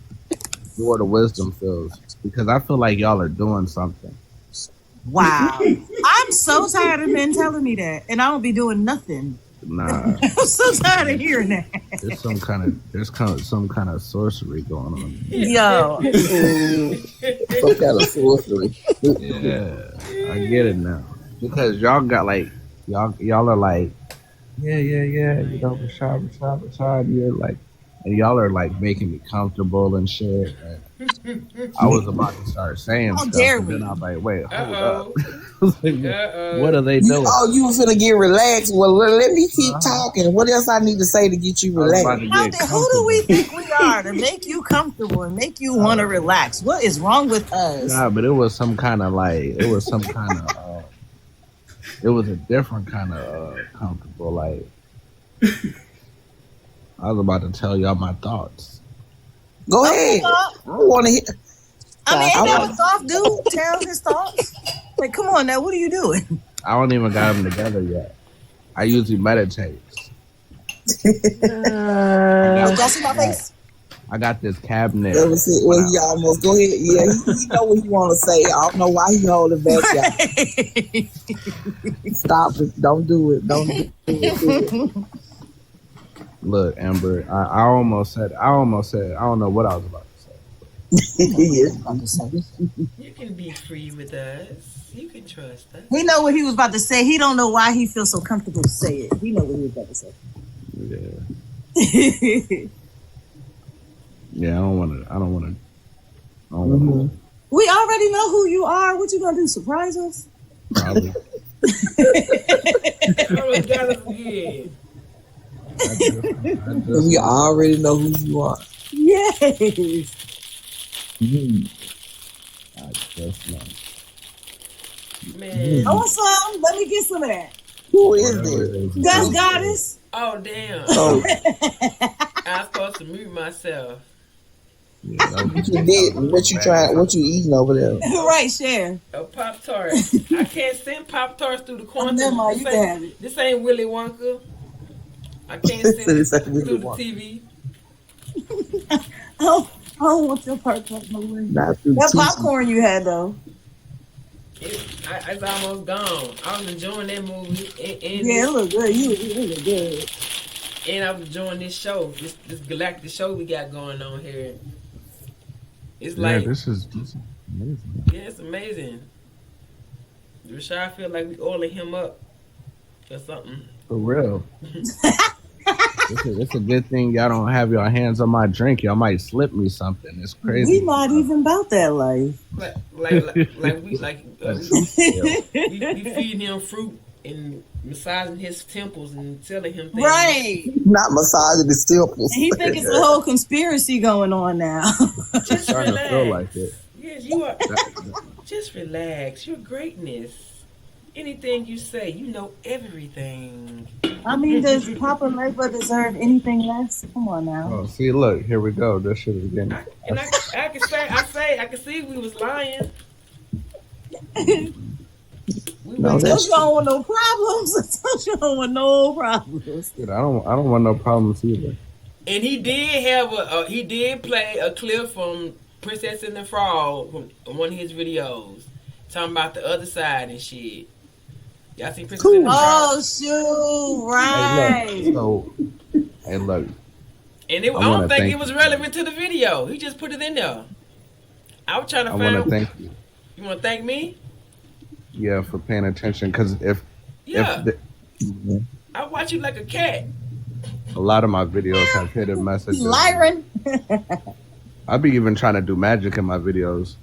Sword of Wisdom feels because I feel like y'all are doing something. Wow. I'm so tired of men telling me that, and I don't be doing nothing. Nah. I'm so tired of hearing that. There's some kind of sorcery going on. Yo. Some kind of sorcery. Yeah, I get it now because y'all got like y'all are like yeah. You know, Rashad. You're like, and y'all are like making me comfortable and shit. And I was about to start saying stuff, and then I was like, wait, hold up. What are they doing? Oh, you were finna get relaxed. Well, let me keep talking. What else I need to say to get you relaxed? Who do we think we are to make you comfortable and make you want to relax? What is wrong with us? Nah, but it was some kind of it was a different kind of comfortable. Like, I was about to tell y'all my thoughts. Go ahead. I want to hear. I mean, ain't that a soft dude tell his thoughts? Like, come on now, what are you doing? I don't even got them together yet. I usually meditate. Y'all see my face? I got this cabinet. Well, he almost go ahead. Yeah, he know what he want to say. I don't know why he holding back. Stop it! Don't do it! Don't do it! Look, Amber, I almost said. I don't know what I was about to say. You can be free with us. You can trust us. He know what he was about to say. He don't know why he feels so comfortable to say it. He know what he was about to say. Yeah. Yeah, I don't want to. We already know who you are. What you gonna do? Surprise us? Probably. We already know who you are. Yes. I just know. Man. I want some. Let me get some of that. Who is this? That's Goddess. Oh damn. Oh, I was supposed to mute myself. Yeah, what you did? What you trying? What you eating over there? Right, share. A Pop-Tart. I can't send Pop-Tarts through the quantum. Never mind, you can have it. This ain't Willy Wonka. I can't send This it ain't Willy through the Wonka. TV. I don't want your Pop-Tart no way. Not through That TV. popcorn you had though. It's almost gone. I was enjoying that movie. And Yeah, it look good. You look good. And I was enjoying this show. This galactic show we got going on here. It's like, this is amazing. yeah, it's amazing. Rashad feel like we oiling him up or something. For real. It's a good thing y'all don't have your hands on my drink. Y'all might slip me something. It's crazy. We not even about that life. We feeding him fruit and massaging his temples and telling him things. Right. Not massaging the stipples. And he think it's a whole conspiracy going on now. Just starting relax. to feel like it. Yes, you are. Just relax. Your greatness. Anything you say, you know everything. I mean, does Papa Legba deserve anything less? Come on now. Oh, see, look, here we go. This shit is again. I can see we was lying. No, Don't you don't want no problems? Don't you don't want no problems? Dude, I don't want no problems either. And he did have he did play a clip from Princess and the Frog from one of his videos, talking about the other side and shit. Y'all seen Princess and the Frog? Oh shoot! Right. Hey, look. And I don't think it was relevant to the video. He just put it in there. I was trying to find. I want to thank you. You want to thank me? Yeah, for paying attention. Because I watch you like a cat. A lot of my videos have hidden messages. Lyran. I be even trying to do magic in my videos.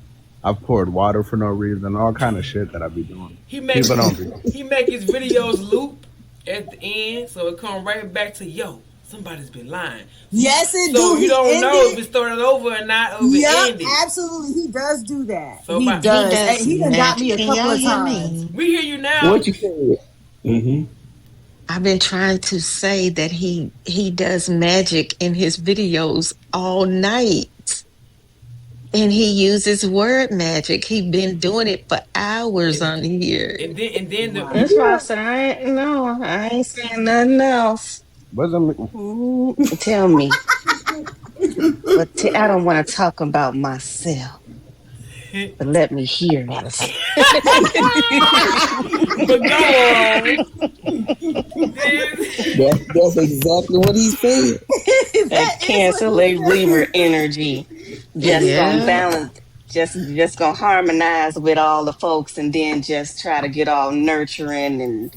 I've poured water for no reason, all kind of shit that I be doing. He make his videos loop at the end, so it come right back to somebody's been lying. Yes, it so do. So you don't know if it started over or not, or if it ended. Absolutely. He does do that. So he does. He done got me a couple of times. We hear you now. What you said? Mm-hmm. I've been trying to say that he does magic in his videos all night. And he uses word magic. He been doing it for hours on here. And then that's why I said I ain't saying nothing else. Tell me. But I don't want to talk about myself. But let me hear it. But go on. That's exactly what he said. That Cancer Libra energy just gonna balance, just gonna harmonize with all the folks, and then just try to get all nurturing and.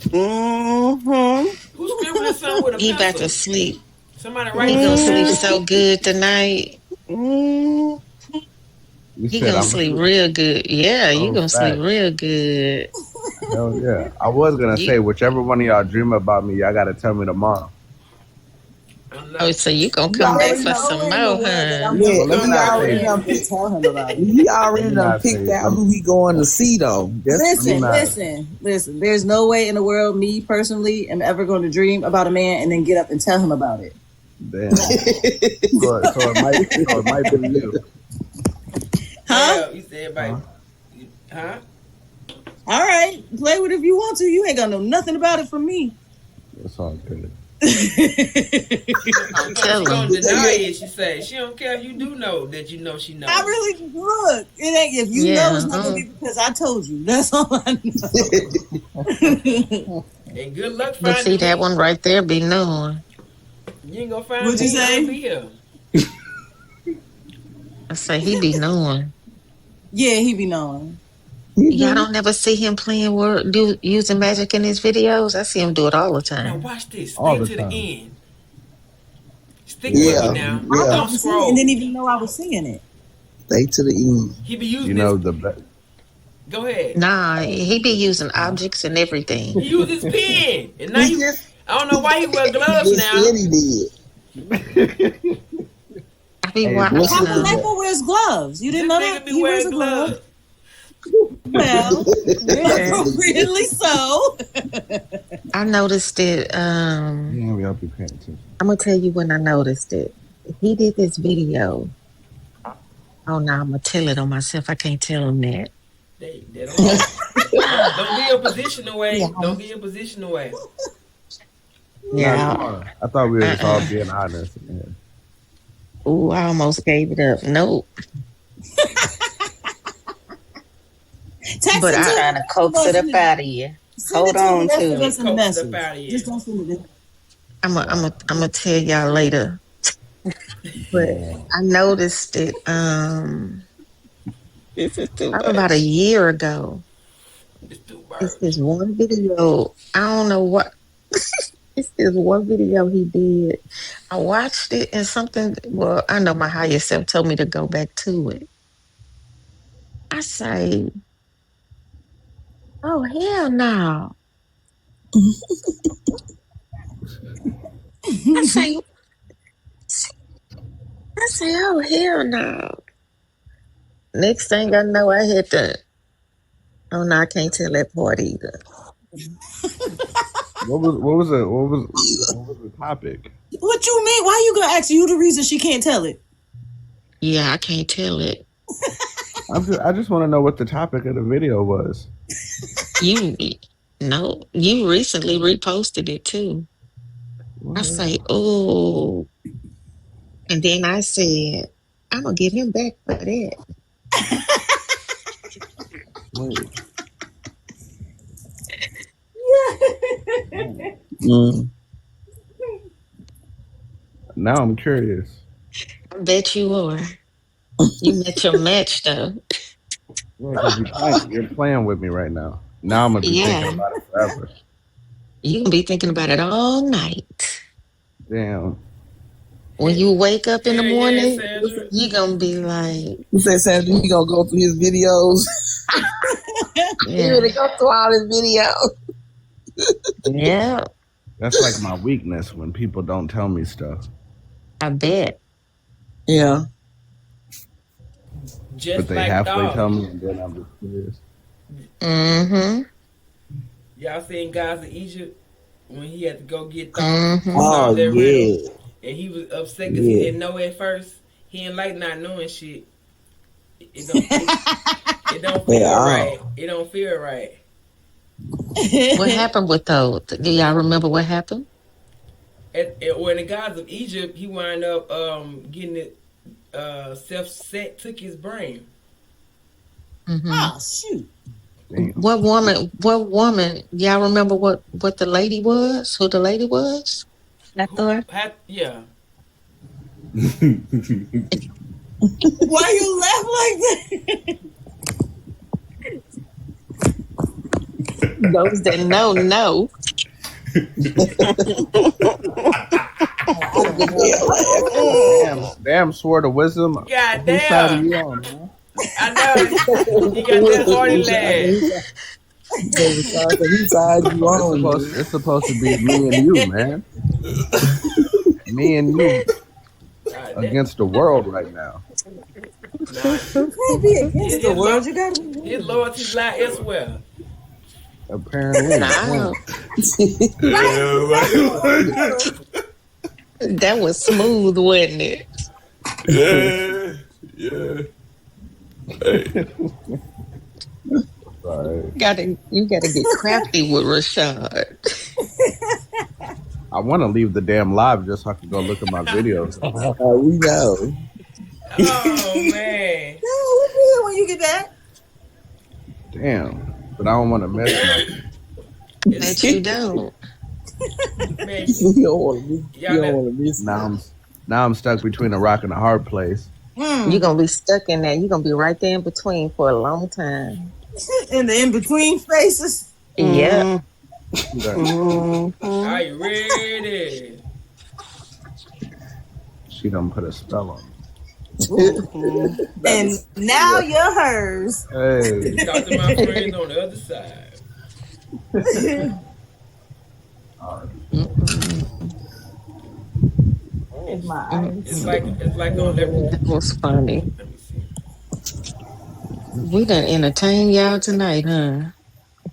Mm-hmm. Who's scribbling something with a pencil? He about to sleep. Somebody He gonna sleep so good tonight. Mm-hmm. He gonna sleep real good. Yeah, you gonna sleep real good. Hell yeah. I was gonna say, whichever one of y'all dream about me, y'all gotta tell me tomorrow. Oh, so you gonna come back for some more, huh? Yeah, he already done picked out who he going to see, though. Listen. There's no way in the world, me personally, am ever going to dream about a man and then get up and tell him about it. Damn. so it might be you. Huh? You said everybody. Huh? All right. Play with it if you want to. You ain't gonna know nothing about it from me. That's all good. She gonna deny it. She say she don't care if you do know that you know she knows. I really look. It ain't if you know it's not gonna be because I told you. That's all I know. And good luck finding. But see that one right there be knowing. You ain't gonna find. What'd you say? Be here. I say he be knowing. Yeah, he be knowing. Y'all don't never see him playing using magic in his videos. I see him do it all the time. Now watch this. Stay to the end. Stick with me now. I don't scroll. And didn't even know I was seeing it. Stay to the end. He be using. the best. Go ahead. Nah, he be using objects and everything. He uses pen, and now I don't know why he wear He gloves just now. said he did. I be Hey, watching Papa them. Michael wears gloves. You This didn't know nigga that? be He wears wearing a glove. gloves. Well, Yeah. appropriately so. I noticed it. yeah, we all be paying attention. I'm gonna tell you when I noticed it. He did this video. Oh no, I'm gonna tell it on myself. I can't tell him that. They don't get your position away. Yeah. Don't get your position away. Nah, Yeah. come on. I thought we were just all being honest. Man. Ooh, I almost gave it up. Nope. Text But him I Trying to coax it up out of you. Send Hold it to on the rest to of it. us in the Coax it message. up out of you. Just don't send it. I'm gonna tell y'all later. But I noticed it This is too probably about a much. year ago. It's too It's much. this one video. I don't know what it's this one video he did. I watched it and something well, I know my higher self told me to go back to it. I say, oh hell no. I say oh hell no. Next thing I know, I had to. Oh no, I can't tell that part either. What was the topic? What you mean? Why you gonna ask you the reason she can't tell it? Yeah, I can't tell it. I just want to know what the topic of the video was. You recently reposted it too. I say, oh, and then I said, I'm gonna get him back for that. Wait. Mm. Now I'm curious. I bet you are. You met your match though. Yeah, because you're playing with me right now. Now I'm gonna be Yeah, thinking about it forever. you gonna be thinking about it all night. Damn. When you wake up in the Hell yeah, morning, Sandra. you gonna be like, He said, Sandra, he gonna go through his videos. He yeah, gonna go through all his videos. yeah, That's like my weakness when people don't tell me stuff. I bet. Yeah. Just But they like halfway dogs. tell me and then I'm just curious. Mm-hmm. Y'all seen Guys of Egypt when he had to go get dogs? Mm-hmm. Oh, that yeah. riddle, and he was upset because he Yeah. didn't know at first. He didn't like not knowing shit. It don't feel Yeah. right. It don't feel right. What happened with those? Do y'all remember what happened? When the Gods of Egypt, he wound up getting it self-set, took his brain. Mm-hmm. Oh shoot! Damn. What woman? Y'all remember what the lady was? Who the lady was? Hathor? Yeah. Why you laugh like that? Those that know. Damn, Sword of Wisdom. God Whose side are damn. you on, man? I know. You got that party laugh. He side you on. It's supposed to be me and you, man. Me and you against the world right now. Nah, You can't be against the world. You gotta be. his loyalty lie elsewhere. Apparently. No, Yeah, that was smooth, wasn't it? yeah. Hey. Sorry. You gotta get crafty with Rashad. I want to leave the damn live just so I can go look at my videos. We know. Oh man. No, we'll be here when you get back. Damn. But I don't want to miss nothing. That you don't. Man, You don't want to miss. Y'all You know- don't want to miss. Now I'm stuck between a rock and a hard place. You're gonna be stuck in there. You're gonna be right there in between for a long time. In the in between spaces. Yeah. are you ready? She done put a spell on me. And now you're hers. Hey. Talk to my friends on the other side. Where's my It's ice? like on every. That was funny. Let me see. We done entertain y'all tonight, huh?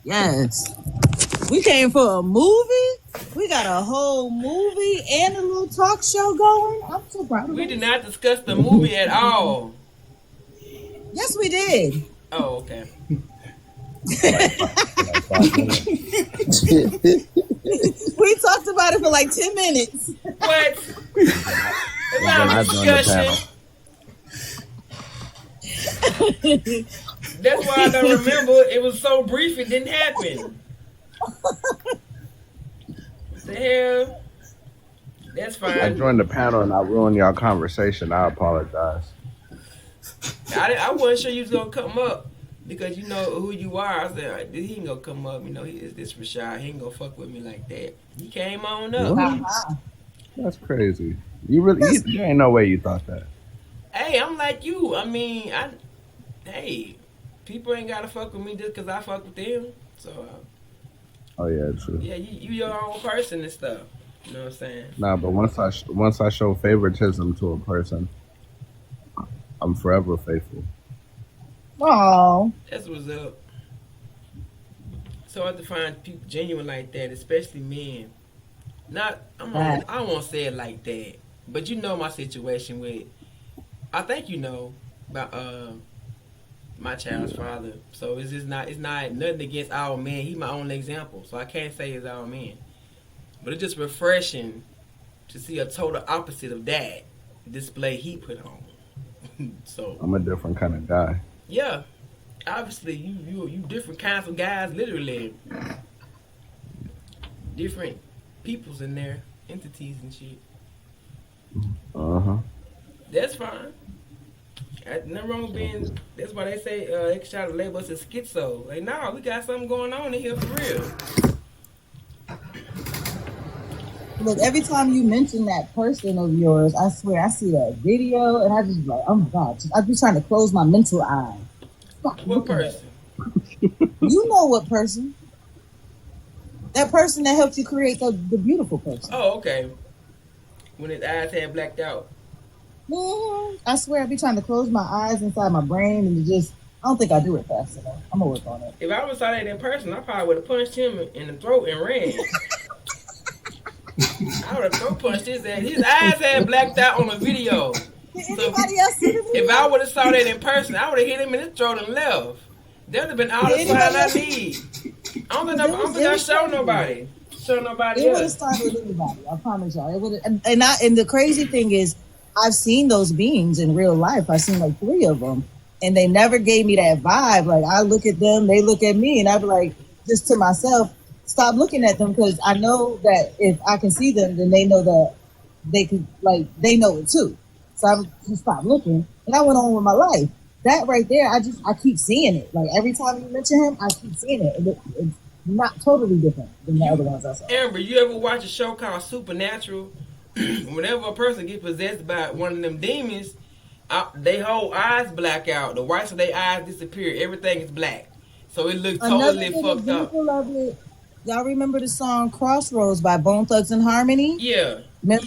Yes. We came for a movie. We got a whole movie and a little talk show going. I'm so proud of We us. did not discuss the movie at all. Yes, we did. Oh, okay. Like 5 minutes. We talked about it for like 10 minutes. What? It's When not I a joined the discussion. That's why I don't remember. It was so brief, it didn't happen. What the hell? That's fine. I joined the panel and I ruined y'all conversation. I apologize. I wasn't sure you was gonna come up because you know who you are. I said he ain't gonna come up. You know, he is this Rashad. He ain't gonna fuck with me like that. He came on up. What? That's crazy. You ain't no way you thought that. Hey, I'm like you. I mean, hey, people ain't gotta fuck with me just because I fuck with them. So, Oh yeah, true. yeah, you your own person and stuff. You know what I'm saying? Nah, but once I show favoritism to a person, I'm forever faithful. Oh, That's what's up. So I have to find people genuine like that, especially men. Not, I don't want to say it like that, but you know my situation with. I think you know about my child's father. So it's not nothing against our man. He my only example, so I can't say he's our man. But it's just refreshing to see a total opposite of that display he put on. So I'm a different kind of guy. yeah, obviously you different kinds of guys, literally different peoples in there, entities and shit. That's fine. Nothing wrong with being. That's why they say they try to label us as schizo. Like, nah, we got something going on in here for real. look, every time you mention that person of yours, I swear I see that video and I just like, oh my God. I be trying to close my mental eye. Stop What looking at it. person? You know what person? That person that helped you create the beautiful person. Oh, okay. When his eyes had blacked out. I swear I be trying to close my eyes inside my brain and I don't think I do it fast enough. I'm gonna work on it. If I would saw that in person, I probably would have punched him in the throat and ran. I would have throat punched his ass. His eyes had blacked out on the video. Did anybody else see the video? If I would have saw that in person, I would have hit him in his throat and left. That would have been all the sign I need. I don't think I showed nobody. Show nobody It would have else. started with anybody. I promise y'all. It would have, and the crazy thing is, I've seen those beings in real life. I've seen like 3 of them, and they never gave me that vibe. Like I look at them, they look at me, and I'd be like, just to myself, stop looking at them because I know that if I can see them, then they know that they could, like, they know it too. So I just stopped looking, and I went on with my life. That right there, I keep seeing it. Like every time you mention him, I keep seeing it. It's not totally different than the other ones I saw. Amber, you ever watch a show called Supernatural? Whenever a person gets possessed by one of them demons, they whole eyes black out. The whites of their eyes disappear. Everything is black. So it looks totally fucked up. Of it, y'all remember the song Crossroads by Bone Thugs and Harmony? Yeah. Remember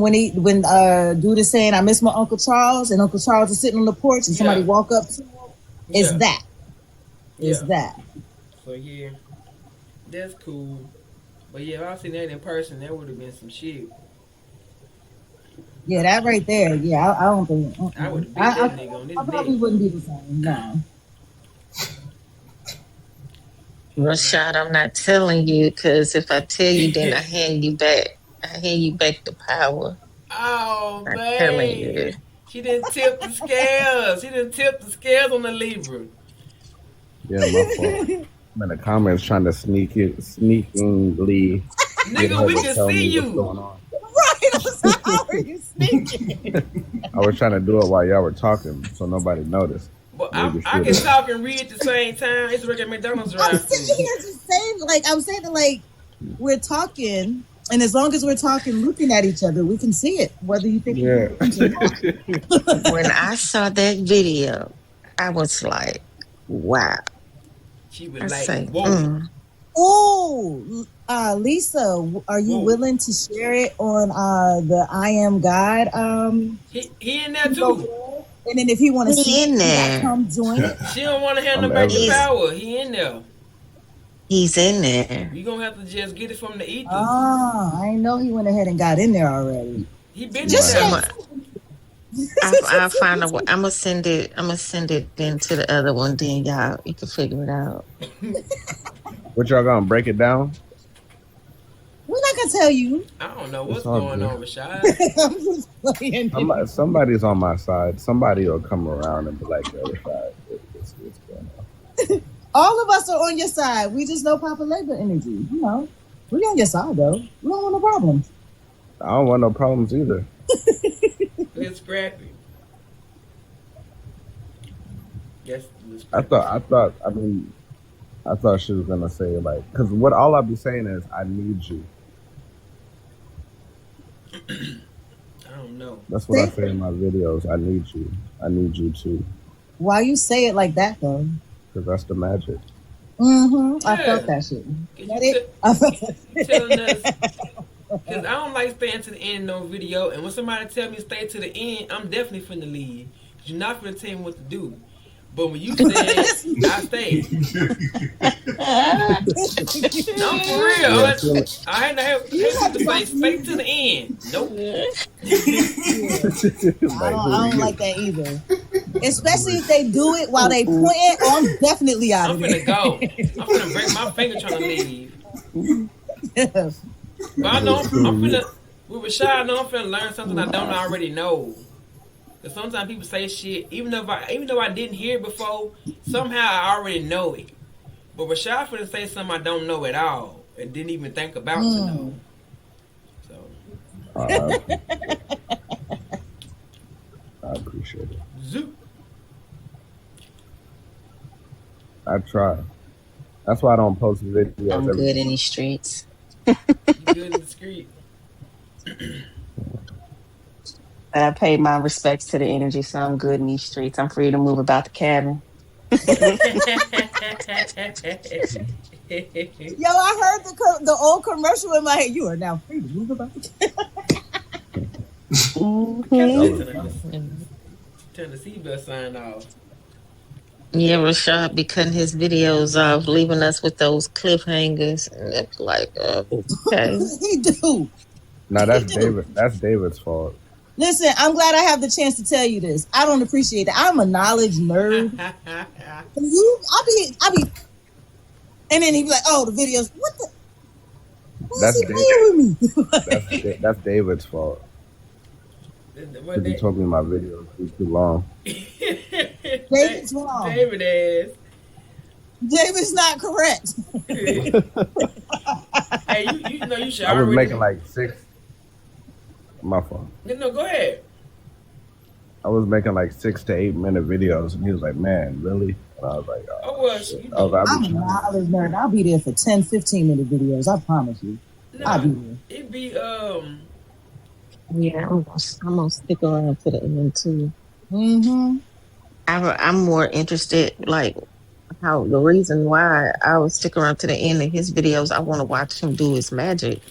when dude is saying, I miss my Uncle Charles, and Uncle Charles is sitting on the porch and somebody walk up to him? It's that. It's that. So yeah, that's cool. But yeah, if I seen that in person, that would have been some shit. Yeah, that right there. Yeah, I don't think. I would have beat that nigga on this I probably dick. wouldn't be the same. No. Rashad, I'm not telling you because if I tell you, then I hand you back. I hand you back the power. Oh, I'm telling you. man. She didn't tip the scales. She didn't tip the scales on the Libra. Yeah, my fault. I'm in the comments trying to sneakingly. Nigga, we can see you. Right. So how are you sneaking? I was trying to do it while y'all were talking, so nobody noticed. But I can talk and read at the same time. It's like at McDonald's I'm drive-thru. sitting here just saying, I'm saying that, we're talking, and as long as we're talking, looking at each other, we can see it. Whether you think When I saw that video, I was like, wow. She was I like, say, whoa. Oh, Lisa, are you willing to share it on the I Am God? He in there too. And then if he want to see He in it, there. come join it. She don't want to have no I'm major ever. power. He in there. He's in there. You gonna have to just get it from the ethers. Ah, I know he went ahead and got in there already. He been Just in say there. I'll find a way. I'm gonna send it then to the other one. Then y'all, you can figure it out. What y'all gonna break it down? we're not gonna tell you. I don't know what's It's all going good. on, Rashad. I'm just playing. Somebody's on my side. Somebody will come around and be like, "Yo, Rashad, what's going on?" All of us are on your side. We just know Papa Labor energy. You know, we're on your side though. We don't want no problems. I don't want no problems either. It's scrappy. Yes, I thought she was gonna say like, because what all I'll be saying is, I need you. I don't know. That's what I say in my videos. I need you. I need you too. Why you say it like that though? Because that's the magic. Mm-hmm. Yeah. I felt that shit. You telling us, because I don't like staying to the end of no video, and when somebody tell me stay to the end, I'm definitely finna leave. You're not finna tell me what to do. But when you said I stay, no, for real. I had to say stay to the end. Nope. I don't like that either. Especially if they do it while they pointing. Oh, I'm definitely out of I'm there. finna go. I'm finna break my finger trying to leave. But I know I'm finna, with Rashad, I know I'm finna learn something I don't already know. Cause sometimes people say shit, even though I didn't hear it before, somehow I already know it. But Rashad finna say something I don't know at all and didn't even think about to know. So I appreciate it. Zoop. I try. That's why I don't post videos. I'm good in these streets. You good in the street. But I paid my respects to the energy, so I'm good in these streets. I'm free to move about the cabin. Yo, I heard the old commercial in my head. You are now free to move about. Turn the seatbelt sign off. Yeah, Rashad be cutting his videos off, leaving us with those cliffhangers, and it's like, okay. He do. No, that's David. That's David's fault. Listen, I'm glad I have the chance to tell you this. I don't appreciate that. I'm a knowledge nerd. I'll be, and then he be like, "Oh, the videos. What the? That's David. With me? that's David's fault. Because he told me my videos were too long. David's wrong. David is. David's not correct. Hey, you know you should. I was making like 6. My fault. No, go ahead. I was making like 6 to 8 minute videos, and he was like, "Man, really?" And I was like, "Oh, well, I'm a knowledge nerd. I'll be there for 10, 15 minute videos. I promise you. I'll be there. It'd be Yeah, I'm gonna stick around to the end too. Mm-hmm. I'm more interested, like how the reason why I would stick around to the end of his videos. I want to watch him do his magic.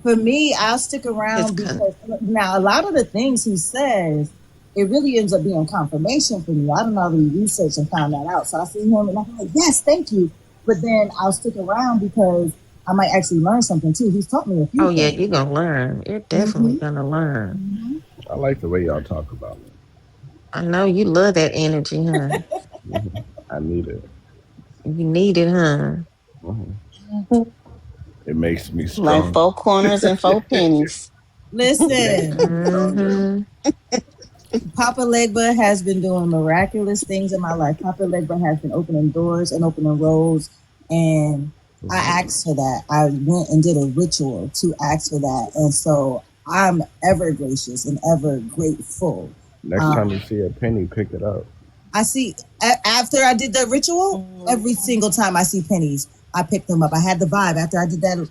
For me, I'll stick around because now a lot of the things he says, it really ends up being confirmation for me. I don't already researched and found that out. So I see him and I'm like, yes, thank you. But then I'll stick around because I might actually learn something too. He's taught me a few things. Yeah, you're gonna learn. You're definitely gonna learn. Mm-hmm. I like the way y'all talk about me. I know you love that energy, huh? I need it. You need it, huh? Mm-hmm. It makes me strong. Like 4 corners and 4 pennies. Listen. Papa Legba has been doing miraculous things in my life. Papa Legba has been opening doors and opening roads, and I asked for that. I went and did a ritual to ask for that, and so I'm ever gracious and ever grateful. Next time you see a penny, pick it up. I see, after I did the ritual, every single time I see pennies, I pick them up. I had the vibe after I did that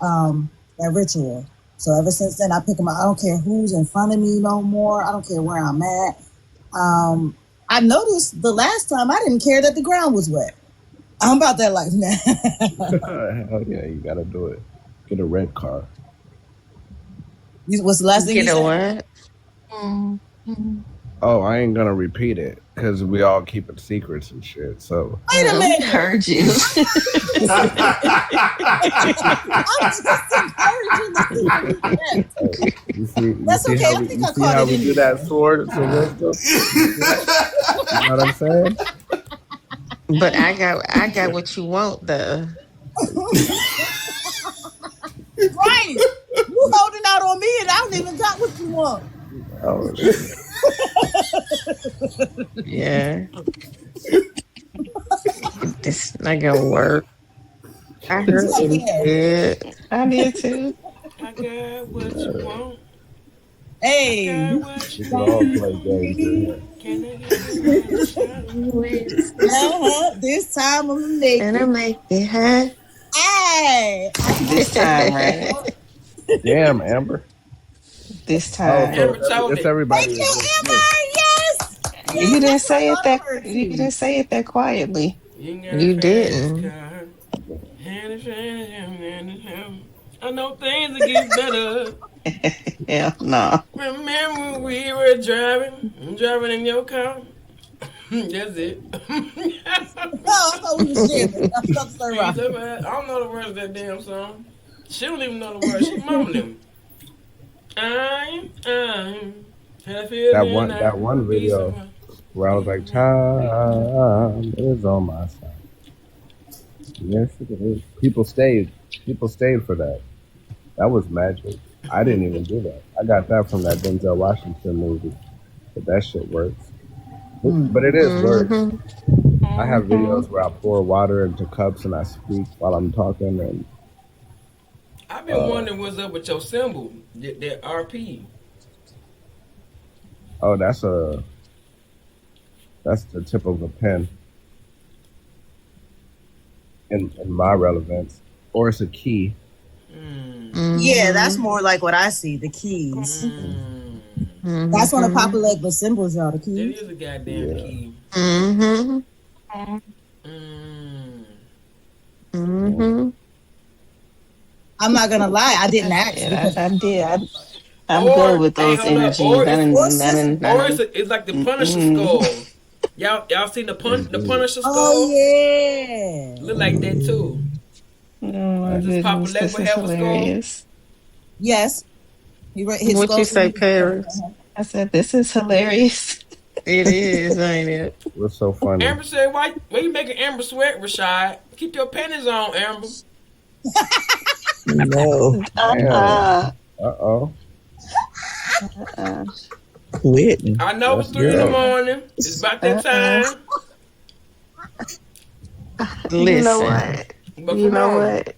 ritual. So ever since then, I pick them up. I don't care who's in front of me no more. I don't care where I'm at. I noticed the last time I didn't care that the ground was wet. I'm about that life now. Hell yeah, you gotta do it. Get a red car. What's the last thing you Get a said? what? Oh, I ain't gonna repeat it because we all keeping secrets and shit. So Wait a We minute. heard you. I'm just encouraging the people. you see That's okay. I think I caught how it we in do you. that sword to wisdom. You know what I'm saying? But I got what you want though. Right. You holding out on me and I don't even got what you want. Oh, Yeah. This not gonna work. I heard what he said. I did too. I got what you want. I Hey. got what we you can all need. play games in here. Can I get another shot? This time I'm gonna make And I it. make it high. Hey. This time, right? Damn, Amber. This Oh, time. so Amber told it's it. everybody. Thank you, against Amber. me. Yes. You Yes, didn't that's what I say it thought I that. heard You too. didn't say it that quietly. You got a You fast didn't. car. I know things will get better. Hell no. Remember we were driving in your car. That's it. Oh, I thought we was jamming. I thought so I right. don't know the words of that damn song. She don't even know the words. She moaning them. I'm had a feeling That one I'd be video someone. where I was like, "Time is on my side." Yes, it is. People stayed. People stayed for that. That was magic. I didn't even do that. I got that from that Denzel Washington movie. But that shit works. But it is work. Mm-hmm. I have videos where I pour water into cups and I speak while I'm talking. And I've been wondering what's up with your symbol, that RP. oh, that's the tip of a pen in my relevance, or it's a key. Yeah, that's more like what I see. The keys. Mm-hmm. That's one of Papa Legba's symbols, y'all. The It keys. is a goddamn Yeah. key. Mm-hmm. Mm. Mm-hmm. I'm not gonna lie, I didn't ask Yeah, because I did. I'm Or good with hey, those hold up. energies. Or it's like the Punisher skull. Y'all seen the Punisher skull? oh yeah. Look like that too. Oh my Does Papa goodness, this Legba is have a skull? hilarious. Yes. His What skull. you say, Paris? I said, this is hilarious. It is, ain't it? What's so funny? Amber said, "Why you making Amber sweat, Rashad? Keep your panties on, Amber." No. Uh-uh. Uh-oh. Uh-uh. Quitting. I know it's 3 in the morning. It's about that time. You know Listen. what? But You come know on. what?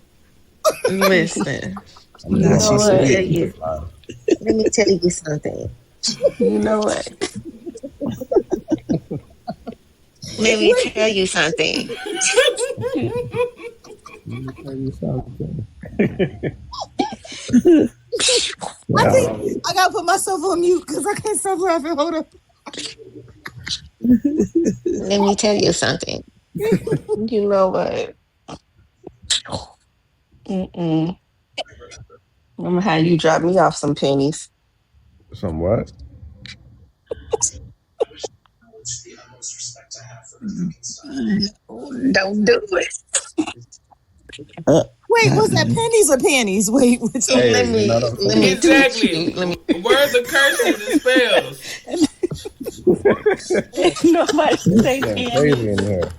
Listen. I'm Now doing she's all what? right. quitting. Let me tell you something. You know what? Let me tell you something. Let me tell you something. I Yeah. think I gotta put myself on mute because I can't stop laughing. Hold up. Let me tell you something. You know what? Mm-mm. I'm gonna have you drop me off some pennies. Somewhat. Don't do it. Wait, was that pennies or panties? Wait, which one? Hey, Let you know me what I'm let saying? me Exactly. let me Words of curses and spells. Nobody say Getting crazy in pennies. here.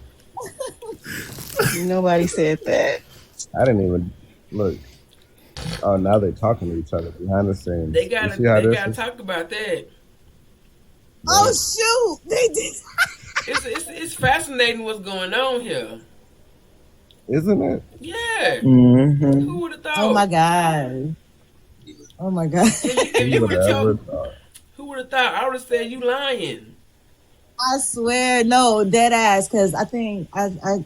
Nobody said that. I didn't even look. Oh, now they're talking to each other behind the scenes. They You gotta see how they this gotta is? talk about that. Oh shoot, they did. It's fascinating what's going on here. Isn't it? Yeah. Mm-hmm. Who would have thought? Oh my god. Oh my god. If Who you would would have have ever told, thought? who would have thought? I would have said you lying. I swear, no, dead ass. Because I think I'm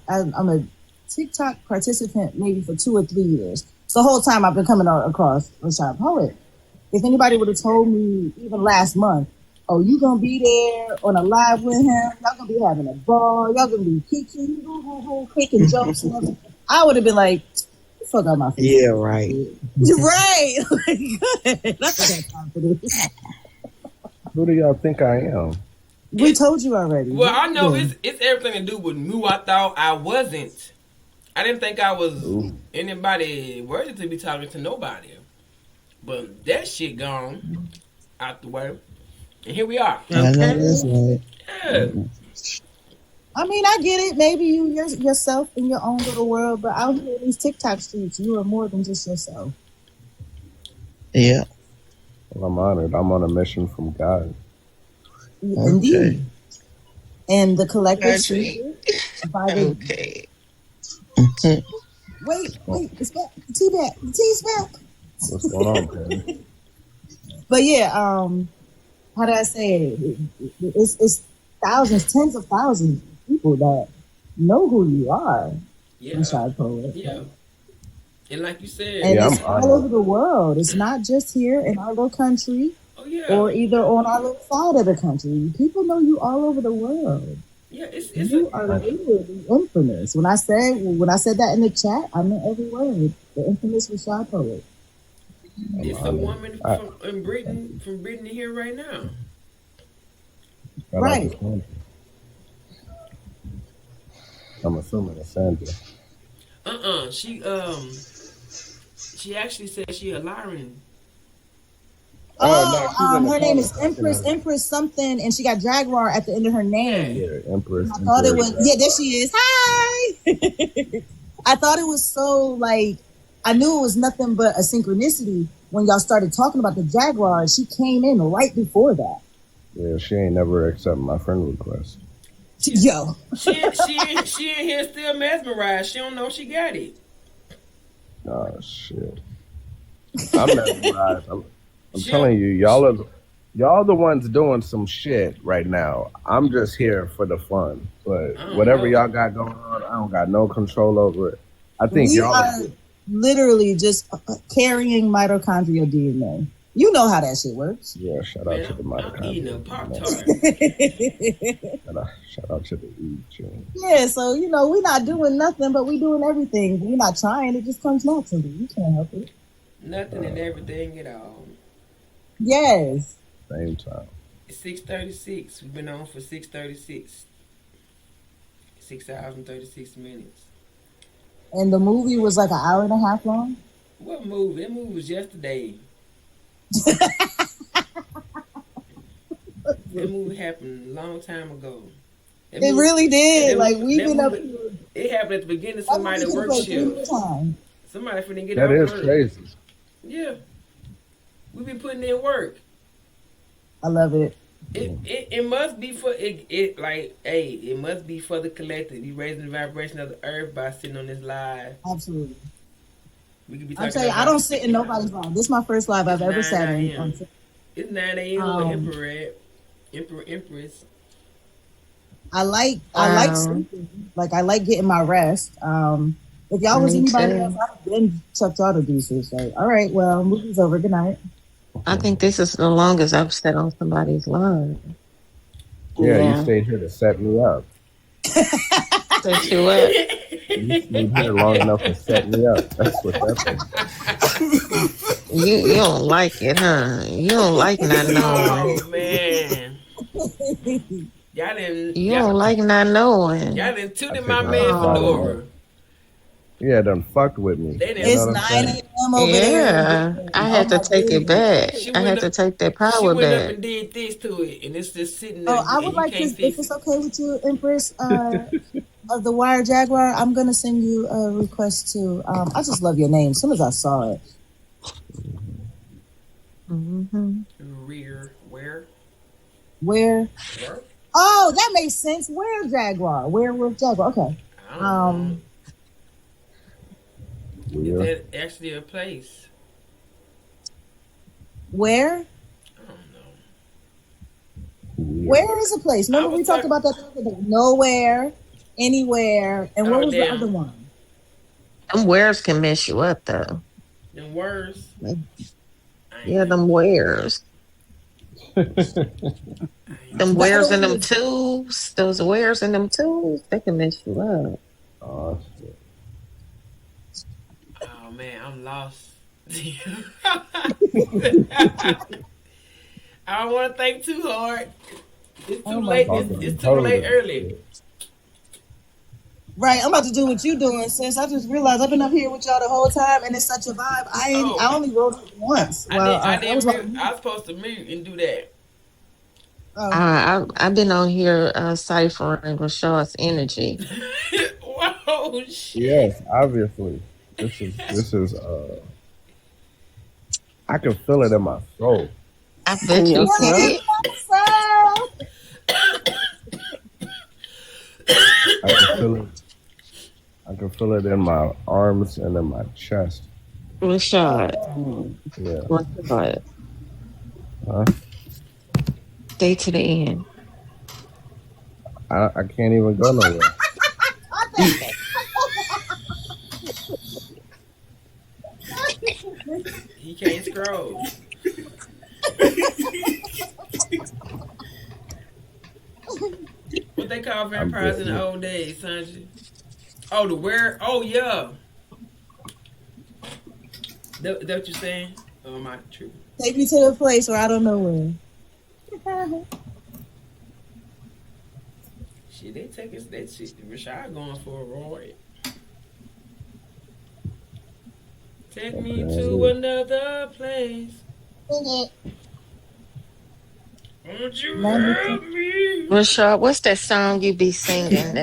a TikTok participant maybe for 2 or 3 years. So the whole time I've been coming across Rashad Poet. If anybody would have told me even last month Oh, you gonna be there on a live with him? Y'all gonna be having a ball. Y'all gonna be kicking, making jokes and everything. I would have been like, fuck out my face. Yeah, right. You're right. Good. That's what that time for this. Who do y'all think I am? We told you already. Well, I know it's everything to do with who I thought I wasn't. I didn't think I was anybody worthy to be talking to nobody. But that shit gone out the way. And here we are. I know that's right. Yeah. I mean, I get it. Maybe you yourself in your own little world, but out here in these TikTok streets, you are more than just yourself. Yeah. Well, I'm honored. I'm on a mission from God. Indeed. Okay. And the collective by the Okay. wait, it's back. The tea back. The tea's back. What's going on, Penny? But yeah, how do I say it? It's thousands, tens of thousands of people that know who you are. Yeah. Inside Poet. Yeah. And like you said, and it's all over the world. It's not just here in our little country, or either on our little side of the country. People know you all over the world. Yeah, you are literally infamous. When I said that in the chat, I meant every word. The infamous Rashad Poet. It's a woman from Britain here right now. Right. I'm assuming it's Sandra. She actually said she a Lyran. Her name is Empress something, and she got Jaguar at the end of her name. Yeah, Empress. I thought it was. Yeah, there she is. Hi. I thought it was so like I knew it was nothing but a synchronicity when y'all started talking about the Jaguar. She came in right before that. Yeah, she ain't never accepted my friend request. Yo, she in here still mesmerized. She don't know she got it. Oh shit! I'm mesmerized. I'm telling you, y'all the ones doing some shit right now. I'm just here for the fun. But whatever y'all got going on, I don't got no control over it. I think we y'all are literally just carrying mitochondrial DNA. You know how that shit works. Yeah, shout out to the mitochondria. I'm eating a Pop-Tart. Shout out to the E gene. Yeah, so we're not doing nothing, but we're doing everything. We're not trying; it just comes naturally. You can't help it. Nothing and everything at all. Yes. Same time. 6:36. We've been on for 6:36. 6 hours and 36 minutes. And the movie was like an hour and a half long. What movie? That movie was yesterday. That movie happened a long time ago. It really did. Like we've been up. It happened at the beginning of somebody's work shift. Somebody finna get that off is work. Crazy. Yeah, we've been putting in work. I love it. It must be for it like it must be for the collective. You raising the vibration of the earth by sitting on this live. Absolutely. We could be I'm saying I don't sit in nobody's live. This is my first live I've ever sat in. It's 9 a.m. Empress. I like sleeping. Like I like getting my rest. If y'all was anybody else, I'd been chucked y'all to deuces. Like, all right, well, movie's over. Good night. I think this is the longest I've sat on somebody's line. Yeah, you stayed here to set me up. Set you up. You stayed here long enough to set me up. That's what that is. You don't like it, huh? You don't like not knowing. Oh man. Y'all didn't. You don't like not knowing. Y'all didn't tune my man Fedora. Yeah, done fucked with me. It's 9 a.m. over there. Yeah, I had to take it back. I had to take that power she went back. up and did this to it, and it's just sitting there. I would like to, if it's okay with you, Empress, of the Wire Jaguar, I'm going to send you a request to, I just love your name as soon as I saw it. Mm-hmm. Where? Oh, that makes sense. Where Jaguar? Werewolf Jaguar. Okay. Is that actually a place? Where? I don't know. Where is a place? Remember we talked about that the other day. Nowhere, anywhere, and what was the other one? Them wares can mess you up though. Them words. Yeah, them wares. Them That wares in them was tubes, those wares in them tubes, they can mess you up. Oh shit. Oh man, I'm lost. I don't want to think too hard. It's too oh my late. goodness. It's too late early. Right, I'm about to do what you doing, sis. I just realized I've been up here with y'all the whole time, and it's such a vibe. I only wrote it once. Well, I I was like, didn't. I was supposed to mute and do that. I've been on here ciphering Rashad's energy. Whoa, shit. Yes, obviously. This is I can feel it in my soul. I bet you can. I can feel it in my arms and in my chest. Rashad. Yeah. Rashad. Huh? Stay to the end. I can't even go nowhere. He can't scroll. What they call vampires in the old days, Sandra? Oh, the where? Oh, yeah. That what you saying? Oh, am I true? take me to a place where I don't know where. Shit, they take us. That shit. Rashad going for a ride. Take me to another place. Won't you help me? Rashad, what's that song you be singing?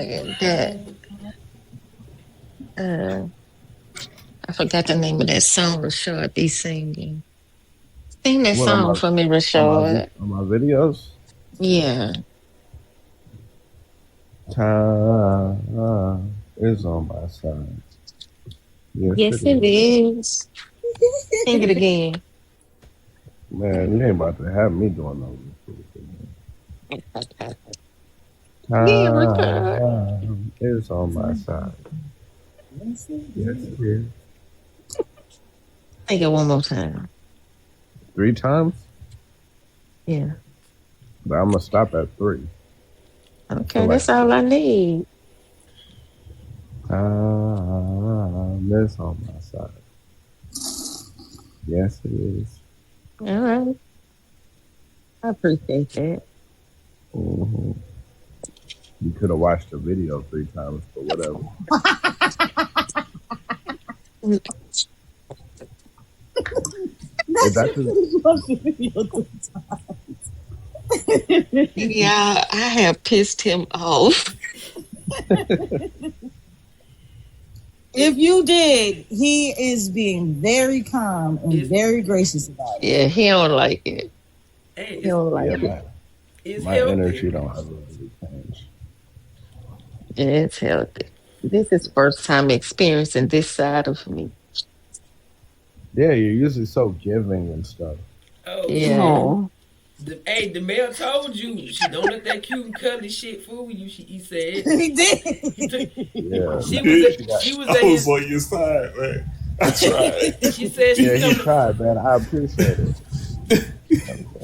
I forgot the name of that song Rashad be singing. Sing that song for me, Rashad. On my videos? Yeah. Time is on my side. Yes, it is. Sing it again. Man, you ain't about to have me doing no Time is on my side. Yes, it is. Sing it one more time. 3 times? Yeah. But I'm going to stop at 3. Okay, that's all I need. Time is on my side. Yes, it is. All right. I appreciate that. Mm-hmm. You could have watched the video 3 times, but whatever. Yeah, I have pissed him off. If you did, he is being very calm and very gracious about it. Yeah, he don't like it. Hey, he don't like it. My energy don't ever really change. Yeah, it's healthy. This is first time experiencing this side of me. Yeah, you're usually so giving and stuff. Oh, yeah. The mayor told you she don't let that cute and cuddly shit fool you. He said he did. Yeah, she was I was on your side, man. I tried. She said he tried, man. I appreciate it.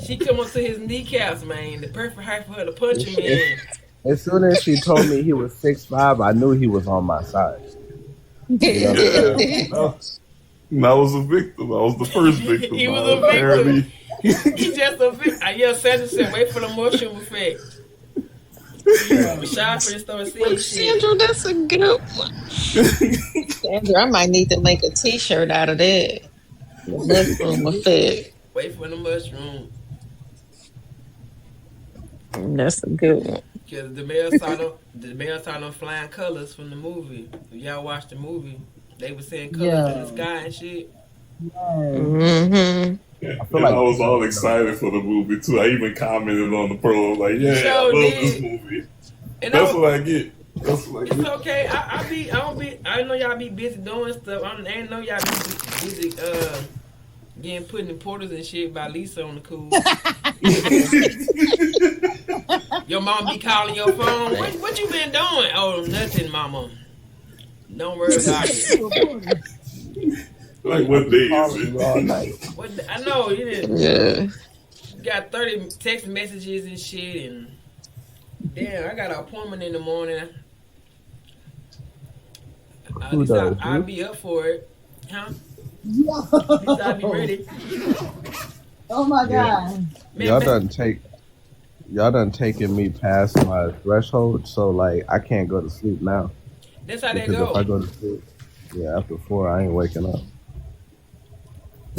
She come up to his kneecaps, man. The perfect height for her to punch him in. As soon as she told me he was 6'5", I knew he was on my side. You know? I was a victim. I was the first victim. He was a victim. He just a victim. Yeah, Sandra said, wait for the mushroom effect. Shop and start seeing shit. Sandra, that's a good one. Sandra, I might need to make a t-shirt out of that. The mushroom effect. Wait for the mushroom. That's a good one. Because the mayor saw them flying colors from the movie. If y'all watched the movie, they were seeing colors in the sky and shit. Mm-hmm. I was all excited for the movie too. I even commented on the pro like, "Yeah, I love this movie." And that's what I get. It's okay. I know y'all be busy doing stuff. I didn't know y'all be busy getting put in portals and shit by Lisa on the cool. Your mom be calling your phone. What you been doing? Oh, nothing, mama. Don't worry about it. Like what day is it? I know you didn't. Yeah. got 30 text messages and shit, and damn, I got an appointment in the morning. At least I'll be up for it, huh? At least I'll be ready. Oh my God! Y'all done taken me past my threshold, so like I can't go to sleep now. That's how they Because go. if I go to sleep, after 4, I ain't waking up.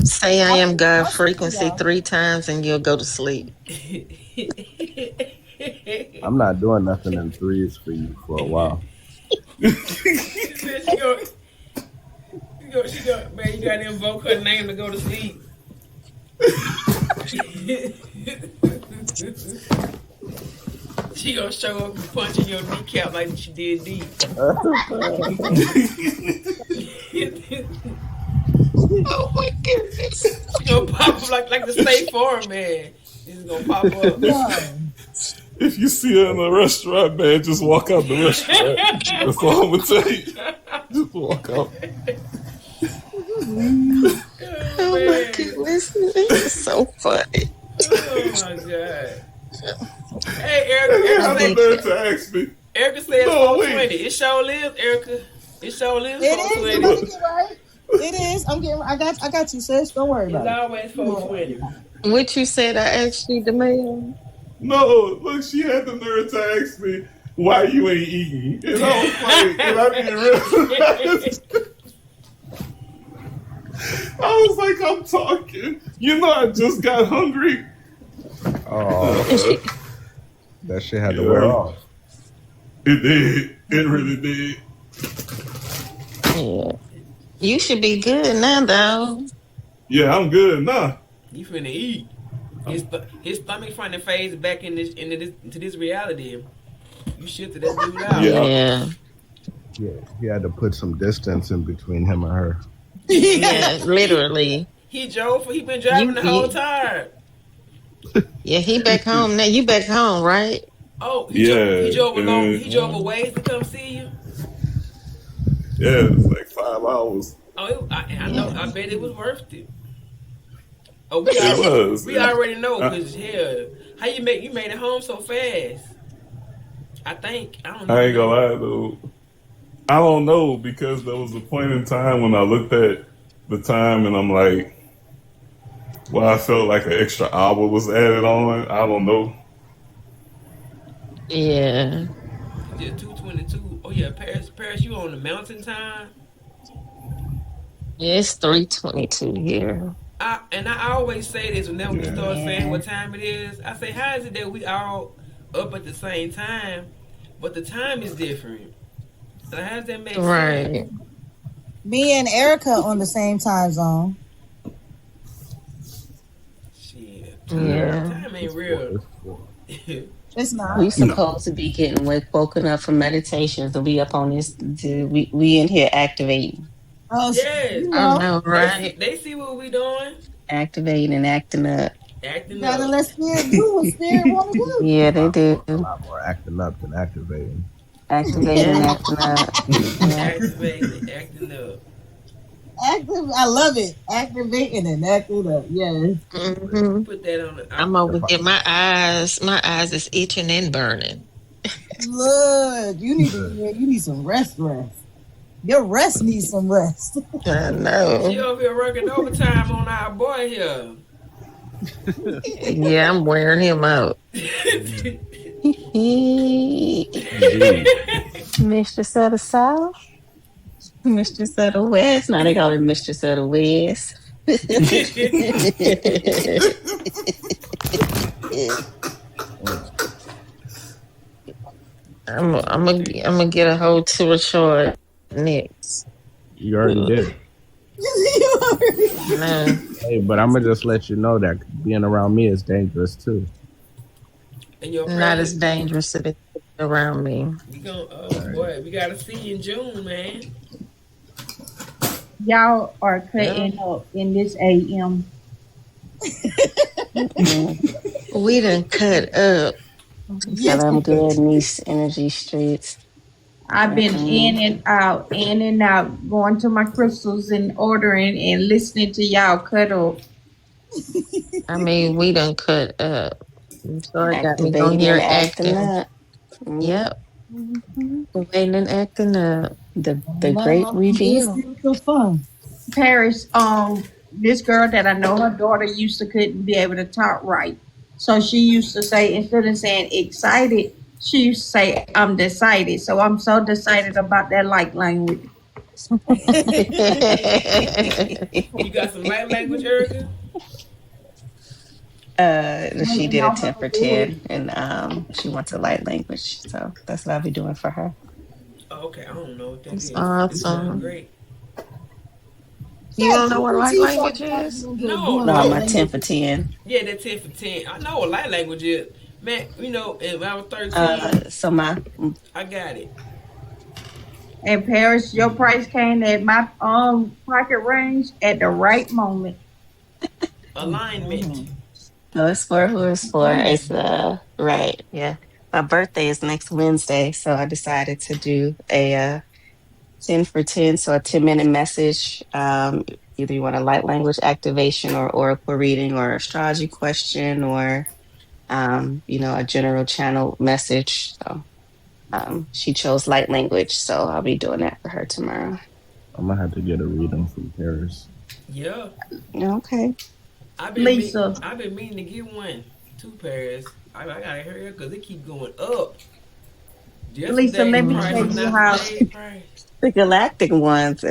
Say I am God frequency 3 times and you'll go to sleep. I'm not doing nothing in threes for you for a while. She said she go, man, you gotta invoke her name to go to sleep. She gonna show up and punch in your kneecap like she did D. Oh my goodness. She gonna pop up like the State Farm man. She's gonna pop up. If you see her in a restaurant, man, just walk out the restaurant. That's all I'm gonna tell you. Just walk out. Oh my goodness. It's so funny. Oh my God. Hey, Erica. Erica said 420. It sure lives, Erica. It sure lives 420. It is. Right. It is. I got you, sis. Don't worry about it. It's always 420. What you said, I asked you the mail. No, look, she had the nerve to ask me why you ain't eating. And I was like, and I didn't realize. I was like, I'm talking. You know, I just got hungry. Oh, that shit had to wear off. It did. It really did. Yeah. You should be good now, though. Yeah, I'm good now. You finna eat. His stomach trying to phase back into this reality. You shifted that dude out. Yeah, he had to put some distance in between him and her. Yeah, literally. He been driving the whole time. Yeah, he back home now. You back home, right? Oh, he drove a ways to come see you. Yeah, it was like 5 hours. Oh, I know. I bet it was worth it. Oh, we already know because how you made it home so fast? I don't know. I ain't gonna lie though. I don't know because there was a point in time when I looked at the time and I'm like, well, I felt like an extra hour was added on. I don't know. Yeah. Yeah, 2:22. Oh yeah, Paris, you on the mountain time? Yeah, it's 3:22 here. I always say this whenever we start saying what time it is. I say, how is it that we all up at the same time, but the time is different? So how does that make sense? Me and Erica on the same time zone. Shit. Time ain't real. It's not. We supposed to be getting woken up from meditations to be up on this. We in here activating. Oh, yes. I know, right? They see what we doing. Activating and acting up. Gotta let Spirit do what Spirit want to do. Yeah, they do. A lot more acting up than activating. Activating, acting up. Activating, acting up. I love it. Activating and acting up. Yes. Mm-hmm. Put that on. I'm over here. My eyes is itching and burning. Look, you need some rest. Your rest needs some rest. I know. She over here working overtime on our boy here. Yeah, I'm wearing him out. Mistress of the South. Mistress of the West. Now they call it Mistress of the West. I'm gonna get a whole tour chart next. You already did. No. Hey, but I'm gonna just let you know that being around me is dangerous too. Not as dangerous to be around me. Boy, we gotta see you in June, man. Y'all are cutting up in this AM. We done cut up. So I'm good in these energy streets. I've been in and out, going to my crystals and ordering and listening to y'all cut up. I mean, we done cut up. I'm sorry, got me on Activating and here acting acting. up. Yep, Mhm. activating and acting up. The great reveal. So fun. Paris, this girl that I know, her daughter used to couldn't be able to talk right. So she used to say, instead of saying excited, she used to say, I'm decided. So I'm so decided about that like language. You got some light language, Erica? When She you did a know 10 how to for do 10 it. and she wants a light language. So that's what I'll be doing for her. Oh, okay, I don't know what that That's is. It sounds awesome. great. You Chat don't know what light GPT language is? No, No, I'm no. a 10 for 10. Yeah, that 10 for 10. I know what light language is. Man, you know, when I was 13, So my I got it. And Paris, your price came at my pocket range at the right moment. Alignment. no, it's for who it's for. It's right, yeah. My birthday is next Wednesday, so I decided to do a 10 for 10, so a 10-minute message. Either you want a light language activation or oracle reading or astrology question or a general channel message. So she chose light language, so I'll be doing that for her tomorrow. I'm gonna have to get a reading from Paris. Yeah. Okay. Lisa, I've been meaning to get one. 2 pairs. I gotta hurry up because it keep going up. Lisa, Yesterday's let me price tell is you not how. today's price. The galactic ones.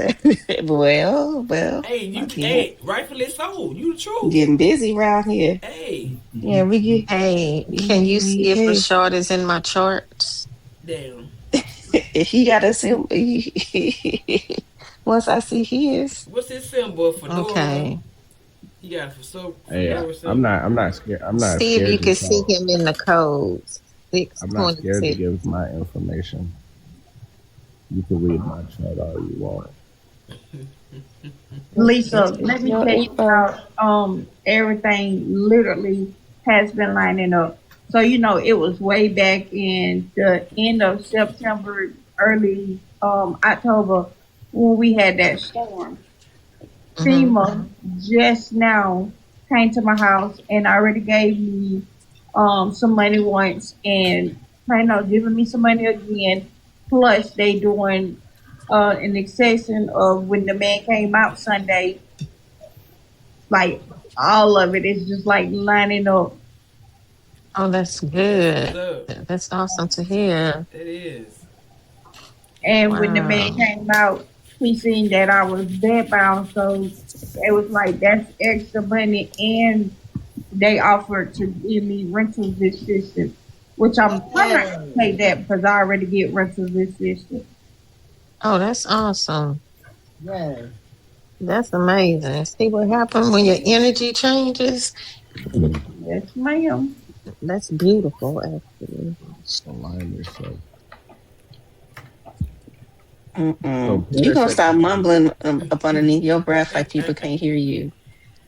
well, Hey, again, rightfully so. You the truth. getting busy around here. Hey, Yeah, Hey, can you see if hey, Rashard is in my charts? damn. if he got a symbol, once I see his, What's his symbol? Fedora. Okay. He got a Hey, fedora I'm symbol. not. I'm not scared. I'm not See if you scared to can see tell. him in the codes. I'm not scared to 626. give my information. You can read my chart all you want. Lisa, it's let me your tell you info. how everything literally has been lining up. So it was way back in the end of September, early October when we had that storm. Mm-hmm. FEMA just now came to my house and already gave me some money once and plan on giving me some money again. Plus, they doing an extension of when the man came out Sunday. Like all of it is just like lining up. Oh, that's That's what's good. up. That's awesome to hear. That is. And when the man Wow. came out, he seen that I was bed bound, so it was like that's extra money, and they offered to give me rental assistance, which I'm probably not gonna take that because I already get rental assistance. Oh, that's awesome. Yes. That's amazing. See what happens when your energy changes? Yes, ma'am. That's beautiful, actually. Align yourself. So You Peter gonna said, stop mumbling up underneath your breath like people can't hear you.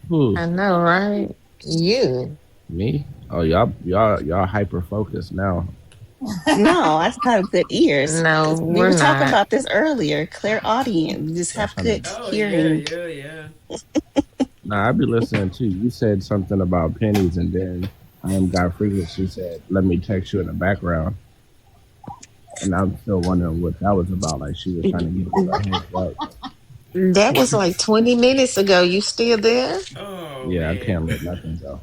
"Who? I know, right? You. Me? Oh, y'all hyper focused now. No, I just have good ears. No, We we're were talking not. about this earlier. Clear audience. You just have good Oh, yeah, hearing. yeah, yeah. Nah, I be listening too. You said something about pennies, and then I am God frequency said, "Let me text you in the background." And I'm still wondering what that was about. Like she was trying to give you a heads up. That was like 20 minutes ago. You still there? Oh, Yeah, I man. can't let nothing go.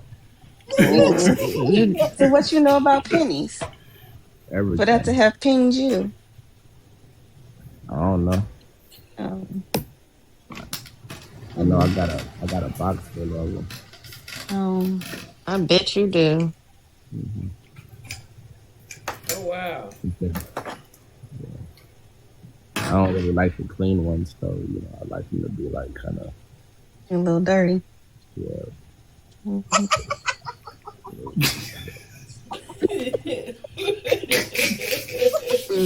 You So what you know about pennies? For that to Everything. have pinged you. I don't know. Um, I know I got a box full of them. um, I bet you do. Mm-hmm. Oh, wow. I don't really like the clean ones, so I like them to be like kind of a little dirty. yeah. Mhm.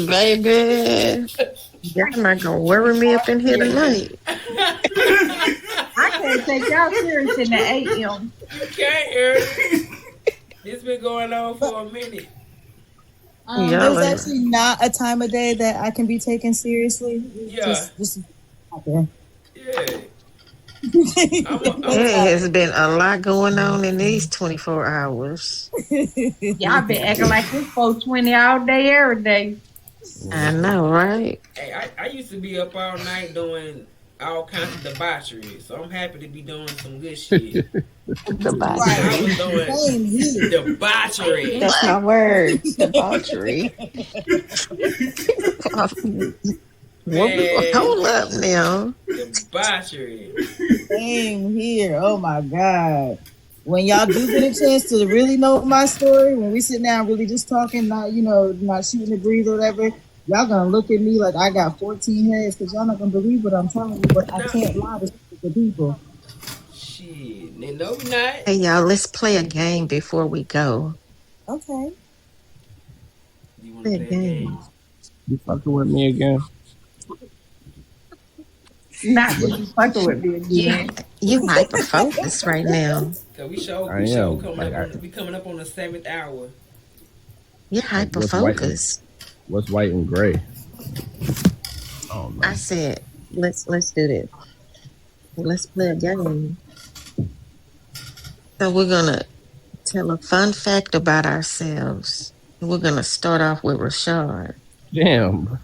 Baby, y'all not gonna worry me up in here tonight. I can't take y'all serious in the AM. You can't, Eric. It's been going on for a minute. Y'all There's are, actually not a time of day that I can be taken seriously. Yeah. Just out there. Yeah. There has been a lot going on in these 24 hours. Y'all been acting like this 420 all day, every day. I know, right? Hey, I used to be up all night doing all kinds of debauchery, so I'm happy to be doing some good shit. I Debauchery. was doing Same here. debauchery. That's my word. Debauchery. Man, Hold up now. debauchery. Same here. Oh my God. When y'all do get a chance to really know my story, when we sit down really just talking, not not shooting the breeze or whatever, y'all gonna look at me like I got 14 heads because y'all not gonna believe what I'm telling you, but I No, can't lie to the people. shit. No, we not. Hey, y'all, let's play a game before we go. Okay. You want Play to a play a game? game. You fucking with me again? Not that you fucking with me You, again. you hyper focused right now. Cause I we show am. coming Like, up on we coming up on the 7th hour. You're hyper what's white and focused. gray? Oh no. I said, let's do this. Let's play a game. So we're gonna tell a fun fact about ourselves. We're gonna start off with Rashard. Damn.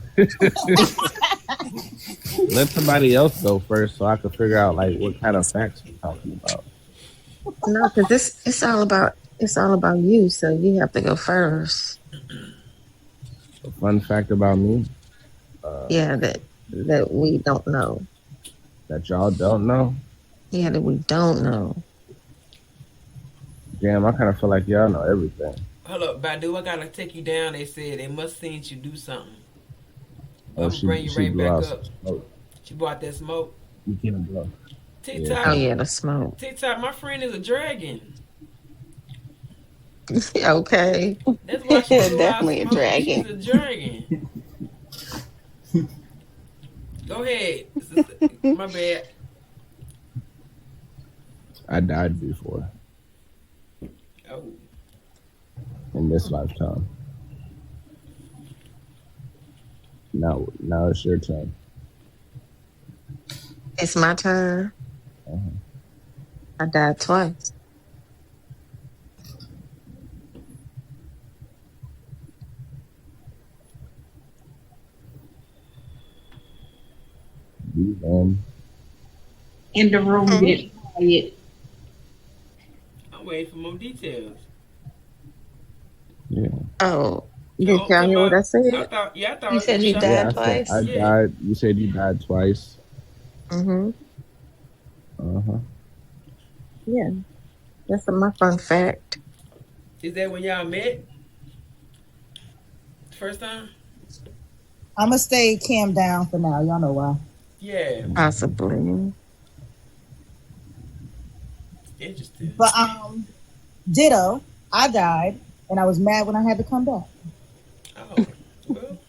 Let somebody else go first so I can figure out like what kind of facts we're talking about. No, because it's all about you. So you have to go first. A fun fact about me Yeah, that we don't know. that y'all don't know. Yeah, that we don't know. Damn, I kind of feel like y'all know everything. Hold up, Badu, I gotta take you down. They said they must seen you do something. Oh, I'm gonna bring you she right blew back out up. some smoke. She brought that smoke. You can't blow. Yeah. Oh TikTok, yeah, the smoke. TikTok, my friend is a dragon. Okay. That's why she blew out Definitely a smoke. She's dragon. a dragon. Go ahead. My bad. I died before Oh, in this lifetime. Now it's your turn. It's my turn. Uh-huh. I died twice. In the room, get quiet. I'm waiting for more details. Yeah. Oh, did Oh, y'all talking hear what I about. I said? thought. Yeah, I You thought said you Rashad. Yeah, died I said I twice? Yeah. died. You said you died twice. Mm-hmm. Uh-huh. Yeah, that's my fun fact. Is that when y'all met? First time? I'm gonna stay cam down for now. Y'all know why. Yeah. Possibly. Interesting. But ditto. I died, and I was mad when I had to come back. Oh, well.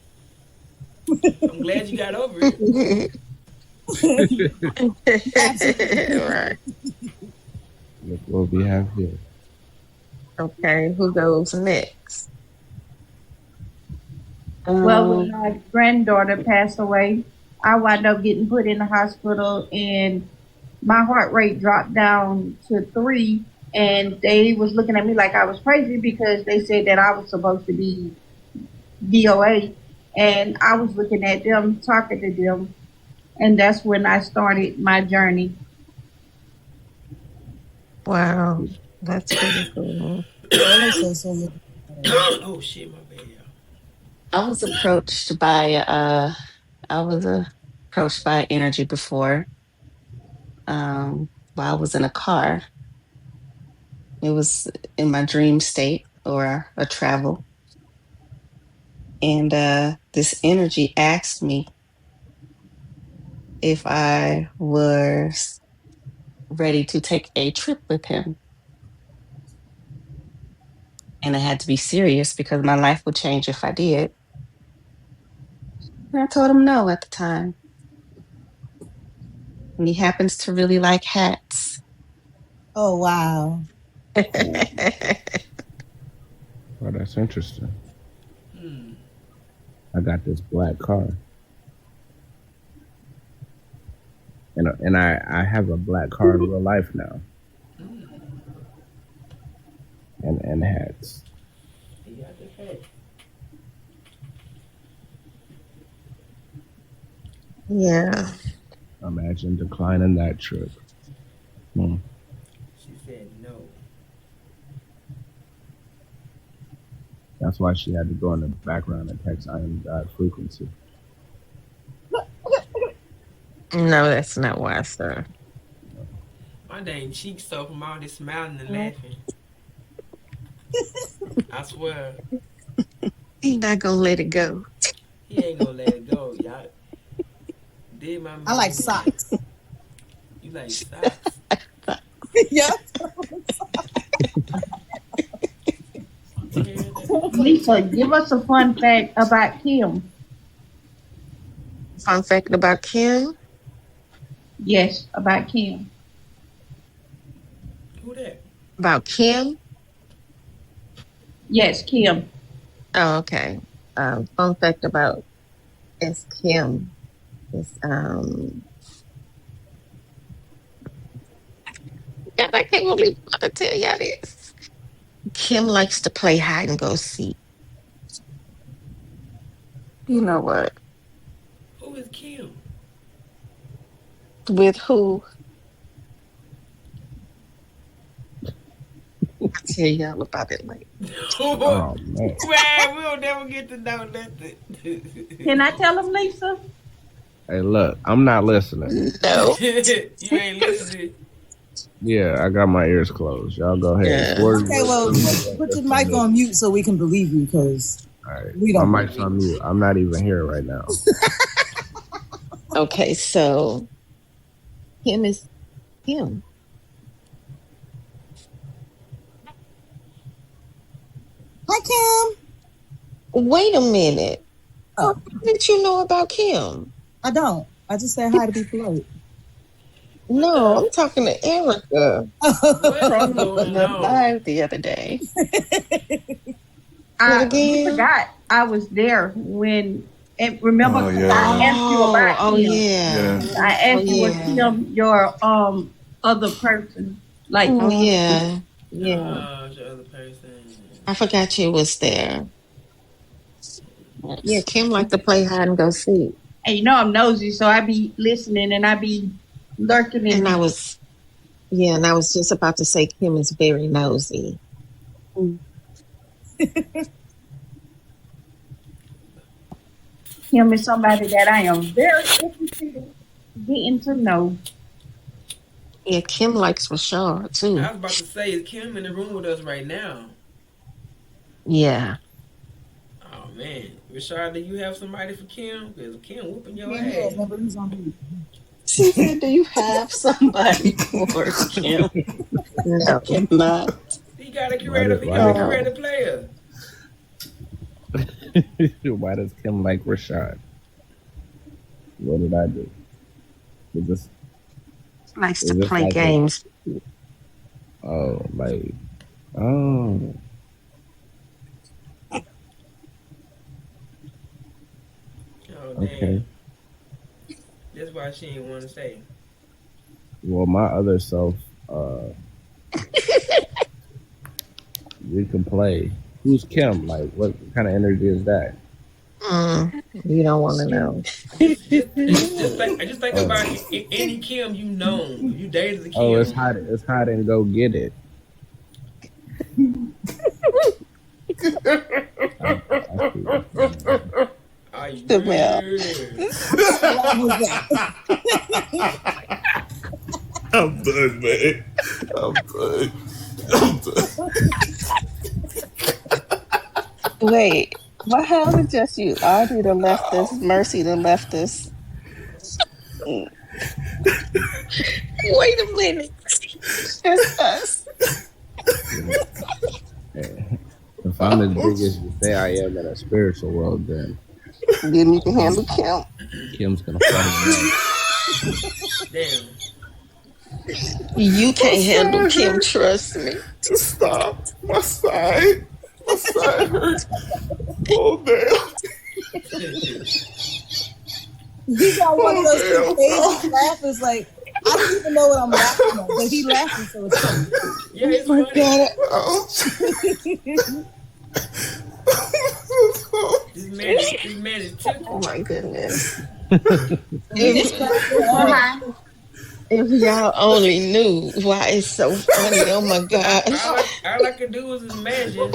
I'm glad you got over it. Right. Look what we have here. Okay, who goes next? Well, when my granddaughter passed away, I wound up getting put in the hospital, and my heart rate dropped down to 3. And they was looking at me like I was crazy because they said that I was supposed to be DOA. And I was looking at them, talking to them, and that's when I started my journey. Wow, that's pretty cool. Oh shit, my bad, y'all. I was approached by I was approached by energy before. While I was in a car. It was in my dream state or a travel. And this energy asked me if I was ready to take a trip with him. And I had to be serious because my life would change if I did. And I told him no at the time. And he happens to really like hats. Oh wow. Oh, that's interesting. Hmm. I got this black car. and I have a black car in real life now, and hats. He got the hat. Yeah. Imagine declining that trip. She said no. That's why she had to go in the background and text I am God frequency. No, that's not why, sir. My dang cheeks so from all this smiling and laughing. I swear. He not gonna let it go. He ain't gonna let it go. Y'all did my man. I like socks. You like socks? Yeah. Lisa, give us a fun fact about Kim. Fun fact about Kim. Yes, about Kim. Who that? About Kim? Yes, Kim. Oh, okay. Fun fact about Kim is God, I can't believe I'm about to tell y'all this. Kim likes to play hide and go seek. You know what? Who is Kim? With who? I'll tell y'all about it later. Oh man. Man, we'll never get to know nothing. Can I tell him, Lisa? Hey, look, I'm not listening. No. You ain't listening. Yeah, I got my ears closed. Y'all go ahead. Yeah. Okay, well, put your mic on mute so we can believe you, because Right. we don't. My mic's on mute. I'm not even here right now. Okay, so Kim is Kim. Hi, Kim. Wait a minute. Oh. How did you know about Kim? I don't. I just said hi to be polite. No, I'm talking to Erica What's from going the on? live the other day. I forgot I was there when. And remember, I asked you about Kim. Yeah. I asked you was Kim your other person? Like, yeah. Oh, the other person. I forgot you was there. Yeah, Kim liked to play hide and go seek. And you know I'm nosy, so I be listening and I be lurking in. And I was just about to say Kim is very nosy. Kim is somebody that I am very interested in getting to know. Yeah, Kim likes Rashard too. I was about to say, is Kim in the room with us right now? Yeah. Oh man, Rashard, do you have somebody for Kim? Because Kim whooping your Yeah, ass. remember he's on mute. She said, do you have somebody for Kim? No. I cannot. He got a creative. He got a creative player. Why does Kim like Rashad? What did I do? Likes to play like games. Oh. Oh, okay. That's why she didn't want to say. Well, my other self, we can play. Who's Kim? Like, what kind of energy is that? You don't want to know. Just think about any Kim you know. You dated the Kim. Oh, it's hot and go get it. The male. I'm done, man. I'm done. Wait, what happened? Just you? Audrey done left us. Mercy done left us. Wait a minute. It's us. If I'm as big as you say I am in a spiritual world, then you can handle Kim. Kim's gonna fight me. Damn. You can't handle Kim, trust me. Just stop. My side hurts. Oh damn. He got one of those contagious laughs. Like I don't even know what I'm laughing at, but he laughing, so it's funny. Yeah, it's my funny. God. This man is tickled. Oh my goodness. It's If y'all only knew why it's so funny. Oh my gosh. All I could do was imagine.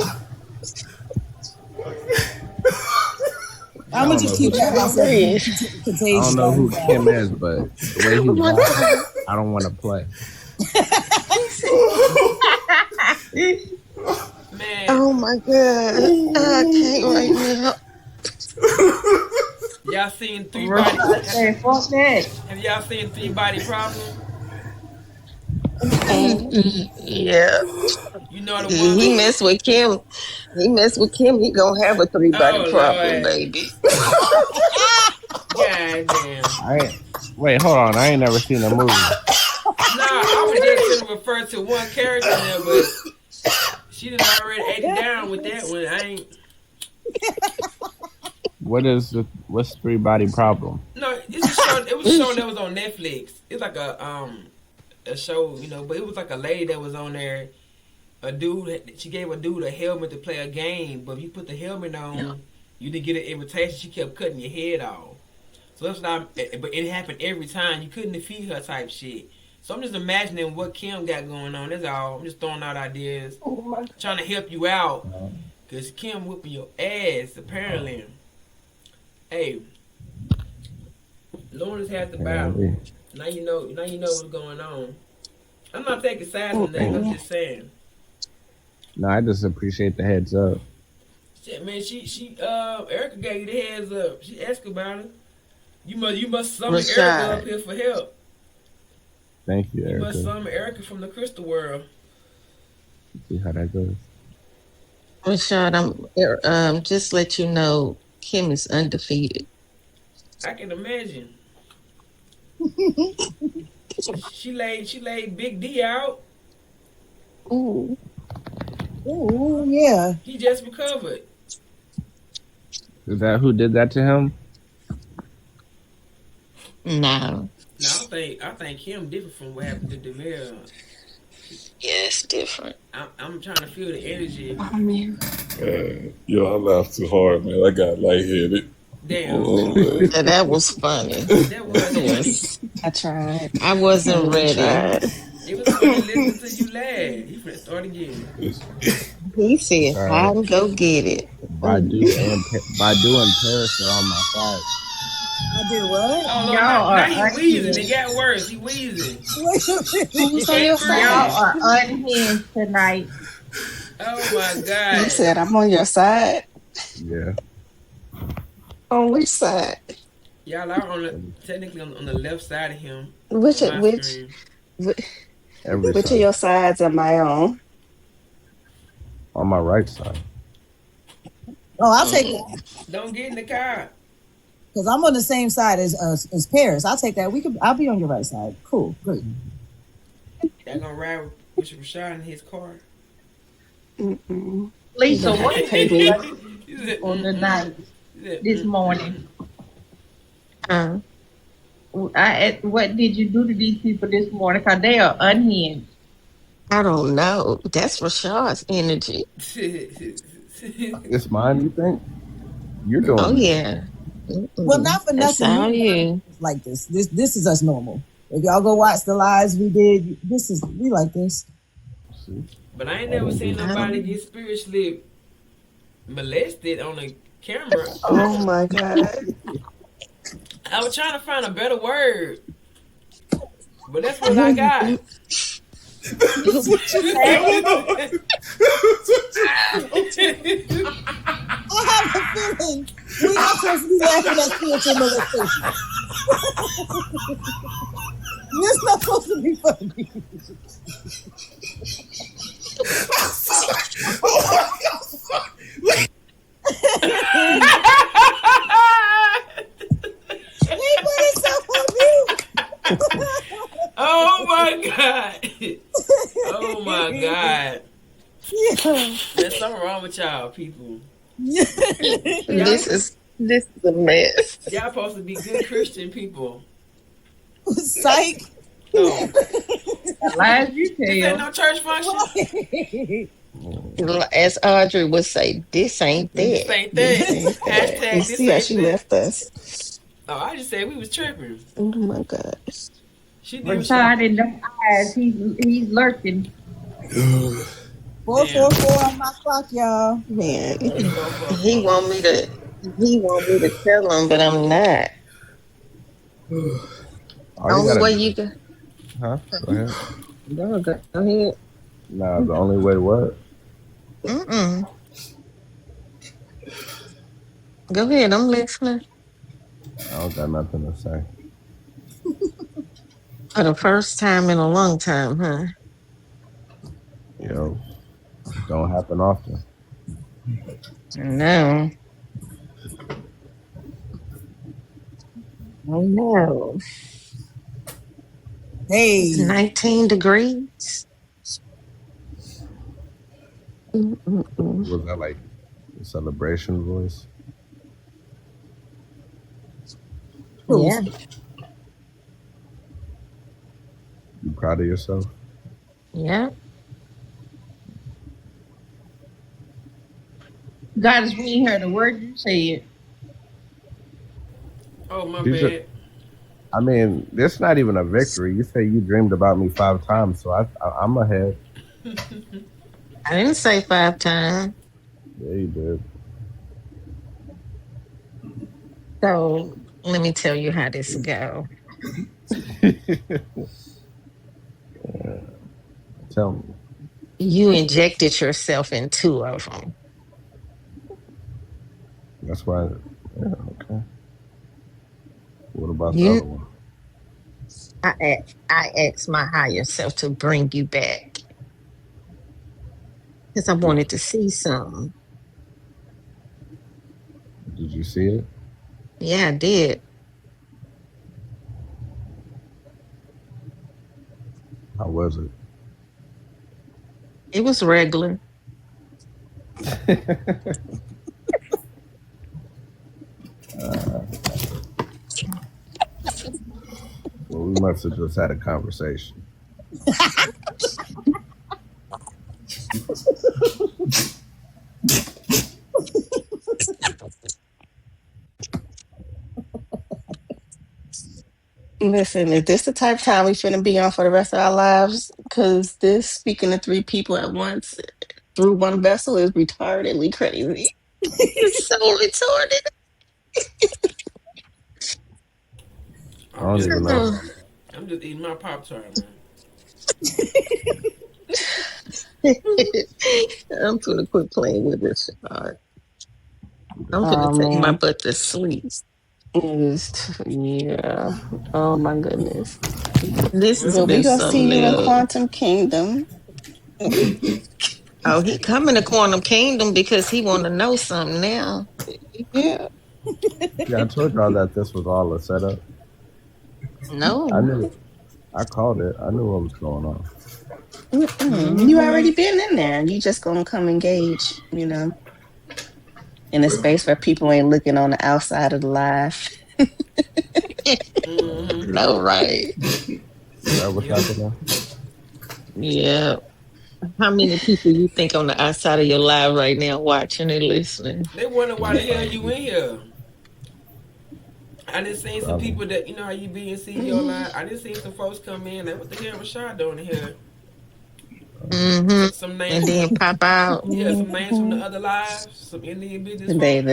I'm gonna just keep that myself. I Contagious. don't know who Kim is, but the way he laughs, I don't want to play. Man, Oh my God. I can't right now. y'all seen Three Body? Fuck that. Have y'all seen Three Body Problem? Yeah. You know the one. He mess with Kim. He mess with Kim. He gonna have a 3-body problem, Lord. baby. God damn. Wait, hold on. I ain't never seen the movie. Nah, I was just gonna refer to one character there, but she done already ate it down with that one. I ain't. What's 3-body problem? No, it's a show. It was a show that was on Netflix. It's like a show, you know, but it was like a lady that was on there. A dude, she gave a dude a helmet to play a game, but if you put the helmet on, you didn't get an invitation. She kept cutting your head off. So that's what but it happened every time. You couldn't defeat her type shit. So I'm just imagining what Kim got going on. That's all. I'm just throwing out ideas, trying to help you out, cause Kim whooping your ass apparently. Hey, Lawrence had the battle. Now you know what's going on. I'm not taking sides on that. I'm just saying. No, I just appreciate the heads up. Shit, man, she Erica gave you the heads up. She asked about it. You must summon Rashad. Erica up here for help. Thank you, You Erica. must summon Erica from the crystal world. See how that goes. Rashad, I'm just let you know Kim is undefeated. I can imagine. She laid Big D out. Ooh. Ooh, yeah. He just recovered. Is that who did that to him? No. Now I think Kim different from what happened to Demir. Yeah, it's different. I'm trying to feel the energy. I mean, Yo, I laughed too hard, man. I got lightheaded. Damn. yeah, that was funny. That was Yes. I tried. I wasn't ready. It was funny listening to you laugh. You finna start again. He said, "I can go get it." Badu and Paris are on my side. I did what? Oh, Lord, Y'all now are he wheezing. It got worse. He wheezing. Who's on your side? Y'all are unhinged tonight. Oh my You God. said I'm on your side. Yeah. On which side? Y'all are technically on the left side of him. Which on my screen. Every of side. your sides am I on? On my right side. Oh, I'll take it Don't get in the car. because I'm on the same side as Paris. I'll take that. I'll be on your right side. Cool, great. Y'all gonna ride with Rashad in his car. Lisa, what did you do He said, on the night this morning? What did you do to these people this morning? Because they are unhinged. I don't know. That's Rashad's energy. It's mine, you think? You're doing Oh it. yeah. Well, not for That's nothing. all you. Like this. This is us normal. If y'all go watch the lives we did, we like this. But I ain't never seen nobody get spiritually molested on a camera. Oh my God. I was trying to find a better word, but that's what I got. I have a feeling we're not supposed to be laughing at spiritual molestation. This not supposed to be funny. He put himself on mute. Oh my God. Oh my God. Yeah. There's something wrong with y'all people. This This is a mess. Y'all supposed to be good Christian people. Psych. Oh, Lies you this ain't tell. no church function. As Audrey would say, this ain't This that. ain't This that. ain't that. You Hashtag this see how ain't she that. left us? Oh, I just said we was tripping. Oh my gosh. She did what she. Retired in the eyes. He's lurking. 444 on my clock, y'all. Man, Let's go for a he vote. want me to tell him, but I'm not. All you Only gotta way do, you can huh? Go ahead. go ahead. Nah, the only way what? Mm-mm. Go ahead, I'm listening. I don't got nothing to say. For the first time in a long time, huh? Yo, don't happen often. No. Oh no. It's Hey, 19 degrees. Mm-mm-mm. Was that like a celebration voice? Yeah. You proud of yourself? Yeah. Goddess, we ain't heard a word you said. Oh, my You just, bad. I mean, it's not even a victory. You say you dreamed about me 5 times, so I'm ahead. I didn't say 5 times. Yeah, you did. So let me tell you how this go. Tell me. You injected yourself in 2 of them. That's why. Yeah, okay. What about the other You, one? I asked my higher self to bring you back because I Did, wanted to see something. did you see it? Yeah, I did. How was it? It was regular. Well, we must have just had a conversation. Listen, is this the type of time we finna be on for the rest of our lives? Because this speaking to 3 people at once through one vessel is retardedly crazy. It's so retarded. I don't even know. Oh. I'm just eating my Pop Tart, man. I'm gonna quit playing with this. I'm gonna Oh take my man. butt to sleep. It is yeah. Oh my goodness. This has Well, Well, we been gonna see something you in else. Quantum Kingdom. Oh, he coming to Quantum Kingdom because he want to know something now. Yeah. Yeah, I told y'all that this was all a setup. I No. knew. I called it. I knew what was going on. Mm-mm. You Mm-hmm. already been in there. You just gonna come engage, in a space where people ain't looking on the outside of the live. No, right. Is that what's yep. happening? Yeah. How many people you think on the outside of your live right now watching and listening? They wonder why the hell you Mm, in here. I just seen some Probably. people that, how you be in CEO Live. I just seen some folks come in. Like, what the hell was Shaw doing here? Mm-hmm. Some names And from then the pop out. yeah, some names from the Mhm. other lives. Some Indian business They folks.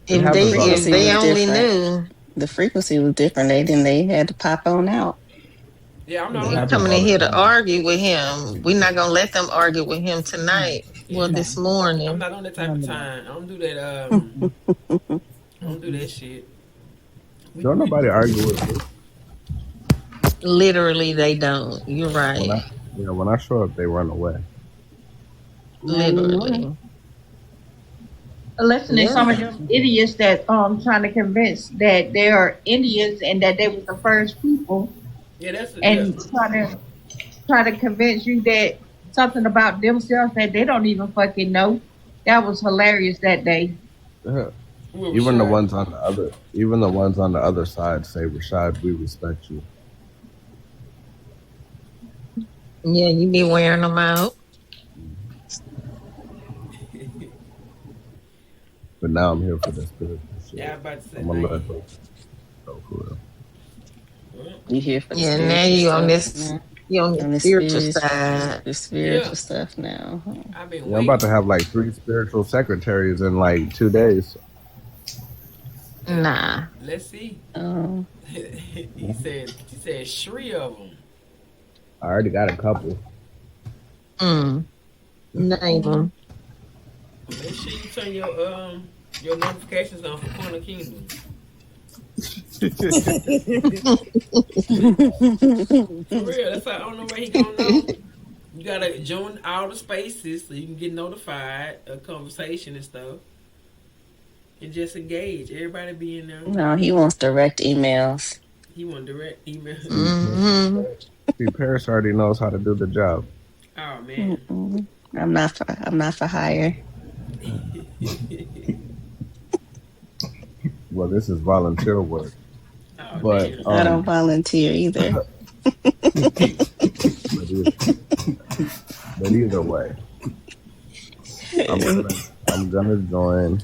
It If the they happens all the if frequency they was time. only different. knew. The frequency was different. They had to pop on out. Yeah, I'm not It on They that happens coming all in the here frequency. to time. argue with him. We're not gonna let them argue with him tonight. Well, Yeah, this I'm morning. not on that type of time. I don't do that. I don't do that shit. Don't We nobody argue with me. Literally, they don't. You're When right. I show up, they run away. Not anymore. Literally. Listening to Yeah. some of them idiots that trying to convince that they are Indians and that they was the first people yeah, yeah. and try to convince you that something about themselves that they don't even fucking know. That was hilarious that day. Yeah. Well, Even the Rashad, ones on the other, even the ones on the other side say, "Rashad, we respect you." Yeah, you be wearing them out. But now I'm here for the spiritual yeah, shit. I'm about to say, I'm gonna let man. those go for real. Well, You here for the Yeah, now spiritual you on stuff this, now. you on the On the spiritual spirit, side. the yeah, spiritual stuff now. Huh? I've been Yeah, I'm about to waiting. have like 3 spiritual secretaries in like 2 days. Nah. Let's see. Um, He said, 3 of them. I already got a couple. Mm. Name them. Make sure you turn your notifications on for Corner Kingdom. For real, that's how I don't know where he gonna know. You gotta join all the spaces so you can get notified of conversation and stuff. And just engage. Everybody be in there. no, he wants direct emails. He want direct email. See, Mm-hmm. Paris already knows how to do the job. Oh man. Mm-mm. I'm not for hire. Well, this is volunteer work, Oh but damn. I don't volunteer either. but, but either way, I'm gonna join.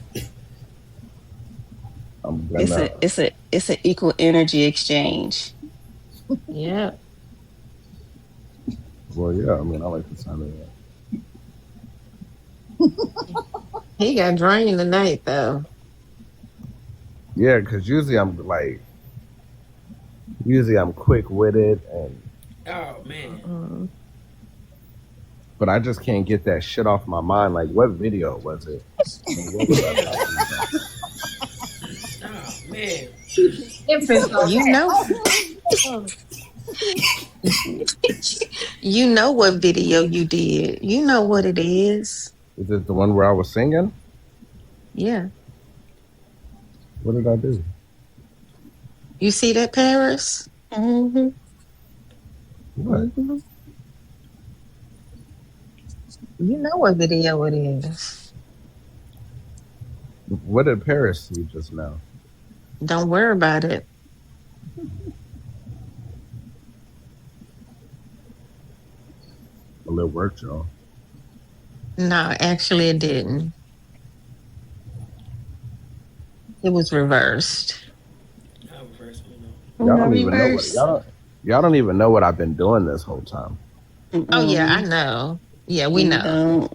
I'm gonna. It's a equal energy exchange. Yeah. Well, yeah. I mean, I like the sound of that. He got drained tonight, though. Yeah, because usually I'm quick witted, Oh man. Mm-mm. but I just can't get that shit off my mind. Like, what video was it? And what was I Yeah. talking about? Oh man. Infants on You that. know, you know what video you did. You know what it is. Is it the one where I was singing? Yeah. What did I do? You see that, Paris? Mm-hmm. What? Mm-hmm. You know what video it is. What did Paris see just now? Don't worry about it. A little work, y'all. No, actually, it didn't. It was reversed. I was first one. Y'all No don't even know what reverse. y'all don't even know what I've been doing this whole time. Oh, yeah, I Mm-mm. know. Yeah, we We know. don't.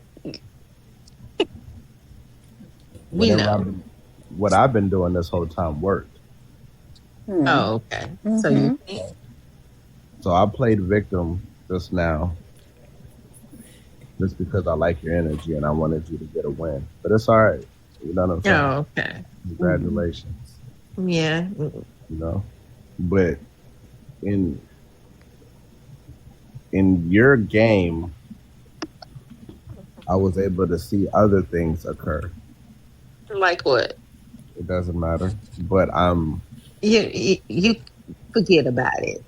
We Whatever know. what I've been doing this whole time worked. Oh, okay. So Mm-hmm. you think, So I played victim just now, just because I like your energy and I wanted you to get a win. But it's all right. You know what I'm saying? oh, okay. Congratulations. Yeah. You know, but in your game, I was able to see other things occur. Like what? It doesn't matter, but I'm. You forget about it.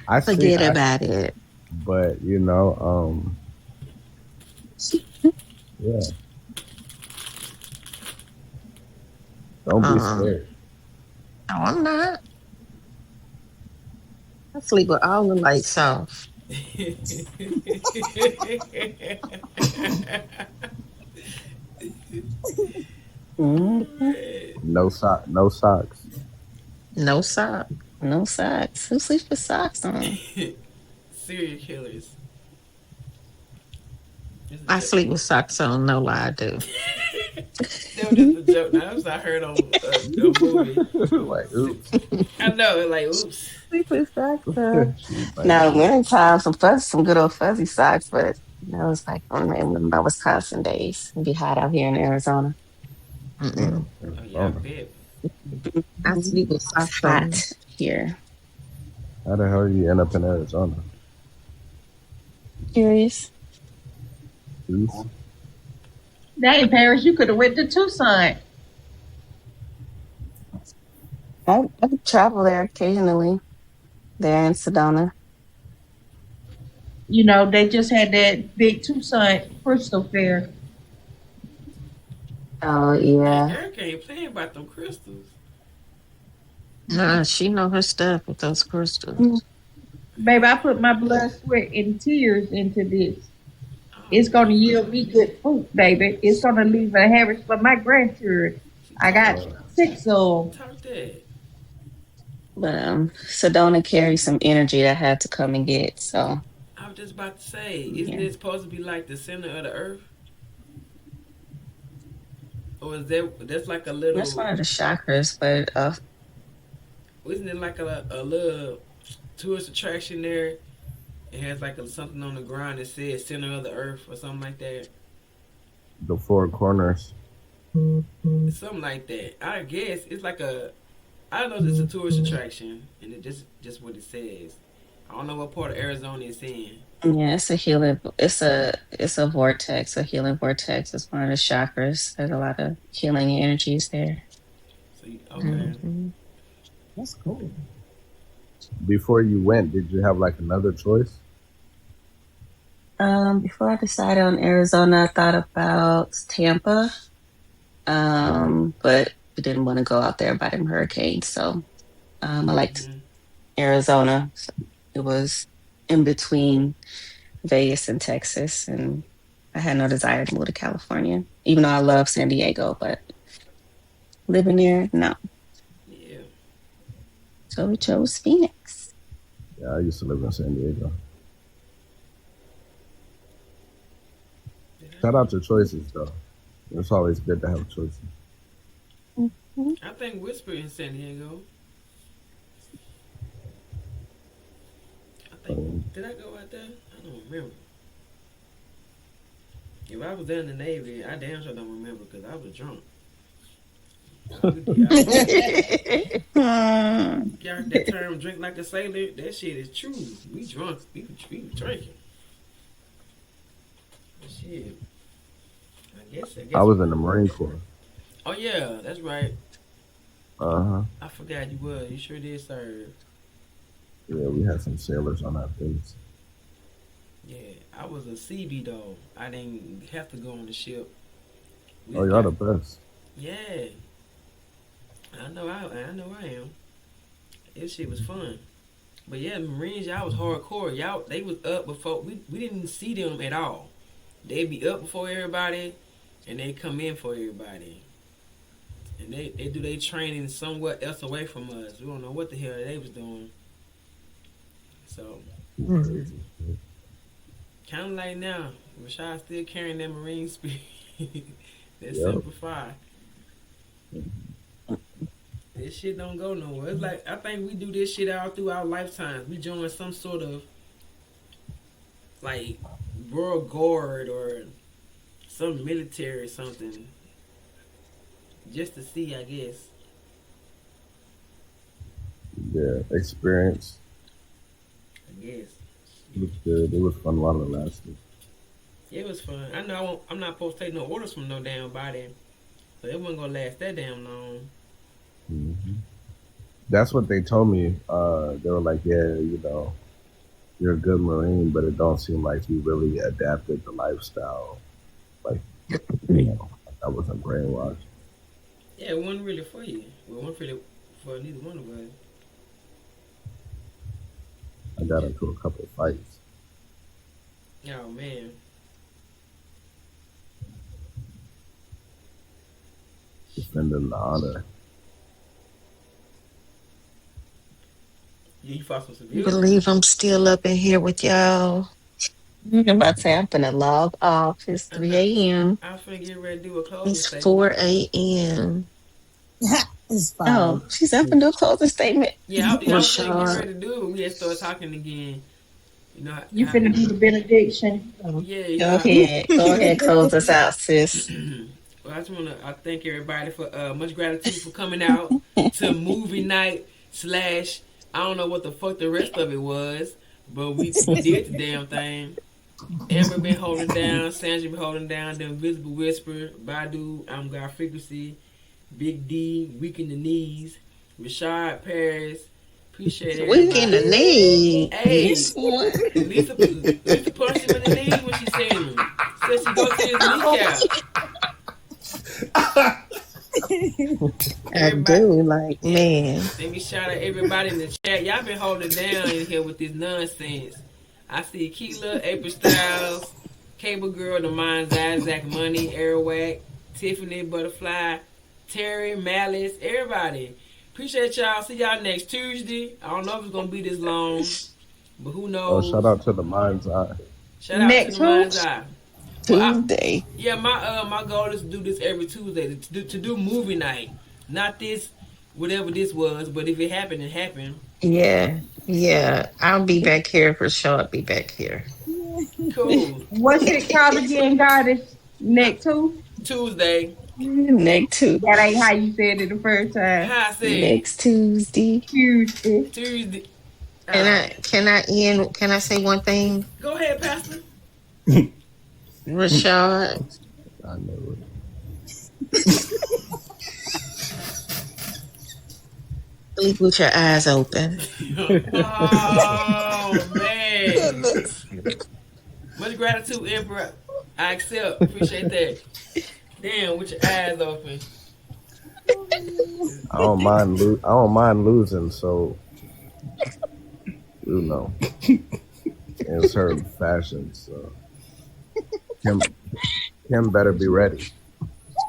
I see, Forget about it. but yeah. Don't be scared. No, I'm not. I sleep with all the lights off. Mm-hmm. No socks. No sock. No socks. Who sleeps with socks on? Serial killers. This is I just, sleep with socks on. No lie, I do. that was just a joke. Now, that was I heard on a movie. Like, oops. I know, like, oops. Sleep with socks on. She's like, Now, winter time, some good old fuzzy socks, but that was like on my Wisconsin days. It'd be hot out here in Arizona. Mm-mm. Oh, yeah, I bet. I sleep with It's socks hot on. here. how the hell you end up in Arizona? Curious. Please? Dang, Paris, you could have went to Tucson. I travel there occasionally. There in Sedona. You know, they just had that big Tucson Crystal Fair. Oh Man, yeah. Erica ain't playing about them crystals. She know her stuff with those Mm. crystals. Baby, I put my blood, sweat, and tears into this. Oh It's gonna man, yield me good fruit, baby. It's gonna leave a heritage for my grandchildren. she I talk, got 6 of them. talk that. But Sedona carries some energy that I had to come and get. So I was just about to say, isn't yeah. it supposed to be like the center of the earth, or is that's like a That's little? one of the chakras, but Isn't it like a little tourist attraction there? It has like something on the ground that says center of the earth or something like that. The four corners. Something like that. I guess it's like a. I don't know if it's a tourist attraction, and it just what it says. I don't know what part of Arizona it's in. yeah, it's a healing. It's a vortex, a healing vortex. It's one of the chakras. There's a lot of healing energies there. So okay. Hmm. That's cool. Before you went, did you have like another choice? Before I decided on Arizona, I thought about Tampa. But we didn't want to go out there by them hurricanes. So I liked Hmm. Arizona. So it was in between Vegas and Texas, and I had no desire to move to California, even though I love San Diego, but living there, no. Yeah. So we chose Phoenix. Yeah, I used to live in San Diego. Shout out to choices though. It's always good to have choices. Mhm. I think Whisper in San Diego. I think did I go out there? I don't remember. If I was there in the Navy, I damn sure don't remember because I was drunk. Y'all that term "drink like a sailor" that shit is true. We drunk. We drinking. Shit. I guess. I was in the Marine Corps. Oh yeah, that's right. Uh-huh. I forgot you was. You sure did serve. Yeah, we had some sailors on our base. Yeah, I was a CB though. I didn't have to go on the ship. We Oh, just y'all got, the best. yeah. I know. I know. I am. This shit was fun. But yeah, Marines, y'all was hardcore. Y'all, they was up before we didn't see them at all. They be up before everybody, and they come in for everybody. And they do their training somewhat else away from us. We don't know what the hell they was doing. So kind of like now, Rashad still carrying that Marine spirit. That Yep. simplify. This shit don't go nowhere. It's like I think we do this shit all through our lifetimes. We join some sort of like World Guard or some military or something. Just to see, I guess. Yeah, experience. I guess. It was good. It was fun while it lasted. Yeah, it was fun. I know I'm not supposed to take no orders from no damn body. So it wasn't gonna last that damn long. Hmm. That's what they told me. They were like, yeah, you're a good Marine, but it don't seem like you really adapted the lifestyle. Like, I wasn't brainwashed. Yeah, it wasn't really for you. It wasn't really for neither one of us. I got into a couple of fights. Oh man. Defending the honor. Yeah, you fought some I civilians. believe I'm still up in here with y'all. I'm about to say I'm gonna log off. It's I'm 3 not. a.m. I'm finna get ready to do a closing It's statement. 4 a.m. It's Oh, fine. she's up and do a closing statement. Yeah, I was finna get Rashad. ready to do it. We had started talking again. You know, You finna do the benediction. yeah, you Go know. ahead. Go ahead, close us out, sis. Well, I just want to thank everybody for much gratitude for coming out to movie night slash. I don't know what the fuck the rest of it was, but we did the damn thing. Amber been holding down, Sandra been holding down, the Invisible Whisper, Badu, I'm God Frequency, Big D, Weak in the Knees, Rashad Paris. Appreciate Weak in the everybody. knee. Hey, This one. Lisa punched him in the knees when she said him. Said she go to his kneecap. I do, like, man. Let me shout out everybody in the chat. Y'all been holding down in here with this nonsense. I see Keela, April Styles, Cable Girl, The Mind's Eye, Zach Money, Airwack, Tiffany Butterfly, Terry, Malice, everybody. Appreciate y'all. See y'all next Tuesday. I don't know if it's gonna be this long, but who knows? Oh, shout out to the Mind's Eye. Shout out to the Mind's Eye. Tuesday. Yeah, my goal is to do this every Tuesday. To do movie night, not this, whatever this was. But if it happened, it happened. Yeah. I'll be back here for sure. I'll be back here. Cool. What's it called again, Goddess? Next Tuesday. Next Tuesday. That ain't how you said it the first time. How I said next Tuesday. Tuesday. Can I say one thing? Go ahead, Pastor. Rashad. I know it. Sleep with your eyes open. Oh man. Much gratitude, Emperor. I accept. Appreciate that. Damn, with your eyes open. I don't mind losing, so you know, in certain fashions. So Kim better be ready.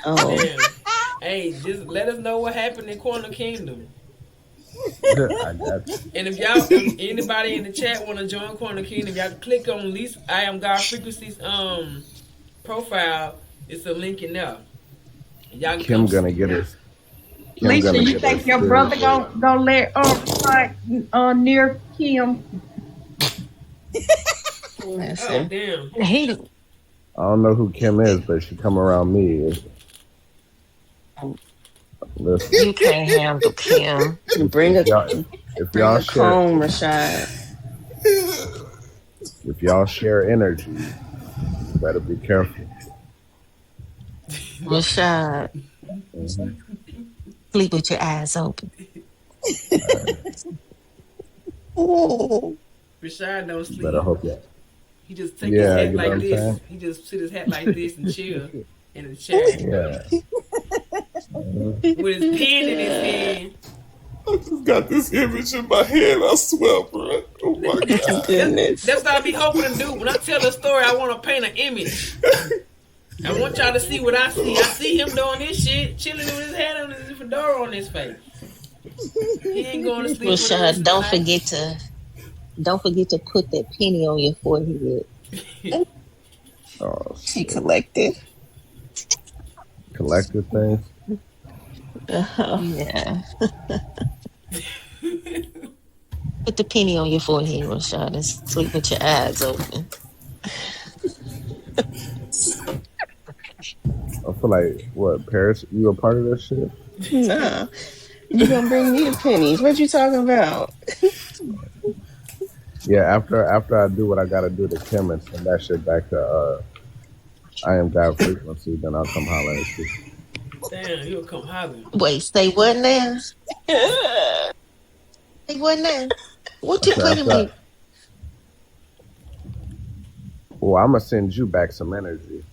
Oh, damn. Hey, just let us know what happened in Corner Kingdom. I got you. And if anybody in the chat want to join Corner Kingdom, y'all click on Lisa I Am God Frequency's profile. It's a link in there. Y'all can Kim gonna get it. Lisa, you think your brother gonna let near Kim? Oh damn. I don't know who Kim is, but she come around me. Listen, you can't handle Kim. Bring a if y'all share, comb, Rashad. if y'all share energy, you better be careful. Rashad. Sleep with your eyes open. Rashad don't sleep. Better hope that. He just take his hat like this. He just sit his hat like this and chill in the chair. Yeah. With his pen in his hand. I just got this image in my head, I swear, bro. Oh my God. Goodness. That's what I be hoping to do. When I tell a story, I want to paint an image. I want y'all to see what I see. I see him doing this shit, chilling with his hat on his fedora on his face. He ain't going to sleep. Rashad, don't forget to put that penny on your forehead. Oh, She collected things. Yeah. Put the penny on your forehead, Rashad, and sleep with your eyes open. I feel like Paris? You a part of this shit? Nah. You gonna bring me the pennies. What you talking about? Yeah, after I do what I gotta do to Kim and send that shit back to I Am God Frequency, then I'll come holler at you. Damn, he'll come hollering. Wait, say what now? Say what now? What you put in me? Well, I'm gonna send you back some energy.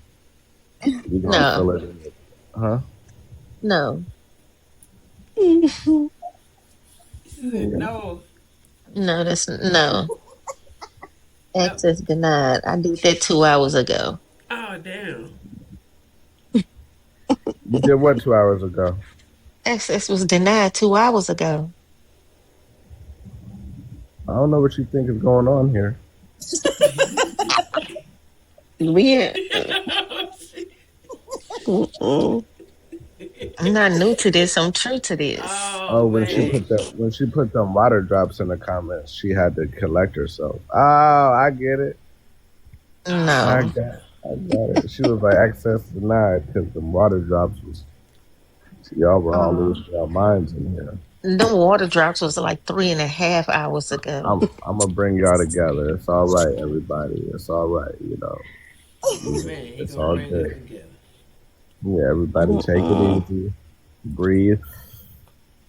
You gonna feel it in it. Huh? No. No. No, that's no. Access denied. I did that 2 hours ago. Oh, damn. You did what 2 hours ago? Access was denied 2 hours ago. I don't know what you think is going on here. I'm not new to this. I'm true to this. Oh, when she put them water drops in the comments, she had to collect herself. Oh, I get it. No, I got it. She was like, access denied because the water drops was. Y'all were all losing your minds in here. the water drops was like 3.5 hours ago. I'm gonna bring y'all together. It's all right, everybody. It's all right. You know, it's all good. Yeah, everybody take it easy. Breathe.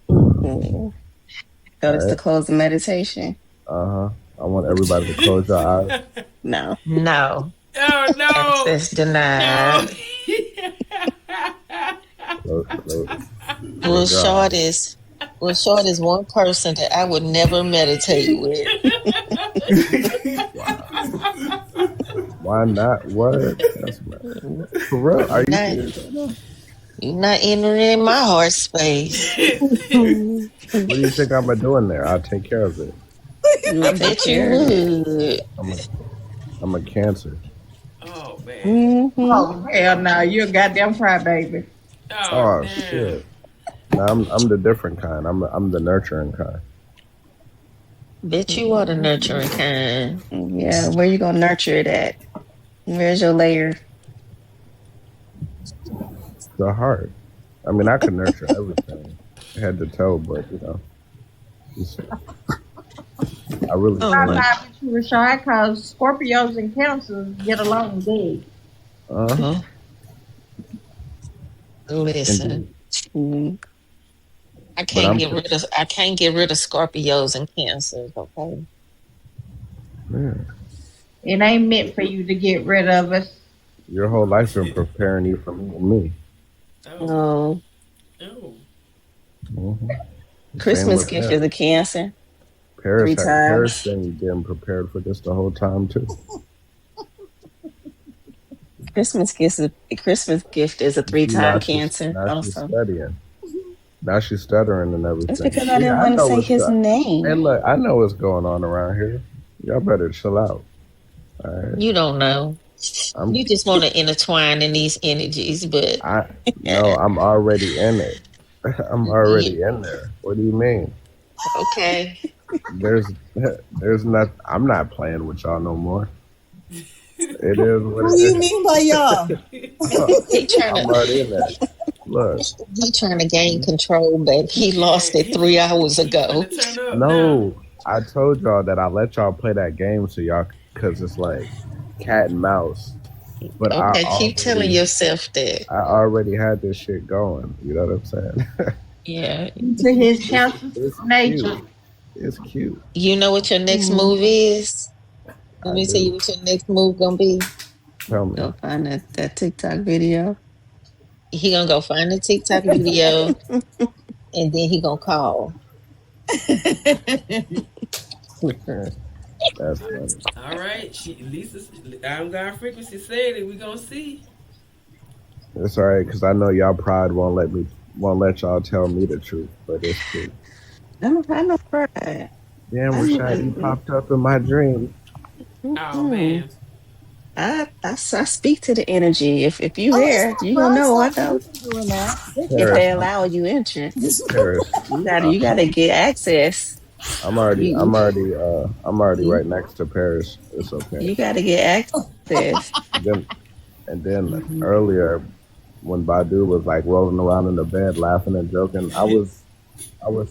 So it's to close the meditation. I want everybody to close your eyes. No. Oh no! Access denied. No. Well, Close your short eyes. is short is one person that I would never meditate with. Why not? What? That's for real. Are You're you not, serious right now? you're not entering my heart space. What do you think I'm gonna do in there? I'll take care of it. You I will take bet you care of it. would. I'm a Cancer. Oh man. Mm-hmm. Oh hell no, you're a goddamn crybaby. Oh Oh damn. shit. No, I'm the different kind. I'm the nurturing kind. Bet you are the nurturing kind. Yeah, where you gonna nurture it at? Where's your layer? The heart. I mean, I can nurture everything, head to toe, but just, I really Oh I my. vibe with you, Rashad, because Scorpios and Cancers get along good. uh Listen, indeed. I But can't get rid of Scorpios and Cancers. Okay. man, It ain't meant for you to get rid of us. your whole life's been preparing you for me. Oh. Oh, Oh. Mm-hmm. Same Christmas with gift Paris. is a Cancer. Paris 3 Paris times. been getting prepared for this the whole time too. Christmas gift is a You see, 3-time Cancer. now she's Also, studying. Now she's stuttering and it's everything. because I See, didn't I want to know say what's his up. Hey, name. look, I know what's going on around here. Y'all better chill out. All right, you don't know. I'm. You just want to intertwine in these energies, but No, I'm already in it. I'm yeah, already in there. What do you mean? okay. There's, there's not. I'm not playing with y'all no more. It is what What it do you is. mean by y'all? He trying I'm to already in there. Look, gain control, but he lost it 3 hours He ago. finna turn up now. no, I told y'all that I let y'all play that game so y'all, because it's like cat and mouse. But Okay, keep telling yourself that. I already had this shit going. You know what I'm saying? Yeah. To his Cancer It's nature. cute. It's cute. You know what your next move is? Let I me tell you do. what your next move gonna be. Tell me. Go find that TikTok video. He gonna go find the TikTok video and then he gonna call. That's funny. All right. Lisa, I'm God frequency said it. We gonna see. It's all right because I know y'all pride won't let y'all tell me the truth, but it's true. I don't have no pride. Damn, I know Rashad, you popped up in my dream. Oh man. I speak to the energy. If you Oh, it's there, not you gonna know. I Rasta. know. You've been doing that. If Paris, they allow you entrance, Paris. you gotta get access. You I'm already you, right next to Paris. It's okay. you gotta get access. Then and then earlier when Badu was like rolling around in the bed laughing and joking, I was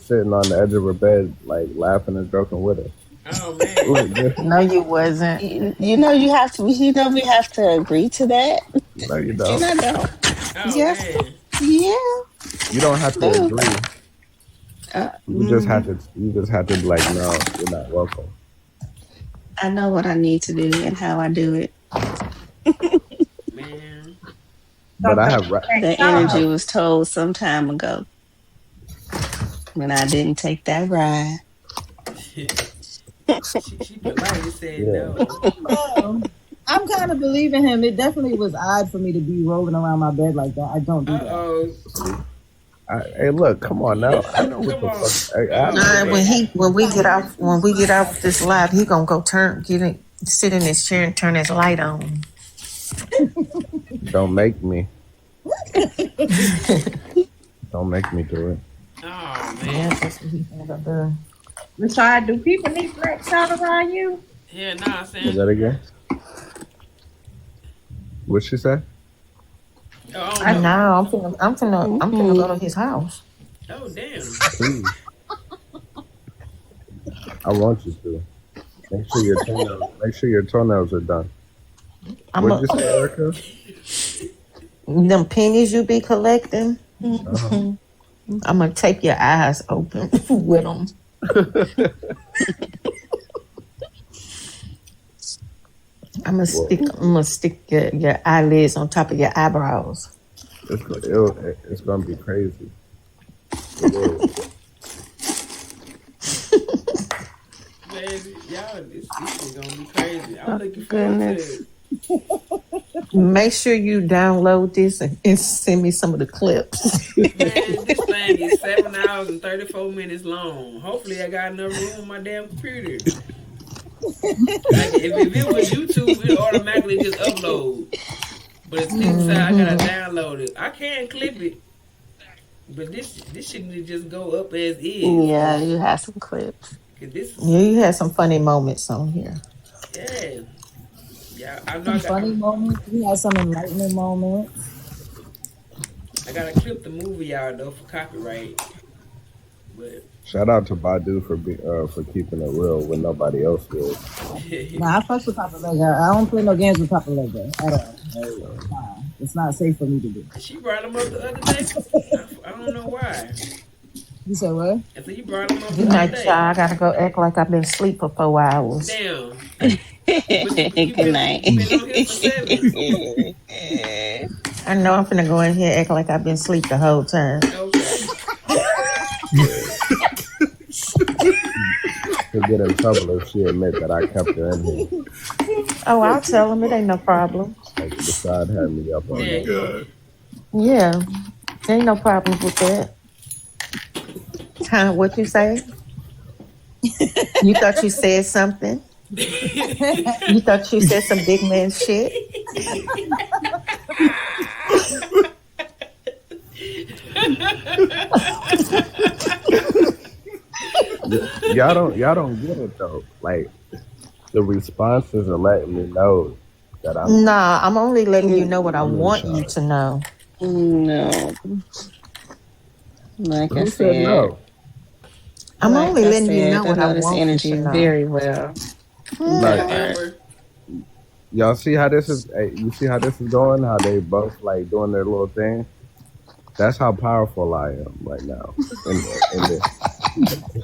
sitting on the edge of her bed like laughing and joking with her. Oh man. Look, No, you wasn't. You know you have to. You know we have to agree to that. no, you And don't. I don't. Oh Yes. man. Yeah. You don't have to Do. agree. You just have to be like, no, you're not welcome. I know what I need to do and how I do it. Man. But I have The energy was told some time ago when I didn't take that ride. She politely said yeah. no. I'm kind of believing him. It definitely was odd for me to be rolling around my bed like that. I don't do that. Oh. Hey, look, come on now. I know what the Come on. fuck. I know. Nah, when we get off this live, he gonna go sit in his chair and turn his light on. Don't make me. Don't make me do it. Oh Yeah, man. that's what he gonna do. Rashad, do people need black shot around you? Yeah, nah, Is Sam. that again? What she say? Oh I no. know. I'm finna go to his house. Oh damn. Please. I want you to. Make sure your toenails are done. What'd you say, Erica? Them pennies you be collecting. Uh-huh. I'm gonna take your eyes open with them. I'm gonna stick your eyelids on top of your eyebrows. It's gonna be crazy. It is. Baby, y'all, this is gonna be crazy. I'm looking forward to Goodness. it. Make sure you download this and send me some of the clips. Man, this thing is 7 hours and 34 minutes long. Hopefully, I got enough room on my damn computer. Like, if it was YouTube, it automatically just upload. But it's this side, I gotta download it. I can clip it, but this shouldn't just go up as is. Yeah, you have some clips. Cause this Yeah, is, you had some funny moments on here. yeah. Yeah, I know Some funny moments. We had some enlightening moments. I gotta clip the movie out though for copyright. But Shout out to Badu for keeping it real when nobody else did. Nah, I fuck with Papa Lega. I don't play no games with Papa Lega at all. Like, nah, it's not safe for me to do. she brought him up the other day. I don't know why. You said what? I said you brought him up the Good other night, day. y'all. I gotta go act like I've been asleep for 4 hours. Damn. Good night. You been on here for 7. I know I'm finna go in here and act like I've been asleep the whole time. Okay. She'll get in trouble if she admit that I kept her in here. Oh, I'll tell them. It ain't no problem. Like the side had me up on Yeah, that. Yeah, ain't no problem with that. Huh? What you say? You thought you said something? You thought you said some big man shit? Y'all don't get it though. Like the responses are letting me know that I'm Nah, I'm only letting you know what I want you to know. No. Like I Who said said, no? I'm like only I letting you said, know what I this want you energy to know. very well. Like, Amber. y'all see how this is? Hey, you see how this is going? How they both like doing their little thing? That's how powerful I am right now.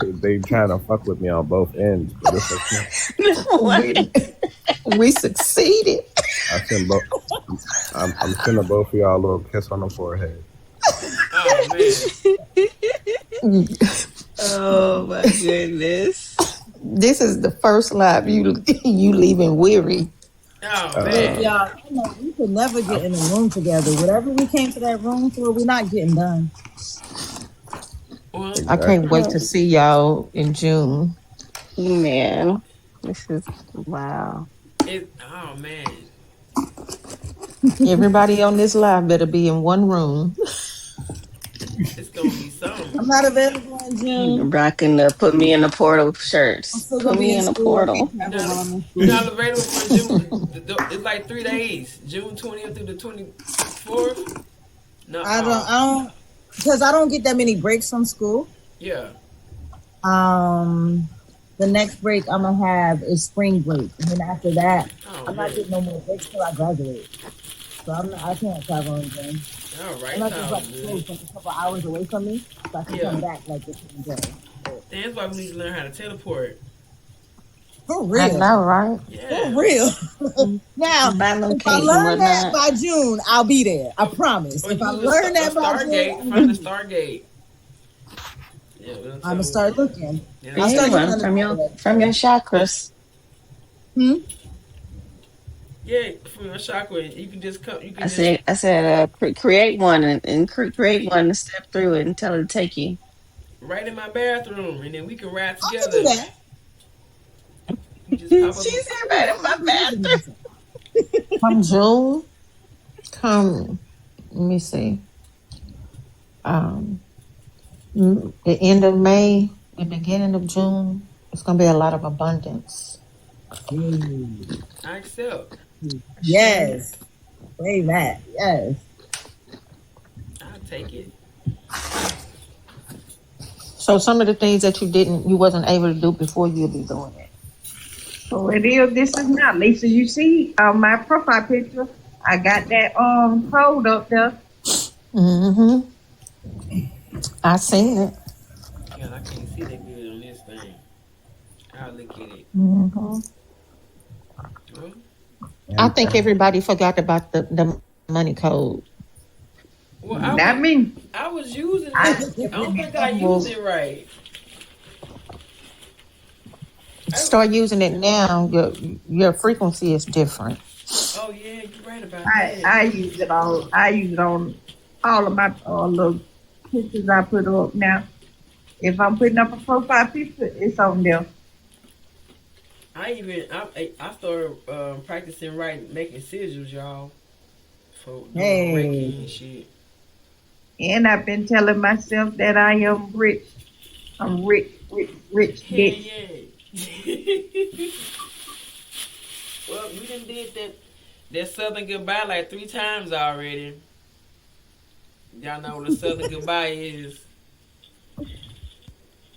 They trying to fuck with me on both ends, but it's okay. We succeeded. I'm sending both of y'all a little kiss on the forehead. Oh man. Oh my goodness. This is the first live you leaving weary. Oh man. Y'all, you know, we could never get in a room together. Whatever we came to that room for, we're not getting done. Well, I can't wait to see y'all in June. Man, this is wow. Oh man. Everybody on this live better be in one room. It's gonna be something. I'm not available in June. Rocking the put me in the portal I'm shirts. still Put gonna be me in in the school. portal. You're not available for June. It's like 3 days. June 20th through the 24th. No. I don't, because I don't get that many breaks from school. Yeah. The next break I'm gonna have is spring break, and then after that, I'm not getting no more breaks till I graduate. So I can't travel again. All right. Unless it's like close, like a couple hours away from me, so I can come back like the same day. That's why we need to learn how to teleport. For real. I know, right? Yeah. For real. Now, if I learn that by June, I'll be there. I promise. If I learn that by June, find the Stargate. Yeah, I'm gonna start looking. I'll start looking from your chakras. Yeah, from your chakra, you can just come. You can I said, create one and create one and step through it and tell it to take you. Right in my bathroom, and then we can ride I together. can do that. She said right in my bathroom. Come June, let me see. The end of May, the beginning of June, it's gonna be a lot of abundance. I accept. Yes. Say that. Yes. I'll take it. So some of the things that you wasn't able to do before, you'll be doing it. So it is. This is not Lisa. You see, my profile picture. I got that code up there. Mm-hmm. I seen it. God, I can't see that good on this thing. I'll look at it. Mm-hmm. Well, I think everybody forgot about the money code. Well, Not me. I was using it. I I don't think I used it right. Start using it now. Your frequency is different. Oh yeah, you're right about I that. use it all. I use it on all of my little pictures I put up now. If I'm putting up a profile picture, it's on there. I started practicing making sigils, y'all, for doing Hey. Reiki and shit. And I've been telling myself that I am rich. I'm rich, Hell bitch. yeah. Well, we done did that Southern goodbye like 3 times already. Y'all know what a Southern goodbye is.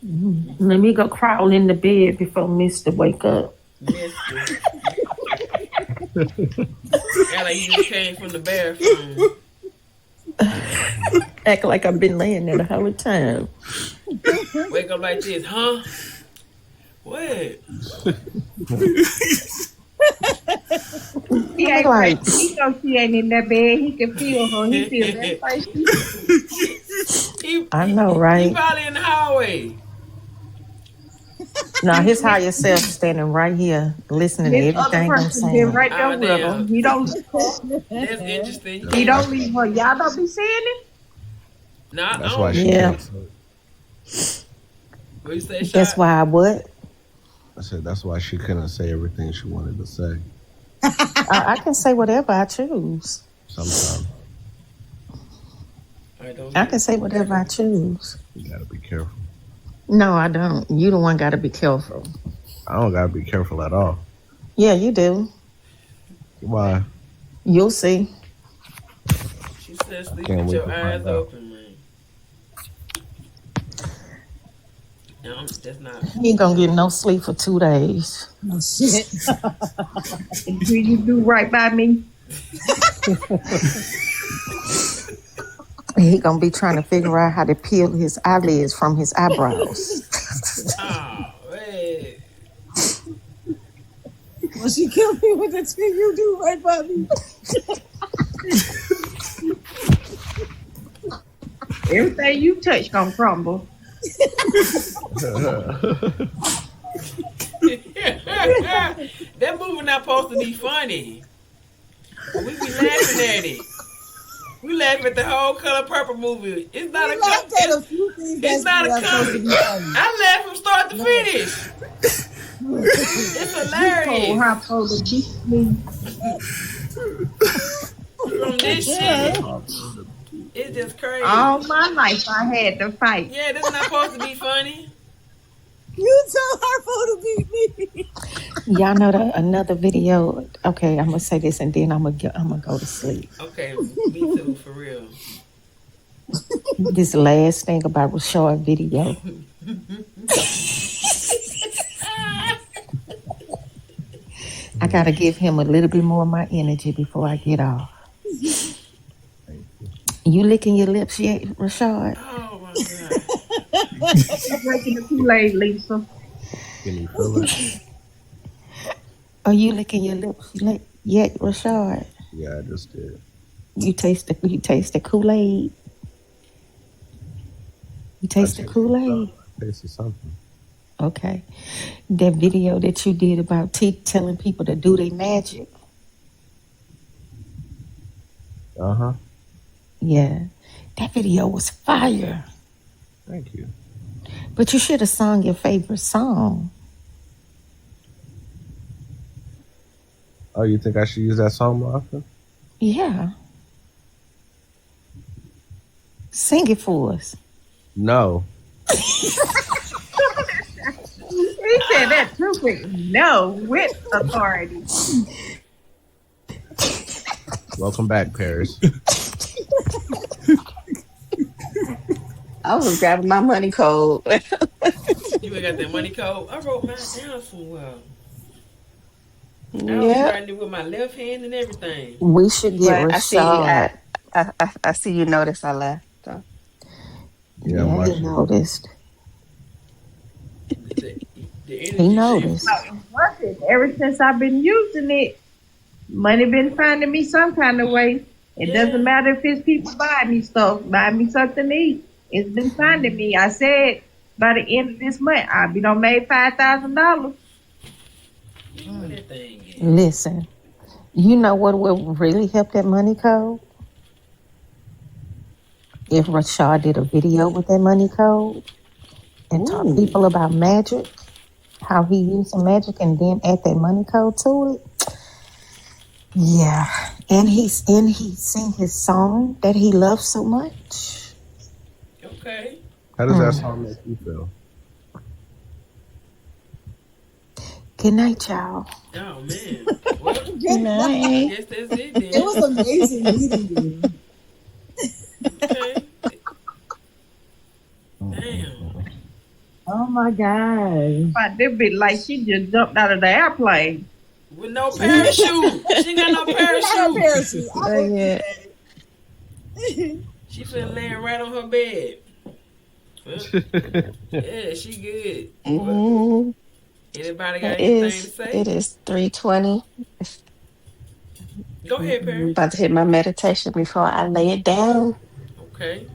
Let me go crawl in the bed before Mister wake up. Mister. Yeah, like you just came from the bathroom. Act like I've been laying there the whole time. Wake up like this, huh? What? He ain't Like- crazy. He knows she ain't in that bed. He can feel her. He feels that face. I know, right? He probably in the hallway. Now his higher self standing right here, listening to This other everything I'm person been saying. right there Oh, with damn. him. He don't leave her. That's interesting. He don't leave her. Y'all don't be saying it? No, I That's don't. why she Yeah. can't say. What you say, Shot? That's why I what? I said that's why she couldn't say everything she wanted to say. I can say whatever I choose. Sometimes I can say whatever I choose. you gotta be careful. No, I don't. You the one got to be careful. I don't gotta be careful at all. Yeah, you do. Why? You'll see. She said sleep Can't with wait your to eyes find out. open, man. No, that's not. You ain't gonna get no sleep for 2 days. Oh shit. Until you do right by me. He gonna be trying to figure out how to peel his eyelids from his eyebrows. Oh, wait. Well, she killed me with the thing you do right by me. Everything you touch gonna crumble. That movie not supposed to be funny. We be laughing at it. We laugh at the whole Color Purple movie. It's not We a laughed at a few things It's not a that's supposed to comedy. be funny. I laugh from start to finish. It's Oh, hilarious. how supposed to beat me. From this shit. It's just crazy. All my life I had to fight. Yeah, this is not supposed to be funny. You tell her to beat me. Y'all know that another video. Okay, I'm gonna say this and then I'm gonna go to sleep. Okay, me too, for real. This last thing about Rashard video. I gotta give him a little bit more of my energy before I get off. You licking your lips yet, Rashard? Oh my god. Drinking the Kool-Aid, Lisa. Can you feel it? Are you licking your lips yet, Rashard? Yeah, I just did. You taste the Kool-Aid. You taste the Kool-Aid. Tasted something. Okay. That video that you did about telling people to do their magic. Uh-huh. Yeah. That video was fire. Thank you. But you should have sung your favorite song. Oh, you think I should use that song more often? Yeah. Sing it for us. No. He said that too quick. No, with authority. Welcome back, Paris. I was grabbing my money code. You ain't got that money code? I wrote mine down so well. I was Yeah. writing it with my left hand and everything. We should get But I see you. Rashad. I see you notice I left. So. Yeah, I'm Yeah, he watching. noticed. The energy He noticed. It's working. Ever since I've been using it, money been finding me some kind of way. It doesn't matter if it's people buying me stuff, buying me something to eat. It's been finding me. I said by the end of this month, I'll be done made $5,000. Listen, you know what will really help that money code? If Rashad did a video with that money code and taught people about magic, how he using magic, and then add that money code to it. Yeah, and he sing his song that he loves so much. Okay. How does that song make you feel? Good night, y'all. Oh man. Well, Good night. I guess that's it then. It was amazing meeting you. Okay. Damn. Oh my gosh. But they be like she just jumped out of the airplane. With no parachute. She ain't got no parachute. She finna laying right on her bed. Yeah, she good. Anybody got anything to say? It is 3:20. Go ahead, Perry. I'm about to hit my meditation before I lay it down. Okay.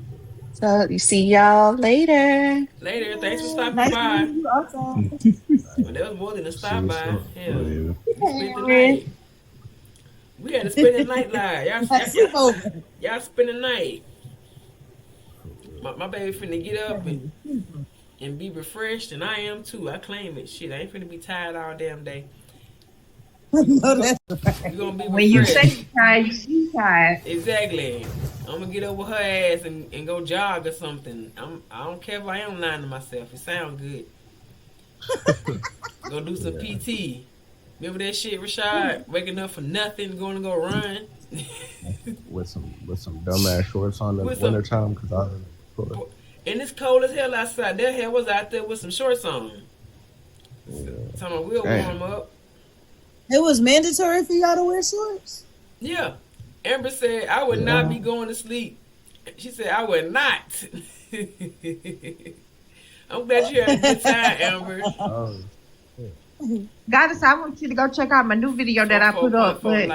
So you see y'all later. Later. Thanks for stopping Nice by. meeting you also. Well, that was more than a stop by. Hell, Yeah. we spent the night. We had to spend the night live. Y'all spend the night. My baby finna get up and be refreshed, and I am too. I claim it. Shit, I ain't finna be tired all damn day. No, that's You gonna be When you refreshed. say you tired, you tired. Exactly. I'm gonna get over her ass and go jog or something. I don't care if I am lying to myself. It sounds good. Go do some PT. Remember that shit, Rashad? Waking up for nothing, going to go run. with some dumbass shorts on in the wintertime because I don't. And it's cold as hell outside. That hell was out there with some shorts on. Talking we'll warm up. It was mandatory for y'all to wear shorts? Yeah. Amber said I would not be going to sleep. She said I would not. I'm glad you had a good time, Amber. Goddess, I want you to go check out my new video that I put up. But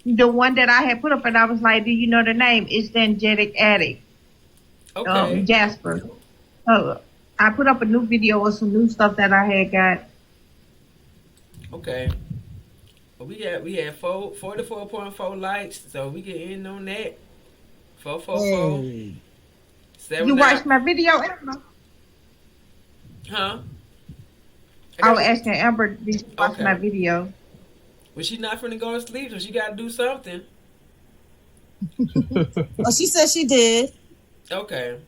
the one that I had put up, and I was like, do you know the name? It's the Angelic Addict. Okay. Jasper. I put up a new video with some new stuff that I had got. Okay. Well, we had 44.4 likes, so we get in on that. 444. Hey. 7 You watched my video, Amber? Huh? I was asking Amber, did you watch my video? Well, she's not finna go to sleep, so she got to do something. Oh, she said she did. Okay.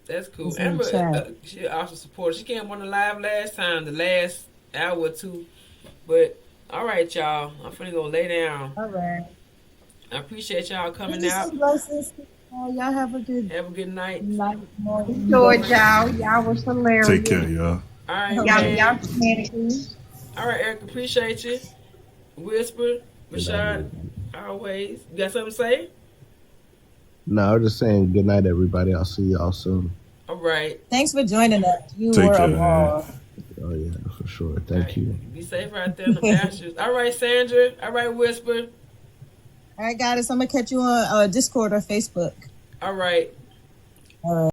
That's cool. Amber, she also supported. She came on the live last time, the last hour or two. But, all right, y'all. I'm finna go lay down. All right. I appreciate y'all coming out. Y'all have a good night. Enjoyed y'all. Y'all was hilarious. Take care, y'all. All right, y'all shenanigans. All right, Eric, appreciate you. Whisper, Rashad, always. You got something to say? No, I was just saying good night, everybody. I'll see y'all soon. All right. Thanks for joining us. You Take were care, a ball. Oh, yeah, for sure. Thank you. Be safe out there in the pastures. All right, Sandra. All right, Whisper. All right, Goddess, I'm going to catch you on Discord or Facebook. All right. All right.